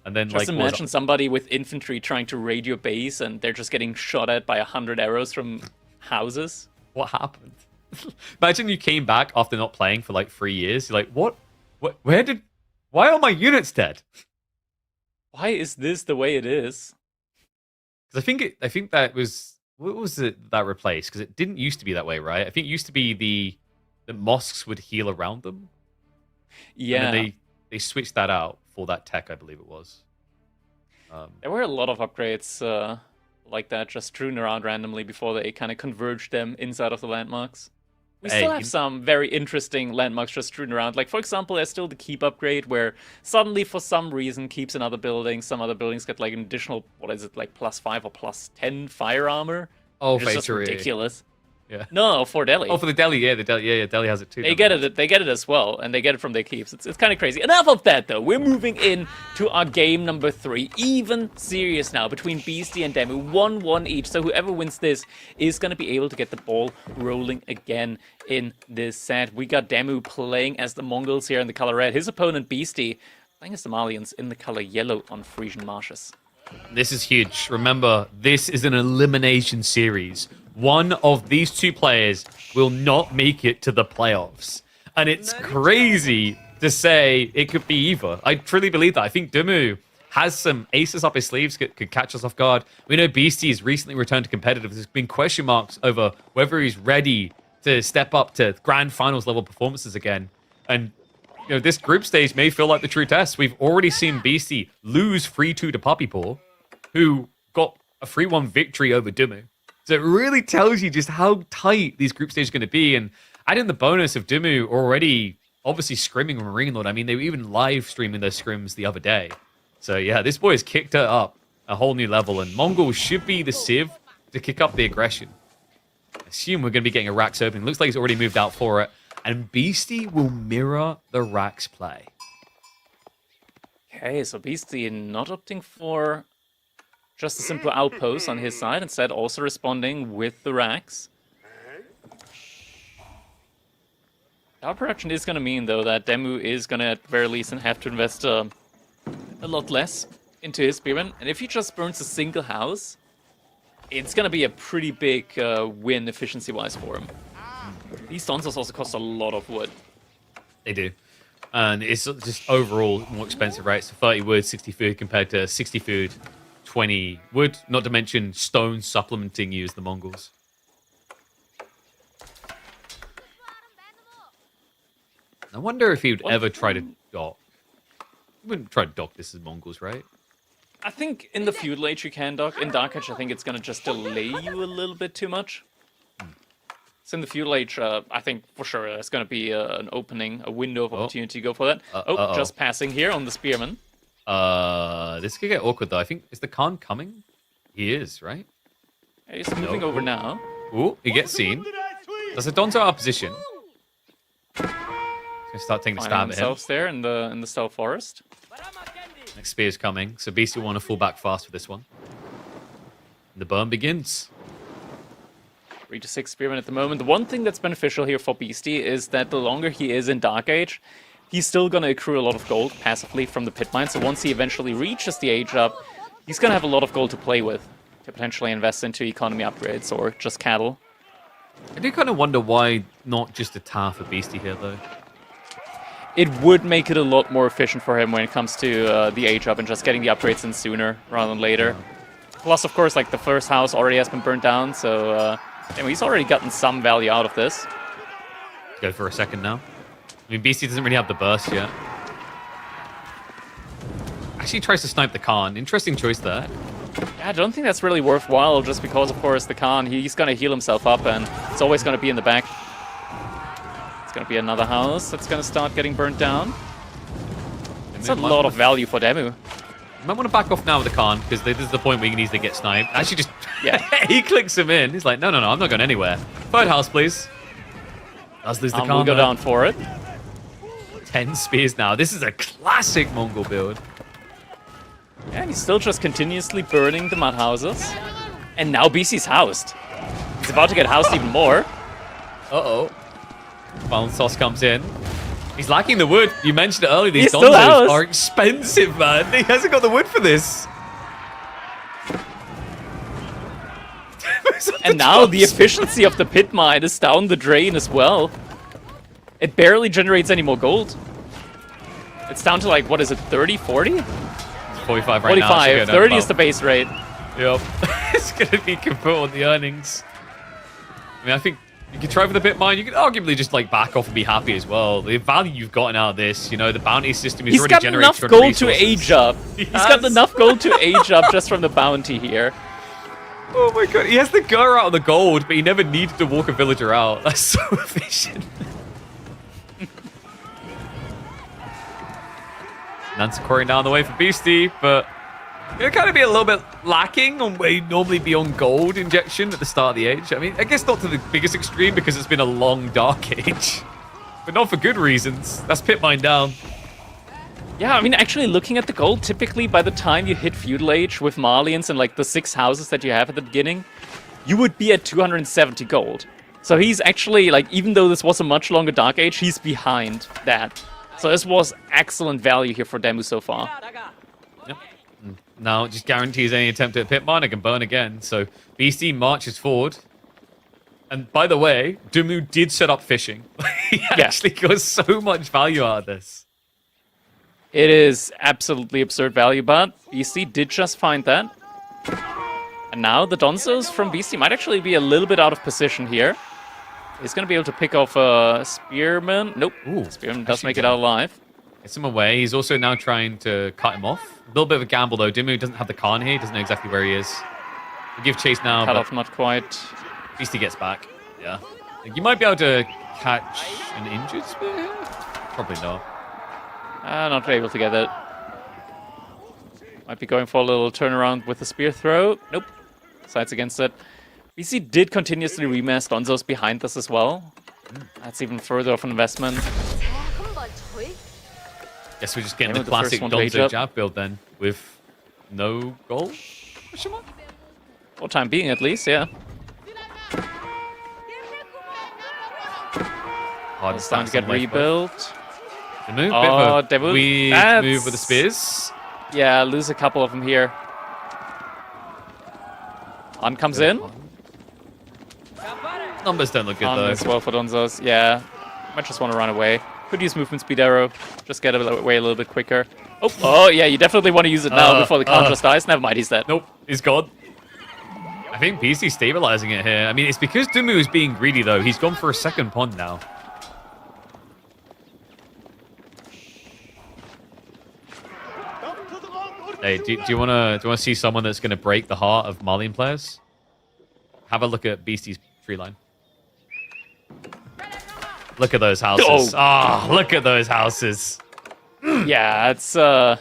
And then, just imagine somebody with infantry trying to raid your base and they're just getting shot at by 100 arrows from houses. What happened? Imagine you came back after not playing for like 3 years. You're like, what? Why are my units dead? Why is this the way it is? Because I think that was, what was it that replaced? Because it didn't used to be that way, right? I think it used to be the mosques would heal around them. Yeah. And then they switched that out for that tech, I believe it was. There were a lot of upgrades like that just strewn around randomly before they kind of converged them inside of the landmarks. We still have some very interesting landmarks just strewn around. Like, for example, there's still the keep upgrade where suddenly, for some reason, keeps in other buildings. Some other buildings get like an additional, what is it, like +5 or +10 fire armor. Oh, it's just ridiculous. Yeah. No, for Delhi. Oh, for the Delhi, yeah, Delhi has it too. They get it as well, and they get it from their keeps. It's kind of crazy. Enough of that, though. We're moving in to our game number 3. Even serious now between Beasty and Demu, 1-1 each. So whoever wins this is going to be able to get the ball rolling again in this set. We got Demu playing as the Mongols here in the color red. His opponent, Beasty, playing as the Malians in the color yellow on Frisian marshes. This is huge. Remember, this is an elimination series. One of these two players will not make it to the playoffs. And it's crazy to say it could be either. I truly believe that. I think Demu has some aces up his sleeves, could catch us off guard. We know Beasty has recently returned to competitive. There's been question marks over whether he's ready to step up to grand finals level performances again. And this group stage may feel like the true test. We've already seen Beasty lose 3-2 to Puppy Paw, who got a 3-1 victory over Demu. So it really tells you just how tight these group stages are going to be. And adding the bonus of Demu already obviously scrimming Marine Lord. I mean, they were even live streaming those scrims the other day. So yeah, this boy has kicked it up a whole new level. And Mongol should be the sieve to kick up the aggression. I assume we're going to be getting a Rax opening. Looks like he's already moved out for it. And Beasty will mirror the Rax play. Okay, so Beasty not opting for just a simple outpost on his side, instead also responding with the Rax. Our production is going to mean, though, that Demu is going to, at the very least, have to invest a lot less into his spearmen. And if he just burns a single house, it's going to be a pretty big win efficiency-wise for him. These Donzos also cost a lot of wood. They do. And it's just overall more expensive, right? So 30 wood, 60 food compared to 60 food, 20 wood, not to mention stone supplementing you as the Mongols. I wonder if he would ever try to dock. He wouldn't try to dock this as Mongols, right? I think in the Feudal Age you can dock. In Dark Age, I think it's going to just delay you a little bit too much. So in the Feudal Age, I think for sure there's going to be an opening, a window of opportunity to go for that. Just passing here on the Spearman. This could get awkward, though. I think, is the Khan coming? He is, right? Yeah, he's moving over now. Ooh, he gets seen. Does the Donzo out of position? He's going to start taking a stab at him. Themselves there in the Stealth Forest. Next spear's coming, so Beasty will want to fall back fast for this one. And the burn begins. 3 to 6 Spearmen at the moment. The one thing that's beneficial here for Beasty is that the longer he is in Dark Age, he's still going to accrue a lot of gold passively from the pit mine. So once he eventually reaches the age up, he's going to have a lot of gold to play with to potentially invest into economy upgrades or just cattle. I do kind of wonder why not just a Tar for Beasty here, though. It would make it a lot more efficient for him when it comes to the age up and just getting the upgrades in sooner rather than later. Plus, of course, like the first house already has been burnt down, so he's already gotten some value out of this. Go for a second now. I mean, Beasty doesn't really have the burst yet. Actually tries to snipe the Khan. Interesting choice there. Yeah, I don't think that's really worthwhile just because, of course, the Khan, he's going to heal himself up and it's always going to be in the back. It's going to be another house that's going to start getting burnt down. It's a lot of value for Demu. You might want to back off now with the Khan, because this is the point where you can easily get sniped. Actually, just he clicks him in. He's like, no, I'm not going anywhere. Third house, please. Does lose the Khan. We'll go down for it. 10 spears now. This is a classic Mongol build. Yeah, he's still just continuously burning the mud houses. And now BC's housed. He's about to get housed even more. Uh-oh. Bounce Sauce comes in. He's lacking the wood. You mentioned it earlier. These Donzos are expensive, man. He hasn't got the wood for this. And now the efficiency of the pit mine is down the drain as well. It barely generates any more gold. It's down to like, what is it, 30, 40? It's 45 right 45. now. 45. 30 is the base rate. Yep. It's going to be convert on the earnings. I mean, I think you can try for the pit mine. You can arguably just like back off and be happy as well. The value you've gotten out of this, you know, the bounty system is already generating enough gold to age up. He's got enough gold to age up just from the bounty here. Oh my god, he has the gur out of the gold, but he never needed to walk a villager out. That's so efficient. Nancy quarrying down the way for Beasty, but it'll kind of be a little bit lacking on where you'd normally be on gold injection at the start of the age. I mean, I guess not to the biggest extreme because it's been a long dark age, but not for good reasons. That's pit mine down. Yeah, I mean, actually looking at the gold, typically by the time you hit Feudal Age with Marlians and like the 6 houses that you have at the beginning, you would be at 270 gold. So he's actually, like, even though this was a much longer Dark Age, he's behind that. So this was excellent value here for Demu so far. Yep. Now, just guarantees any attempt at pit mine, I can burn again. So Beasty marches forward. And by the way, Demu did set up fishing. He actually got so much value out of this. It is absolutely absurd value, but Beasty did just find that. And now the Donzos from Beasty might actually be a little bit out of position here. He's going to be able to pick off a Spearman. Nope. Ooh, Spearman does make it out alive. Gets him away. He's also now trying to cut him off. A little bit of a gamble, though. Demu doesn't have the Khan here. He doesn't know exactly where he is. We'll give chase now. Cut off not quite. Beasty gets back. Yeah. You might be able to catch an injured spear here? Probably not. Not able to get it. Might be going for a little turnaround with the spear throw. Nope. Sides against it. BC did continuously remask Donzos behind this as well. That's even further of an investment. Guess we're just getting the classic Donzo jab build then, with no gold? For time being, at least, yeah. Hard It's time to get rebuilt. Demu, Demu. We move with the spears. Yeah, lose a couple of them here. On comes in. Numbers don't look good, On though. as well for Donzos. Yeah, might just want to run away. Could use movement speed arrow. Just get away a little bit quicker. Oh, yeah, you definitely want to use it now before the counter just dies. Never mind, he's dead. Nope, he's gone. I think Beasty's stabilizing it here. I mean, it's because Demu is being greedy, though. He's gone for a second pawn now. Hey, do you wanna see someone that's gonna break the heart of Marlene players? Have a look at Beasty's tree line. Look at those houses. Ah, look at those houses. Yeah, it's that's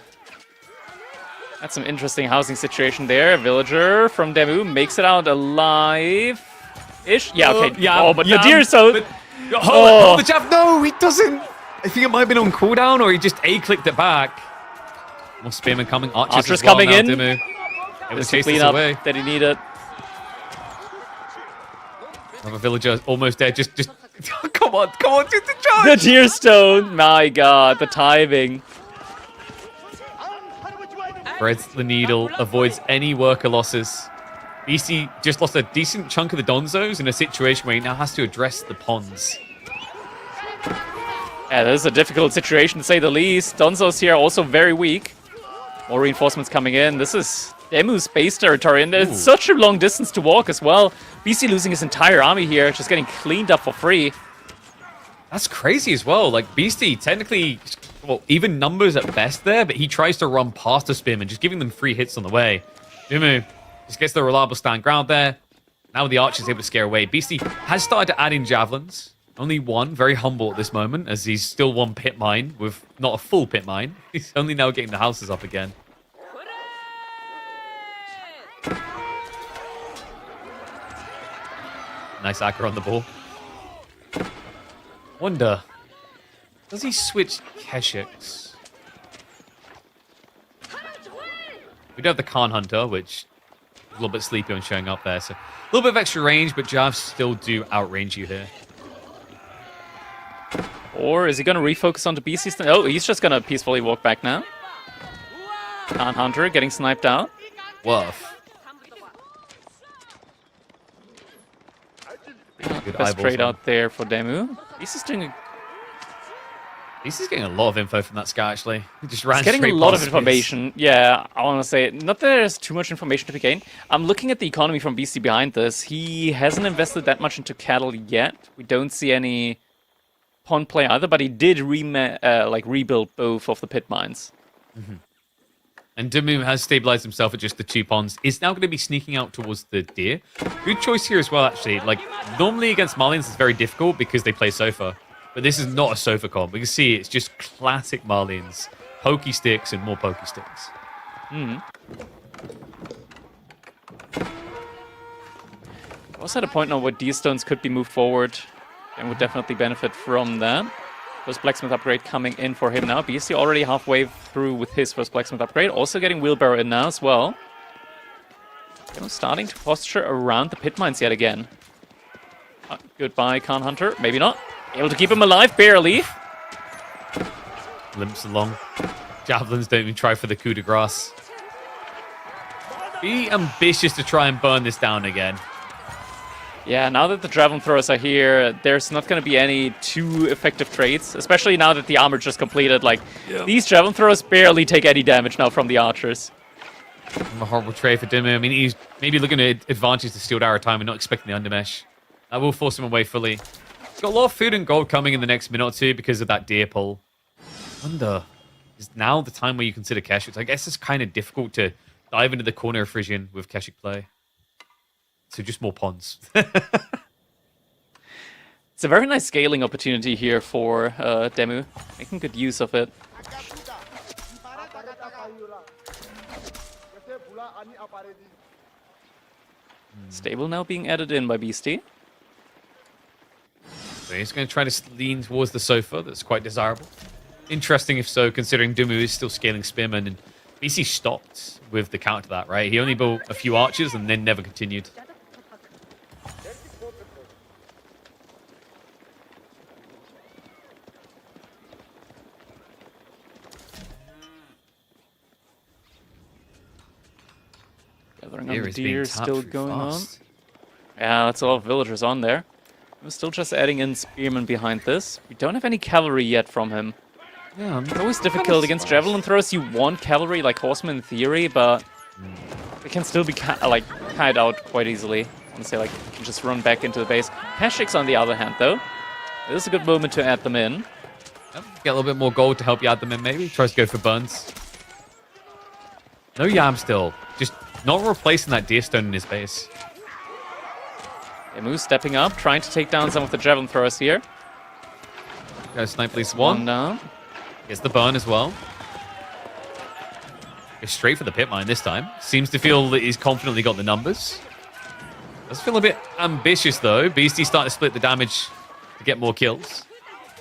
some interesting housing situation there. Villager from Demu makes it out alive-ish. Yeah, okay. Yeah, oh, but Nadir, so... Hold the jab. No, he doesn't. I think it might have been on cooldown, or he just A-clicked it back. More spearmen coming. Archers as well coming now, in. Demu. Able to chase clean this up away. that he needed. Another villager almost dead. Just come on, just the charge. The Tear Stone. My god, the timing. Threads the needle, avoids any worker losses. Beasty just lost a decent chunk of the Donzos in a situation where he now has to address the pawns. Yeah, this is a difficult situation to say the least. Donzos here also very weak. More reinforcements coming in. This is Demu's base territory, and there's such a long distance to walk as well. Beasty losing his entire army here, just getting cleaned up for free. That's crazy as well. Like, Beasty, technically, well, even numbers at best there, but he tries to run past the spearmen, just giving them free hits on the way. Demu just gets the reliable stand ground there. Now the archer's able to scare away. Beasty has started to add in javelins. Only one, very humble at this moment, as he's still one pit mine with not a full pit mine. He's only now getting the houses up again. Nice acca on the ball. Wonder, does he switch Keshiks? We do have the Khan Hunter, which is a little bit sleepy on showing up there. So a little bit of extra range, but Javs still do outrange you here. Or is he going to refocus on the Beasties? Oh, he's just going to peacefully walk back now. Khan Hunter getting sniped out. Woof. Good Best trade on. out there for Demu. He's getting a lot of info from that sky, actually. He just ran getting a straight lot of past information. Yeah, I want to say, not that there's too much information to be gained. I'm looking at the economy from Beastie behind this. He hasn't invested that much into cattle yet. We don't see any pawn play either, but he did rebuild both of the pit mines. Mm-hmm. And Demu has stabilized himself at just the 2 pawns. Is now going to be sneaking out towards the deer. Good choice here as well, actually. Like, normally against Marlins, it's very difficult because they play Sofa. But this is not a Sofa comp. We can see it's just classic Marlins. Pokey sticks and more pokey sticks. Also at a point now where D-Stones could be moved forward and would definitely benefit from that. First Blacksmith upgrade coming in for him now. Beastie already halfway through with his first Blacksmith upgrade. Also getting Wheelbarrow in now as well. Starting to posture around the pit mines yet again. Goodbye, Khan Hunter. Maybe not. Able to keep him alive, barely. Limps along. Javelins don't even try for the coup de grace. Be ambitious to try and burn this down again. Yeah, now that the Javelin throwers are here, there's not going to be any too effective trades, especially now that the armor just completed. Like, these Javelin throwers barely take any damage now from the archers. A horrible trade for Demu. I mean, he's maybe looking at advantage to steal arrow time and not expecting the undermesh. That will force him away fully. He's got a lot of food and gold coming in the next minute or two because of that deer pull. Wonder, is now the time where you consider Keshik? I guess it's kind of difficult to dive into the corner of Frisian with Keshik play. So just more pawns. It's a very nice scaling opportunity here for Demu, making good use of it. Stable now being added in by Beastie. So he's going to try to lean towards the sofa. That's quite desirable. Interesting if so, considering Demu is still scaling Spearman. And Beastie stopped with the counter to that, right? He only built a few archers and then never continued. Gathering on the deer still going on. Yeah, that's a lot of villagers on there. We're still just adding in spearmen behind this. We don't have any cavalry yet from him. Yeah, It's always difficult against javelin throwers. You want cavalry like horsemen in theory, but they can still be kited out quite easily. I want to say like you can just run back into the base. Kashyyyks on the other hand, though, it is a good moment to add them in. Yep, get a little bit more gold to help you add them in, maybe. Tries to go for burns. No Yam still. Just not replacing that deer stone in his base. Demu stepping up, trying to take down some of the javelin throwers here. Go snipe at least One one. down. Gets the burn as well. Goes straight for the pit mine this time. Seems to feel that he's confidently got the numbers. Does feel a bit ambitious though. Beasty starting to split the damage to get more kills.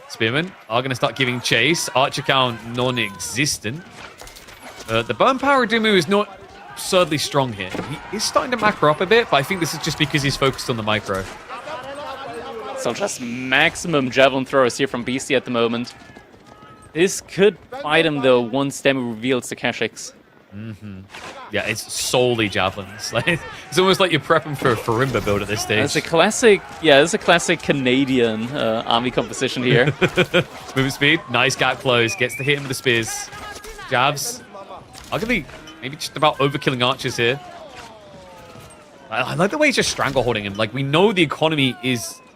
Spearmen are going to start giving chase. Archer count non-existent. The burn power of Demu is not absurdly strong here. He is starting to macro up a bit, but I think this is just because he's focused on the micro. So just maximum javelin throwers here from Beasty at the moment. This could fight him though once Demu reveals the Kashyyyks. Yeah, it's solely javelins. Like, it's almost like you're prepping for a Farimba build at this stage. It's a classic, it's a classic Canadian army composition here. Movement speed, nice gap close, gets to hit him with the spears. Jabs. Arguably, maybe just about overkilling archers here. I like the way he's just strangle holding him. Like, we know the economy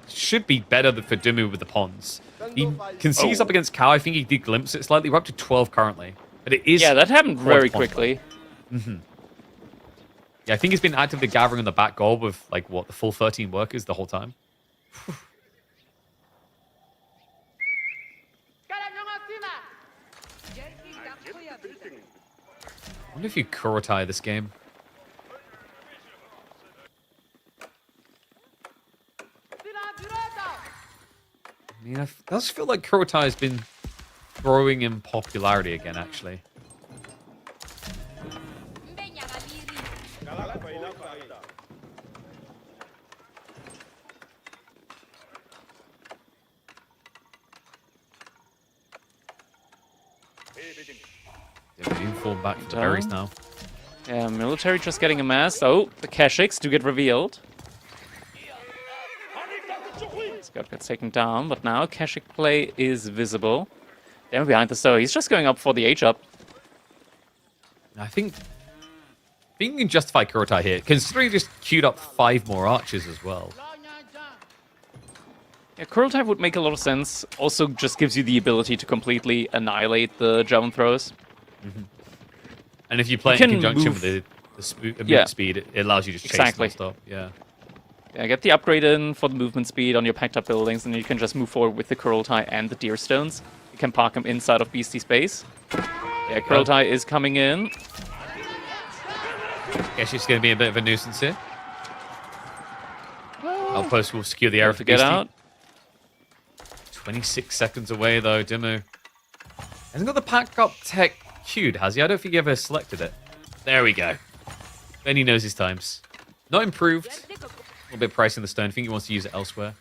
should be better for Demu with the pawns. He can see he's up against Cow. I think he did glimpse it slightly. We're up to 12 currently. But it is... Yeah, that happened very quickly. Yeah, I think he's been actively gathering on the back goal with, like, what, the full 13 workers the whole time. I wonder if you Kurotai this game. I mean, it does feel like Kurotai has been growing in popularity again, actually. Yeah, we fall back to the berries now. Yeah, military just getting amassed. Oh, the Kashyyyks do get revealed. Scott gets taken down, but now Kashyyyk play is visible. Demu behind the stove. He's just going up for the H-up. I think you can justify Kurotai here, considering he just queued up 5 more archers as well. Yeah, Kurotai would make a lot of sense. Also just gives you the ability to completely annihilate the javelin throws. And if you play in conjunction with the movement speed, it allows you to chase non-stop. Yeah. Yeah, get the upgrade in for the movement speed on your packed up buildings, and then you can just move forward with the Kurotai and the Deer Stones. You can park them inside of Beasty's base. Yeah, Kurotai is coming in. Guess she's going to be a bit of a nuisance here. Outpost will secure the area to get out. 26 seconds away, though, Demu. Hasn't got the pack up tech queued, has he? I don't think he ever selected it. There we go. Then he knows his times. Not improved. A little bit pricing the stone. I think he wants to use it elsewhere.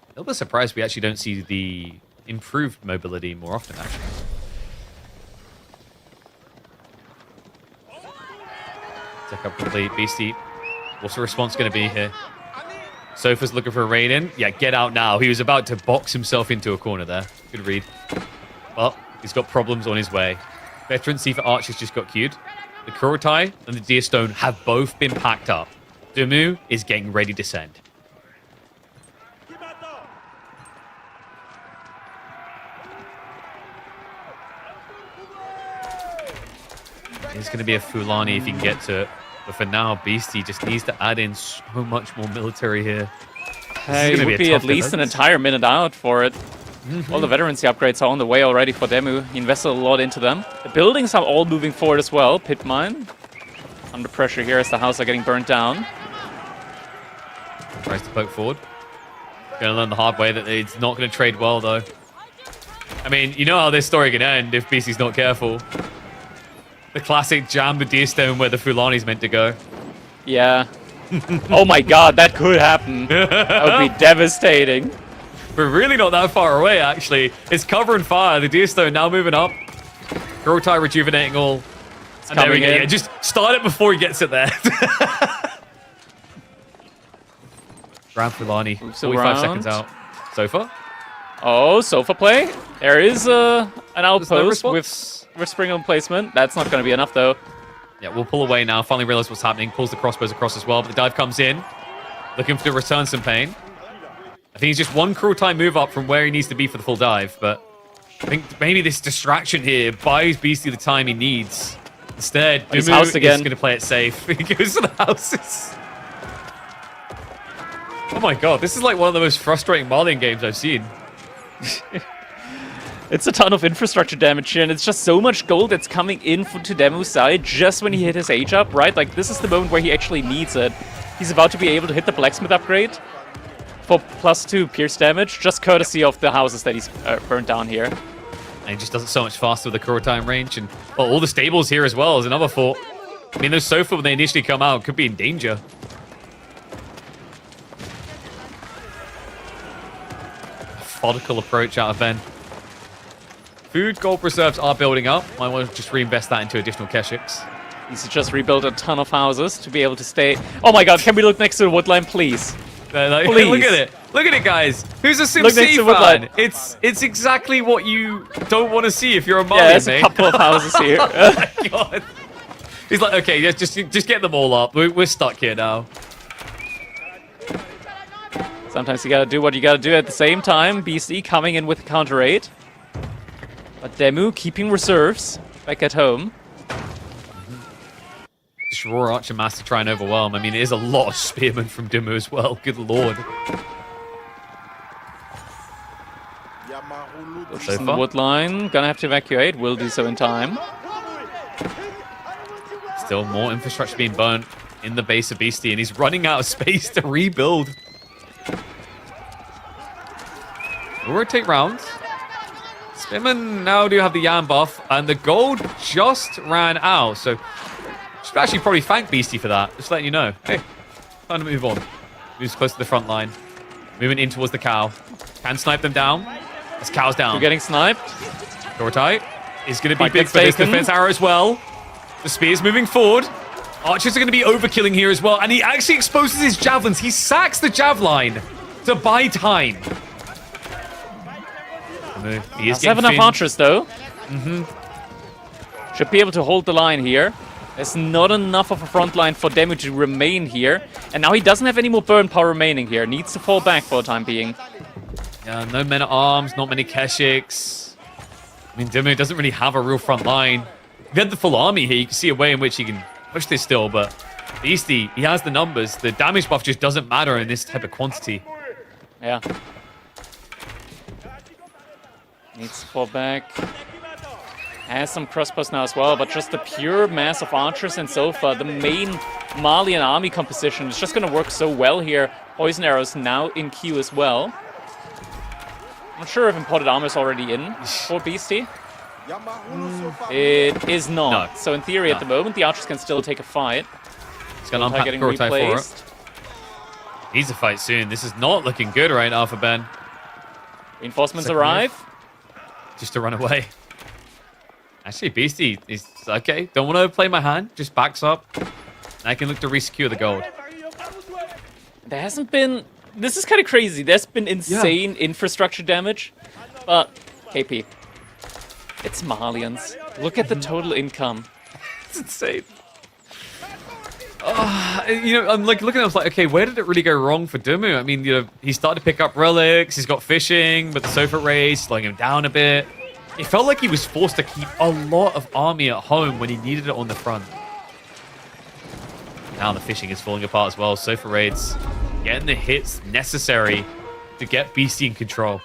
A little bit surprised we actually don't see the improved mobility more often, actually. Tech up complete. Beasty. What's the response going to be here? Sofa's looking for a raid in. Yeah, get out now. He was about to box himself into a corner there. Good read. Well, he's got problems on his way. Veterancy for Archers just got queued. The Kurotai and the Deer Stone have both been packed up. Demu is getting ready to send. It's going to be a Fulani if he can get to it. But for now, Beasty just needs to add in so much more military here. Hey, it would be at least an entire minute out for it. All the veterancy upgrades are on the way already for Demu. He invested a lot into them. The buildings are all moving forward as well. Pit mine under pressure here as the houses are getting burnt down. Tries to poke forward. Going to learn the hard way that it's not going to trade well, though. I mean, you know how this story can end if Beasty's not careful. The classic jam the Deer Stone where the Fulani's meant to go. Yeah. Oh my god, that could happen. That would be devastating. We're really not that far away, actually. It's cover and fire. The Deer Stone now moving up. Kurotai rejuvenating all. It's coming in. Yeah, just start it before he gets it there. Grab Fulani. Moves 45 around. seconds out. Sofa. Oh, sofa play. There is an outpost response. with spring on placement. That's not going to be enough, though. Yeah, we'll pull away now. Finally realize what's happening. Pulls the crossbows across as well. But the dive comes in. Looking to return some pain. I think he's just one cruel time move up from where he needs to be for the full dive. But I think maybe this distraction here buys Beasty the time he needs. Instead, He's Demu housed again. is going to play it safe. He goes to the houses. Oh my god, this is like one of the most frustrating Marlian games I've seen. It's a ton of infrastructure damage here, and it's just so much gold that's coming in to Demu's side just when he hit his H up, right? Like, this is the moment where he actually needs it. He's about to be able to hit the blacksmith upgrade for +2 pierce damage, just courtesy of the houses that he's burnt down here. And he just does it so much faster with the Kuro time range. And well, all the stables here as well is another thought. I mean, those Sofa, when they initially come out, could be in danger. Methodical approach out of Ben. Food gold reserves are building up. Might want to just reinvest that into additional Keshiks. He's just rebuilt a ton of houses to be able to stay. Oh my god, can we look next to the woodline, please? Please. Look at it. Look at it, guys. Who's a Look next SimC to fan? Woodline. It's exactly what you don't want to see if you're a Marlian, Yeah, there's a mate. couple of houses here. Oh my god. He's like, okay, yeah, just get them all up. We're stuck here now. Sometimes you gotta do what you gotta do at the same time. Beasty coming in with a counter 8. But Demu keeping reserves back at home. Just raw Archer Master try and overwhelm. I mean, it is a lot of spearmen from Demu as well. Good lord. Just in the wood line. Gonna have to evacuate. Will do so in time. Still more infrastructure being burnt in the base of Beasty, and he's running out of space to rebuild. We'll rotate rounds. Spearmen now do have the Yam buff, and the gold just ran out, so should actually probably thank Beasty for that. Just letting you know. Hey, time to move on. Moves close to the front line. Moving in towards the cow. Can snipe them down. This cow's down. You're getting sniped. Dortai is going to be Fight big gets for this taken. defense arrow as well. The spear's moving forward. Archers are going to be overkilling here as well, and he actually exposes his javelins. He sacks the javelin to buy time. He is Does have enough getting archers though. Should be able to hold the line here. There's not enough of a front line for Demu to remain here. And now he doesn't have any more burn power remaining here. Needs to fall back for the time being. Yeah, no men at arms, not many Keshiks. I mean, Demu doesn't really have a real front line. If he had the full army here, you can see a way in which he can push this still, but Beasty, he has the numbers. The damage buff just doesn't matter in this type of quantity. Yeah. Needs to fall back. Has some crossbows now as well, but just the pure mass of archers and Sofa, the main Marlian army composition is just going to work so well here. Poison arrows now in queue as well. I'm not sure if imported armor is already in for Beasty. It is not. No. So in theory, at the moment, the archers can still take a fight. He's going to unpack Getting Kurotai for replaced. it. Needs a fight soon. This is not looking good right now for Ben. Reinforcements Second arrive. Just to run away. Actually, Beasty is okay. Don't want to play my hand. Just backs up. And I can look to resecure the gold. There hasn't been... This is kind of crazy. There's been insane infrastructure damage. But, KP, it's Marlians. Look at the total income. It's insane. You know, I'm like looking at it, I was like, okay, where did it really go wrong for Demu? I mean, you know, he started to pick up relics, he's got fishing, but the Sofa race slowing him down a bit. It felt like he was forced to keep a lot of army at home when he needed it on the front. Now the fishing is falling apart as well. Sofa raids getting the hits necessary to get Beasty in control.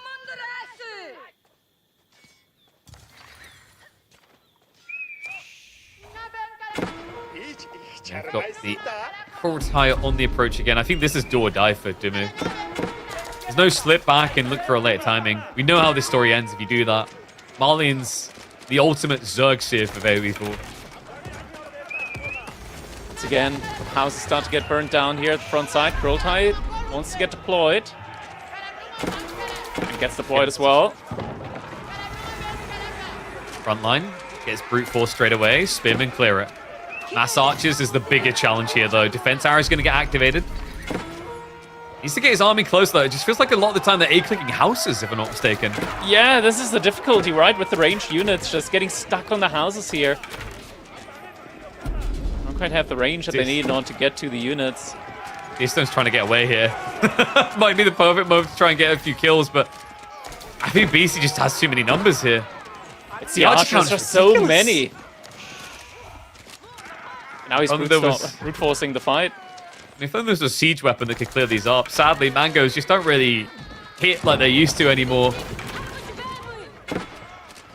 I've got the Kurotai on the approach again. I think this is do or die for Demu. There's no slip back and look for a later timing. We know how this story ends if you do that. Marlian's the ultimate Zerg sieve for very lethal. Once again, houses start to get burned down here at the front side. Kurotai wants to get deployed. And gets deployed as well. Front line gets brute force straight away. Spearmen clear it. Mass archers is the bigger challenge here, though. Defense arrow is going to get activated. needs to get his army close, though. It just feels like a lot of the time they're A-clicking houses, if I'm not mistaken. Yeah, this is the difficulty, right? With the ranged units, just getting stuck on the houses here. Don't quite have the range that they need in order to get to the units. Easton's trying to get away here. Might be the perfect moment to try and get a few kills, but I think Beasty just has too many numbers here. It's the archers are so many. Now he's brute forcing the fight. I mean, if only there was a siege weapon that could clear these up. Sadly, mangoes just don't really hit like they used to anymore.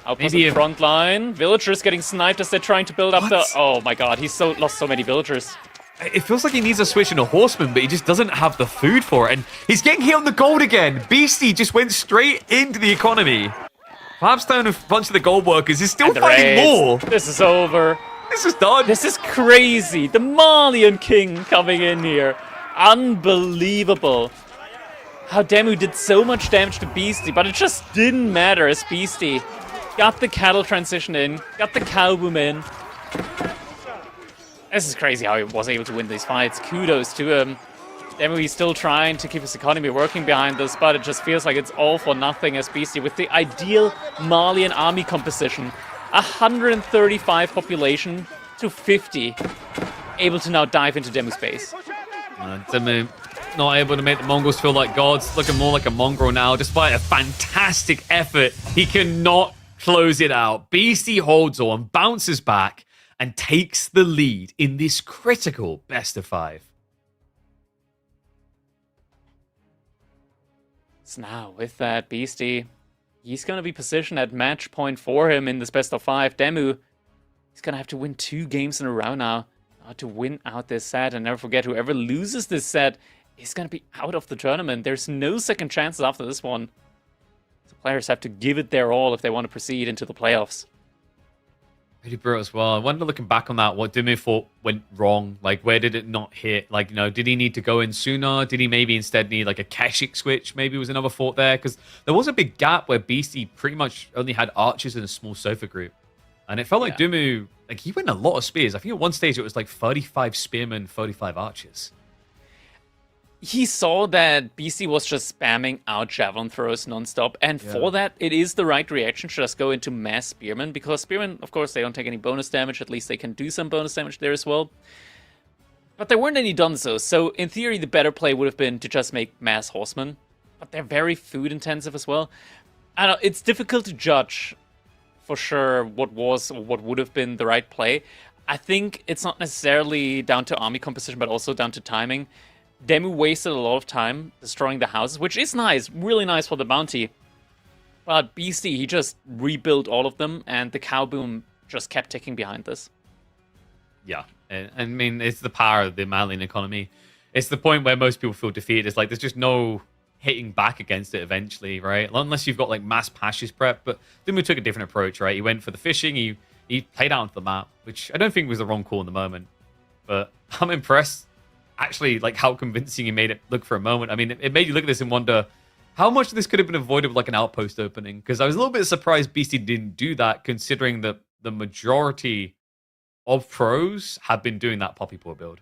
Outpost in the front line. Villagers getting sniped as they're trying to build up the... Oh my god, he's lost so many villagers. It feels like he needs a switch in a horseman, but he just doesn't have the food for it. And he's getting hit on the gold again. Beasty just went straight into the economy. Perhaps down a bunch of the gold workers is still fighting more. This is over. This is done. This is crazy. The Malian king coming in here. Unbelievable. How Demu did so much damage to Beasty, but it just didn't matter as Beasty got the cattle transition in, got the cow boom in. This is crazy how he was able to win these fights. Kudos to him. Demu, he's still trying to keep his economy working behind this, but it just feels like it's all for nothing as Beasty with the ideal Malian army composition. 135 population to 50. Able to now dive into Demu's base. Demu not able to make the Mongols feel like gods. Looking more like a mongrel now. Despite a fantastic effort, he cannot close it out. Beasty holds on, bounces back, and takes the lead in this critical best of 5. So now, with that, Beasty, he's going to be positioned at match point for him in this best of 5. Demu, he's going to have to win 2 games in a row now to win out this set. And never forget, whoever loses this set is going to be out of the tournament. There's no second chances after this one. The players have to give it their all if they want to proceed into the playoffs. Pretty brutal as well. I wonder, looking back on that, what Demu thought went wrong. Like, where did it not hit? Like, did he need to go in sooner? Did he maybe instead need like a Keshik switch? Maybe was another thought there, because there was a big gap where Beasty pretty much only had archers in a small sofa group, and it felt like Demu, like, he went a lot of spears. I think at one stage it was like 35 spearmen, 35 archers. He saw that Beasty was just spamming out javelin throws nonstop, and for that, it is the right reaction to just go into mass spearmen, because spearmen, of course, they don't take any bonus damage. At least they can do some bonus damage there as well. But there weren't any Dunzos, so in theory, the better play would have been to just make mass horsemen. But they're very food intensive as well. I don't know, it's difficult to judge for sure what was or what would have been the right play. I think it's not necessarily down to army composition, but also down to timing. Demu wasted a lot of time destroying the houses, which is nice, really nice for the bounty. But Beasty, he just rebuilt all of them, and the cow boom just kept ticking behind this. Yeah, I mean, it's the power of the Malian economy. It's the point where most people feel defeated. It's like there's just no hitting back against it eventually, right? Unless you've got like mass pashes prep. But Demu took a different approach, right? He went for the fishing. He played out onto the map, which I don't think was the wrong call in the moment. But I'm impressed, actually, like how convincing he made it look for a moment. I mean, it made you look at this and wonder how much of this could have been avoided with like an outpost opening. Because I was a little bit surprised Beasty didn't do that, considering that the majority of pros have been doing that poppy paw build.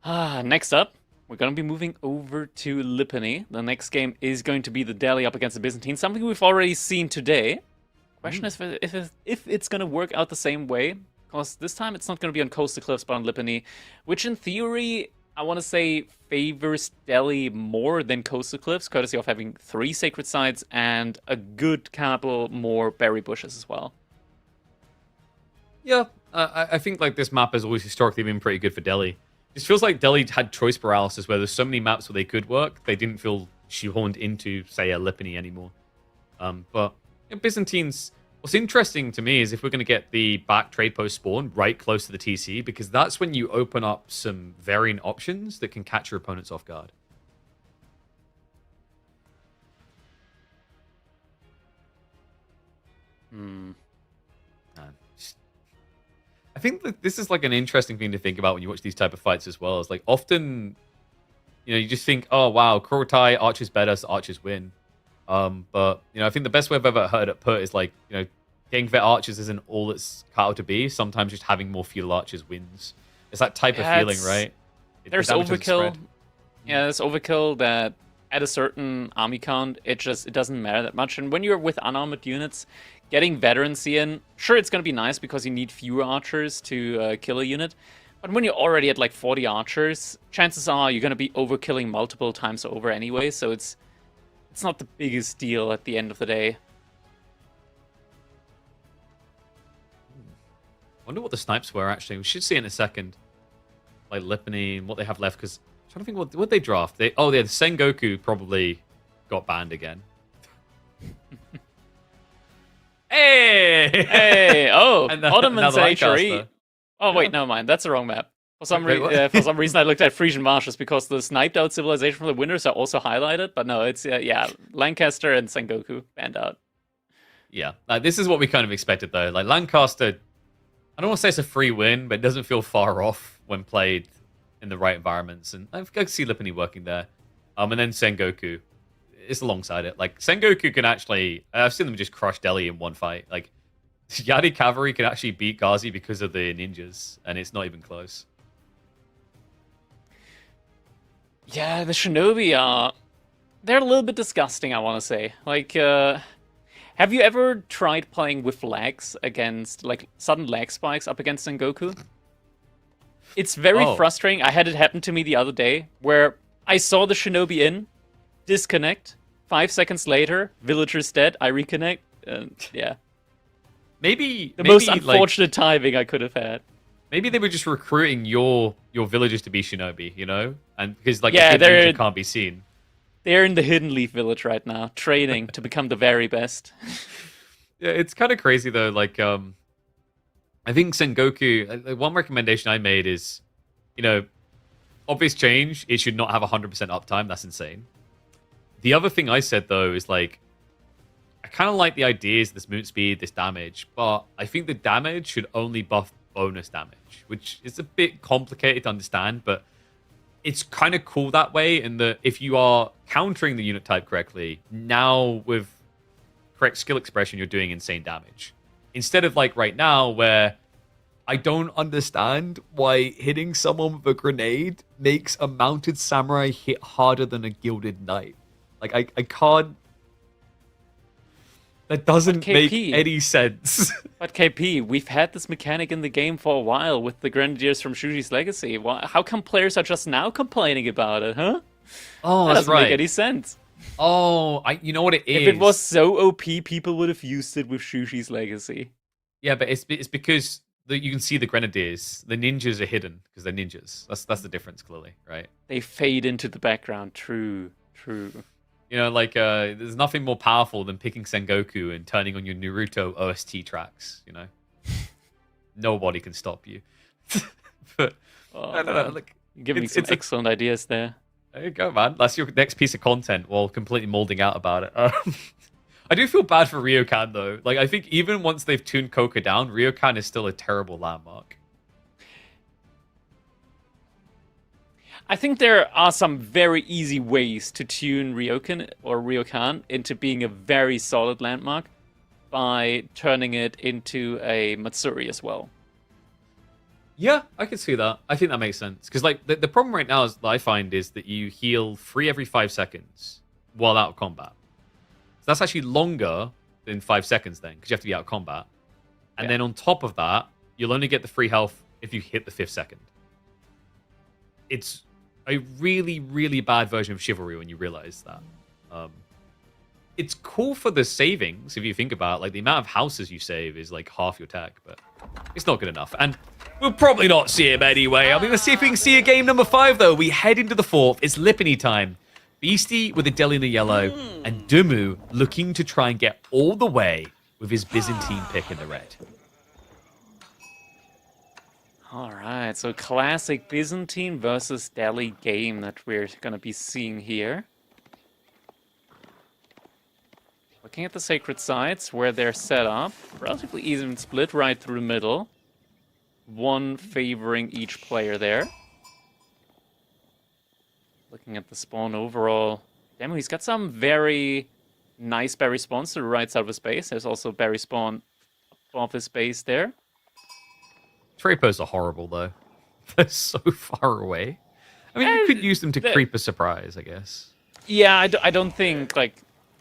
Next up, we're going to be moving over to Lipany. The next game is going to be the Delhi up against the Byzantine, something we've already seen today. Question is if it's going to work out the same way, because this time it's not going to be on Coastal Cliffs, but on Lipany, which in theory, I want to say, favors Delhi more than Coastal Cliffs, courtesy of having 3 sacred sites and a good couple more berry bushes as well. Yeah, I think like this map has always historically been pretty good for Delhi. It feels like Delhi had choice paralysis where there's so many maps where they could work, they didn't feel shoehorned into, say, a Lipany anymore. But Byzantines, what's interesting to me is if we're going to get the back trade post spawn right close to the TC, because that's when you open up some variant options that can catch your opponents off guard. I think that this is like an interesting thing to think about when you watch these type of fights as well. It's like often, you just think, oh wow, Kurotai, Archer's better, so Archers win. But I think the best way I've ever heard it put is like, getting vet Archers isn't all it's cut out to be. Sometimes just having more feudal Archers wins. It's that type of feeling, right? The There's damage doesn't overkill. spread. Yeah, there's overkill that at a certain army count, it doesn't matter that much. And when you're with unarmored units, getting veterancy in, sure, it's gonna be nice because you need fewer archers to kill a unit. But when you're already at like 40 archers, chances are you're gonna be overkilling multiple times over anyway. So it's not the biggest deal at the end of the day. Wonder what the snipes were actually. We should see in a second. Like Lipany and what they have left, because I'm trying to think what they draft. The Sengoku probably got banned again. Hey! Oh, Ottoman another Sanctuary. Lancaster. Oh wait, never mind. That's the wrong map. For some reason, I looked at Frisian Marshes because the sniped out civilization from the Winters are also highlighted. But no, it's Lancaster and Sengoku banned out. Yeah, this is what we kind of expected though. Like Lancaster, I don't want to say it's a free win, but it doesn't feel far off when played in the right environments. And I can see Lipany working there. And then Sengoku is alongside it. Like Sengoku can actually, I've seen them just crush Delhi in one fight. Like Yadi Cavalry can actually beat Ghazi because of the ninjas, and it's not even close. Yeah, the Shinobi are... They're a little bit disgusting, I want to say. Like, have you ever tried playing with lags against, like, sudden lag spikes up against Sengoku? It's very frustrating. I had it happen to me the other day, where I saw the Shinobi in, disconnect, 5 seconds later, villager's dead, I reconnect, and yeah. Maybe most unfortunate timing I could have had. Maybe they were just recruiting your villagers to be Shinobi, you know? And because like yeah, they can't be seen. They're in the Hidden Leaf village right now, training to become the very best. Yeah, it's kind of crazy though. Like, I think Sengoku. One recommendation I made is, you know, obvious change. It should not have 100% uptime. That's insane. The other thing I said though is like, I kind of like the ideas, this movement speed, this damage, but I think the damage should only buff bonus damage, which is a bit complicated to understand, but it's kind of cool that way in that if you are countering the unit type correctly, now with correct skill expression, you're doing insane damage. Instead of like right now where I don't understand why hitting someone with a grenade makes a mounted samurai hit harder than a gilded knight. Like I can't. That doesn't make any sense. But KP, we've had this mechanic in the game for a while with the Grenadiers from Shushi's Legacy. How come players are just now complaining about it, huh? Oh, that that's doesn't right. make any sense. Oh, you know what it is? If it was so OP, people would have used it with Shushi's Legacy. Yeah, but it's because you can see the Grenadiers. The ninjas are hidden because they're ninjas. That's the difference, clearly, right? They fade into the background. True. You know, like, there's nothing more powerful than picking Sengoku and turning on your Naruto OST tracks, you know? Nobody can stop you. But, I don't know, like... You're giving me some excellent ideas there. There you go, man. That's your next piece of content while completely molding out about it. I do feel bad for Ryokan, though. Like, I think even once they've tuned Koka down, Ryokan is still a terrible landmark. I think there are some very easy ways to tune Ryokan into being a very solid landmark by turning it into a Matsuri as well. Yeah, I can see that. I think that makes sense. Because like the problem right now is that I find is that you heal free every 5 seconds while out of combat. So that's actually longer than 5 seconds then, because you have to be out of combat. And then on top of that, you'll only get the free health if you hit the 5th second. It's a really, really bad version of Chivalry when you realize that. It's cool for the savings, if you think about it. Like, the amount of houses you save is, like, half your tech, but it's not good enough. And we'll probably not see him anyway. I mean, let's see if we can see a game number 5, though. We head into the 4th. It's Lipany time. Beasty with a Delhi in the yellow, and Demu looking to try and get all the way with his Byzantine pick in the red. All right, so classic Byzantine versus Delhi game that we're going to be seeing here. Looking at the sacred sites where they're set up, relatively even split right through the middle. One favoring each player there. Looking at the spawn overall, Demu, he's got some very nice berry spawns to the right side of his base. There's also berry spawn above his base there. Trapos are horrible, though. They're so far away. I mean, you could use them to creep a surprise, I guess. Yeah, I don't think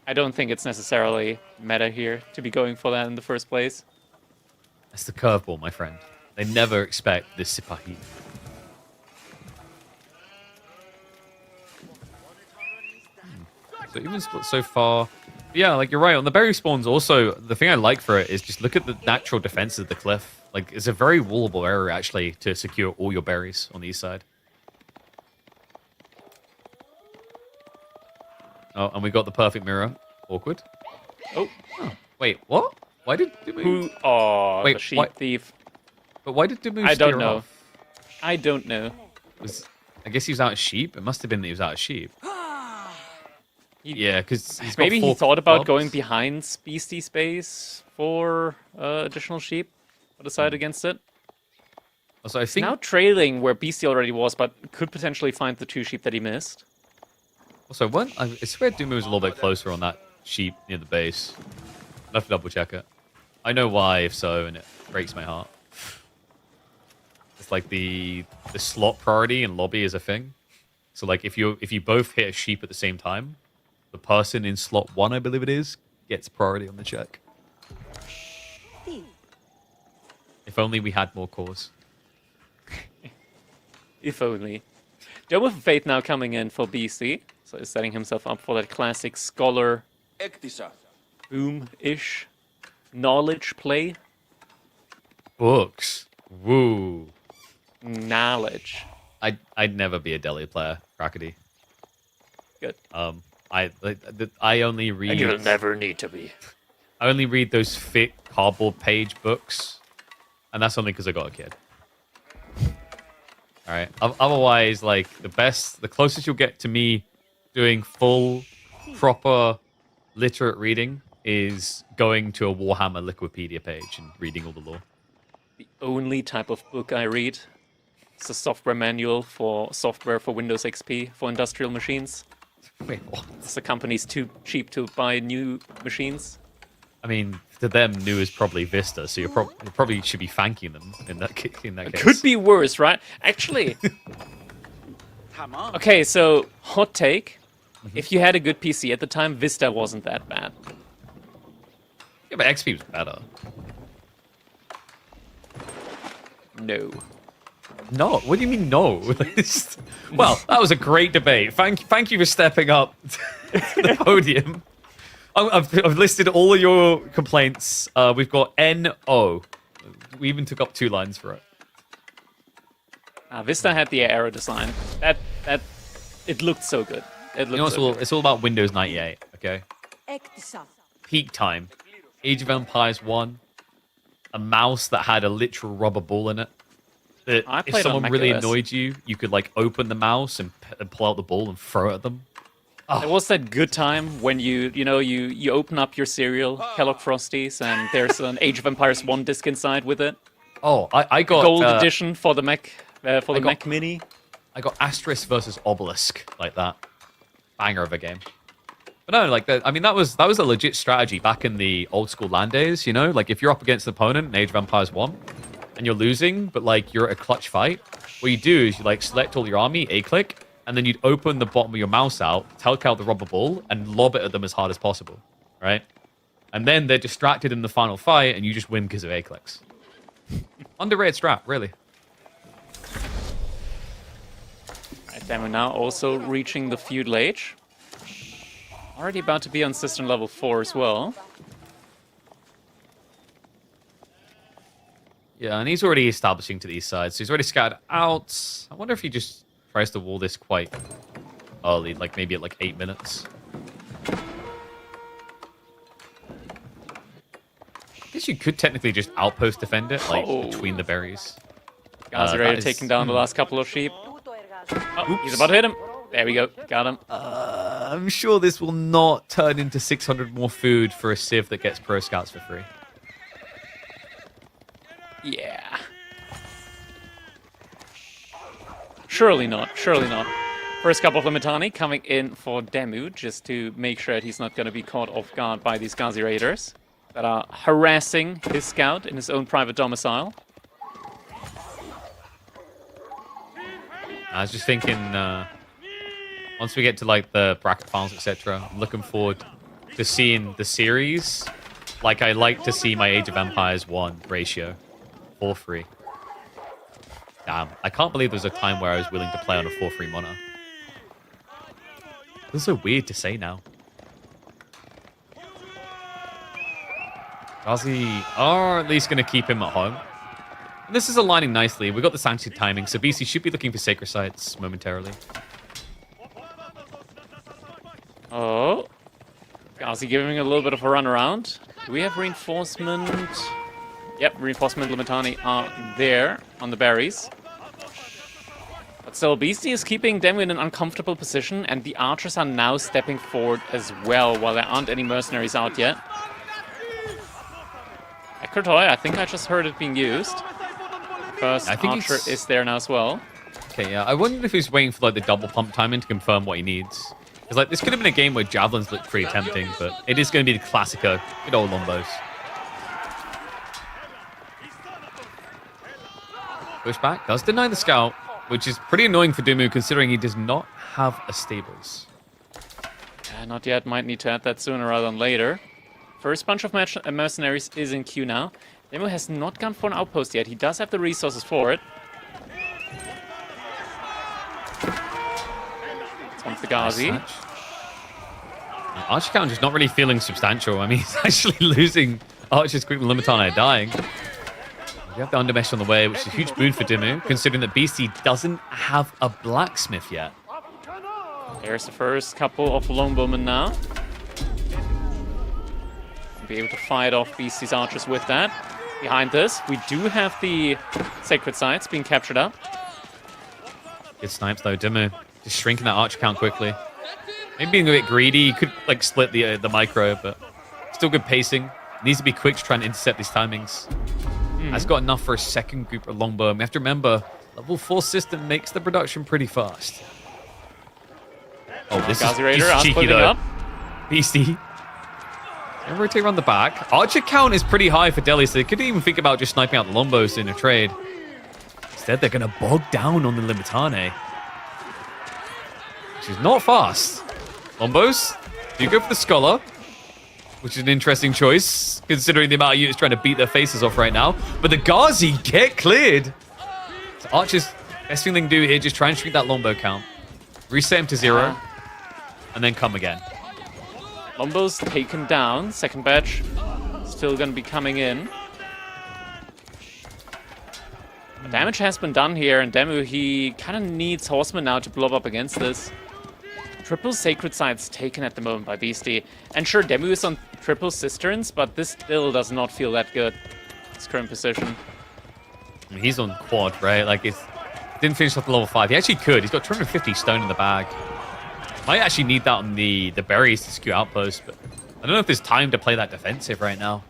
it's necessarily meta here to be going for that in the first place. That's the curveball, my friend. They never expect this Sipahi. So even split so far. Yeah, like you're right. On the berry spawns, also, the thing I like for it is just look at the natural defense of the cliff. Like, it's a very wallable area, actually, to secure all your berries on the east side. Oh, and we got the perfect mirror. Awkward. Oh. Wait, what? Why did Demu... Oh, Wait, the sheep thief. But why did Demu I don't steer know. off? I don't know. I guess he was out of sheep? It must have been that he was out of sheep. Yeah, because maybe he thought about going behind Beasty space for additional sheep, but decided against it. Also, I think... Now trailing where Beasty already was, but could potentially find the 2 sheep that he missed. Also, I swear Demu was a little bit closer on that sheep near the base. I'll have to double check it. I know why, if so, and it breaks my heart. It's like the slot priority in lobby is a thing. So like if you both hit a sheep at the same time, the person in slot 1, I believe it is, gets priority on the check. If only we had more cores. If only. Dome of Fate now coming in for BC. So he's setting himself up for that classic scholar boom-ish knowledge play. Books. Woo. Knowledge. I'd never be a Delhi player, Krakody. Good. I only read... And you'll never need to be. I only read those thick cardboard page books. And that's only because I got a kid. Alright. Otherwise, like, the closest you'll get to me doing full, proper, literate reading is going to a Warhammer Liquipedia page and reading all the lore. The only type of book I read is a software manual for software for Windows XP for industrial machines. Wait, what? The company's too cheap to buy new machines. I mean, to them, new is probably Vista, so you probably should be thanking them in that case. Could be worse, right? Actually. Okay, so hot take. If you had a good PC at the time, Vista wasn't that bad. Yeah, but XP was better. No. No, what do you mean no? Well, that was a great debate. Thank you for stepping up to the podium. I've listed all of your complaints. We've got NO. We even took up 2 lines for it. Vista had the arrow design. It looked so good. It's all about Windows 98, okay? Peak time. Age of Empires 1. A mouse that had a literal rubber ball in it. That if someone really annoyed you, you could like open the mouse and pull out the ball and throw it at them. There was that good time when you open up your cereal, Kellogg Frosties, and there's an Age of Empires 1 disc inside with it. Oh, I got gold edition for the Mac Mac Mini. I got Asterisk versus Obelisk like that. Banger of a game. But no, like I mean that was a legit strategy back in the old school LAN days, you know? Like if you're up against an opponent in Age of Empires 1 and you're losing, but like you're at a clutch fight, what you do is you like select all your army, A-click, and then you'd open the bottom of your mouse out, take out the rubber ball, and lob it at them as hard as possible, right? And then they're distracted in the final fight, and you just win because of A-clicks. Underrated strat, really. Right, then we're now also reaching the feudal age. Already about to be on system level 4 as well. Yeah, and he's already establishing to the east side, so he's already scattered out. I wonder if he just tries to wall this quite early, like maybe at like 8 minutes. I guess you could technically just outpost defend it, like between the berries. Guys are ready taking down the last couple of sheep. Oh, he's about to hit him. There we go. Got him. I'm sure this will not turn into 600 more food for a Civ that gets Pro Scouts for free. Yeah. Surely not. Surely not. First couple of Limitani coming in for Demu, just to make sure that he's not going to be caught off guard by these Ghazi Raiders that are harassing his scout in his own private domicile. I was just thinking, once we get to like the bracket finals, etc., I'm looking forward to seeing the series. Like, I like to see my Age of Empires 1 ratio. 4-3. Damn, I can't believe there was a time where I was willing to play on a 4-3 mono. Feels so weird to say now. Gazi are at least going to keep him at home. And this is aligning nicely. We've got the sanctuary timing, so Beasty should be looking for sacred sites momentarily. Oh. Gazi giving a little bit of a run around. Do we have reinforcement? Yep, reinforcement Limitani are there on the berries. But still, Beasty is keeping Demu in an uncomfortable position, and the archers are now stepping forward as well, while there aren't any mercenaries out yet. Ekratoy, I think I just heard it being used. First archer is there now as well. Okay, yeah. I wondered if he's waiting for like the double pump timing to confirm what he needs. Because like this could have been a game where javelins looked pretty tempting, but it is going to be the classico, good old lombos. Pushback does deny the scout, which is pretty annoying for Demu considering he does not have a stables. Not yet. Might need to add that sooner rather than later. First bunch of mercenaries is in queue now. Demu has not gone for an outpost yet. He does have the resources for it. This one's the Gazi. Archer count just not really feeling substantial. I mean, he's actually losing archers quickly. Limitana are dying. We have the undermesh on the way, which is a huge boon for Demu, considering that Beasty doesn't have a blacksmith yet. There's the first couple of longbowmen now. Be able to fight off Beasty's archers with that. Behind this, we do have the sacred sites being captured up. Good snipes though, Demu. Just shrinking that archer count quickly. Maybe being a bit greedy. He could like split the micro, but still good pacing. Needs to be quick to try and intercept these timings. Has got enough for a second group of longbow. We have to remember, level 4 system makes the production pretty fast. Oh, this is cheeky though. Beasty. And rotate around the back. Archer count is pretty high for Delhi, so they could even think about just sniping out the lombos in a trade. Instead, they're going to bog down on the Limitane. Which is not fast. Lombos, do you go for the Scholar? Which is an interesting choice, considering the amount of units trying to beat their faces off right now. But the Gazi get cleared. So Archers, best thing they can do here, just try and shrink that longbow count. Reset him to 0, and then come again. Longbows taken down. Second batch still going to be coming in. Damage has been done here, and Demu, he kind of needs Horsemen now to blow up against this. Triple Sacred Sites taken at the moment by Beasty. And sure, Demu is on triple Cisterns, but this still does not feel that good. His current position. I mean, he's on quad, right? Like, it didn't finish off the level 5. He actually could. He's got 250 stone in the bag. Might actually need that on the berries to skew outposts, but I don't know if there's time to play that defensive right now.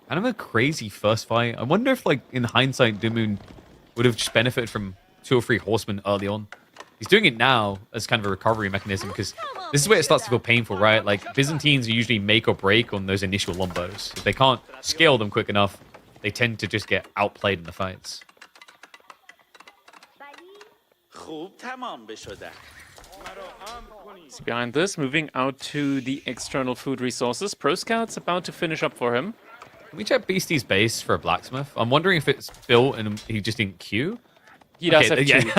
Kind of a crazy first fight. I wonder if, like, in hindsight, Demu would have just benefited from 2 or 3 horsemen early on. He's doing it now as kind of a recovery mechanism because this is where it starts to feel painful, right? Like, Byzantines are usually make or break on those initial lombos. If they can't scale them quick enough, they tend to just get outplayed in the fights. So behind this, moving out to the external food resources. Pro Scout's about to finish up for him. Can we check Beastie's base for a blacksmith? I'm wondering if it's built and he just didn't queue. He does have 2.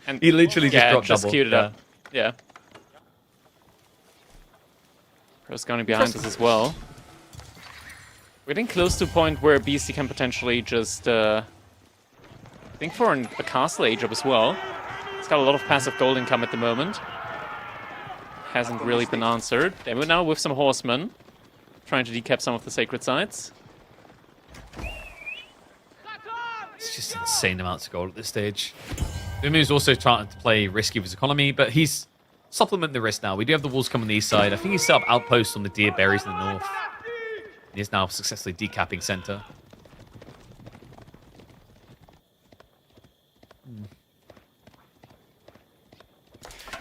And he literally just dropped double. Queued it up. Yeah. Pro's going behind us as well. We're getting close to a point where Beastie can potentially just, I think for a castle age up as well. He's got a lot of passive gold income at the moment. Hasn't really been answered. Demu now with some horsemen, trying to decap some of the sacred sites. It's just insane amounts of gold at this stage. Demu's also trying to play risky with his economy, but he's supplementing the risk now. We do have the walls coming on the east side. I think he's set up outposts on the deer berries in the north. He is now successfully decapping center.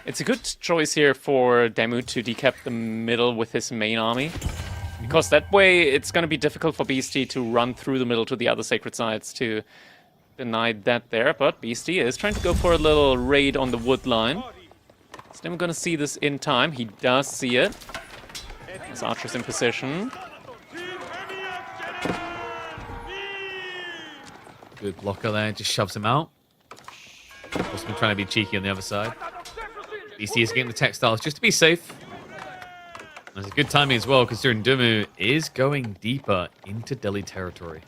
It's a good choice here for Demu to decap the middle with his main army. because that way it's going to be difficult for Beasty to run through the middle to the other sacred sites to deny that there. But Beasty is trying to go for a little raid on the wood line. Is Demu going to see this in time? He does see it. As Archer's in position. Good blocker there, just shoves him out. Horseman trying to be cheeky on the other side. Beasty is getting the textiles just to be safe. That's a good timing as well, considering Demu is going deeper into Delhi territory.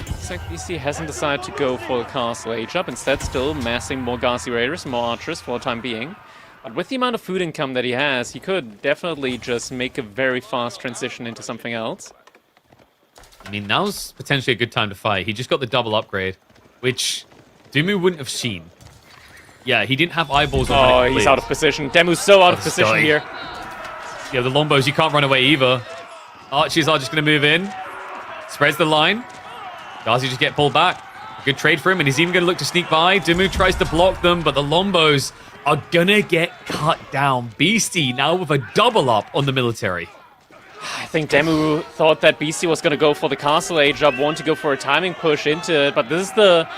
Looks like Beasty hasn't decided to go for the castle age up, instead still massing more Ghazi Raiders, more archers for the time being. But with the amount of food income that he has, he could definitely just make a very fast transition into something else. I mean, now's potentially a good time to fight. He just got the double upgrade, which Demu wouldn't have seen. Yeah, he didn't have eyeballs on. Oh, he's out of position. Demu's so out of position here. Yeah, the Lombos, you can't run away either. Archers are just going to move in. Spreads the line. Ghazi just get pulled back. Good trade for him, and he's even going to look to sneak by. Demu tries to block them, but the Lombos are going to get cut down. Beasty now with a double up on the military. I think Demu thought that Beasty was going to go for the castle age up, want to go for a timing push into it, but this is the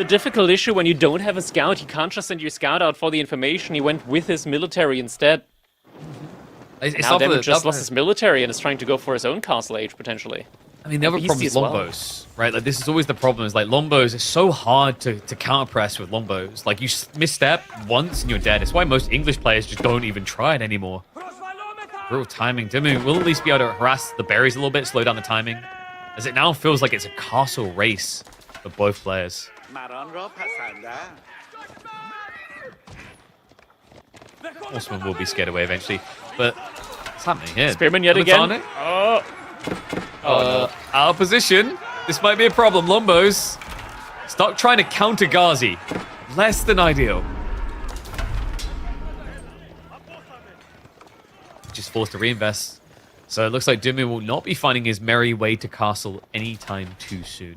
difficult issue when you don't have a scout. You can't just send your scout out for the information. He went with his military instead. Now Demu just lost his military and is trying to go for his own castle age, potentially. I mean, the other problem is Lombos, right? Like, this is always the problem, is like Lombos is so hard to counter-press with Lombos. Like, you misstep once and you're dead. It's why most English players just don't even try it anymore. Real timing. Demu will at least be able to harass the berries a little bit, slow down the timing, as it now feels like it's a castle race for both players. Horseman will be scared away eventually, but what's happening here? Spearman yet again. Oh. No. Out of position. This might be a problem. Lombos, stop trying to counter Ghazi. Less than ideal. Just forced to reinvest. So it looks like Demu will not be finding his merry way to castle anytime too soon.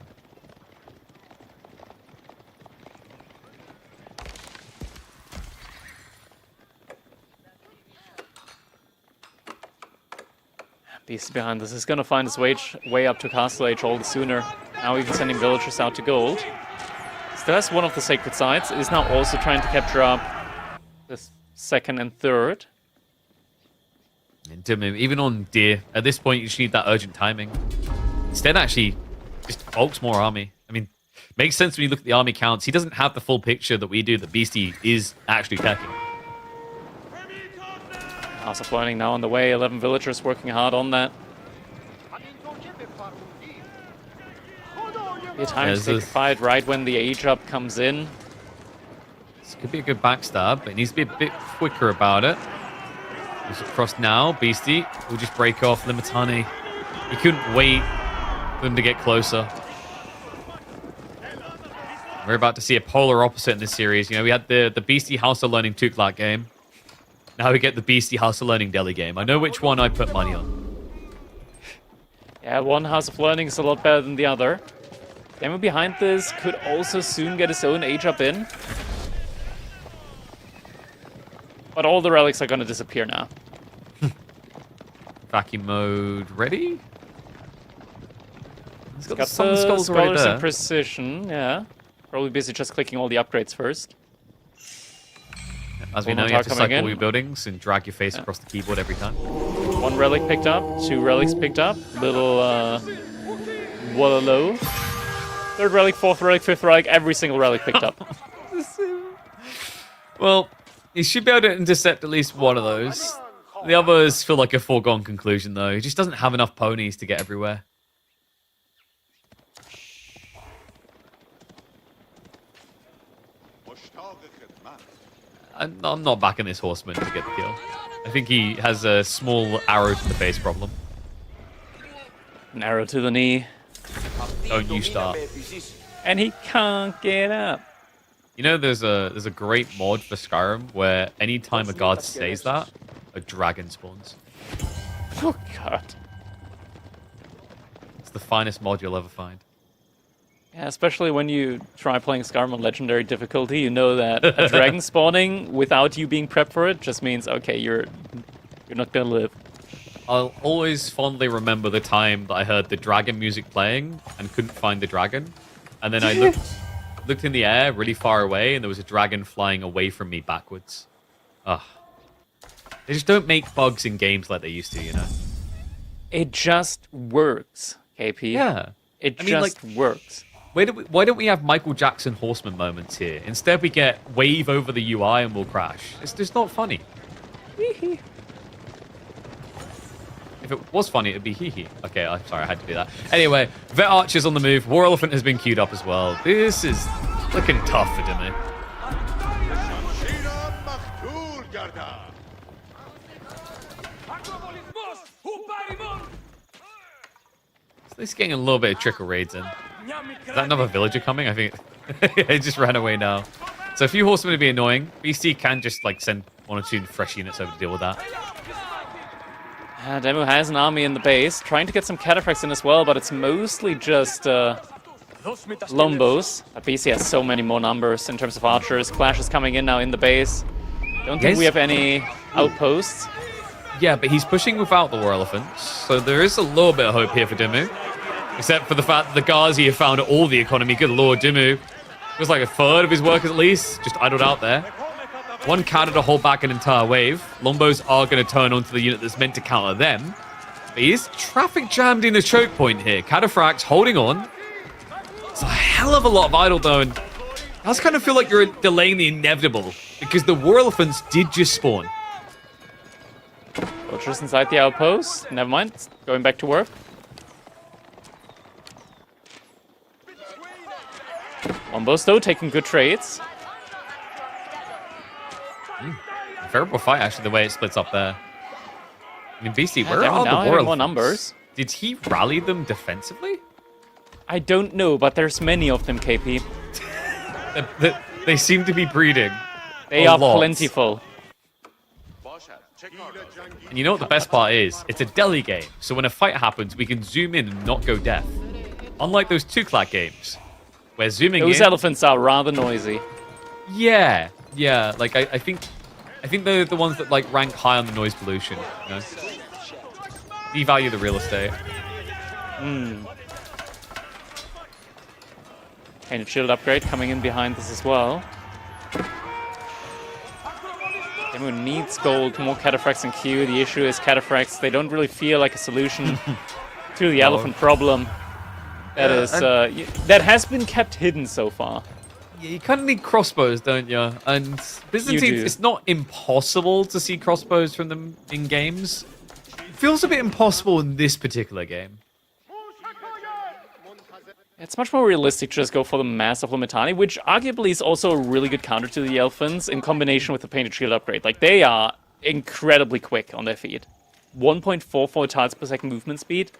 Beast behind this is going to find his way up to castle age all the sooner. Now even sending villagers out to gold. Still has one of the sacred sites. Is now also trying to capture up the second and third. And Demu, even on deer, at this point you just need that urgent timing. Instead, actually, just bulks more army. I mean, makes sense when you look at the army counts. He doesn't have the full picture that we do that Beasty is actually packing. House of Learning now on the way. 11 villagers working hard on that. Be a time to take a fight right when the age up comes in. This could be a good backstab, but it needs to be a bit quicker about it. He's across now. Beasty will just break off Limitani. He couldn't wait for them to get closer. We're about to see a polar opposite in this series. You know, we had the Beasty House of Learning Tuklat game. Now we get the Beasty House of Learning Delhi game. I know which one I put money on. Yeah, one House of Learning is a lot better than the other. Demu behind this could also soon get his own age up in. But all the relics are going to disappear now. Vacuum mode ready? He's got some scholars in precision, yeah. Probably busy just clicking all the upgrades first. As we know, you have to cycle all your buildings and drag your face across the keyboard every time. One relic picked up, 2 relics picked up. Little Wallalow. 3rd relic, 4th relic, 5th relic, every single relic picked up. Well, he should be able to intercept at least one of those. The others feel like a foregone conclusion, though. He just doesn't have enough ponies to get everywhere. I'm not backing this horseman to get the kill. I think he has a small arrow to the face problem. An arrow to the knee. Don't you start. And he can't get up. You know, there's a great mod for Skyrim where anytime a guard says that, a dragon spawns. Oh, God. It's the finest mod you'll ever find. Yeah, especially when you try playing Skyrim on Legendary difficulty, you know that a dragon spawning without you being prepped for it just means, okay, you're not gonna live. I'll always fondly remember the time that I heard the dragon music playing and couldn't find the dragon. And then I looked in the air really far away and there was a dragon flying away from me backwards. Ugh. They just don't make bugs in games like they used to, you know? It just works, KP. Yeah. It just works. Why don't we have Michael Jackson Horseman moments here? Instead, we get wave over the UI and we'll crash. It's just not funny. If it was funny, it'd be hee-hee. Okay, I'm sorry, I had to do that. Anyway, Vet Archer's on the move. War Elephant has been queued up as well. This is looking tough for Demu. He's getting a little bit of trickle raids in. Is that another villager coming? I think he just ran away now. So a few horsemen would be annoying. Beasty can just like send 1 or 2 fresh units over to deal with that. Demu has an army in the base, trying to get some cataphracts in as well, but it's mostly just Lombos. Beasty has so many more numbers in terms of archers. Clash is coming in now in the base. Don't think we have any outposts. Yeah, but he's pushing without the war elephants, so there is a little bit of hope here for Demu. Except for the fact that the Ghazi have found all the economy. Good lord, Demu was like a third of his workers at least, just idled out there. 1 counter to hold back an entire wave. Lombos are going to turn onto the unit that's meant to counter them. But he is traffic jammed in the choke point here. Cataphracts holding on. It's a hell of a lot of idle though, and I just kind of feel like you're delaying the inevitable because the war elephants did just spawn. Vultures inside the outpost. Never mind. Going back to work. Lombos, though, taking good trades. Terrible fight, actually, the way it splits up there. I mean, Beasty, where Demu are now the war having more elephants? numbers. Did he rally them defensively? I don't know, but there's many of them, KP. They seem to be breeding. They are plentiful. And you know what the best part is? It's a Delhi game, so when a fight happens, we can zoom in and not go deaf. Unlike those 2-clack games, where zooming Those in... elephants are rather noisy. Yeah, like I think they're the ones that like rank high on the noise pollution, you know? Devalue the real estate. Painted shield upgrade coming in behind this as well. Demu needs gold, more cataphracts in queue. The issue is cataphracts, they don't really feel like a solution to the elephant problem. That is that has been kept hidden so far. Yeah, you kind of need crossbows, don't you? And Byzantines, it's not impossible to see crossbows from them in games. It feels a bit impossible in this particular game. It's much more realistic to just go for the Mass of Lumitani, which arguably is also a really good counter to the elephants in combination with the Painted Shield upgrade. Like, they are incredibly quick on their feet. 1.44 tiles per second movement speed.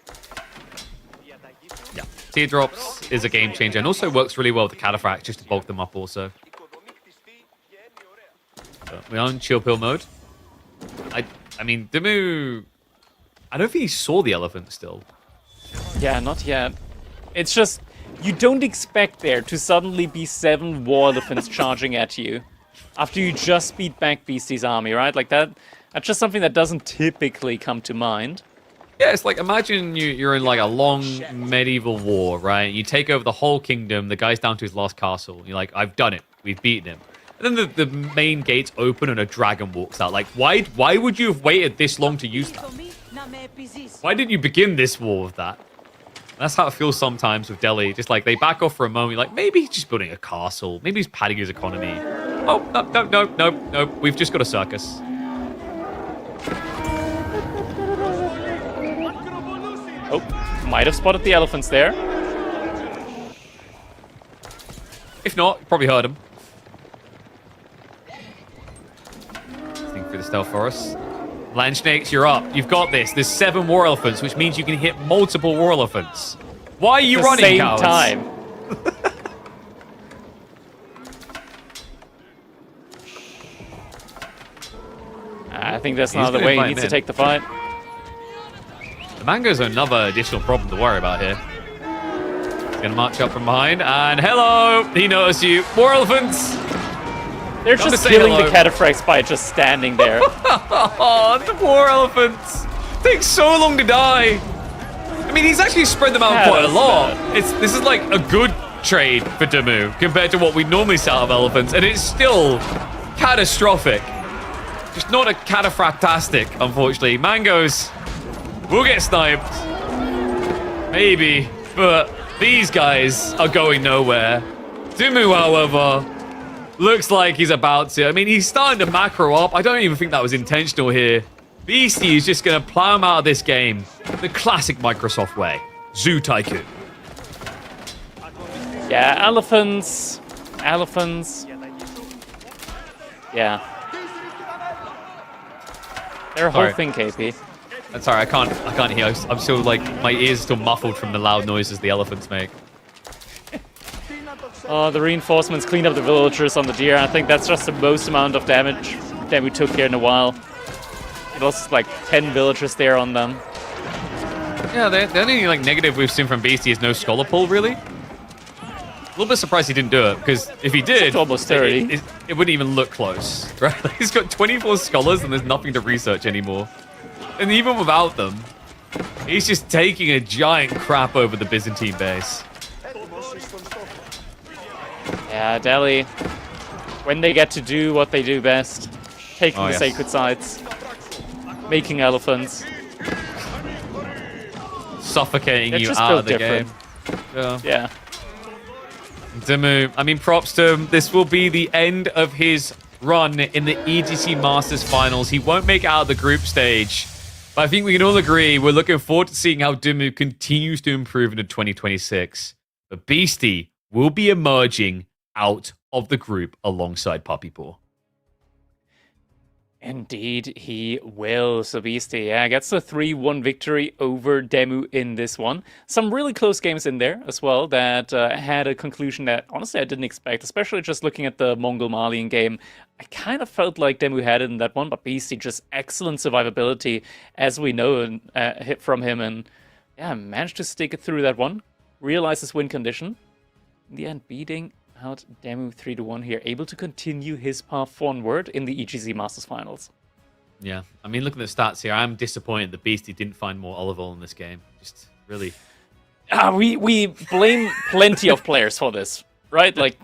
Yeah, Teardrops is a game changer and also works really well with the Cataphract just to bulk them up also. But we're on chill pill mode. I mean, Demu... I don't think he saw the elephant still. Yeah, not yet. It's just, you don't expect there to suddenly be 7 war elephants charging at you after you just beat back Beasty's army, right? Like that's just something that doesn't typically come to mind. Yeah, it's like, imagine you're in like a long medieval war, right? You take over the whole kingdom, the guy's down to his last castle. You're like, I've done it. We've beaten him. And then the main gates open and a dragon walks out. Like, why would you have waited this long to use that? Why didn't you begin this war with that? That's how it feels sometimes with Delhi. Just like they back off for a moment, like maybe he's just building a castle, maybe he's padding his economy. Oh, no. We've just got a circus. Oh, might have spotted the elephants there. If not, you probably heard him. Think through the stealth forest. Land snakes, you're up. You've got this. There's 7 war elephants, which means you can hit multiple war elephants. Why are you running, cowards? At the same time. I think that's not the way he needs to take the fight. The mango's another additional problem to worry about here. gonna march up from behind, and hello! He noticed you. More elephants! They're Come to just say killing hello. the cataphracts by just standing there. Oh, the poor elephants! Takes so long to die. I mean, he's actually spread them out Yeah, quite a that's lot. bad. This is like a good trade for Demu compared to what we normally see out of elephants, and it's still catastrophic. Just not a cataphractastic, unfortunately. Mangoes will get sniped. Maybe, but these guys are going nowhere. Demu, however, looks like he's about to. I mean, he's starting to macro up. I don't even think that was intentional here. Beasty is just going to plow him out of this game the classic Microsoft way. Zoo Tycoon. Yeah, elephants. Yeah. They're a whole Sorry. thing, KP. I'm sorry, I can't hear. I'm still like, my ears are still muffled from the loud noises the elephants make. Oh, the reinforcements cleaned up the villagers on the deer. I think that's just the most amount of damage that we took here in a while. It lost like 10 villagers there on them. Yeah, the only like negative we've seen from Beasty is no scholar pull, really. A little bit surprised he didn't do it, because if he did, It's almost 30. it wouldn't even look close, right? He's got 24 scholars and there's nothing to research anymore. And even without them, he's just taking a giant crap over the Byzantine base. Yeah, Delhi, when they get to do what they do best, taking Oh, the yes. sacred sites, making elephants. Suffocating They're you just out built of the different. game. Yeah. Yeah. Demu, I mean, props to him. This will be the end of his run in the EGC Masters Finals. He won't make it out of the group stage. But I think we can all agree we're looking forward to seeing how Demu continues to improve into 2026. But Beasty will be emerging out of the group alongside Puppy Paw. Indeed, he will. So Beasty, yeah, gets a 3-1 victory over Demu in this one. Some really close games in there as well that had a conclusion that, honestly, I didn't expect, especially just looking at the Mongol-Malian game. I kind of felt like Demu had it in that one, but Beasty just excellent survivability, as we know, and hit from him, and yeah, managed to stick it through that one. Realized his win condition. In the end, beating out Demu 3-1 here, able to continue his path onward in the EGC Masters Finals. Yeah, I mean, looking at the stats here, I'm disappointed that Beasty didn't find more olive oil in this game. Just really. We blame plenty of players for this, right? Like,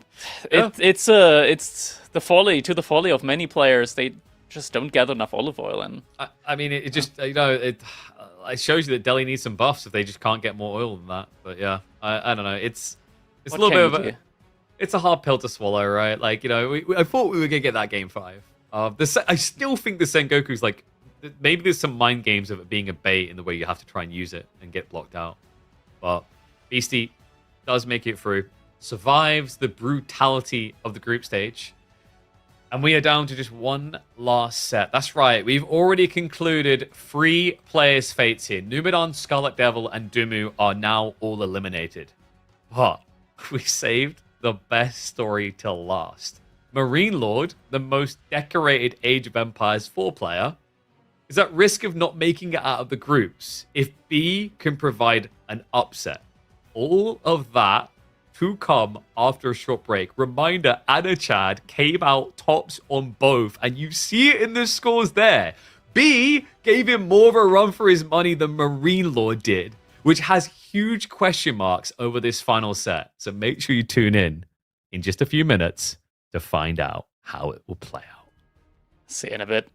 Yeah. it's the folly of many players. They just don't gather enough olive oil, and I mean, it just, you know, it shows you that Delhi needs some buffs if they just can't get more oil than that. But yeah, I don't know. It's a what little bit can of you a. do? It's a hard pill to swallow, right? Like, you know, I thought we were going to get that game 5. I still think the Sengoku's like, maybe there's some mind games of it being a bait in the way you have to try and use it and get blocked out. But Beasty does make it through, survives the brutality of the group stage. And we are down to just one last set. That's right. We've already concluded 3 players' fates here. Numadon, Scarlet Devil, and Demu are now all eliminated. But we saved the best story till last. Marine Lord, the most decorated Age of Empires 4 player, is at risk of not making it out of the groups if B can provide an upset. All of that to come after a short break. Reminder, Anachad came out tops on both, and you see it in the scores there. B gave him more of a run for his money than Marine Lord did, which has huge question marks over this final set. So make sure you tune in just a few minutes to find out how it will play out. See you in a bit.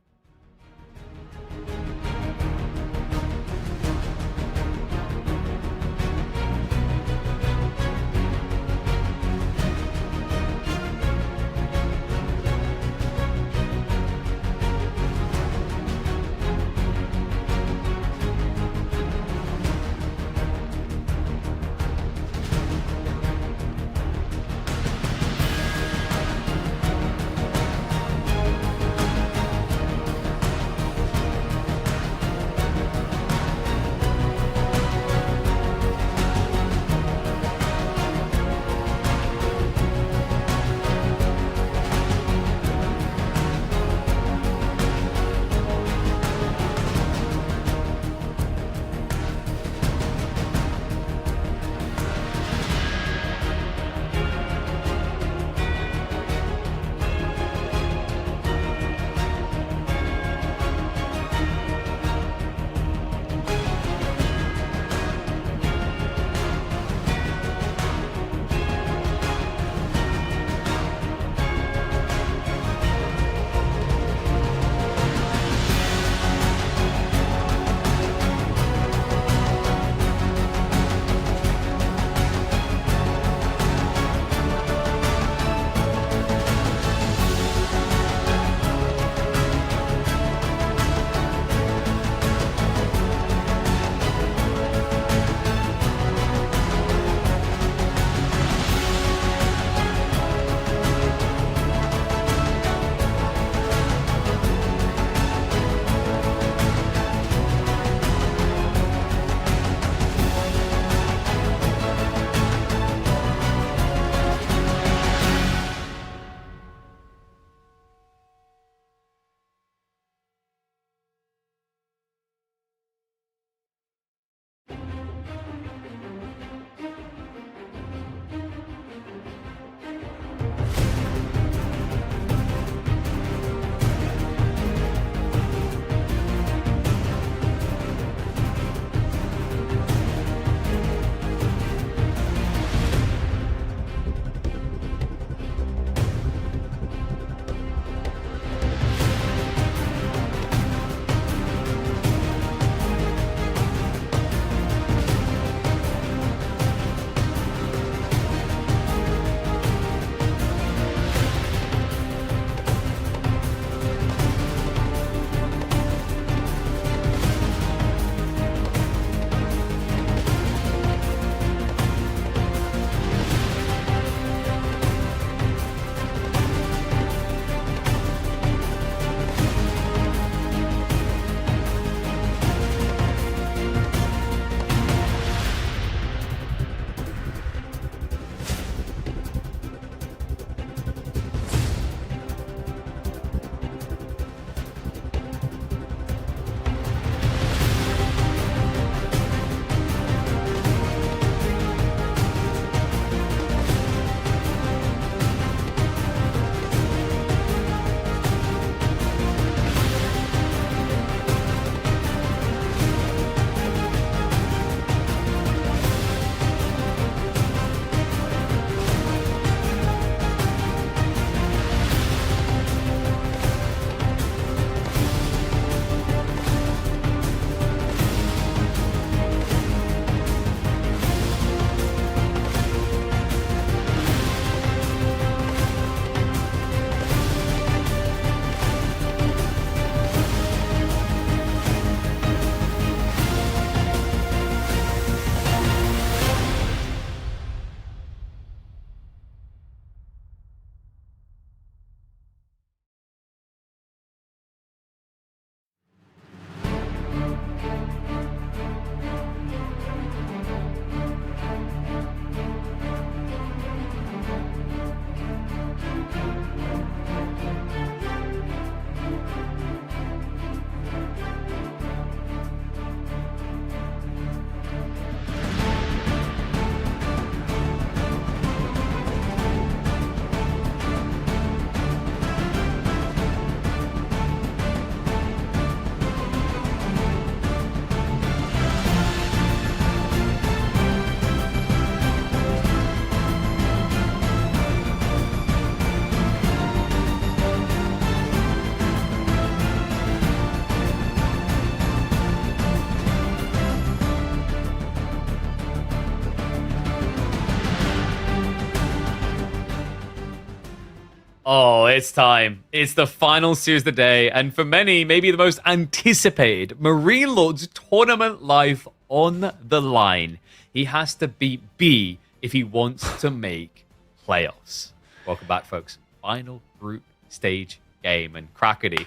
Oh, it's time. It's the final series of the day, and for many, maybe the most anticipated, Marine Lord's tournament life on the line. He has to beat B if he wants to make playoffs. Welcome back, folks. Final group stage game, and Crackety.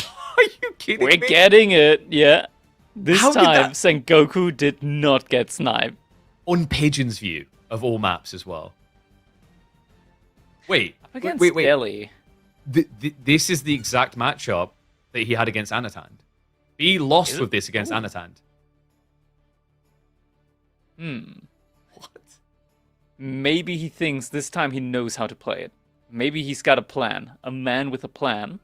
Are you kidding me? We're getting it, yeah. This How did time, that- Sengoku did not get sniped. On Pigeon's view of all maps as well. Wait, Against wait. Delhi. This is the exact matchup that he had against Anatand. B lost with this against Anatand. What? Maybe he thinks this time he knows how to play it. Maybe he's got a plan. A man with a plan.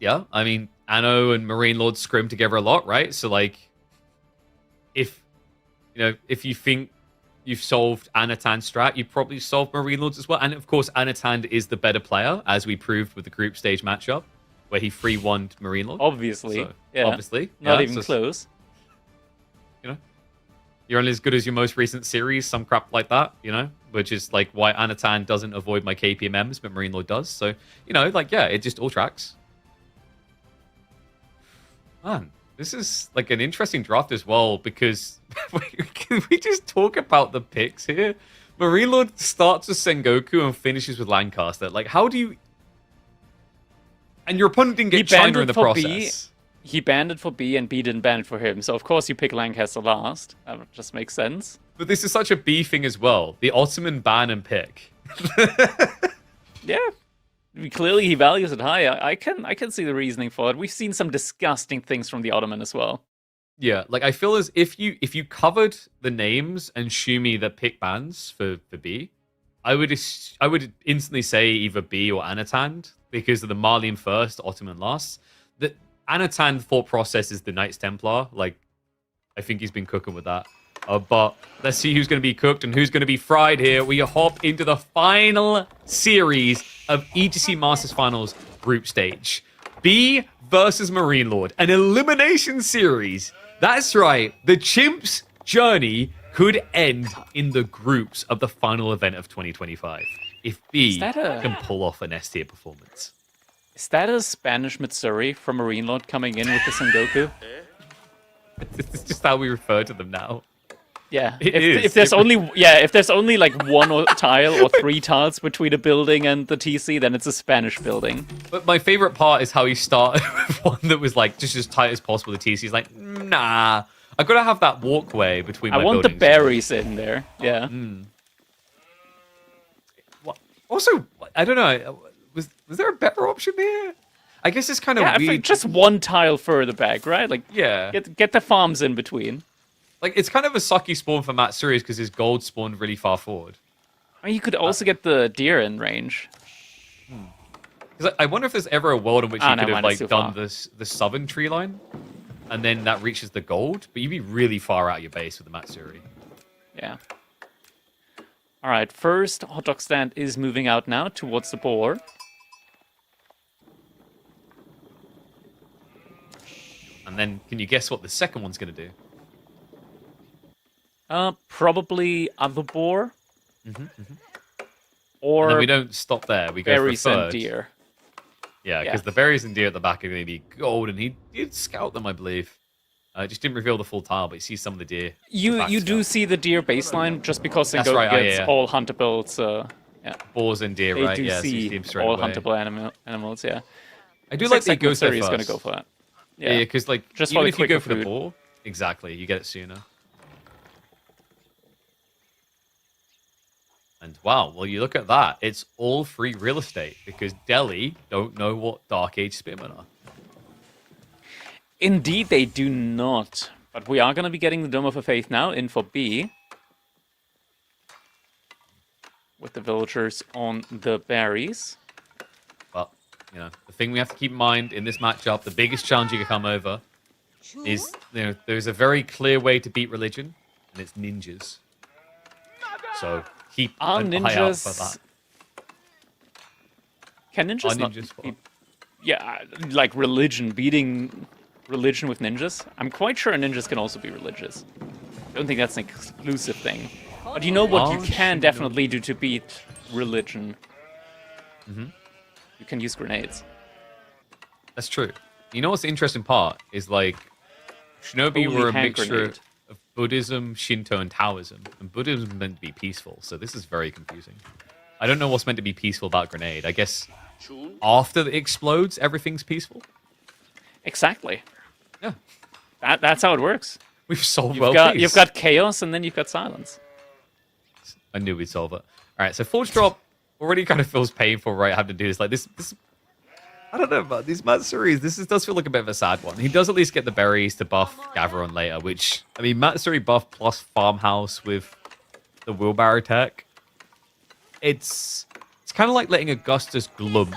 Yeah, I mean, Anno and Marine Lord scrim together a lot, right? So, like, if you think you've solved Anatand's strat, you probably solved Marine Lords as well. And of course, Anatand is the better player, as we proved with the group stage matchup, where he 3-1'd Marine Lord. Obviously. So, yeah. obviously. Not yeah, even close. You know, you're only as good as your most recent series, some crap like that, which is like why Anatand doesn't avoid my KPMMs, but Marine Lord does. So, it just all tracks. Man, this is like an interesting draft as well, because can we just talk about the picks here? Marine Lord starts with Sengoku and finishes with Lancaster. Like, how do you... And your opponent didn't get China in the process. He banned it for B, and B didn't ban it for him. So, of course, you pick Lancaster last. That just makes sense. But this is such a B thing as well. The Ottoman ban and pick. Yeah. I mean, clearly, he values it high. I can see the reasoning for it. We've seen some disgusting things from the Ottoman as well. Yeah, like I feel as if you covered the names and Shumi that pick bans for B, I would instantly say either B or Anatand, because of the Marlian first, Ottoman last. The Anatand thought process is the Knights Templar. Like, I think he's been cooking with that. But let's see who's going to be cooked and who's going to be fried here. We hop into the final series of EGC Masters Finals group stage. B versus Marine Lord, an elimination series. That's right, the Chimp's journey could end in the groups of the final event of 2025 if B can pull off an S-tier performance. Is that a Spanish Mitsuri from Marine Lord coming in with the Sengoku? It's just how we refer to them now. Yeah, If there's only like one tile or three tiles between a building and the TC, then it's a Spanish building. But my favorite part is how he started with one that was like just as tight as possible. The TC is like, nah, I gotta have that walkway between my buildings. I want the berries in there. Yeah. Also, I don't know. Was there a better option there? I guess it's kind of I weird. think just one tile further back, right? Like, yeah, get the farms in between. Like, it's kind of a sucky spawn for Matsuri's because his gold spawned really far forward. I mean, you could also get the deer in range. Because I wonder if there's ever a world in which you could have like done far. the southern tree line, and then that reaches the gold, but you'd be really far out of your base with the Matsuri. Yeah. All right, first hot dog stand is moving out now towards the board. And then, can you guess what the second one's going to do? Probably other boar. Or And then we don't stop there. We go berries for and third. deer. Yeah, because the berries and deer at the back are going to be gold, and he did scout them, I believe. Just didn't reveal the full tile, but you see some of the deer. You do see the deer baseline just because That's Sengoku right, gets all huntable. So yeah, Boars and deer, they right? do Yeah, so you see see him straight all away. huntable animals. Yeah, I do like that he goes there He's first. going to go for that. Yeah, because like Just even for the if you go quicker for the food. boar, exactly, you get it sooner. And wow, well, you look at that, it's all free real estate because Delhi don't know what Dark Age Spearmen are. Indeed, they do not. But we are going to be getting the Dome of a Faith now in for B. With the villagers on the berries. But, the thing we have to keep in mind in this matchup, the biggest challenge you can come over is, there's a very clear way to beat religion, and it's ninjas. So keep an eye out for that. Can ninjas Are not ninjas be... Yeah, like beating religion with ninjas? I'm quite sure ninjas can also be religious. I don't think that's an exclusive thing. But you know what you can definitely do to beat religion? you can use grenades. That's true. You know what's the interesting part is like Shinobi Holy were a hand mixture grenade. of Buddhism, Shinto, and Taoism, and Buddhism is meant to be peaceful. So this is very confusing. I don't know what's meant to be peaceful about grenade. I guess after it explodes, everything's peaceful. Exactly. Yeah, That's how it works. we've solved You've got chaos, and then you've got silence. I knew we'd solve it. All right, so Forge Drop already kind of feels painful, right? Having to do this like this. I don't know about these Matt Series. Does feel like a bit of a sad one. He does at least get the berries to buff Gaveron later, which I mean, Matsuri buff plus farmhouse with the wheelbarrow tech. It's kind of like letting Augustus glump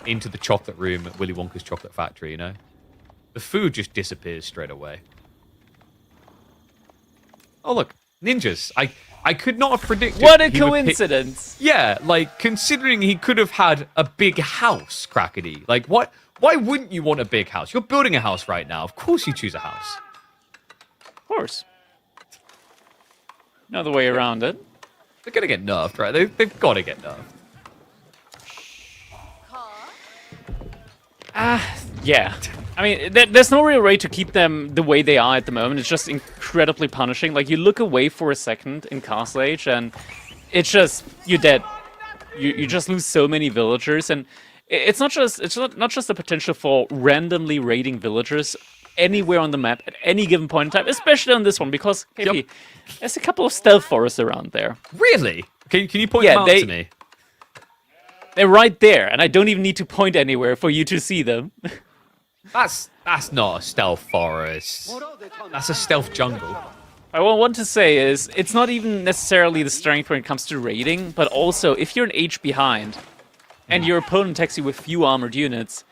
into the chocolate room at Willy Wonka's chocolate factory. You know, the food just disappears straight away. Oh look, ninjas! I could not have predicted. What a he would pick- coincidence! Yeah, like, considering he could have had a big house, Crackety. Like, what? Why wouldn't you want a big house? You're building a house right now. Of course you choose a house. Of course. No other way around it. They're going to get nerfed, right? They've got to get nerfed. Yeah. I mean, there's no real way to keep them the way they are at the moment. It's just incredibly punishing. Like, you look away for a second in Castle Age, and it's just, you're dead. You just lose so many villagers, and it's not just the potential for randomly raiding villagers anywhere on the map at any given point in time, especially on this one, because KP, there's a couple of stealth forests around there. Really? Can you point them out to me? They're right there, and I don't even need to point anywhere for you to see them. That's not a stealth forest. That's a stealth jungle. I want to say is, it's not even necessarily the strength when it comes to raiding, but also, if you're an H behind, and your opponent attacks you with few armored units,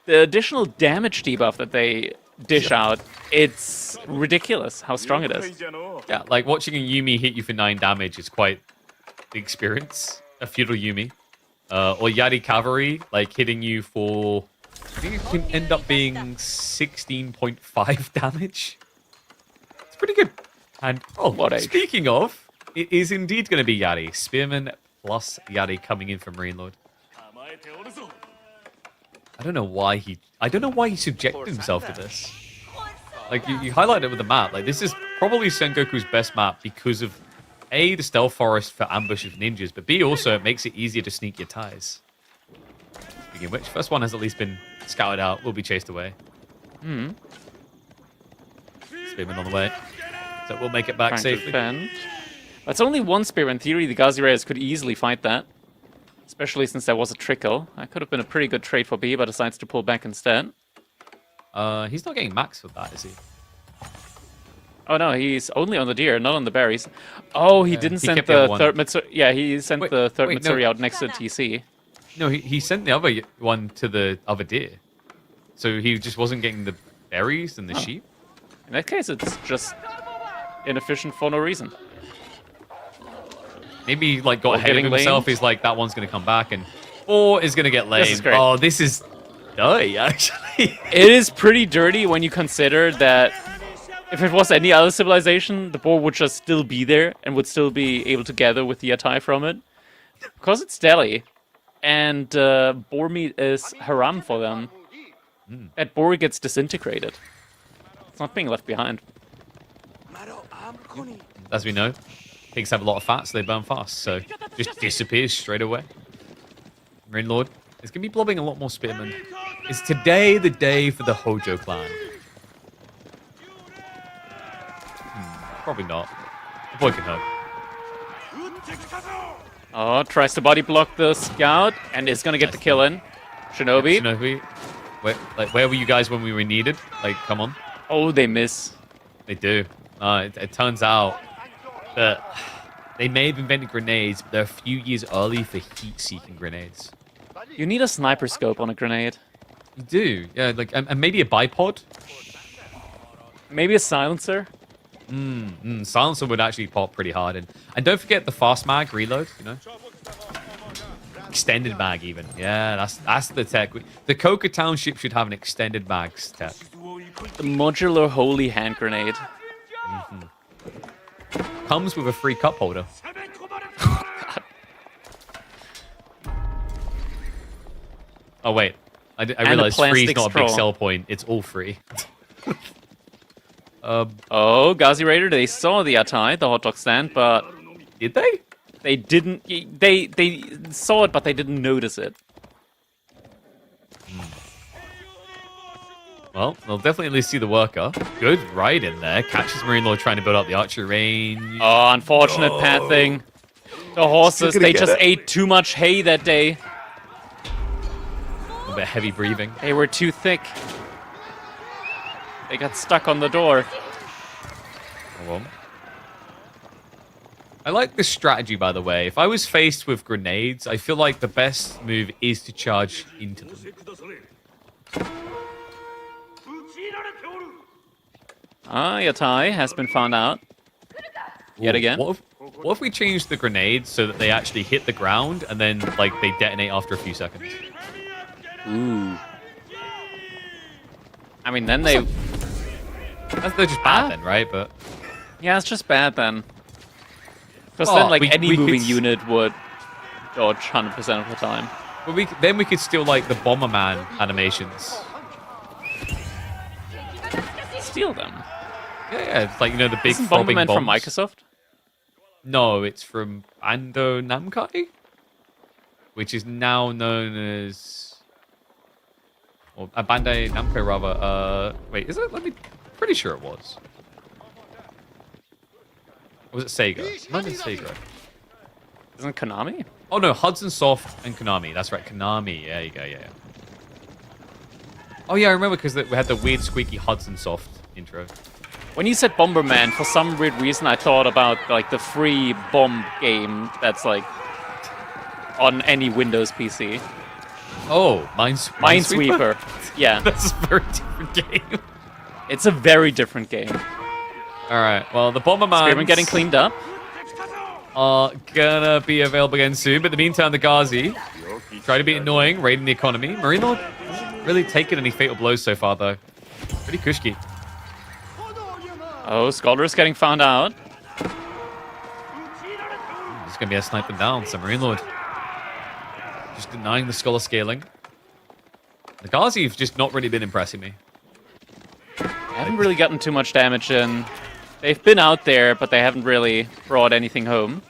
the additional damage debuff that they dish out, it's ridiculous how strong it is. Yeah, like watching a Yumi hit you for 9 damage is quite the experience. A feudal Yumi. Or Yari Cavalry, like hitting you for... I think it can end up being 16.5 damage. It's pretty good. And, speaking of, it is indeed going to be Yari. Spearman plus Yari coming in from Marine Lord. I don't know why he subjected himself to this. Like, you highlighted it with the map. Like, this is probably Sengoku's best map because of, A, the stealth forest for ambush of ninjas, but B, also, it makes it easier to sneak your ties. Speaking of which, first one has at least been scouted out, will be chased away. Spearman on the way. So we'll make it back safely. That's only one spear. In theory, the Gazi could easily fight that. Especially since there was a trickle. That could have been a pretty good trade for B, but decides to pull back instead. He's not getting max for that, is he? Oh no, he's only on the deer, not on the berries. Oh, he didn't send the third Mitsuri. Yeah, he sent the third Mitsuri out next to the TC. No, he sent the other one to the other deer. So he just wasn't getting the berries and the sheep? In that case, it's just inefficient for no reason. Maybe he got ahead of himself. He's like, that one's going to come back, and or is going to get lamed. This is great. Oh, this is dirty, actually. It is pretty dirty when you consider that if it was any other civilization, the boar would just still be there and would still be able to gather with the Yatai from it. Because it's Delhi, and boar meat is haram for them, that boar gets disintegrated. It's not being left behind. As we know, pigs have a lot of fat, so they burn fast. So just disappears straight away. Marine Lord is going to be blobbing a lot more spearmen. Is today the day for the Hojo clan? Probably not. The boy can hope. Oh, tries to body block the scout, and is going to get the kill in. Shinobi. Shinobi. Where were you guys when we were needed? Like, come on. Oh, they miss. They do. It turns out that they may have invented grenades, but they're a few years early for heat-seeking grenades. You need a sniper scope on a grenade. You do, yeah. Like, and maybe a bipod. Maybe a silencer. Silencer would actually pop pretty hard, and don't forget the fast mag reload. You know, extended mag even. Yeah, that's the tech. The Coca Township should have an extended mags tech. The modular holy hand grenade. Comes with a free cup holder. Oh, wait. I a realized free is plastic not a big straw. sell point. It's all free. Oh, Ghazi Raider, they saw the Atai, the hot dog stand, but Did they? they didn't. They saw it, but they didn't notice it. Well, they'll definitely at least see the worker. Good ride in there. Catches Marine Lord trying to build up the archery range. Oh, unfortunate pathing. The horses, they just ate too much hay that day. A little bit heavy breathing. They were too thick. They got stuck on the door. Oh, well. I like this strategy, by the way. If I was faced with grenades, I feel like the best move is to charge into them. Ah, Yatai has been found out. Yet Ooh, again. What if we change the grenades so that they actually hit the ground and then, like, they detonate after a few seconds? Ooh. I mean, then they... They're just bad then, right? But Yeah, it's just bad then. Because Well, then, like, we any could moving unit would dodge 100% of the time. but then we could steal, like, the Bomberman animations. Steal them. Yeah, it's like, you know, the big Isn't throbbing Bomberman bombs. from Microsoft? No, it's from Ando Namkai, which is now known as... Or Bandai Namco, rather. Wait, is it? Pretty sure it was. Or was it Sega? Might have been Sega. Isn't Konami? Oh no, Hudson Soft and Konami. That's right, Konami. There you go, yeah. Oh yeah, I remember because we had the weird squeaky Hudson Soft intro. When you said Bomberman, for some weird reason, I thought about, like, the free bomb game that's, like, on any Windows PC. Oh, Minesweeper. Yeah. That's a very different game. It's a very different game. Alright, well, the Bomberman Spearman getting cleaned up. are gonna be available again soon, but in the meantime, the Ghazi try to be annoying, raiding the economy. Marine Lord hasn't really taken any fatal blows so far, though. Pretty kushki. Oh, Scholar's getting found out. It's gonna be a snipe them down, so Marine Lord just denying the Scholar scaling. The Ghazi have just not really been impressing me. They haven't really gotten too much damage in. They've been out there, but they haven't really brought anything home.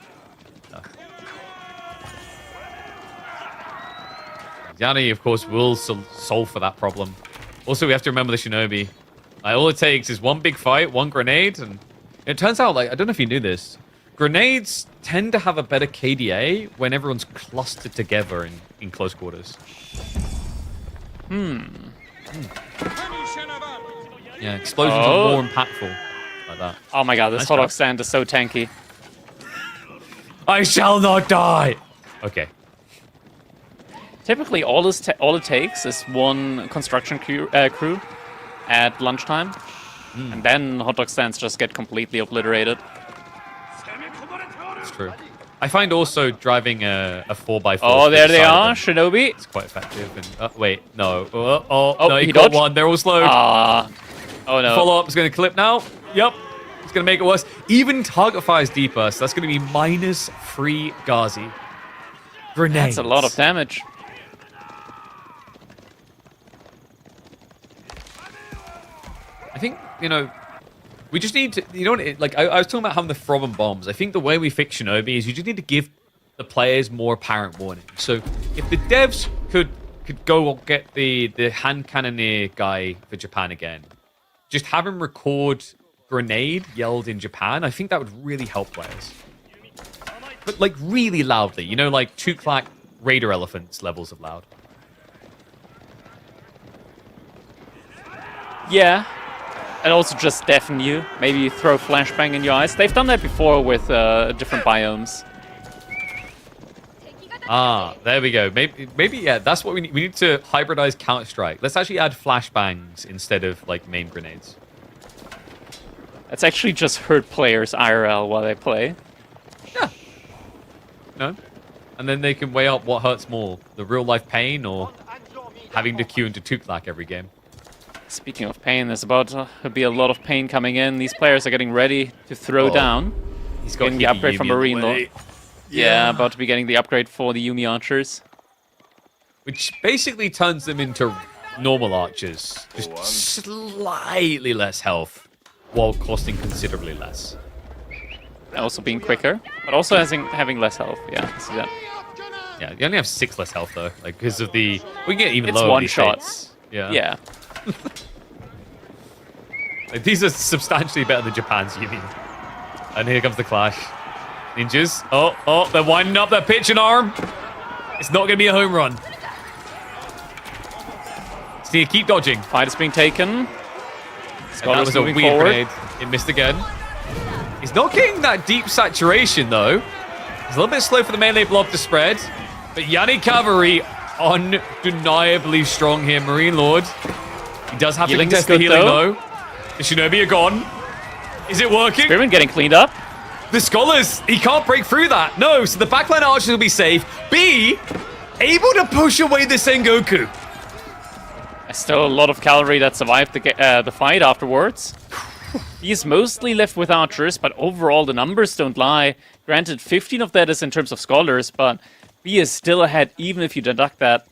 Yanni, of course, will solve for that problem. Also, we have to remember the Shinobi. All it takes is one big fight, one grenade, and it turns out, like, I don't know if you knew this, grenades tend to have a better KDA when everyone's clustered together in close quarters. Yeah, explosions are more impactful like that. Oh my god, this Nice hot dog job. stand is so tanky. I shall not die! Okay. Typically, all it takes is one construction crew at lunchtime, and then hot dog stands just get completely obliterated. That's true. I find also driving a 4x4... Oh, there they side of are, them Shinobi. It's quite effective. And wait, no. No, Oh, he he got dodged. one. They're all slowed. Ah. Oh no. Follow-up is going to clip now. Yep. It's going to make it worse. Even target fires deeper, so that's going to be minus 3 Ghazi. Grenades. That's a lot of damage. I think, you know, we just need to, you know what, like, I was talking about having the throbbing bombs. I think the way we fix Shinobi is you just need to give the players more apparent warning. So if the devs could go and get the hand cannoneer guy for Japan again, just have him record grenade yelled in Japan, I think that would really help players. But, like, really loudly, you know, like Chuklak Raider Elephants levels of loud. Yeah. And also just deafen you. Maybe you throw flashbang in your eyes. They've done that before with different biomes. Ah, there we go. Maybe yeah, that's what we need. We need to hybridize Counter-Strike. Let's actually add flashbangs instead of, like, main grenades. That's actually just hurt players IRL while they play. Yeah. No? And then they can weigh up what hurts more, the real-life pain or having to queue into Tuklak every game. Speaking of pain, there's about to be a lot of pain coming in. These players are getting ready to throw down. He's got Getting the upgrade from Marine Lord. Lord. Yeah, about to be getting the upgrade for the Yumi Archers. which basically turns them into normal archers. Just slightly less health, while costing considerably less. Also being quicker, but also having less health. Yeah, I see that. Yeah, you only have 6 less health though, like because of the. We can get even It's lower. one these shot. states. Yeah. Yeah. Like, these are substantially better than Japan's Union. And here comes the clash. Ninjas. Oh, they're winding up their pitch and arm. It's not going to be a home run. See, keep dodging. Fight is being taken. And that was a weird forward. grenade. It missed again. He's not getting that deep saturation, though. He's a little bit slow for the melee blob to spread. But Yanni Cavalry, undeniably strong here. Marine Lord. He does have Healing to is contest the good, healing, though. though. The Shinobi are gone. Is it working? Spearman getting cleaned up. The Scholars, he can't break through that. No, so the backline archers will be safe. B, able to push away the Sengoku. There's still a lot of cavalry that survived the fight afterwards. He's mostly left with archers, but overall the numbers don't lie. Granted, 15 of that is in terms of scholars, but B is still ahead even if you deduct that.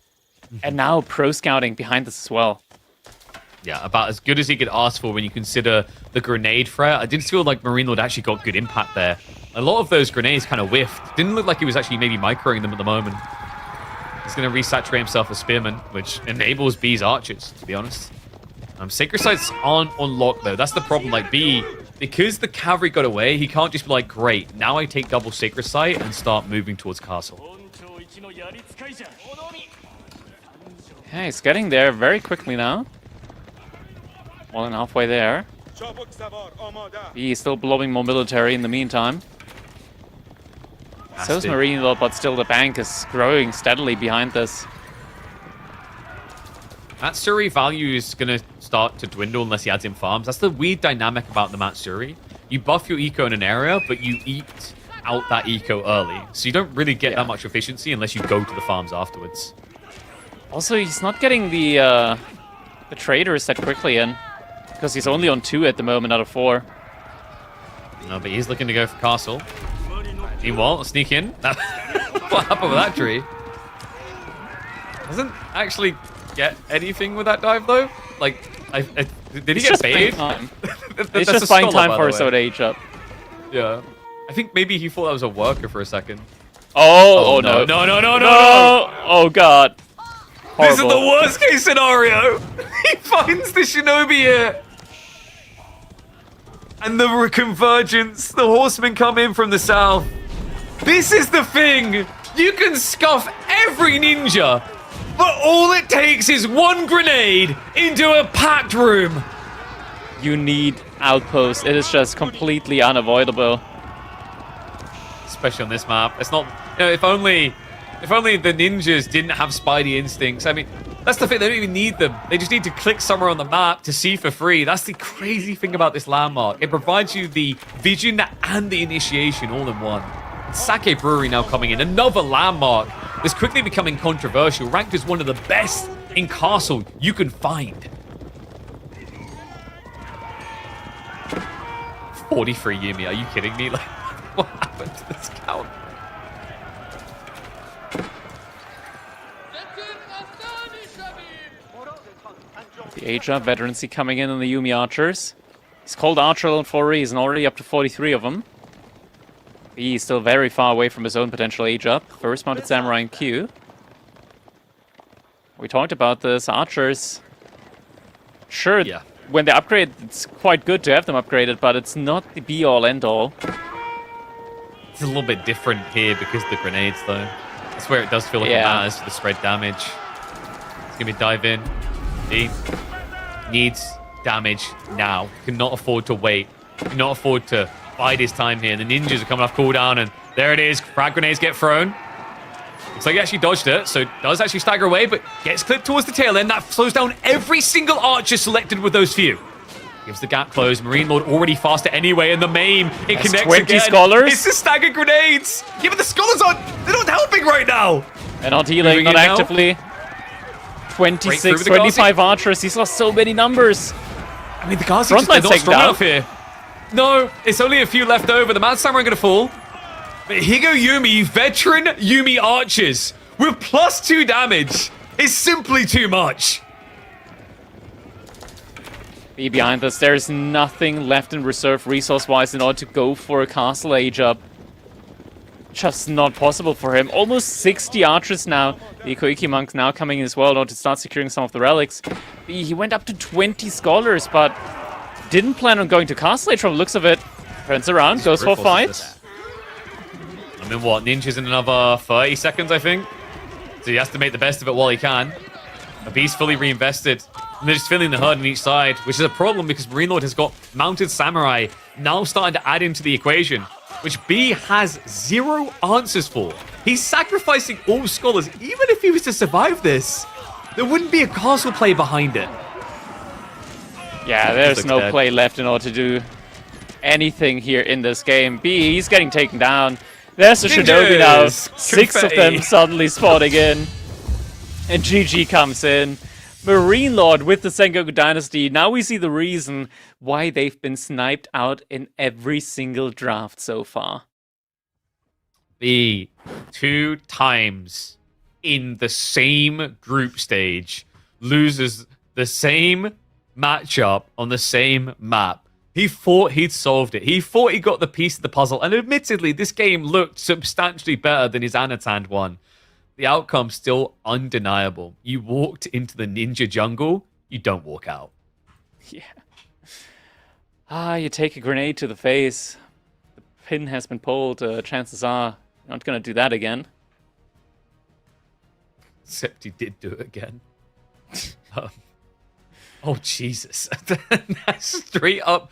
And now pro scouting behind this as well. Yeah, about as good as he could ask for when you consider the grenade threat. I did feel like Marine Lord actually got good impact there. A lot of those grenades kind of whiffed. Didn't look like he was actually maybe microing them at the moment. He's going to resaturate himself as Spearman, which enables B's archers, to be honest. Sacred Sights aren't unlocked, though. That's the problem. Like, B, because the cavalry got away, he can't just be like, great, now I take double Sacred Sight and start moving towards castle. Yeah, he's getting there very quickly now. More than halfway there. He's still blowing more military in the meantime. So is Marine Lord, but still the bank is growing steadily behind this. Matsuri value is going to start to dwindle unless he adds in farms. That's the weird dynamic about the Matsuri. You buff your eco in an area, but you eat out that eco early. So you don't really get that much efficiency unless you go to the farms afterwards. Also, he's not getting the traders that quickly in. Because he's only on 2 at the moment out of 4. No, but he's looking to go for castle. Meanwhile, sneak in. What happened with that tree? Doesn't actually get anything with that dive, though. Like, did he get paid? He's just buying time for his own age up. Yeah. I think maybe he thought that was a worker for a second. Oh no. No. Oh, God. Horrible. This is the worst case scenario. He finds the Shinobi here. And the convergence. The horsemen come in from the south. This is the thing. You can scuff every ninja, but all it takes is one grenade into a packed room. You need outposts. It is just completely unavoidable. Especially on this map. It's not... You know, if only the ninjas didn't have spidey instincts. I mean, that's the thing. They don't even need them. They just need to click somewhere on the map to see for free. That's the crazy thing about this landmark. It provides you the vision and the initiation all in one. Sake Brewery now coming in. Another landmark that's quickly becoming controversial. Ranked as one of the best in Castle you can find. 43 Yumi. Are you kidding me? Like, what happened to this count? The Asia veterancy coming in on the Yumi archers. He's called Archer level for a reason, already up to 43 of them. He's still very far away from his own potential age up. First mounted samurai in queue. We talked about this. Archers, sure, when they upgrade, it's quite good to have them upgraded, but it's not the be-all, end-all. It's a little bit different here because of the grenades, though. That's where it does feel like it matters for the spread damage. It's going to be dive in. He needs damage now. Cannot afford to wait. Cannot afford to bide his time here. The ninjas are coming off cooldown, and there it is. Frag grenades get thrown. Looks like he actually dodged it, so does actually stagger away, but gets clipped towards the tail end. That slows down every single archer selected with those few. Gives the gap closed. Marine Lord already faster anyway, and the maim, it connects 20 again. scholars. It's the staggered grenades. Yeah, but the scholars aren't, they're not helping right now. They're not healing, not actively. 26, 25 archers. He's lost so many numbers. I mean, the Gazi just are not strong enough here. No, it's only a few left over. The Mad Samurai are going to fall. But Higo Yumi, veteran Yumi archers with +2 damage. It's simply too much. Be behind us. There's nothing left in reserve resource-wise in order to go for a castle age up. Just not possible for him. Almost 60 archers now. The Koiki monks now coming in as well in order to start securing some of the relics. He went up to 20 scholars, but didn't plan on going to castle age from the looks of it. Turns around, goes for a fight. I mean, what? Ninja's in another 30 seconds, I think. So he has to make the best of it while he can. A beast fully reinvested. And they're just filling the herd on each side, which is a problem because Marine Lord has got mounted samurai now starting to add into the equation, which B has 0 answers for. He's sacrificing all scholars. Even if he was to survive this, there wouldn't be a castle play behind it. Yeah, there's no play left in order to do anything here in this game. B, he's getting taken down. There's a Shinobi now. 6 of them suddenly spawning in. And GG comes in. Marine Lord with the Sengoku Dynasty. Now we see the reason why they've been sniped out in every single draft so far. The 2 times in the same group stage loses the same matchup on the same map. He thought he'd solved it. He thought he got the piece of the puzzle. And admittedly, this game looked substantially better than his Anatan one. The outcome's still undeniable. You walked into the ninja jungle, you don't walk out. Yeah. You take a grenade to the face. The pin has been pulled. Chances are you're not going to do that again. Except he did do it again. Oh, Jesus. Straight up.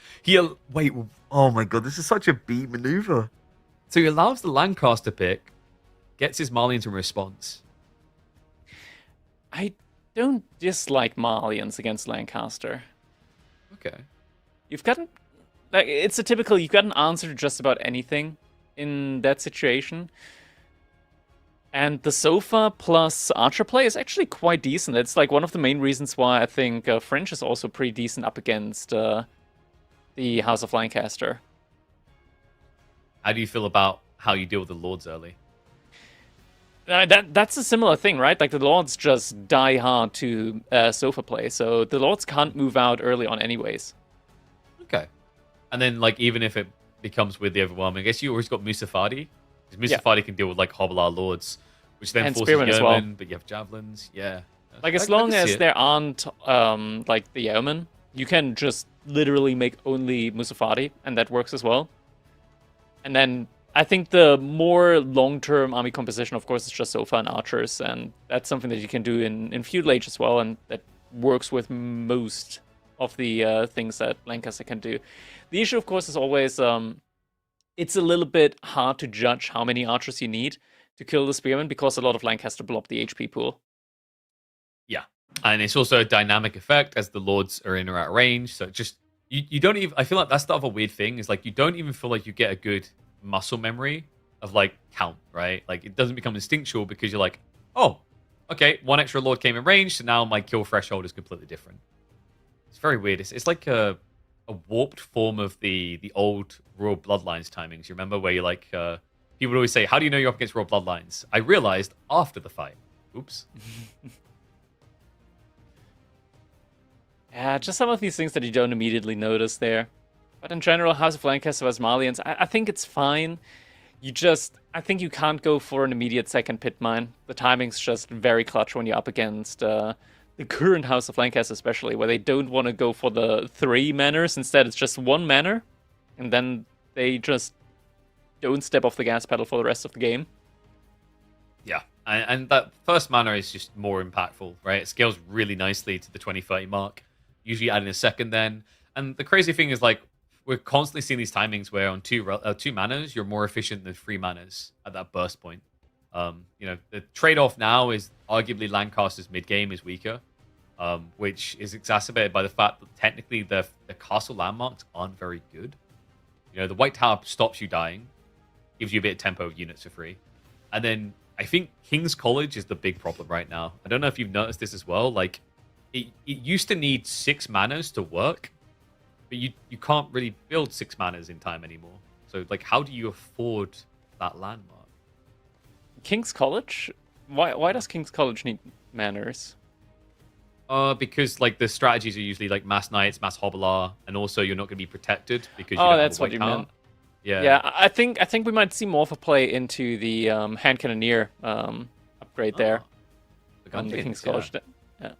Wait, oh my God, this is such a B maneuver. So he allows the Lancaster pick, gets his Malians in response. I don't dislike Malians against Lancaster. Okay. You've gotten... Like, it's a typical... You've got an answer to just about anything in that situation. And the Sofa plus Archer play is actually quite decent. It's like one of the main reasons why I think French is also pretty decent up against the House of Lancaster. How do you feel about how you deal with the Lords early? That's a similar thing, right? Like, the Lords just die hard to Sofa play, so the Lords can't move out early on anyways. Okay. And then, like, even if it becomes weirdly overwhelming, I guess you always got Musafadi. Because Musafadi can deal with, like, Hobbler Lords, which then and forces Spearmen Yeoman, as well. but you have Javelins, yeah. Like, as long as there aren't, like, the Yeoman, you can just literally make only Musafadi, and that works as well. And then I think the more long-term army composition, of course, is just Sofa and Archers, and that's something that you can do in Feudal Age as well, and that works with most of the things that Lancaster can do. The issue, of course, is always it's a little bit hard to judge how many Archers you need to kill the Spearmen, because a lot of Lancaster block the HP pool. Yeah, and it's also a dynamic effect as the Lords are in or out of range, so just, you don't even, I feel like that's the other weird thing, is like, you don't even feel like you get a good muscle memory of like count, right? Like, it doesn't become instinctual because you're like, oh, okay, 1 extra Lord came in range, so now my kill threshold is completely different. It's very weird. It's like a warped form of the old Royal Bloodlines timings. You remember where you're like, people would always say, how do you know you're up against Royal Bloodlines? I realized after the fight. Oops. Yeah, just some of these things that you don't immediately notice there. But in general, House of Lancaster vs. Malians, I think it's fine. I think you can't go for an immediate second pit mine. The timing's just very clutch when you're up against the current House of Lancaster, especially, where they don't want to go for the 3 manners. Instead, it's just 1 manor, and then they just don't step off the gas pedal for the rest of the game. Yeah, and that first manor is just more impactful, right? It scales really nicely to the 20-30 mark. Usually adding a second then. And the crazy thing is, like, we're constantly seeing these timings where on 2 manas, you're more efficient than 3 manas at that burst point. You know, the trade-off now is arguably Lancaster's mid-game is weaker, which is exacerbated by the fact that technically the castle landmarks aren't very good. You know, the White Tower stops you dying, gives you a bit of tempo units for free. And then I think King's College is the big problem right now. I don't know if you've noticed this as well. Like, it used to need 6 manas to work, but you can't really build 6 manas in time anymore. So, like, how do you afford that landmark? King's College? Why does King's College need manors? Because like the strategies are usually like mass knights, mass hobbler, and also you're not going to be protected because you don't have That's a what white you tower. meant. Yeah. Yeah, I think we might see more of a play into the hand cannoneer upgrade there The on the Gungeons, King's College. Yeah, Pretty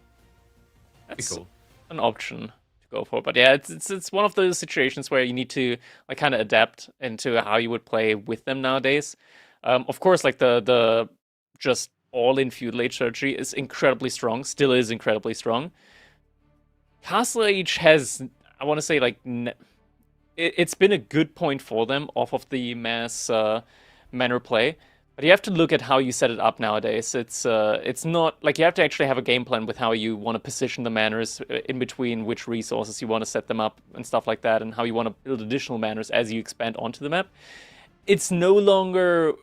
that's cool. an option to go for. But yeah, it's one of those situations where you need to like kind of adapt into how you would play with them nowadays. Of course, like the just all-in feudal age strategy is incredibly strong, still is incredibly strong. Castle Age has, I want to say, like it's been a good point for them off of the mass manor play. But you have to look at how you set it up nowadays. It's not like you have to actually have a game plan with how you want to position the manors in between which resources you want to set them up and stuff like that, and how you want to build additional manors as you expand onto the map. It's no longer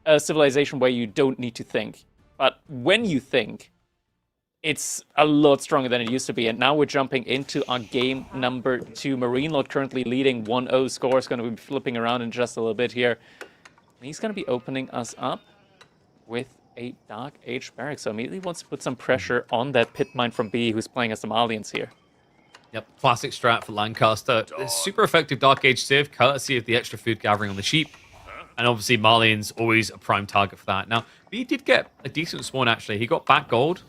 a civilization where you don't need to think, but when you think, it's a lot stronger than it used to be. And now we're jumping into our game number 2. Marine Lord currently leading 1-0. Score is going to be flipping around in just a little bit here. And he's going to be opening us up with a Dark Age barrack. So immediately wants to put some pressure on that pit mine from B, who's playing as the Malians here. Yep, classic strat for Lancaster. Super effective Dark Age Civ, courtesy of the extra food gathering on the sheep. And obviously Malian's always a prime target for that. Now, B did get a decent spawn actually. He got back gold,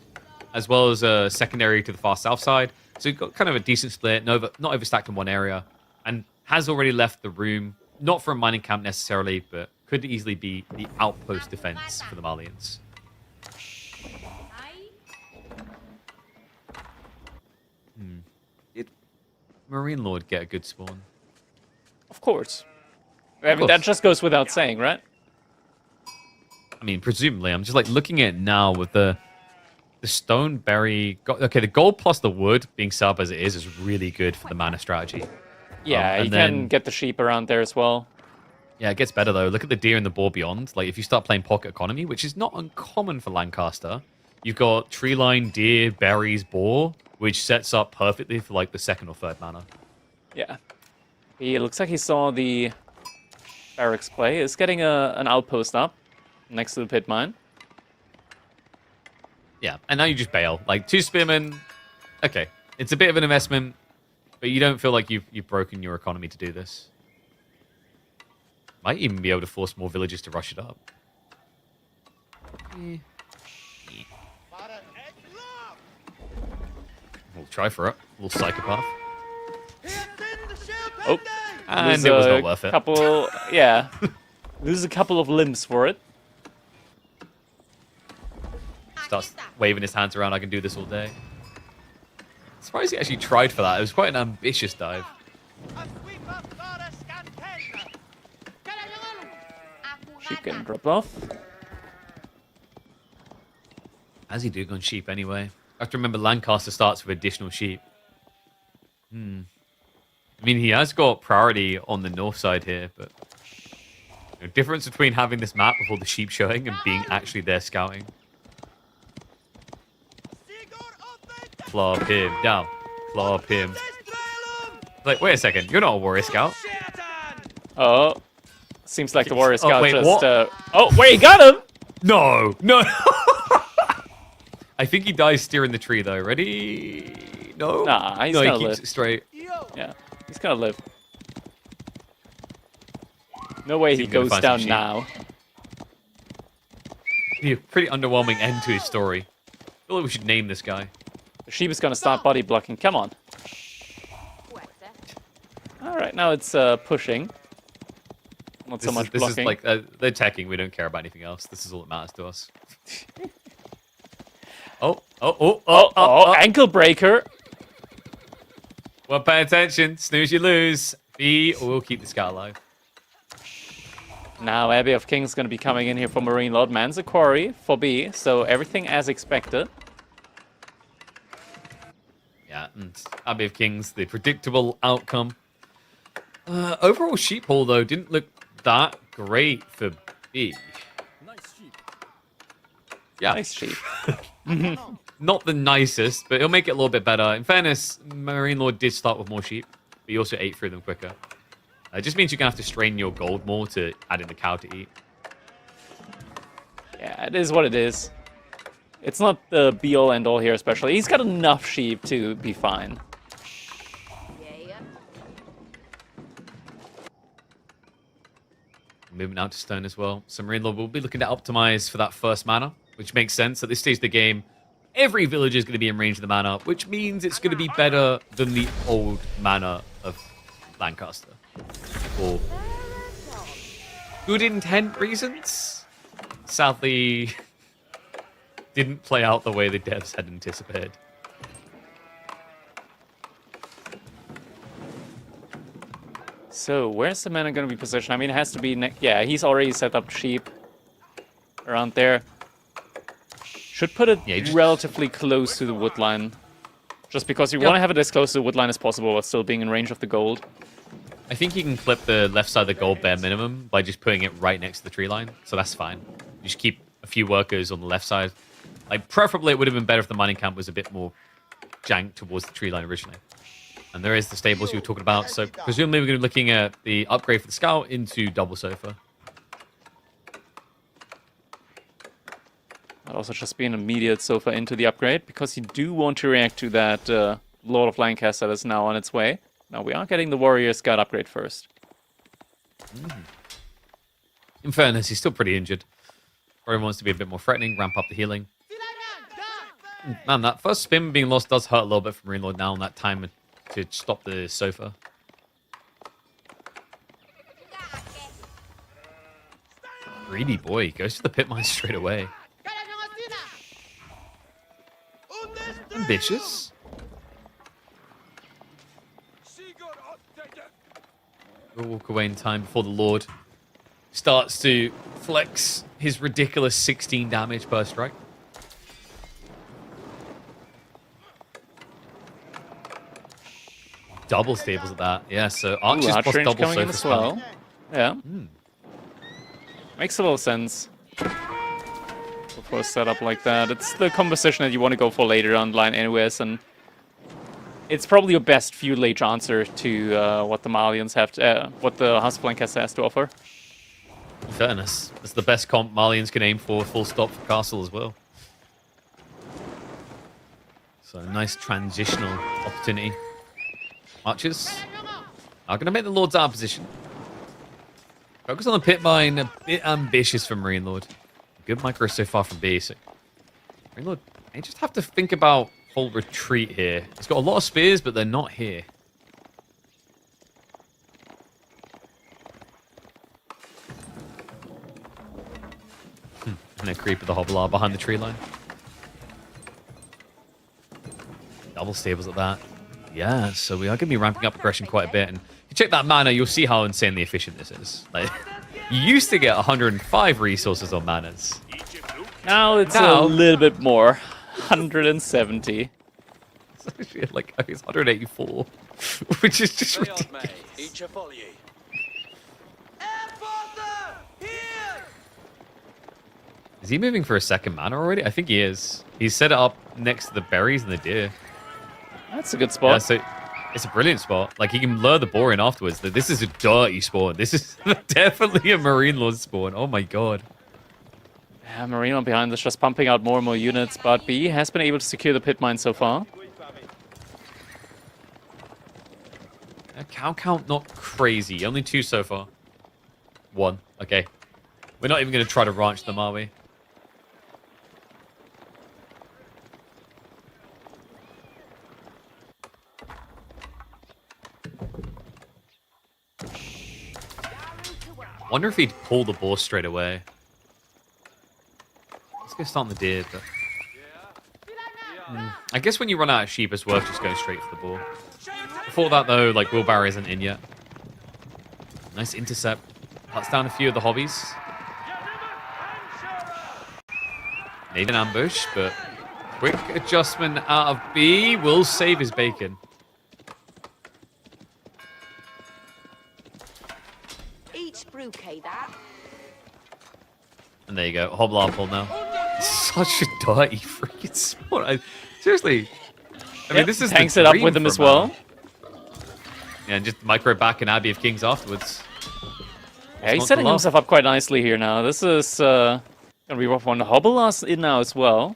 as well as a secondary to the far south side. So he got kind of a decent split, not overstacked in one area, and has already left the room. Not for a mining camp necessarily, but could easily be the outpost defense for the Malians. Did Marine Lord get a good spawn? Of course. I mean, that just goes without saying, right? I mean, presumably. I'm just like looking at it now with the stone berry. Okay, the gold plus the wood being set up as it is really good for the mana strategy. Yeah, you can get the sheep around there as well. Yeah, it gets better though. Look at the deer and the boar beyond. Like if you start playing pocket economy, which is not uncommon for Lancaster, you've got tree line, deer, berries, boar, which sets up perfectly for like the second or third mana. Yeah. It looks like he saw the barracks play. Is getting an outpost up next to the pit mine. Yeah, and now you just bail. Like 2 spearmen, okay, it's a bit of an investment, but you don't feel like you've broken your economy to do this. Might even be able to force more villagers to rush it up. We'll try for it. A little psychopath. Oh, and it was not worth it. Yeah, lose a couple of limbs for it. Starts waving his hands around. I can do this all day. Surprised he actually tried for that. It was quite an ambitious dive. Sheep getting dropped off. As he do on sheep anyway. I have to remember Lancaster starts with additional sheep. I mean, he has got priority on the north side here, but the difference between having this map with all the sheep showing and being actually there scouting. Club him down. Club him. Like, wait a second. You're not a warrior scout. Oh, seems like the warrior scout wait, just. what? Oh, wait, he got him. No. I think he dies steering the tree though. Ready? No. Nah, he's no, gonna he keeps live. it straight. Yeah, he's gonna live. No way he goes down now. Yeah, pretty underwhelming end to his story. I feel like we should name this guy. The sheep is gonna start body blocking. Come on. All right, now it's pushing. Not so much blocking. This is like they're attacking. We don't care about anything else. This is all that matters to us. Oh, ankle breaker. Well, pay attention. Snooze, you lose. B will keep the scout alive. Now Abbey of Kings is going to be coming in here for Marine Lord. Man's a quarry for B, so everything as expected. Yeah, and Abbey of Kings, the predictable outcome. Overall sheep haul, though, didn't look that great for B. Nice sheep. Yeah. Nice sheep. Not the nicest, but it'll make it a little bit better. In fairness, Marine Lord did start with more sheep, but he also ate through them quicker. It just means you're going to have to strain your gold more to add in the cow to eat. Yeah, it is what it is. It's not the be-all end-all here, especially. He's got enough sheep to be fine. Moving out to stone as well. So Marine Lord will be looking to optimize for that first mana, which makes sense. At this stage of the game, every villager is going to be in range of the mana, which means it's going to be better than the old mana of Lancaster. For good intent reasons. Sadly, didn't play out the way the devs had anticipated. So, where's the mana going to be positioned? I mean, it has to be... yeah, he's already set up sheep around there. Should put it relatively close to the wood line. Just because you want to have it as close to the wood line as possible while still being in range of the gold. I think you can clip the left side of the gold bare minimum by just putting it right next to the tree line. So that's fine. You just keep a few workers on the left side. Like, preferably it would have been better if the mining camp was a bit more janked towards the tree line originally. And there is the stables you were talking about. So presumably we're going to be looking at the upgrade for the scout into double sofa. I'd also just be an immediate sofa into the upgrade, because you do want to react to that Lord of Lancaster that is now on its way. Now we are getting the Warrior Scout upgrade first. In fairness, he's still pretty injured. Probably wants to be a bit more threatening, ramp up the healing. Man, that first spin being lost does hurt a little bit for Marine Lord now on that time to stop the sofa. Greedy boy, goes to the pit mine straight away. Ambitious. We'll walk away in time before the Lord starts to flex his ridiculous 16 damage per strike. Double stables at that. Yeah, so Archers plus range double coming in sofa as well. spell. Yeah. Makes a little sense. For a setup like that. It's the composition that you want to go for later on line anyways, and it's probably your best feudal age answer to what the Malians have to, what the House of Lancaster has to offer. In fairness, it's the best comp Malians can aim for, full stop for Castle as well. So nice transitional opportunity. Archers are going to make the Lords out of position. Focus on the pit mine, a bit ambitious for Marine Lord. Good micro so far from B. So Marine Lord, they just have to think about whole retreat here. He's got a lot of spears, but they're not here. And a creep of the Hobbler behind the tree line. Double stables at that. Yeah, so we are going to be ramping up aggression quite a bit. And if you check that mana, you'll see how insanely efficient this is. Like, you used to get 105 resources on manas. Now it's a little bit more. 170. Like, it's 184. Which is just ridiculous. Is he moving for a second mana already? I think he is. He's set it up next to the berries and the deer. That's a good spot. Yeah, so it's a brilliant spot. Like, he can lure the boar in afterwards. This is a dirty spawn. This is definitely a Marine Lord spawn. Oh my god. Yeah, Marine Lord behind this, just pumping out more and more units, but B has been able to secure the pit mine so far. Cow count not crazy. Only 2 so far. 1. Okay. We're not even going to try to ranch them, are we? Wonder if he'd pull the boar straight away. Let's go start on the deer, but... I guess when you run out of sheep, it's worth just going straight for the boar. Before that, though, like, wheelbarrow isn't in yet. Nice intercept. Cuts down a few of the hobbies. Need an ambush, but quick adjustment out of B will save his bacon. And there you go, Hobbler pull now. Such a dirty freaking spot. Seriously. I mean, this is hangs it up with him as well. Yeah, and just micro back and Abbey of Kings afterwards. Yeah, he's setting himself up quite nicely here now. This is gonna be rough one. Hobbler's in now as well.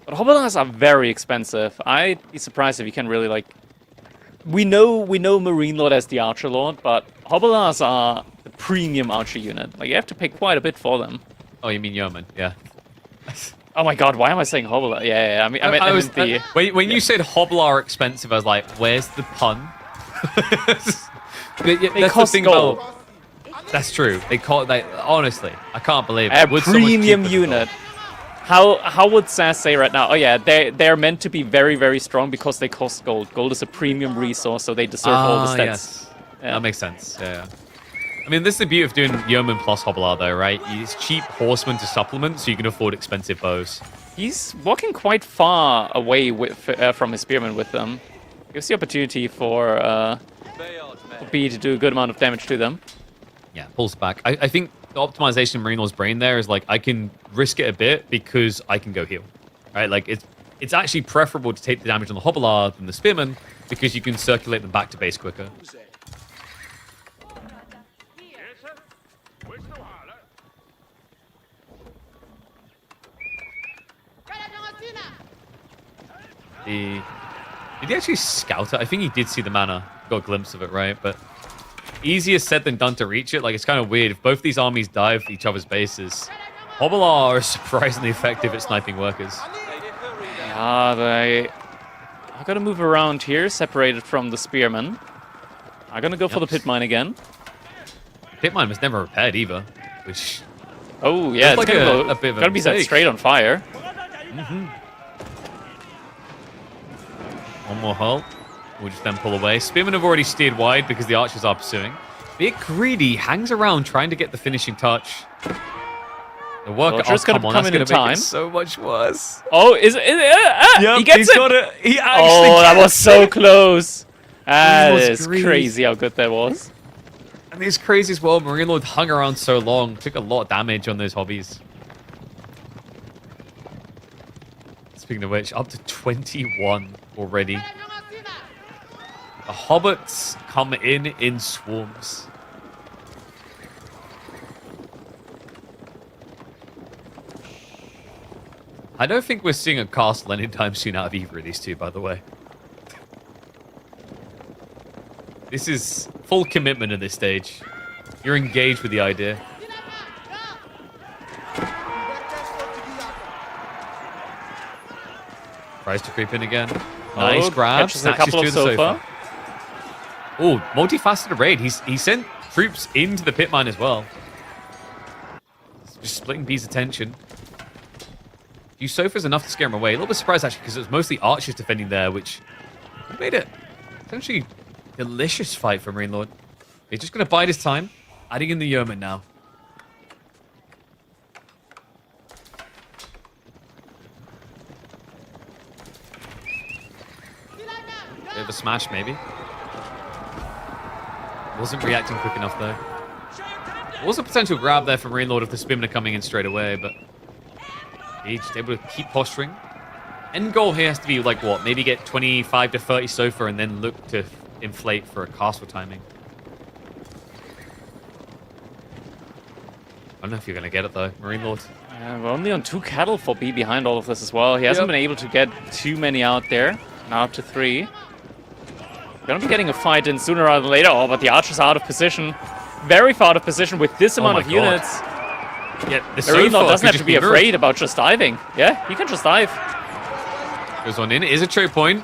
But Hobolars are very expensive. I'd be surprised if you can really like. We know Marine Lord as the Archer Lord, but Hobolars are the premium Archer unit. Like you have to pay quite a bit for them. Oh, you mean Yeoman? Yeah. Oh my God, why am I saying Hobolar? Yeah. I meant the. When you said Hobolar expensive, I was like, where's the pun? They cost gold. That's true. Honestly, I can't believe it. A Wood's so much premium cheaper than unit. How would SAS say right now? Oh yeah, they're meant to be very, very strong because they cost gold. Gold is a premium resource, so they deserve all the stats. Yes. Yeah. That makes sense. Yeah. I mean, this is the beauty of doing Yeoman plus Hobolar, though, right? He's cheap horseman to supplement, so you can afford expensive bows. He's walking quite far away from his spearman with them. Gives the opportunity for B to do a good amount of damage to them. Yeah, pulls back. I think the optimization in Marine Lord's brain there is like, I can risk it a bit because I can go heal. Right? Like, it's actually preferable to take the damage on the Hobolar than the Spearman because you can circulate them back to base quicker. Did he actually scout it? I think he did see the mana. Got a glimpse of it, right? But easier said than done to reach it. Like, it's kind of weird. If both these armies dive each other's bases, Hobolar are surprisingly effective at sniping workers. Yeah, I gotta move around here, separated from the Spearman. I'm gonna go for the Pit Mine again. Pit Mine was never repaired either, which... Oh, yeah, it's like a bit of a gotta be set mistake. straight on fire. One more hull. We'll just then pull away. Spearmen have already steered wide because the archers are pursuing. Bit greedy, hangs around trying to get the finishing touch. The worker, Just come on, that's in going to time. make it so much worse. Oh, is it? Yep, he gets he's it! got it. He actually that was gets so it. close. That was is greedy. crazy how good that was. And it's crazy as well. Marine Lord hung around so long. Took a lot of damage on those hobbies. Speaking of which, up to 21 already. The hobbits come in swarms. I don't think we're seeing a castle anytime soon out of either of these two, by the way. This is full commitment at this stage. You're engaged with the idea. Tries to creep in again. Nice grab. Catches a Snatches couple to of the sofa. sofa. Oh, multifaceted raid. He sent troops into the pit mine as well. Just splitting B's attention. Few sofas enough to scare him away. A little bit surprised actually because it was mostly archers defending there, which made it essentially delicious fight for Marine Lord. He's just going to bide his time, adding in the yeoman now. Bit of a smash, maybe. Wasn't reacting quick enough, though. There was a potential grab there from Marine Lord if the Spearmen are coming in straight away, but he's just able to keep posturing. End goal here has to be, like, what? Maybe get 25 to 30 sofa and then look to inflate for a castle timing. I don't know if you're going to get it, though, Marine Lord. We're only on 2 cattle for B behind all of this as well. He hasn't been able to get too many out there. Now up to 3. Gonna be getting a fight in sooner rather than later. Oh, but the archers are out of position. Very far out of position with this amount of units. Yeah, the Marine Lord sofa doesn't could have to just be mirrored. afraid about just diving. Yeah, he can just dive. Goes on in. It is a choke point.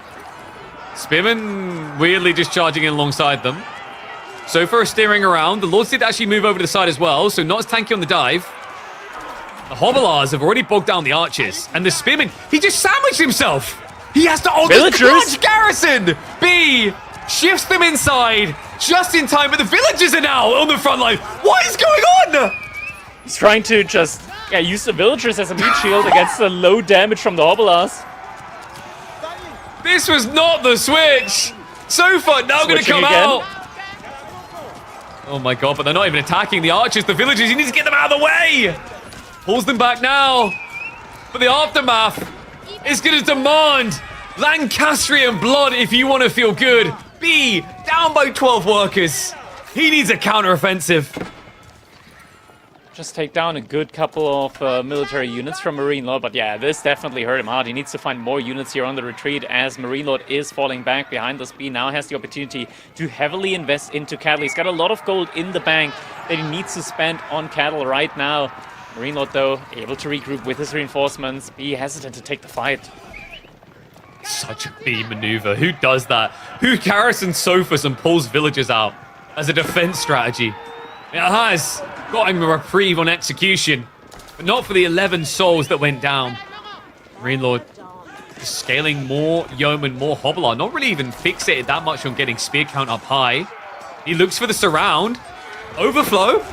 Spearman weirdly just charging in alongside them. Sofa is steering around. The Lords did actually move over to the side as well, so not as tanky on the dive. The Hobolars have already bogged down the archers. And the Spearman, he just sandwiched himself. He has to hold the clutch garrison. B shifts them inside just in time, but the villagers are now on the front line. What is going on? He's trying to just use the villagers as a meat shield against the low damage from the Hobolars. This was not the switch. Sofa now going to come out. Oh my god, but they're not even attacking the archers, the villagers. He needs to get them out of the way. Pulls them back now. But the aftermath is going to demand Lancastrian blood if you want to feel good. B, down by 12 workers. He needs a counter-offensive. just take down a good couple of military units from Marine Lord, but yeah, this definitely hurt him hard. He needs to find more units here on the retreat as Marine Lord is falling back behind this B. Now has the opportunity to heavily invest into cattle. He's got a lot of gold in the bank that he needs to spend on cattle right now. Marine Lord, though, able to regroup with his reinforcements. B hesitant to take the fight. Such a B maneuver. Who does that? Who garrisons sofas and pulls villagers out as a defense strategy? It has got him a reprieve on execution, but not for the 11 souls that went down. Marine Lord scaling more yeoman, more hobbler. Not really even fixated that much on getting spear count up high. He looks for the surround. Overflow.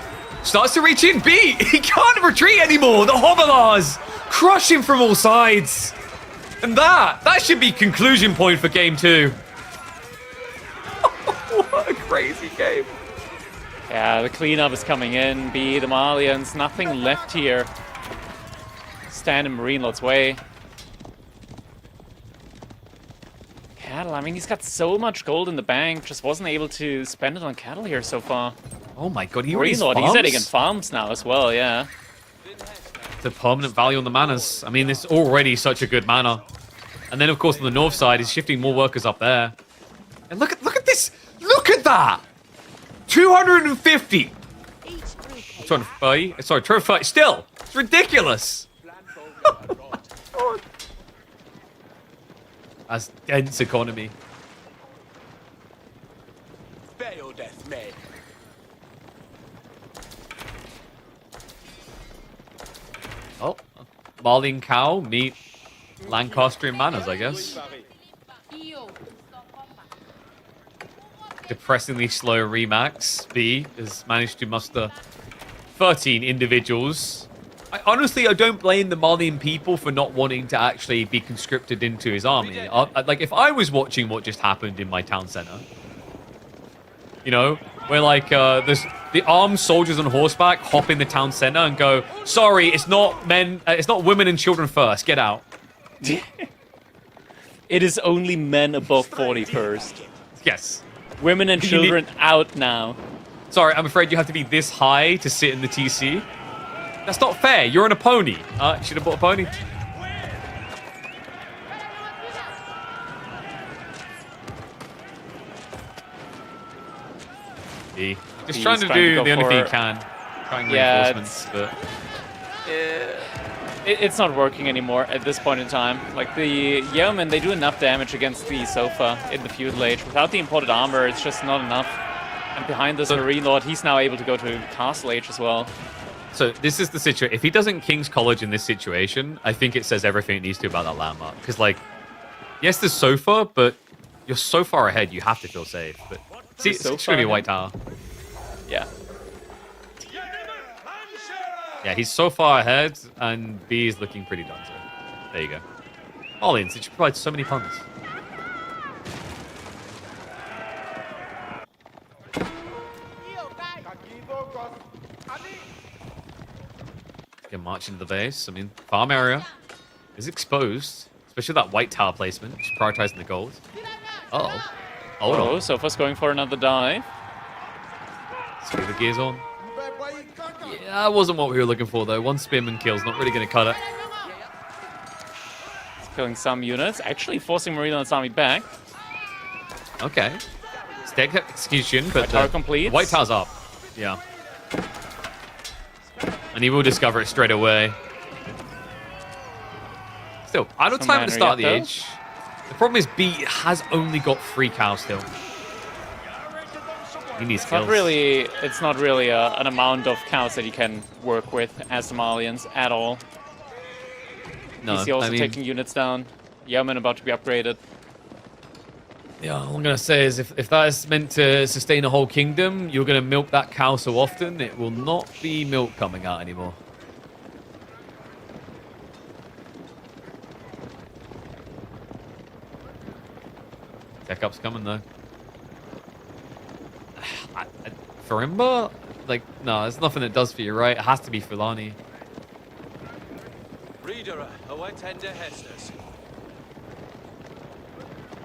Starts to reach in. B, he can't retreat anymore. The hobblers crush him from all sides. And that should be conclusion point for game 2. What a crazy game. Yeah, the cleanup is coming in. B, the Malians, nothing left here. Stand in Marine Lord's way. Cattle, I mean, he's got so much gold in the bank, just wasn't able to spend it on cattle here so far. Oh my god, he Marine Lord, he's adding in farms now as well, yeah. The permanent value on the manas. I mean, it's already such a good mana. And then, of course, on the north side, he's shifting more workers up there. And look at this! Look at that! 250! 230? Sorry, 230. Still! It's ridiculous! That's dense economy. Oh, Marlene Cow meet Lancastrian manners, I guess. Depressingly slow Remax. B has managed to muster 13 individuals. I don't blame the Malian people for not wanting to actually be conscripted into his army. Like, if I was watching what just happened in my town center, you know, where like there's the armed soldiers on horseback hop in the town center and go, sorry, it's not women and children first, get out. It is only men above 40 first. Yes. Women and children out now. Sorry, I'm afraid you have to be this high to sit in the TC. That's not fair. You're on a pony. Should have bought a pony. Just trying to do the only thing he can. Trying reinforcements, but it's not working anymore at this point in time. Like, the yeomen, they do enough damage against the sofa in the feudal age. Without the imported armor, it's just not enough. And behind this Marine Lord, he's now able to go to castle age as well. So this is the situation. If he doesn't King's College in this situation, I think it says everything it needs to about that landmark. Because, like, yes, there's sofa, but you're so far ahead, you have to feel safe. But see, it's going to be a white tower. Yeah. Yeah, he's so far ahead, and B is looking pretty done. So there you go. All-ins, it should provide so many puns. Get march into the base. I mean, farm area is exposed, especially that white tower placement. Just prioritizing the gold. Uh-oh. Oh, Sofa's going for another dive. Screw the gears on. Yeah, that wasn't what we were looking for, though. One spearman kill's not really going to cut it. It's killing some units, actually forcing Marine Lord's army back. Okay. Stack execution, but White tower complete. White tower's up. Yeah. And he will discover it straight away. Still, idle time at the start of the age. The problem is B has only got 3 cows still. He needs kills. It's not really an amount of cows that he can work with as the Malians at all. No, Beasty also taking units down. Yeoman about to be upgraded. Yeah, all I'm going to say is if that is meant to sustain a whole kingdom, you're going to milk that cow so often, it will not be milk coming out anymore. Tech up's coming, though. Farimba? Like, no, there's nothing that does for you, right? It has to be Fulani.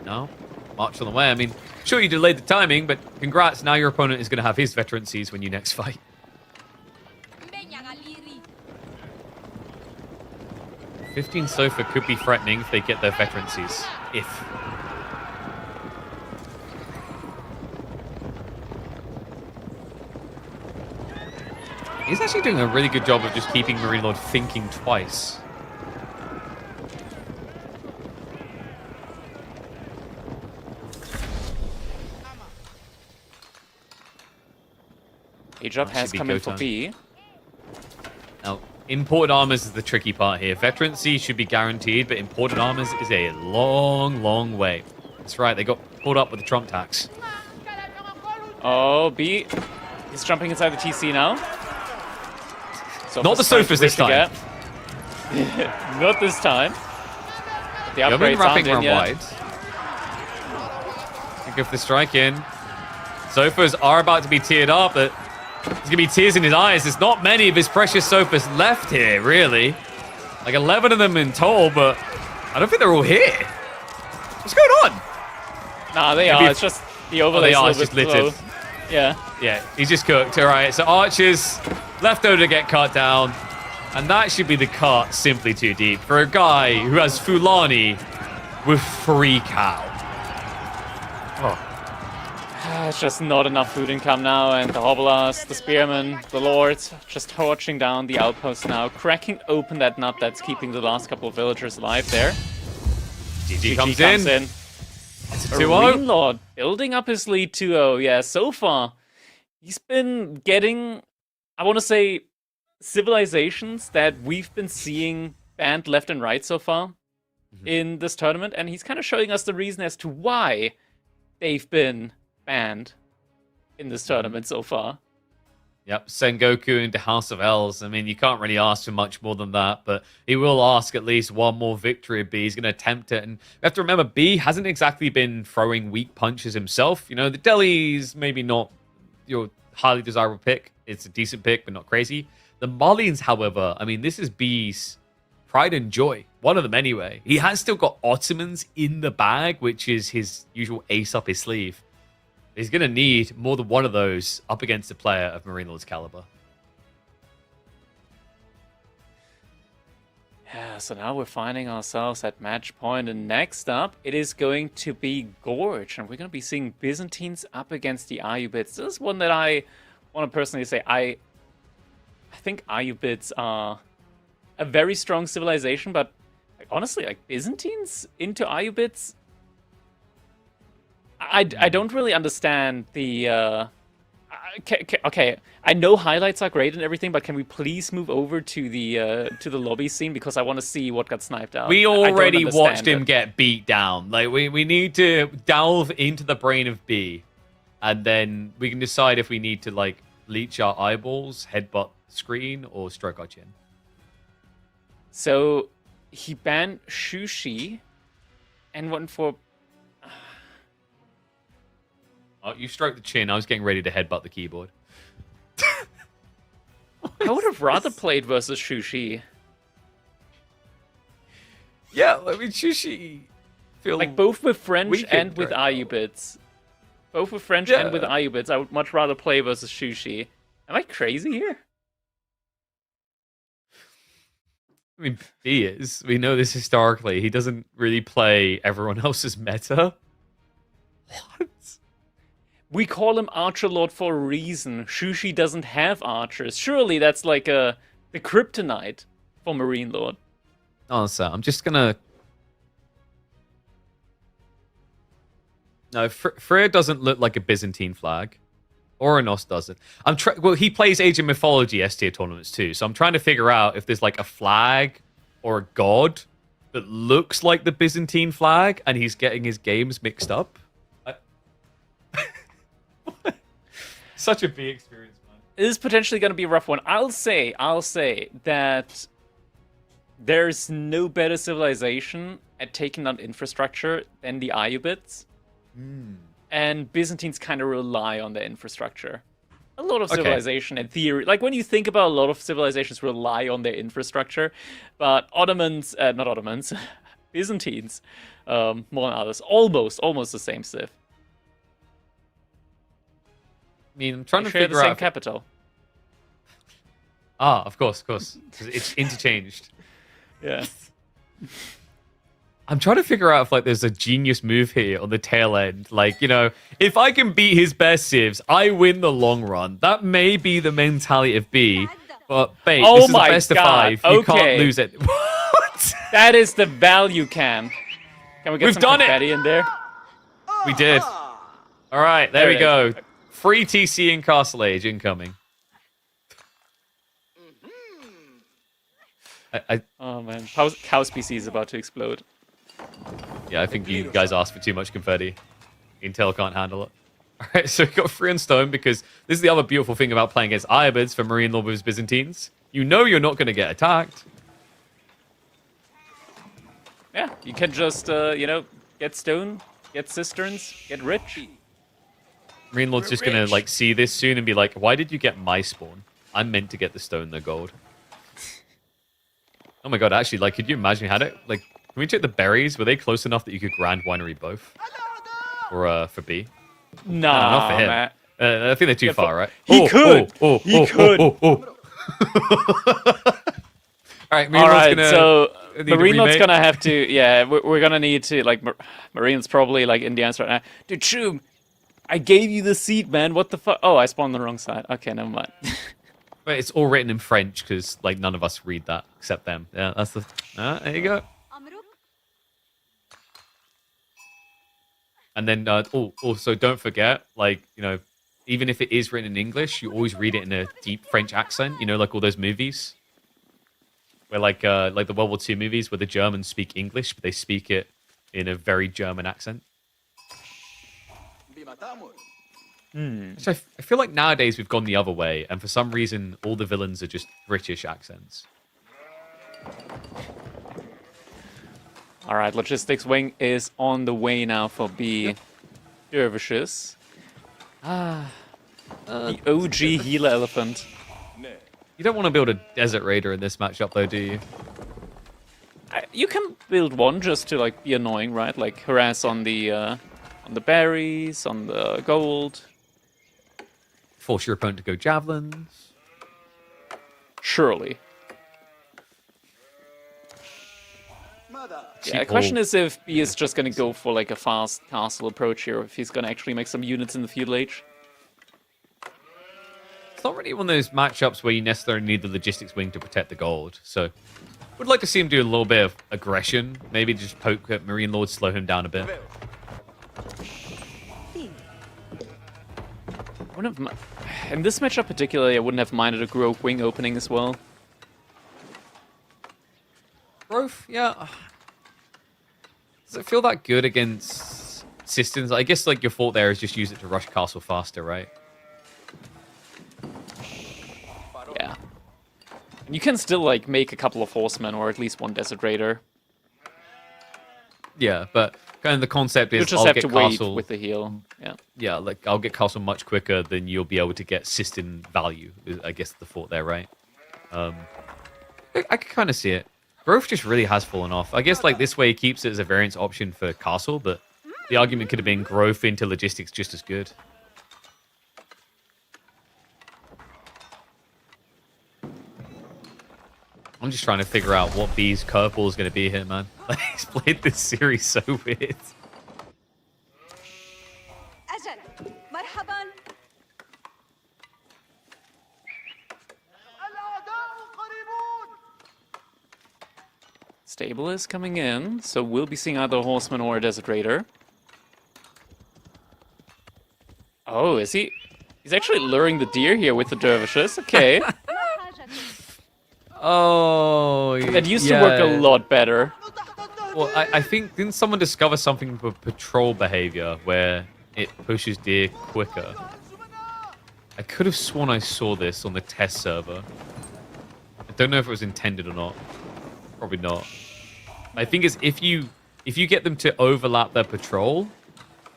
No? March on the way. I mean, sure you delayed the timing, but congrats. Now your opponent is going to have his veteran seas when you next fight. 15 Sofa could be threatening if they get their veterancies. If. He's actually doing a really good job of just keeping Marine Lord thinking twice. Age-up has come in for B. Now, imported armors is the tricky part here. Veterancy should be guaranteed, but imported armors is a long, long way. That's right, they got caught up with the Trump tax. Oh, B. He's jumping inside the TC now. Not the Sofas this time. Not this time. The upgrades wrapping aren't in yet. wide. Think of the strike in. Sofas are about to be tiered up, but there's going to be tears in his eyes. There's not many of his precious Sofas left here, really. Like 11 of them in total, but I don't think they're all here. What's going on? Nah, they are. It's just the overlay's a little bit slow. Yeah. Yeah, he's just cooked. All right, so Archers left over to get cut down. And that should be the cut simply too deep for a guy who has Fulani with 3 cow. Oh. It's just not enough food income now, and the Hobblers, the Spearmen, the Lords, just torching down the outpost now, cracking open that nut that's keeping the last couple of villagers alive there. GG comes in. It's a 2-0. Marine Lord building up his lead 2-0. Yeah, so far, he's been getting, I want to say, civilizations that we've been seeing banned left and right so far in this tournament, and he's kind of showing us the reason as to why they've been banned in this tournament so far. Yep, Sengoku into House of Elves. I mean, you can't really ask for much more than that, but he will ask at least one more victory of B. He's going to attempt it, and we have to remember, B hasn't exactly been throwing weak punches himself. You know, the Delhi's maybe not your highly desirable pick. It's a decent pick, but not crazy. The Marlians, however, I mean, this is B's pride and joy. One of them anyway. He has still got Ottomans in the bag, which is his usual ace up his sleeve. He's going to need more than one of those up against a player of Marine Lord's caliber. Yeah, so now we're finding ourselves at match point, and next up, it is going to be Gorge, and we're going to be seeing Byzantines up against the Ayyubids. This is one that I want to personally say I think Ayyubids are a very strong civilization, but like, honestly, like Byzantines into Ayyubids, I don't really understand the. Okay, I know highlights are great and everything, but can we please move over to the lobby scene, because I want to see what got sniped out. We already watched him get beat down. Like we need to delve into the brain of B, and then we can decide if we need to like leech our eyeballs, headbutt screen, or stroke our chin. So he banned Shushi and went for. Oh, you stroked the chin. I was getting ready to headbutt the keyboard. I would have rather played versus Shushi. Yeah, I mean, Shushi... Like, both with French and with Ayyubids. Both with French and with Ayyubids, I would much rather play versus Shushi. Am I crazy here? I mean, he is. We know this historically. He doesn't really play everyone else's meta. What? We call him Archer Lord for a reason. Shushi doesn't have archers. Surely that's like the kryptonite for Marine Lord. Oh, so I'm just gonna... No, Freya doesn't look like a Byzantine flag. Oranos doesn't. Well, he plays Age of Mythology S-tier tournaments too, so I'm trying to figure out if there's like a flag or a god that looks like the Byzantine flag, and he's getting his games mixed up. Such a big experience, man. It is potentially going to be a rough one. I'll say that there's no better civilization at taking down infrastructure than the Ayyubids. And Byzantines kind of rely on their infrastructure. A lot of civilization in theory, like when you think about a lot of civilizations rely on their infrastructure, but not Ottomans, Byzantines, more than others, almost the same civ. I mean, I'm trying to figure figure out the same out... capital. Ah, of course. It's interchanged. Yeah. I'm trying to figure out if like there's a genius move here on the tail end. Like, you know, if I can beat his best civs, I win the long run. That may be the mentality of B. But babe, Oh this is a my best of God. 5. You Okay. can't lose it. What? That is the value camp. Can we get We've some done it. confetti in there? We did. All right, there we it go. is. Free TC in Castle Age incoming. Oh man, Chaos PC is about to explode. Yeah, I think you guys asked for too much confetti. Intel can't handle it. All right, so we got 3 on stone because this is the other beautiful thing about playing against Iobids for Marine Lord vs Byzantines. You know you're not going to get attacked. Yeah, you can just, you know, get stone, get cisterns, get rich. Marine Lord's just going to like see this soon and be like, why did you get my spawn? I'm meant to get the stone, the gold. Oh my god, actually, like, could you imagine how it, like, can we check the berries? Were they close enough that you could Grand Winery both? Or, for B? Nah, Not for him. man. I think they're too far, right? He could. He could. All right, Marine All Lord's right, gonna so need a Marine Lord's remake. gonna have to, yeah, we're gonna need to, like, Marine's probably, like, in the answer right now. Dude, Shub, I gave you the seat, man, what the fuck? Oh, I spawned the wrong side. Okay, never mind. But it's all written in French because, like, none of us read that except them. Yeah, that's the. There you go. And then, also don't forget, like, you know, even if it is written in English, you always read it in a deep French accent. You know, like all those movies, where like the World War II movies, where the Germans speak English, but they speak it in a very German accent. Which I feel like nowadays we've gone the other way, and for some reason all the villains are just British accents. All right, logistics wing is on the way now for B. Dervishes. The OG healer elephant. You don't want to build a Desert Raider in this matchup, though, do you? You can build one just to like be annoying, right? Like harass on the berries, on the gold. Force your opponent to go javelins. Surely. Yeah, the question is if B is just gonna go for like a fast castle approach here, or if he's gonna actually make some units in the feudal age. It's not really one of those matchups where you necessarily need the logistics wing to protect the gold. So, would like to see him do a little bit of aggression. Maybe just poke at Marine Lord, slow him down a bit. In this matchup particularly, I wouldn't have minded a Grove wing opening as well. Growth, yeah. Does it feel that good against systems? I guess like your fault there is just use it to rush castle faster, right? Yeah. And you can still like make a couple of horsemen or at least one desert raider. Yeah, but kind of the concept You'll is just I'll have get to wait castle with the heal. Yeah. Yeah, like I'll get castle much quicker than you'll be able to get system value. I guess the thought there, right? I can kind of see it. Growth just really has fallen off. I guess like this way he keeps it as a variance option for castle, but the argument could have been growth into logistics just as good. I'm just trying to figure out what B's curveball is going to be here, man. Like, he's played this series so weird. Stable is coming in, so we'll be seeing either a horseman or a desert raider. Oh, is he? He's actually luring the deer here with the dervishes. Okay. Oh, That used to work a lot better. Well, I think, didn't someone discover something for patrol behavior where it pushes deer quicker? I could have sworn I saw this on the test server. I don't know if it was intended or not. Probably not. I think it's if you get them to overlap their patrol,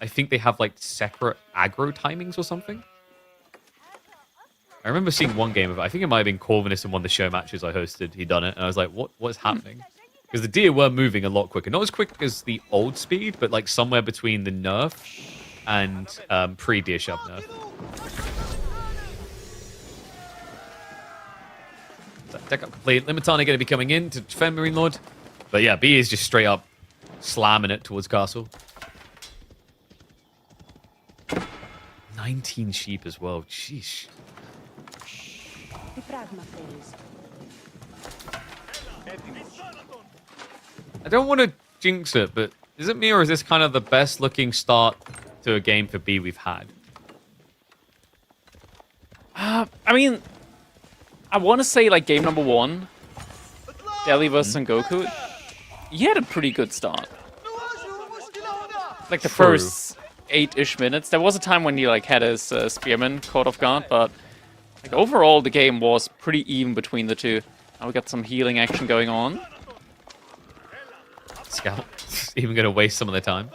I think they have like separate aggro timings or something. I remember seeing one game of it. I think it might have been Corvinus in one of the show matches I hosted. He'd done it, and I was like, what is happening? Because the deer were moving a lot quicker. Not as quick as the old speed, but like somewhere between the nerf and pre-deer shove nerf. Deck up complete. Limitani going to be coming in to defend Marine Lord. But yeah, B is just straight up slamming it towards castle. 19 sheep as well. Sheesh. I don't want to jinx it, but is it me or is this kind of the best looking start to a game for B we've had? I mean, I want to say like game number 1, Delhi versus Sengoku. He had a pretty good start. Like the first 8-ish minutes. There was a time when he like had his spearman caught off guard, but like overall the game was pretty even between the two. Now we got some healing action going on. Scout even going to waste some of their time.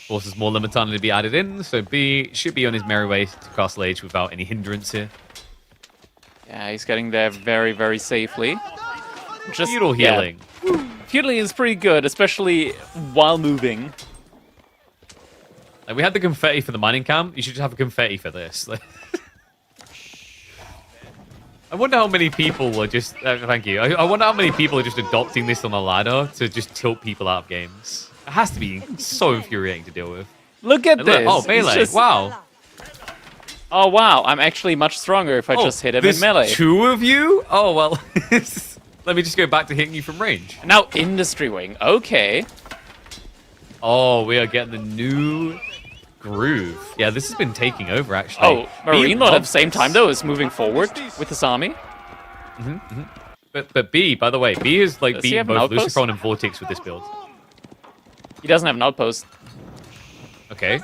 Forces more Numadon to be added in, so B should be on his merry way to Castle Age without any hindrance here. Yeah, he's getting there very, very safely. Just Feudal healing. Yeah. Healing is pretty good, especially while moving. Like, we had the confetti for the mining camp. You should just have a confetti for this. I wonder how many people were just... thank you. I wonder how many people are just adopting this on a ladder to just tilt people out of games. It has to be so infuriating to deal with. Look at this. Oh, melee. Just... Wow. Oh, wow. I'm actually much stronger if I just hit him in melee. Two of you? Oh, well. Let me just go back to hitting you from range. Now, Industry Wing. Okay. Oh, we are getting the new groove. Yeah, this has been taking over, actually. Oh, Marine Lord at the same time, though, is moving forward with his army. But B, by the way, B is like beating both outpost? Lucifer and Vortex with this build. He doesn't have an outpost. Okay.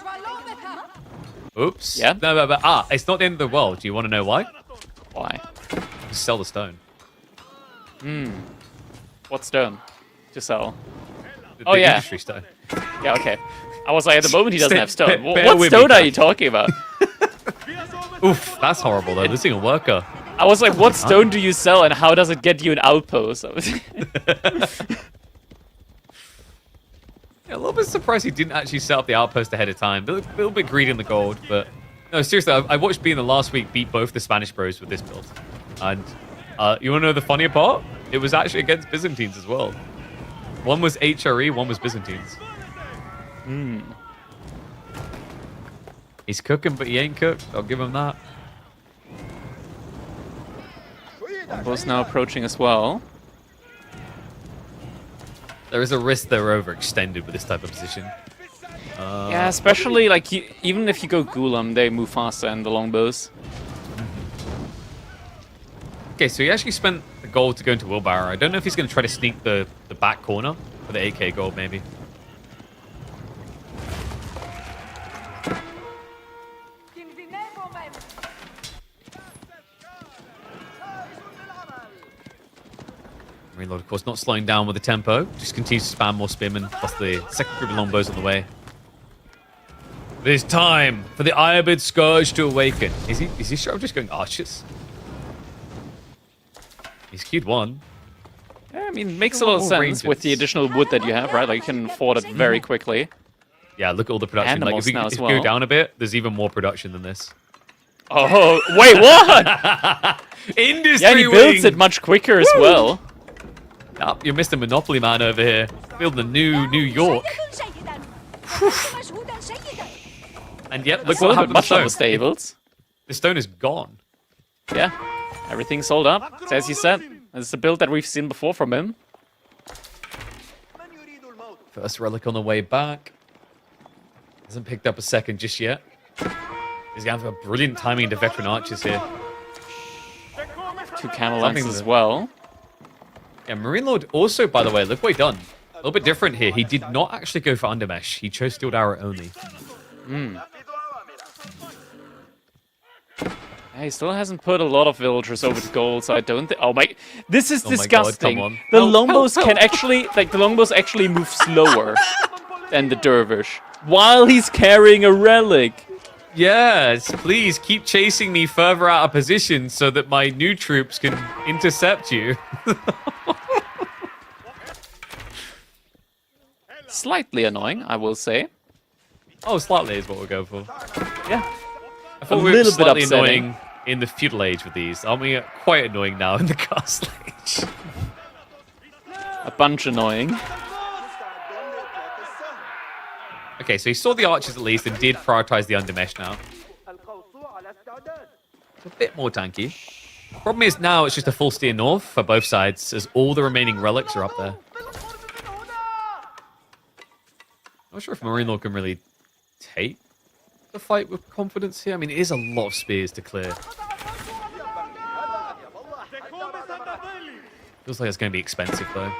Oops. Yeah? No, it's not the end of the world. Do you want to know why? Why? Just sell the stone. What stone to sell? The yeah. industry stone. Yeah, okay. I was like, at the moment he doesn't have stone. bear What with me, stone are Jack. you talking about? Oof, that's horrible though. This thing a worker. I was like, what stone do you sell and how does it get you an outpost? Yeah, a little bit surprised he didn't actually set up the outpost ahead of time. A little bit greedy in the gold, but no, seriously, I watched B in the last week beat both the Spanish bros with this build. And you want to know the funnier part? It was actually against Byzantines as well. One was HRE, one was Byzantines. He's cooking, but he ain't cooked. I'll give him that. Both now approaching as well. There is a risk they're overextended with this type of position. Yeah, especially like even if you go Gulam, they move faster and the longbows. Okay, so he actually spent the gold to go into Wheelbarrow. I don't know if he's going to try to sneak the back corner for the 8k gold, maybe. Marine Lord, of course, not slowing down with the tempo. Just continues to spam more spearmen, plus the second group of longbows on the way. It is time for the Iobid Scourge to awaken. Is he sure I'm just going archers? He's queued one. Yeah, I mean, makes a lot of sense with the additional wood that you have, right? Like, you can afford it very quickly. Yeah, look at all the production. Like, if we go down a bit, there's even more production than this. Oh, wait, what? Industry Yeah, and he builds it much quicker as well. Yep, you're Mr. Monopoly Man over here. Building a new New York. And yep, look what happened to the Much on the stone. stables. The stone is gone. Yeah, everything's sold up. It's as you said. It's a build that we've seen before from him. First relic on the way back. Hasn't picked up a second just yet. He's going to have a brilliant timing into veteran archers here. 2 camel lances as well. Yeah, Marine Lord also, by the way, look what he done. A little bit different here. He did not actually go for Undermesh. He chose Steel Arrow only. Yeah, he still hasn't put a lot of villagers over to gold, so I don't think... Oh my... This is Oh my God, disgusting. come on. The Help, longbows help, can help. actually... Like, the longbows actually move slower than the dervish. While he's carrying a relic. Yes, please keep chasing me further out of position so that my new troops can intercept you. Slightly annoying, I will say. Oh, slightly is what we'll go for. Yeah. I thought A we were little bit slightly upsetting. annoying in the feudal age with these. Aren't we quite annoying now in the castle age? a bunch annoying. Okay, so he saw the archers at least and did prioritize the undermesh now. A bit more tanky. Problem is now it's just a full steer north for both sides as all the remaining relics are up there. Not sure if Marine Lord can really take the fight with confidence here. I mean, it is a lot of spears to clear. Feels like it's going to be expensive though.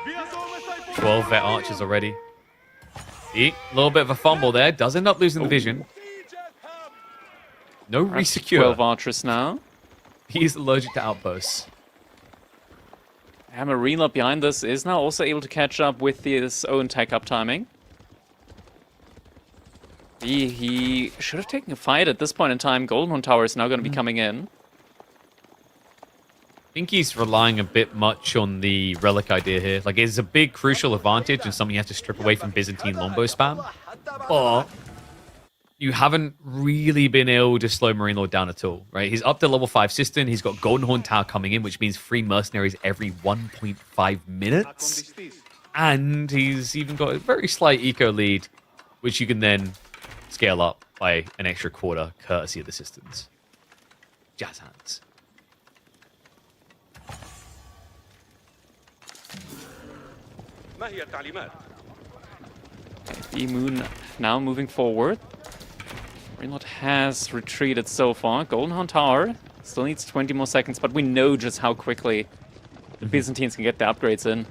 12 vet archers already. A little bit of a fumble there. Does end up losing the vision. No resecure. 12 archers now. He's allergic to outposts. And Marine Lord behind this is now also able to catch up with his own tech-up timing. He should have taken a fight at this point in time. Golden Horn Tower is now going to be coming in. I think he's relying a bit much on the relic idea here. Like, it's a big crucial advantage and something you have to strip away from Byzantine Lombo spam. But you haven't really been able to slow Marine Lord down at all, right? He's up to level 5 Cistern. He's got Golden Horn Tower coming in, which means free mercenaries every 1.5 minutes. And he's even got a very slight eco lead, which you can then scale up by an extra quarter, courtesy of the Cisterns. Jazz hands. Demu now moving forward. Marine Lord has retreated so far. Golden Horn Tower still needs 20 more seconds, but we know just how quickly the Byzantines can get the upgrades in.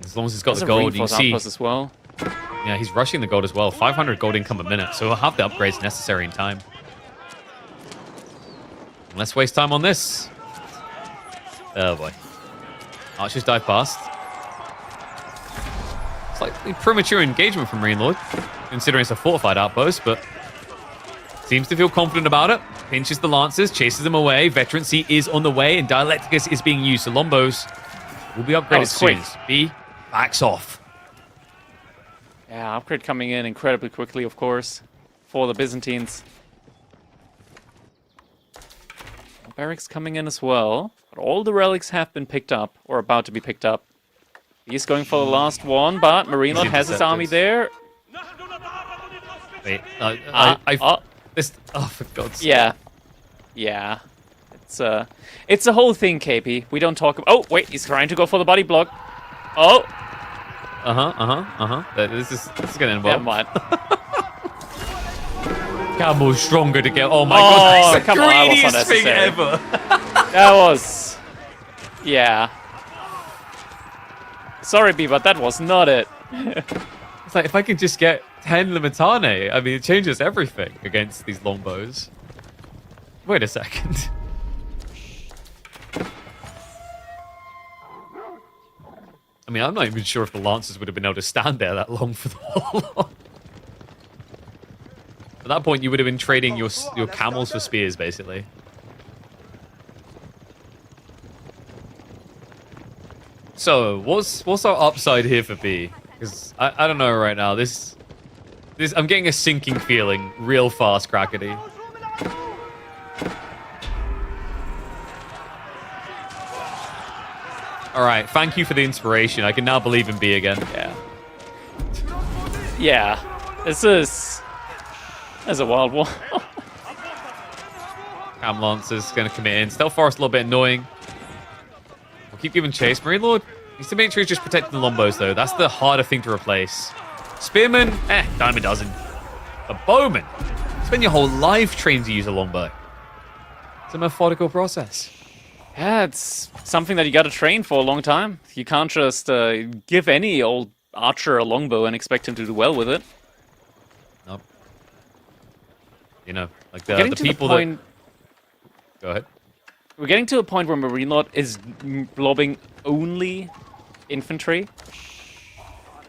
As long as he's got There's the a gold, you can reinforced see. outpost as well. Yeah, he's rushing the gold as well. 500 gold income a minute, so he'll have the upgrades necessary in time. Let's waste time on this. Oh boy. Archers dive past. Slightly premature engagement from Marine Lord, considering it's a fortified outpost, but seems to feel confident about it. Pinches the Lancers, chases them away. Veterancy is on the way, and Dialecticus is being used. So Lombos will be upgraded soon. B backs off. Yeah, upgrade coming in incredibly quickly, of course, for the Byzantines. Barracks coming in as well, but all the relics have been picked up, or about to be picked up. He's going for the last one, but Marine Lord has his army there. Wait, for God's sake. Yeah. Yeah. It's a whole thing, KP. We don't talk about... Oh, wait, he's trying to go for the body block. Oh! This is gonna end well. Never mind. Camel's stronger to get... Oh my god, that's the come on, that was greediest thing unnecessary. ever! That was... Yeah. Sorry, B, but that was not it. It's like, if I can just get 10 Limitane, I mean, it changes everything against these longbows. Wait a second. I mean, I'm not even sure if the Lancers would have been able to stand there that long for the whole lot. At that point, you would have been trading your camels for spears, basically. So, what's our upside here for B? Because I don't know right now. This I'm getting a sinking feeling real fast, Crackety. All right, thank you for the inspiration. I can now believe in B again. Yeah. Yeah. This is a wild one. Cam Lancer's going to commit in. Stealth Forest a little bit annoying. We'll keep giving chase. Marine Lord needs to make sure he's just protecting the Lombos, though. That's the harder thing to replace. Spearman, dime a dozen. A Bowman, spend your whole life trained to use a longbow. It's a methodical process. Yeah, it's something that you got to train for a long time. You can't just give any old archer a longbow and expect him to do well with it. Nope. You know, like the people that... Go ahead. We're getting to a point where Marine Lord is blobbing only infantry.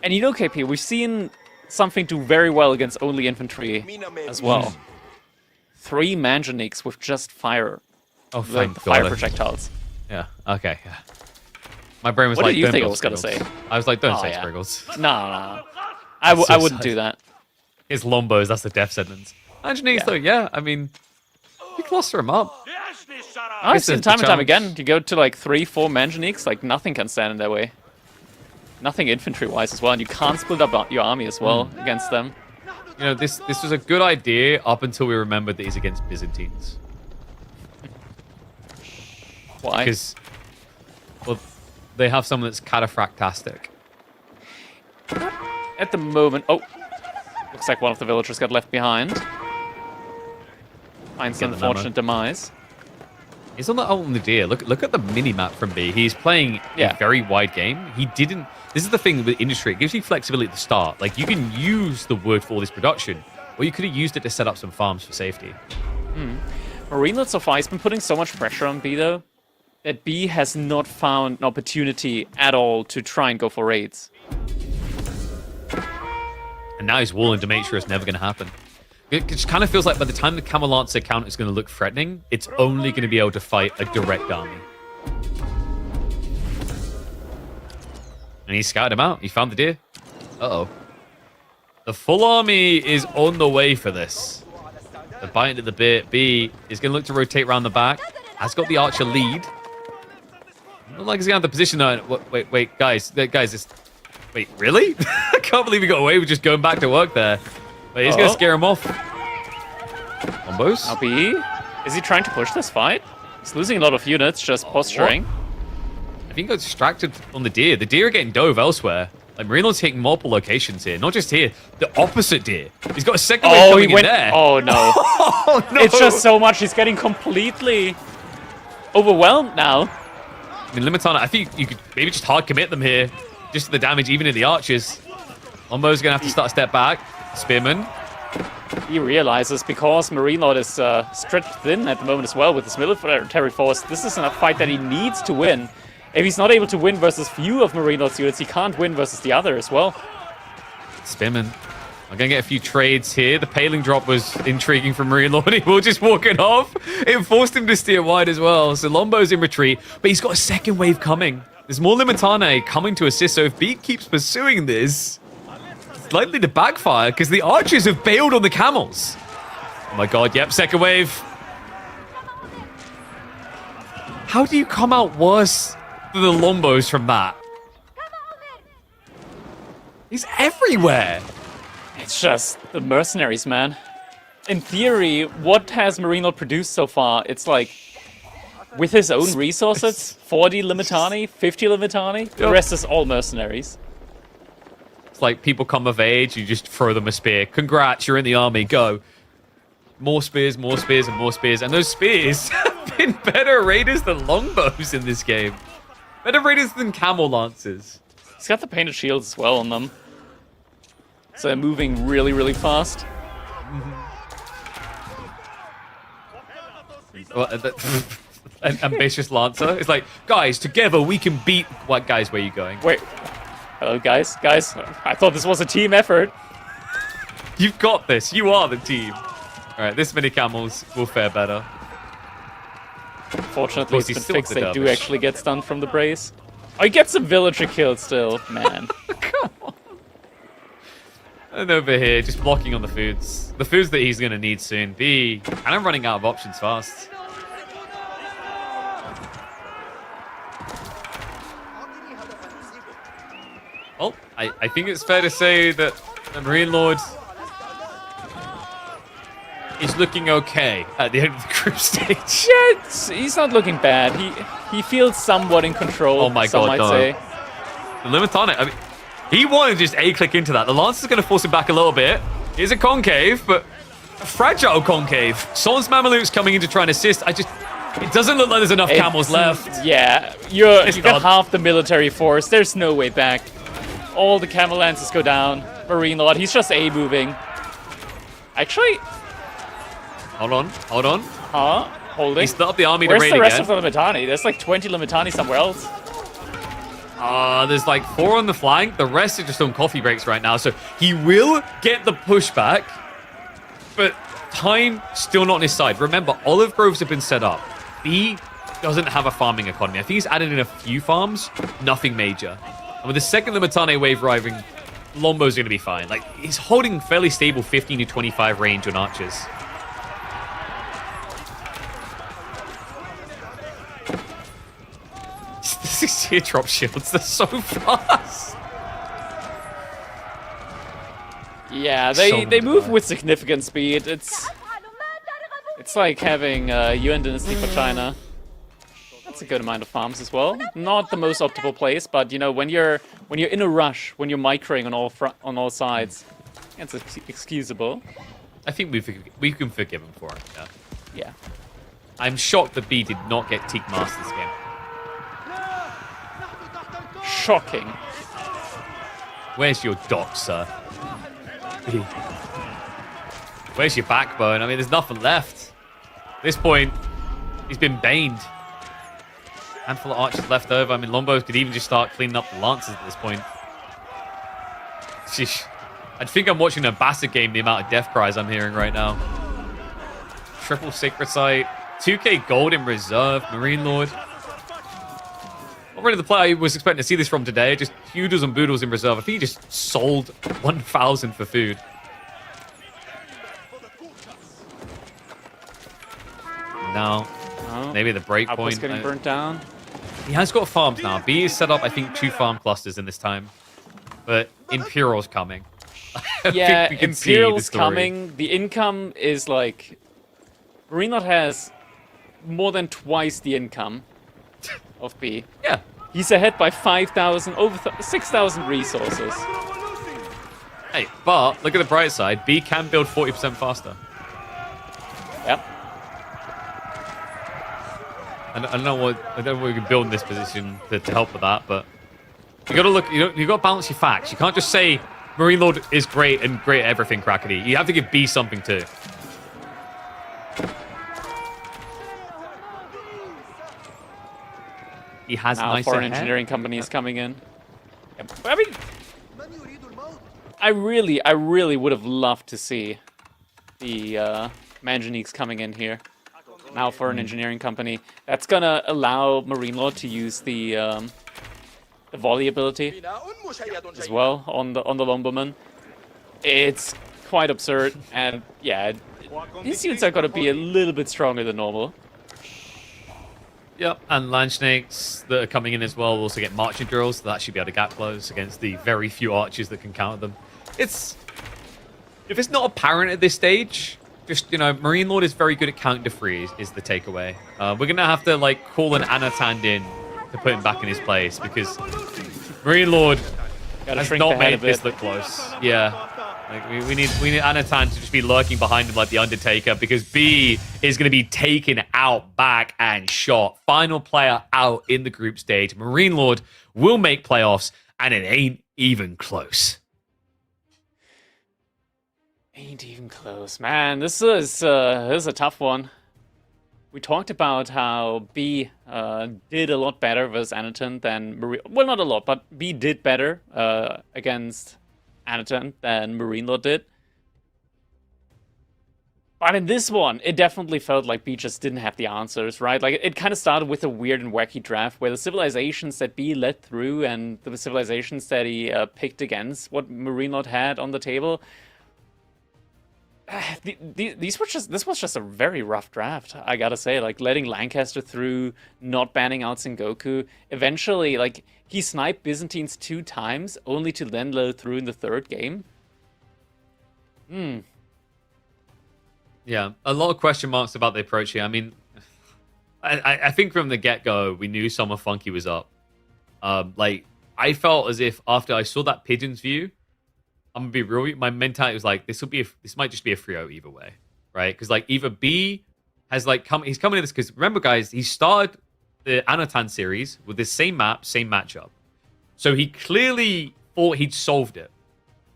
And you know, KP, we've seen something do very well against only infantry as well. 3 Manganiques with just fire. Oh, thank the God. fire projectiles. Yeah, okay. Yeah. My brain was What like, did you don't think I build was going to say? spriggles. I was like, don't say yeah. spriggles. No. I wouldn't do that. It's Lombos, that's the death sentence. Manganiques, though, yeah, I mean, you cluster them up. I've seen time and time again. You go to like 3-4 Manganiques, like nothing can stand in their way. Nothing infantry-wise as well, and you can't split up your army as well against them. You know, this was a good idea up until we remembered that he's against Byzantines. Why? Because, well, they have someone that's cataphractastic. At the moment... Oh! Looks like one of the villagers got left behind. Finds an unfortunate demise. He's on the deer. Look at the mini-map from B. He's playing a very wide game. He didn't... This is the thing with industry. It gives you flexibility at the start. Like, you can use the wood for all this production, or you could have used it to set up some farms for safety. Marine Lord so far has been putting so much pressure on B, though, that B has not found an opportunity at all to try and go for raids. And now he's walling to make sure it's never going to happen. It just kind of feels like by the time the Camel Lancer count is going to look threatening, it's only going to be able to fight a direct army. And he scouted him out. He found the deer. Uh-oh. The full army is on the way for this. They're biting at the bit. B is going to look to rotate around the back. Has got the archer lead. Not like he's going to have the position though. Wait, guys. Wait, really? I can't believe he got away with just going back to work there. But he's going to scare him off. Combos. Now B, is he trying to push this fight? He's losing a lot of units, just posturing. What? I think he got distracted on the deer. The deer are getting dove elsewhere. Like, Marine Lord's hitting multiple locations here. Not just here. The opposite deer. He's got a second wave coming in there. Oh, no. Oh, no. It's just so much. He's getting completely overwhelmed now. I mean, Limitana, I think you could maybe just hard commit them here. Just the damage, even in the archers. Lombo's going to have to start a step back. Spearman. He realizes because Marine Lord is stretched thin at the moment as well with his military force, this is a fight that he needs to win. If he's not able to win versus few of Marine Lord's units, he can't win versus the other as well. Spearman. I'm going to get a few trades here. The paling drop was intriguing from Marine Lord. He will just walk it off. It forced him to steer wide as well. So Lombo's in retreat, but he's got a second wave coming. There's more Limitane coming to assist, so if Beat keeps pursuing this, it's likely to backfire because the archers have bailed on the camels. Oh my god, yep, second wave. How do you come out worse than the Lombos from that? He's everywhere. It's just the mercenaries, man. In theory, what has Marine Lord produced so far? It's like, with his own resources, 40 Limitani, 50 Limitani, the rest is all mercenaries. It's like people come of age, you just throw them a spear. Congrats, you're in the army, go. More spears, and more spears. And those spears have been better raiders than longbows in this game. Better raiders than camel lancers. He's got the painted shields as well on them. So they're moving really, really fast. An ambitious lancer. It's like, guys, together we can beat... What, guys, where are you going? Wait. Hello, guys. Guys, I thought this was a team effort. You've got this. You are the team. All right, this many camels will fare better. Fortunately, it's been fixed. They do actually get stunned from the brace. Oh, he gets a villager killed still. Man. Come on. And over here, just blocking on the foods. The foods that he's going to need soon. B, and I'm running out of options fast. Well, I think it's fair to say that the Marine Lord is looking okay at the end of the group stage. Yeah, he's not looking bad. He feels somewhat in control. Oh my god, might no. say. The Limitana, I mean, he wanted to just A-click into that. The Lancer's going to force him back a little bit. Here's a concave, but a fragile concave. Son's Mameluke's coming in to try and assist. It doesn't look like there's enough camels left. Yeah, you got half the military force. There's no way back. All the camel lances go down. Marine Lord, he's just A-moving. Actually... Hold on. Holding. He split up the army to Where's raid the rest again. of the Limitani? There's like 20 Limitani somewhere else. There's like 4 on the flank. The rest are just on coffee breaks right now. So he will get the pushback, but time still not on his side. Remember, olive groves have been set up. B doesn't have a farming economy. I think he's added in a few farms, nothing major. And with the second Limitane wave arriving, Lombo's going to be fine. Like, he's holding fairly stable 15 to 25 range on archers. These teardrop shields, they're so fast. Yeah, So they many move times. with significant speed. It's like having Yuan Dynasty for China. That's a good amount of farms as well. Not the most optimal place, but you know when you're in a rush, when you're microing on all sides, it's excusable. I think we can forgive him for it. Yeah. Yeah. I'm shocked that B did not get Teak Masters game. Shocking. Where's your dock, sir? B. Where's your backbone? I mean, there's nothing left. At this point, he's been baned. Handful of archers left over. I mean, Longbow could even just start cleaning up the lances at this point. Sheesh. I think I'm watching a Bassett game, the amount of death cries I'm hearing right now. Triple Sacred Sight. 2k gold in reserve. Marine Lord. Not really the player I was expecting to see this from today. Just Hoodles and Boodles in reserve. I think he just sold 1,000 for food. Now, maybe the break Outpost point. getting burnt down. He has got farms now. B is set up, I think, 2 farm clusters in this time. But Imperial's coming. I Yeah, think we can see the Imperial's story. coming. The income is like... Marine Lord has more than twice the income of B. Yeah. He's ahead by 5,000, over 6,000 resources. Hey, but look at the bright side. B can build 40% faster. Yep. I don't know what we can build in this position to help with that, but you got to look. You got to balance your facts. You can't just say Marine Lord is great and great at everything, Crackety. You have to give B something too. He has Now nice foreign hair. engineering companies coming in. Yep. I mean, I really would have loved to see the Manganiques coming in here. Now for an engineering company. That's gonna allow Marine Lord to use the volley ability as well on the Lumberman. It's quite absurd, and yeah, these units are gonna be a little bit stronger than normal. Yep, and Land Snakes that are coming in as well will also get marching drills, so that should be able to gap close against the very few archers that can counter them. If it's not apparent at this stage, just, you know, Marine Lord is very good at counter freeze is the takeaway. We're going to have to, like, call an Anatand in to put him back in his place, because Marine Lord Gotta has shrink not the head made a this bit. look close. Yeah. Like, we need Anatand to just be lurking behind him like the Undertaker, because B is going to be taken out back and shot. Final player out in the group stage. Marine Lord will make playoffs, and it ain't even close. Ain't even close, man. This is a tough one. We talked about how B did a lot better versus Anatan than Marine. Well, not a lot, but B did better against Anatan than Marine Lord did. But in this one, it definitely felt like B just didn't have the answers, right? Like, it kind of started with a weird and wacky draft where the civilizations that B led through and the civilizations that he picked against what Marine Lord had on the table. This was just a very rough draft, I gotta say. Like, letting Lancaster through, not banning out Sengoku. Eventually, like, he sniped Byzantines 2 times, only to then let it through in the 3rd game. Yeah, a lot of question marks about the approach here. I mean, I think from the get-go, we knew Summer Funky was up. Like, I felt as if after I saw that Pigeons view, I'm gonna be real. My mentality was like, this might just be a 3-0 either way, right? Because like either B has like he's coming in this because remember, guys, he started the Anatan series with this same map, same matchup, so he clearly thought he'd solved it,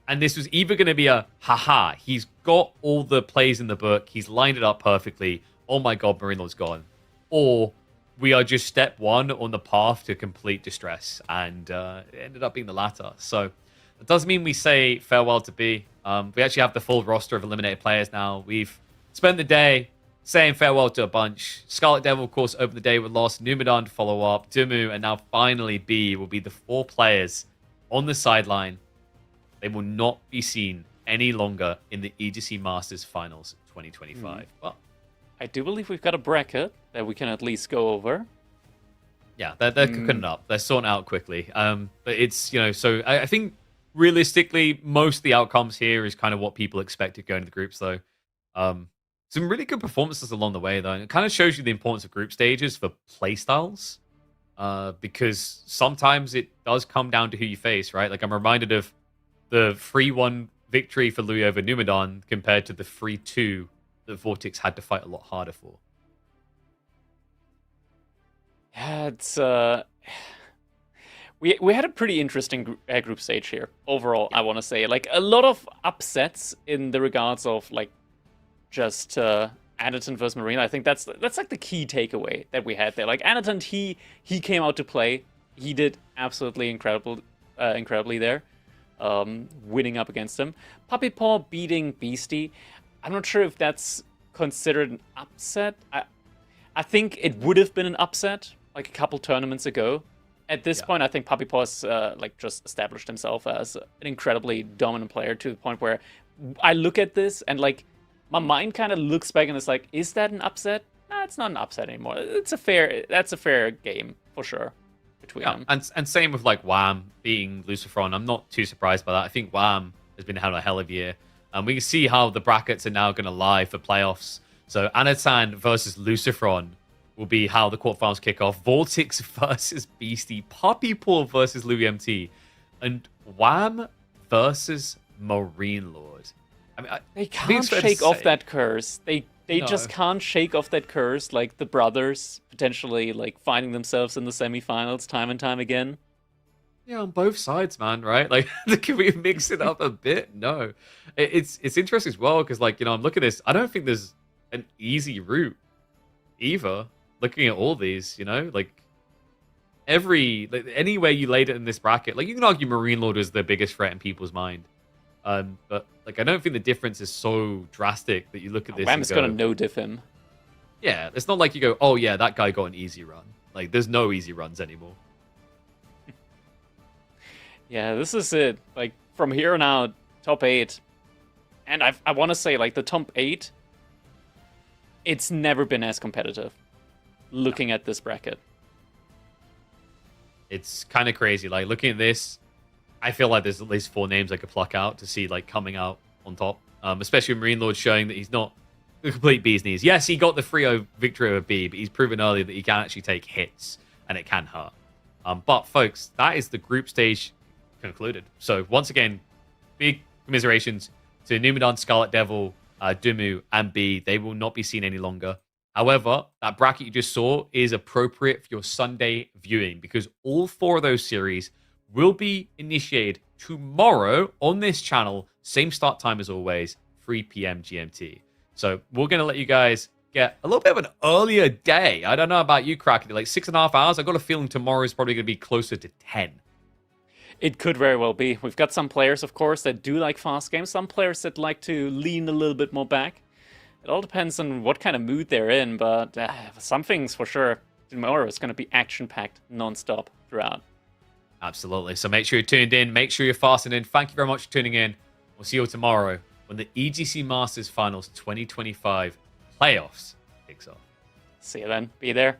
and this was either going to be a haha, he's got all the plays in the book, he's lined it up perfectly. Oh my god, Marine Lord's gone, or we are just step 1 on the path to complete distress, and it ended up being the latter. So. It doesn't mean we say farewell to B. We actually have the full roster of eliminated players now. We've spent the day saying farewell to a bunch. Scarlet Devil, of course, opened the day with loss. Numadon to follow up. Demu, and now finally B will be the 4 players on the sideline. They will not be seen any longer in the EGC Masters Finals 2025. Well, I do believe we've got a bracket that we can at least go over. yeah, they're cooking it up. They're sorting it out quickly. But it's, you know, so I think realistically, most of the outcomes here is kind of what people expected going to the groups, though. Some really good performances along the way, though. And it kind of shows you the importance of group stages for playstyles, because sometimes it does come down to who you face, right? Like, I'm reminded of the 3-1 victory for Louis over Numadon compared to the 3-2 that Vortex had to fight a lot harder for. Yeah, it's we had a pretty interesting group stage here overall. I want to say, like, a lot of upsets in the regards of like just Anaton versus Marina. I think that's like the key takeaway that we had there. Like Anaton, he came out to play. He did absolutely incredibly there, winning up against him. Puppy Paw beating Beasty. I'm not sure if that's considered an upset. I think it would have been an upset like a couple tournaments ago. At this point, I think Puppy Paw's like just established himself as an incredibly dominant player to the point where I look at this and like my mind kind of looks back and it's like, is that an upset? Nah, it's not an upset anymore. That's a fair game for sure between them. And same with like Wham beating Lucifron. I'm not too surprised by that. I think Wham has been having a hell of a year. And we can see how the brackets are now going to lie for playoffs. So Anatan versus Lucifron will be how the quarterfinals kick off. Vortex versus Beasty. Puppy Paw versus Louis MT. And Wham versus Marine Lord. I mean, they can't shake off that curse. They just can't shake off that curse. Like the brothers potentially like finding themselves in the semifinals time and time again. Yeah, on both sides, man. Right? Like, can we mix it up a bit? No, it's interesting as well because, like, I'm looking at this. I don't think there's an easy route either. Looking at all these, like anywhere you laid it in this bracket, like you can argue Marine Lord is the biggest threat in people's mind. But like I don't think the difference is so drastic that you look at this. Wham's gonna no-diff him. Yeah, it's not like you go, oh yeah, that guy got an easy run. Like there's no easy runs anymore. Yeah, this is it. Like from here on out, top 8, and I want to say like the top 8. It's never been as competitive. Looking at this bracket, it's kind of crazy. Like looking at this, I feel like there's at least 4 names I could pluck out to see like coming out on top. Especially Marine Lord showing that he's not the complete bee's knees. Yes, he got the 3-0 victory over B, but he's proven earlier that he can actually take hits and it can hurt. But folks, that is the group stage concluded. So once again, big commiserations to Numadon, Scarlet Devil, Demu, and B. They will not be seen any longer. However, that bracket you just saw is appropriate for your Sunday viewing because all 4 of those series will be initiated tomorrow on this channel. Same start time as always, 3 p.m. GMT. So we're going to let you guys get a little bit of an earlier day. I don't know about you, Kraken. Like 6.5 hours. I got a feeling tomorrow is probably going to be closer to 10. It could very well be. We've got some players, of course, that do like fast games. Some players that like to lean a little bit more back. It all depends on what kind of mood they're in, but some things for sure. Tomorrow is going to be action-packed non-stop throughout. Absolutely. So make sure you're tuned in. Make sure you're fastened in. Thank you very much for tuning in. We'll see you all tomorrow when the EGC Masters Finals 2025 playoffs kicks off. See you then. Be there.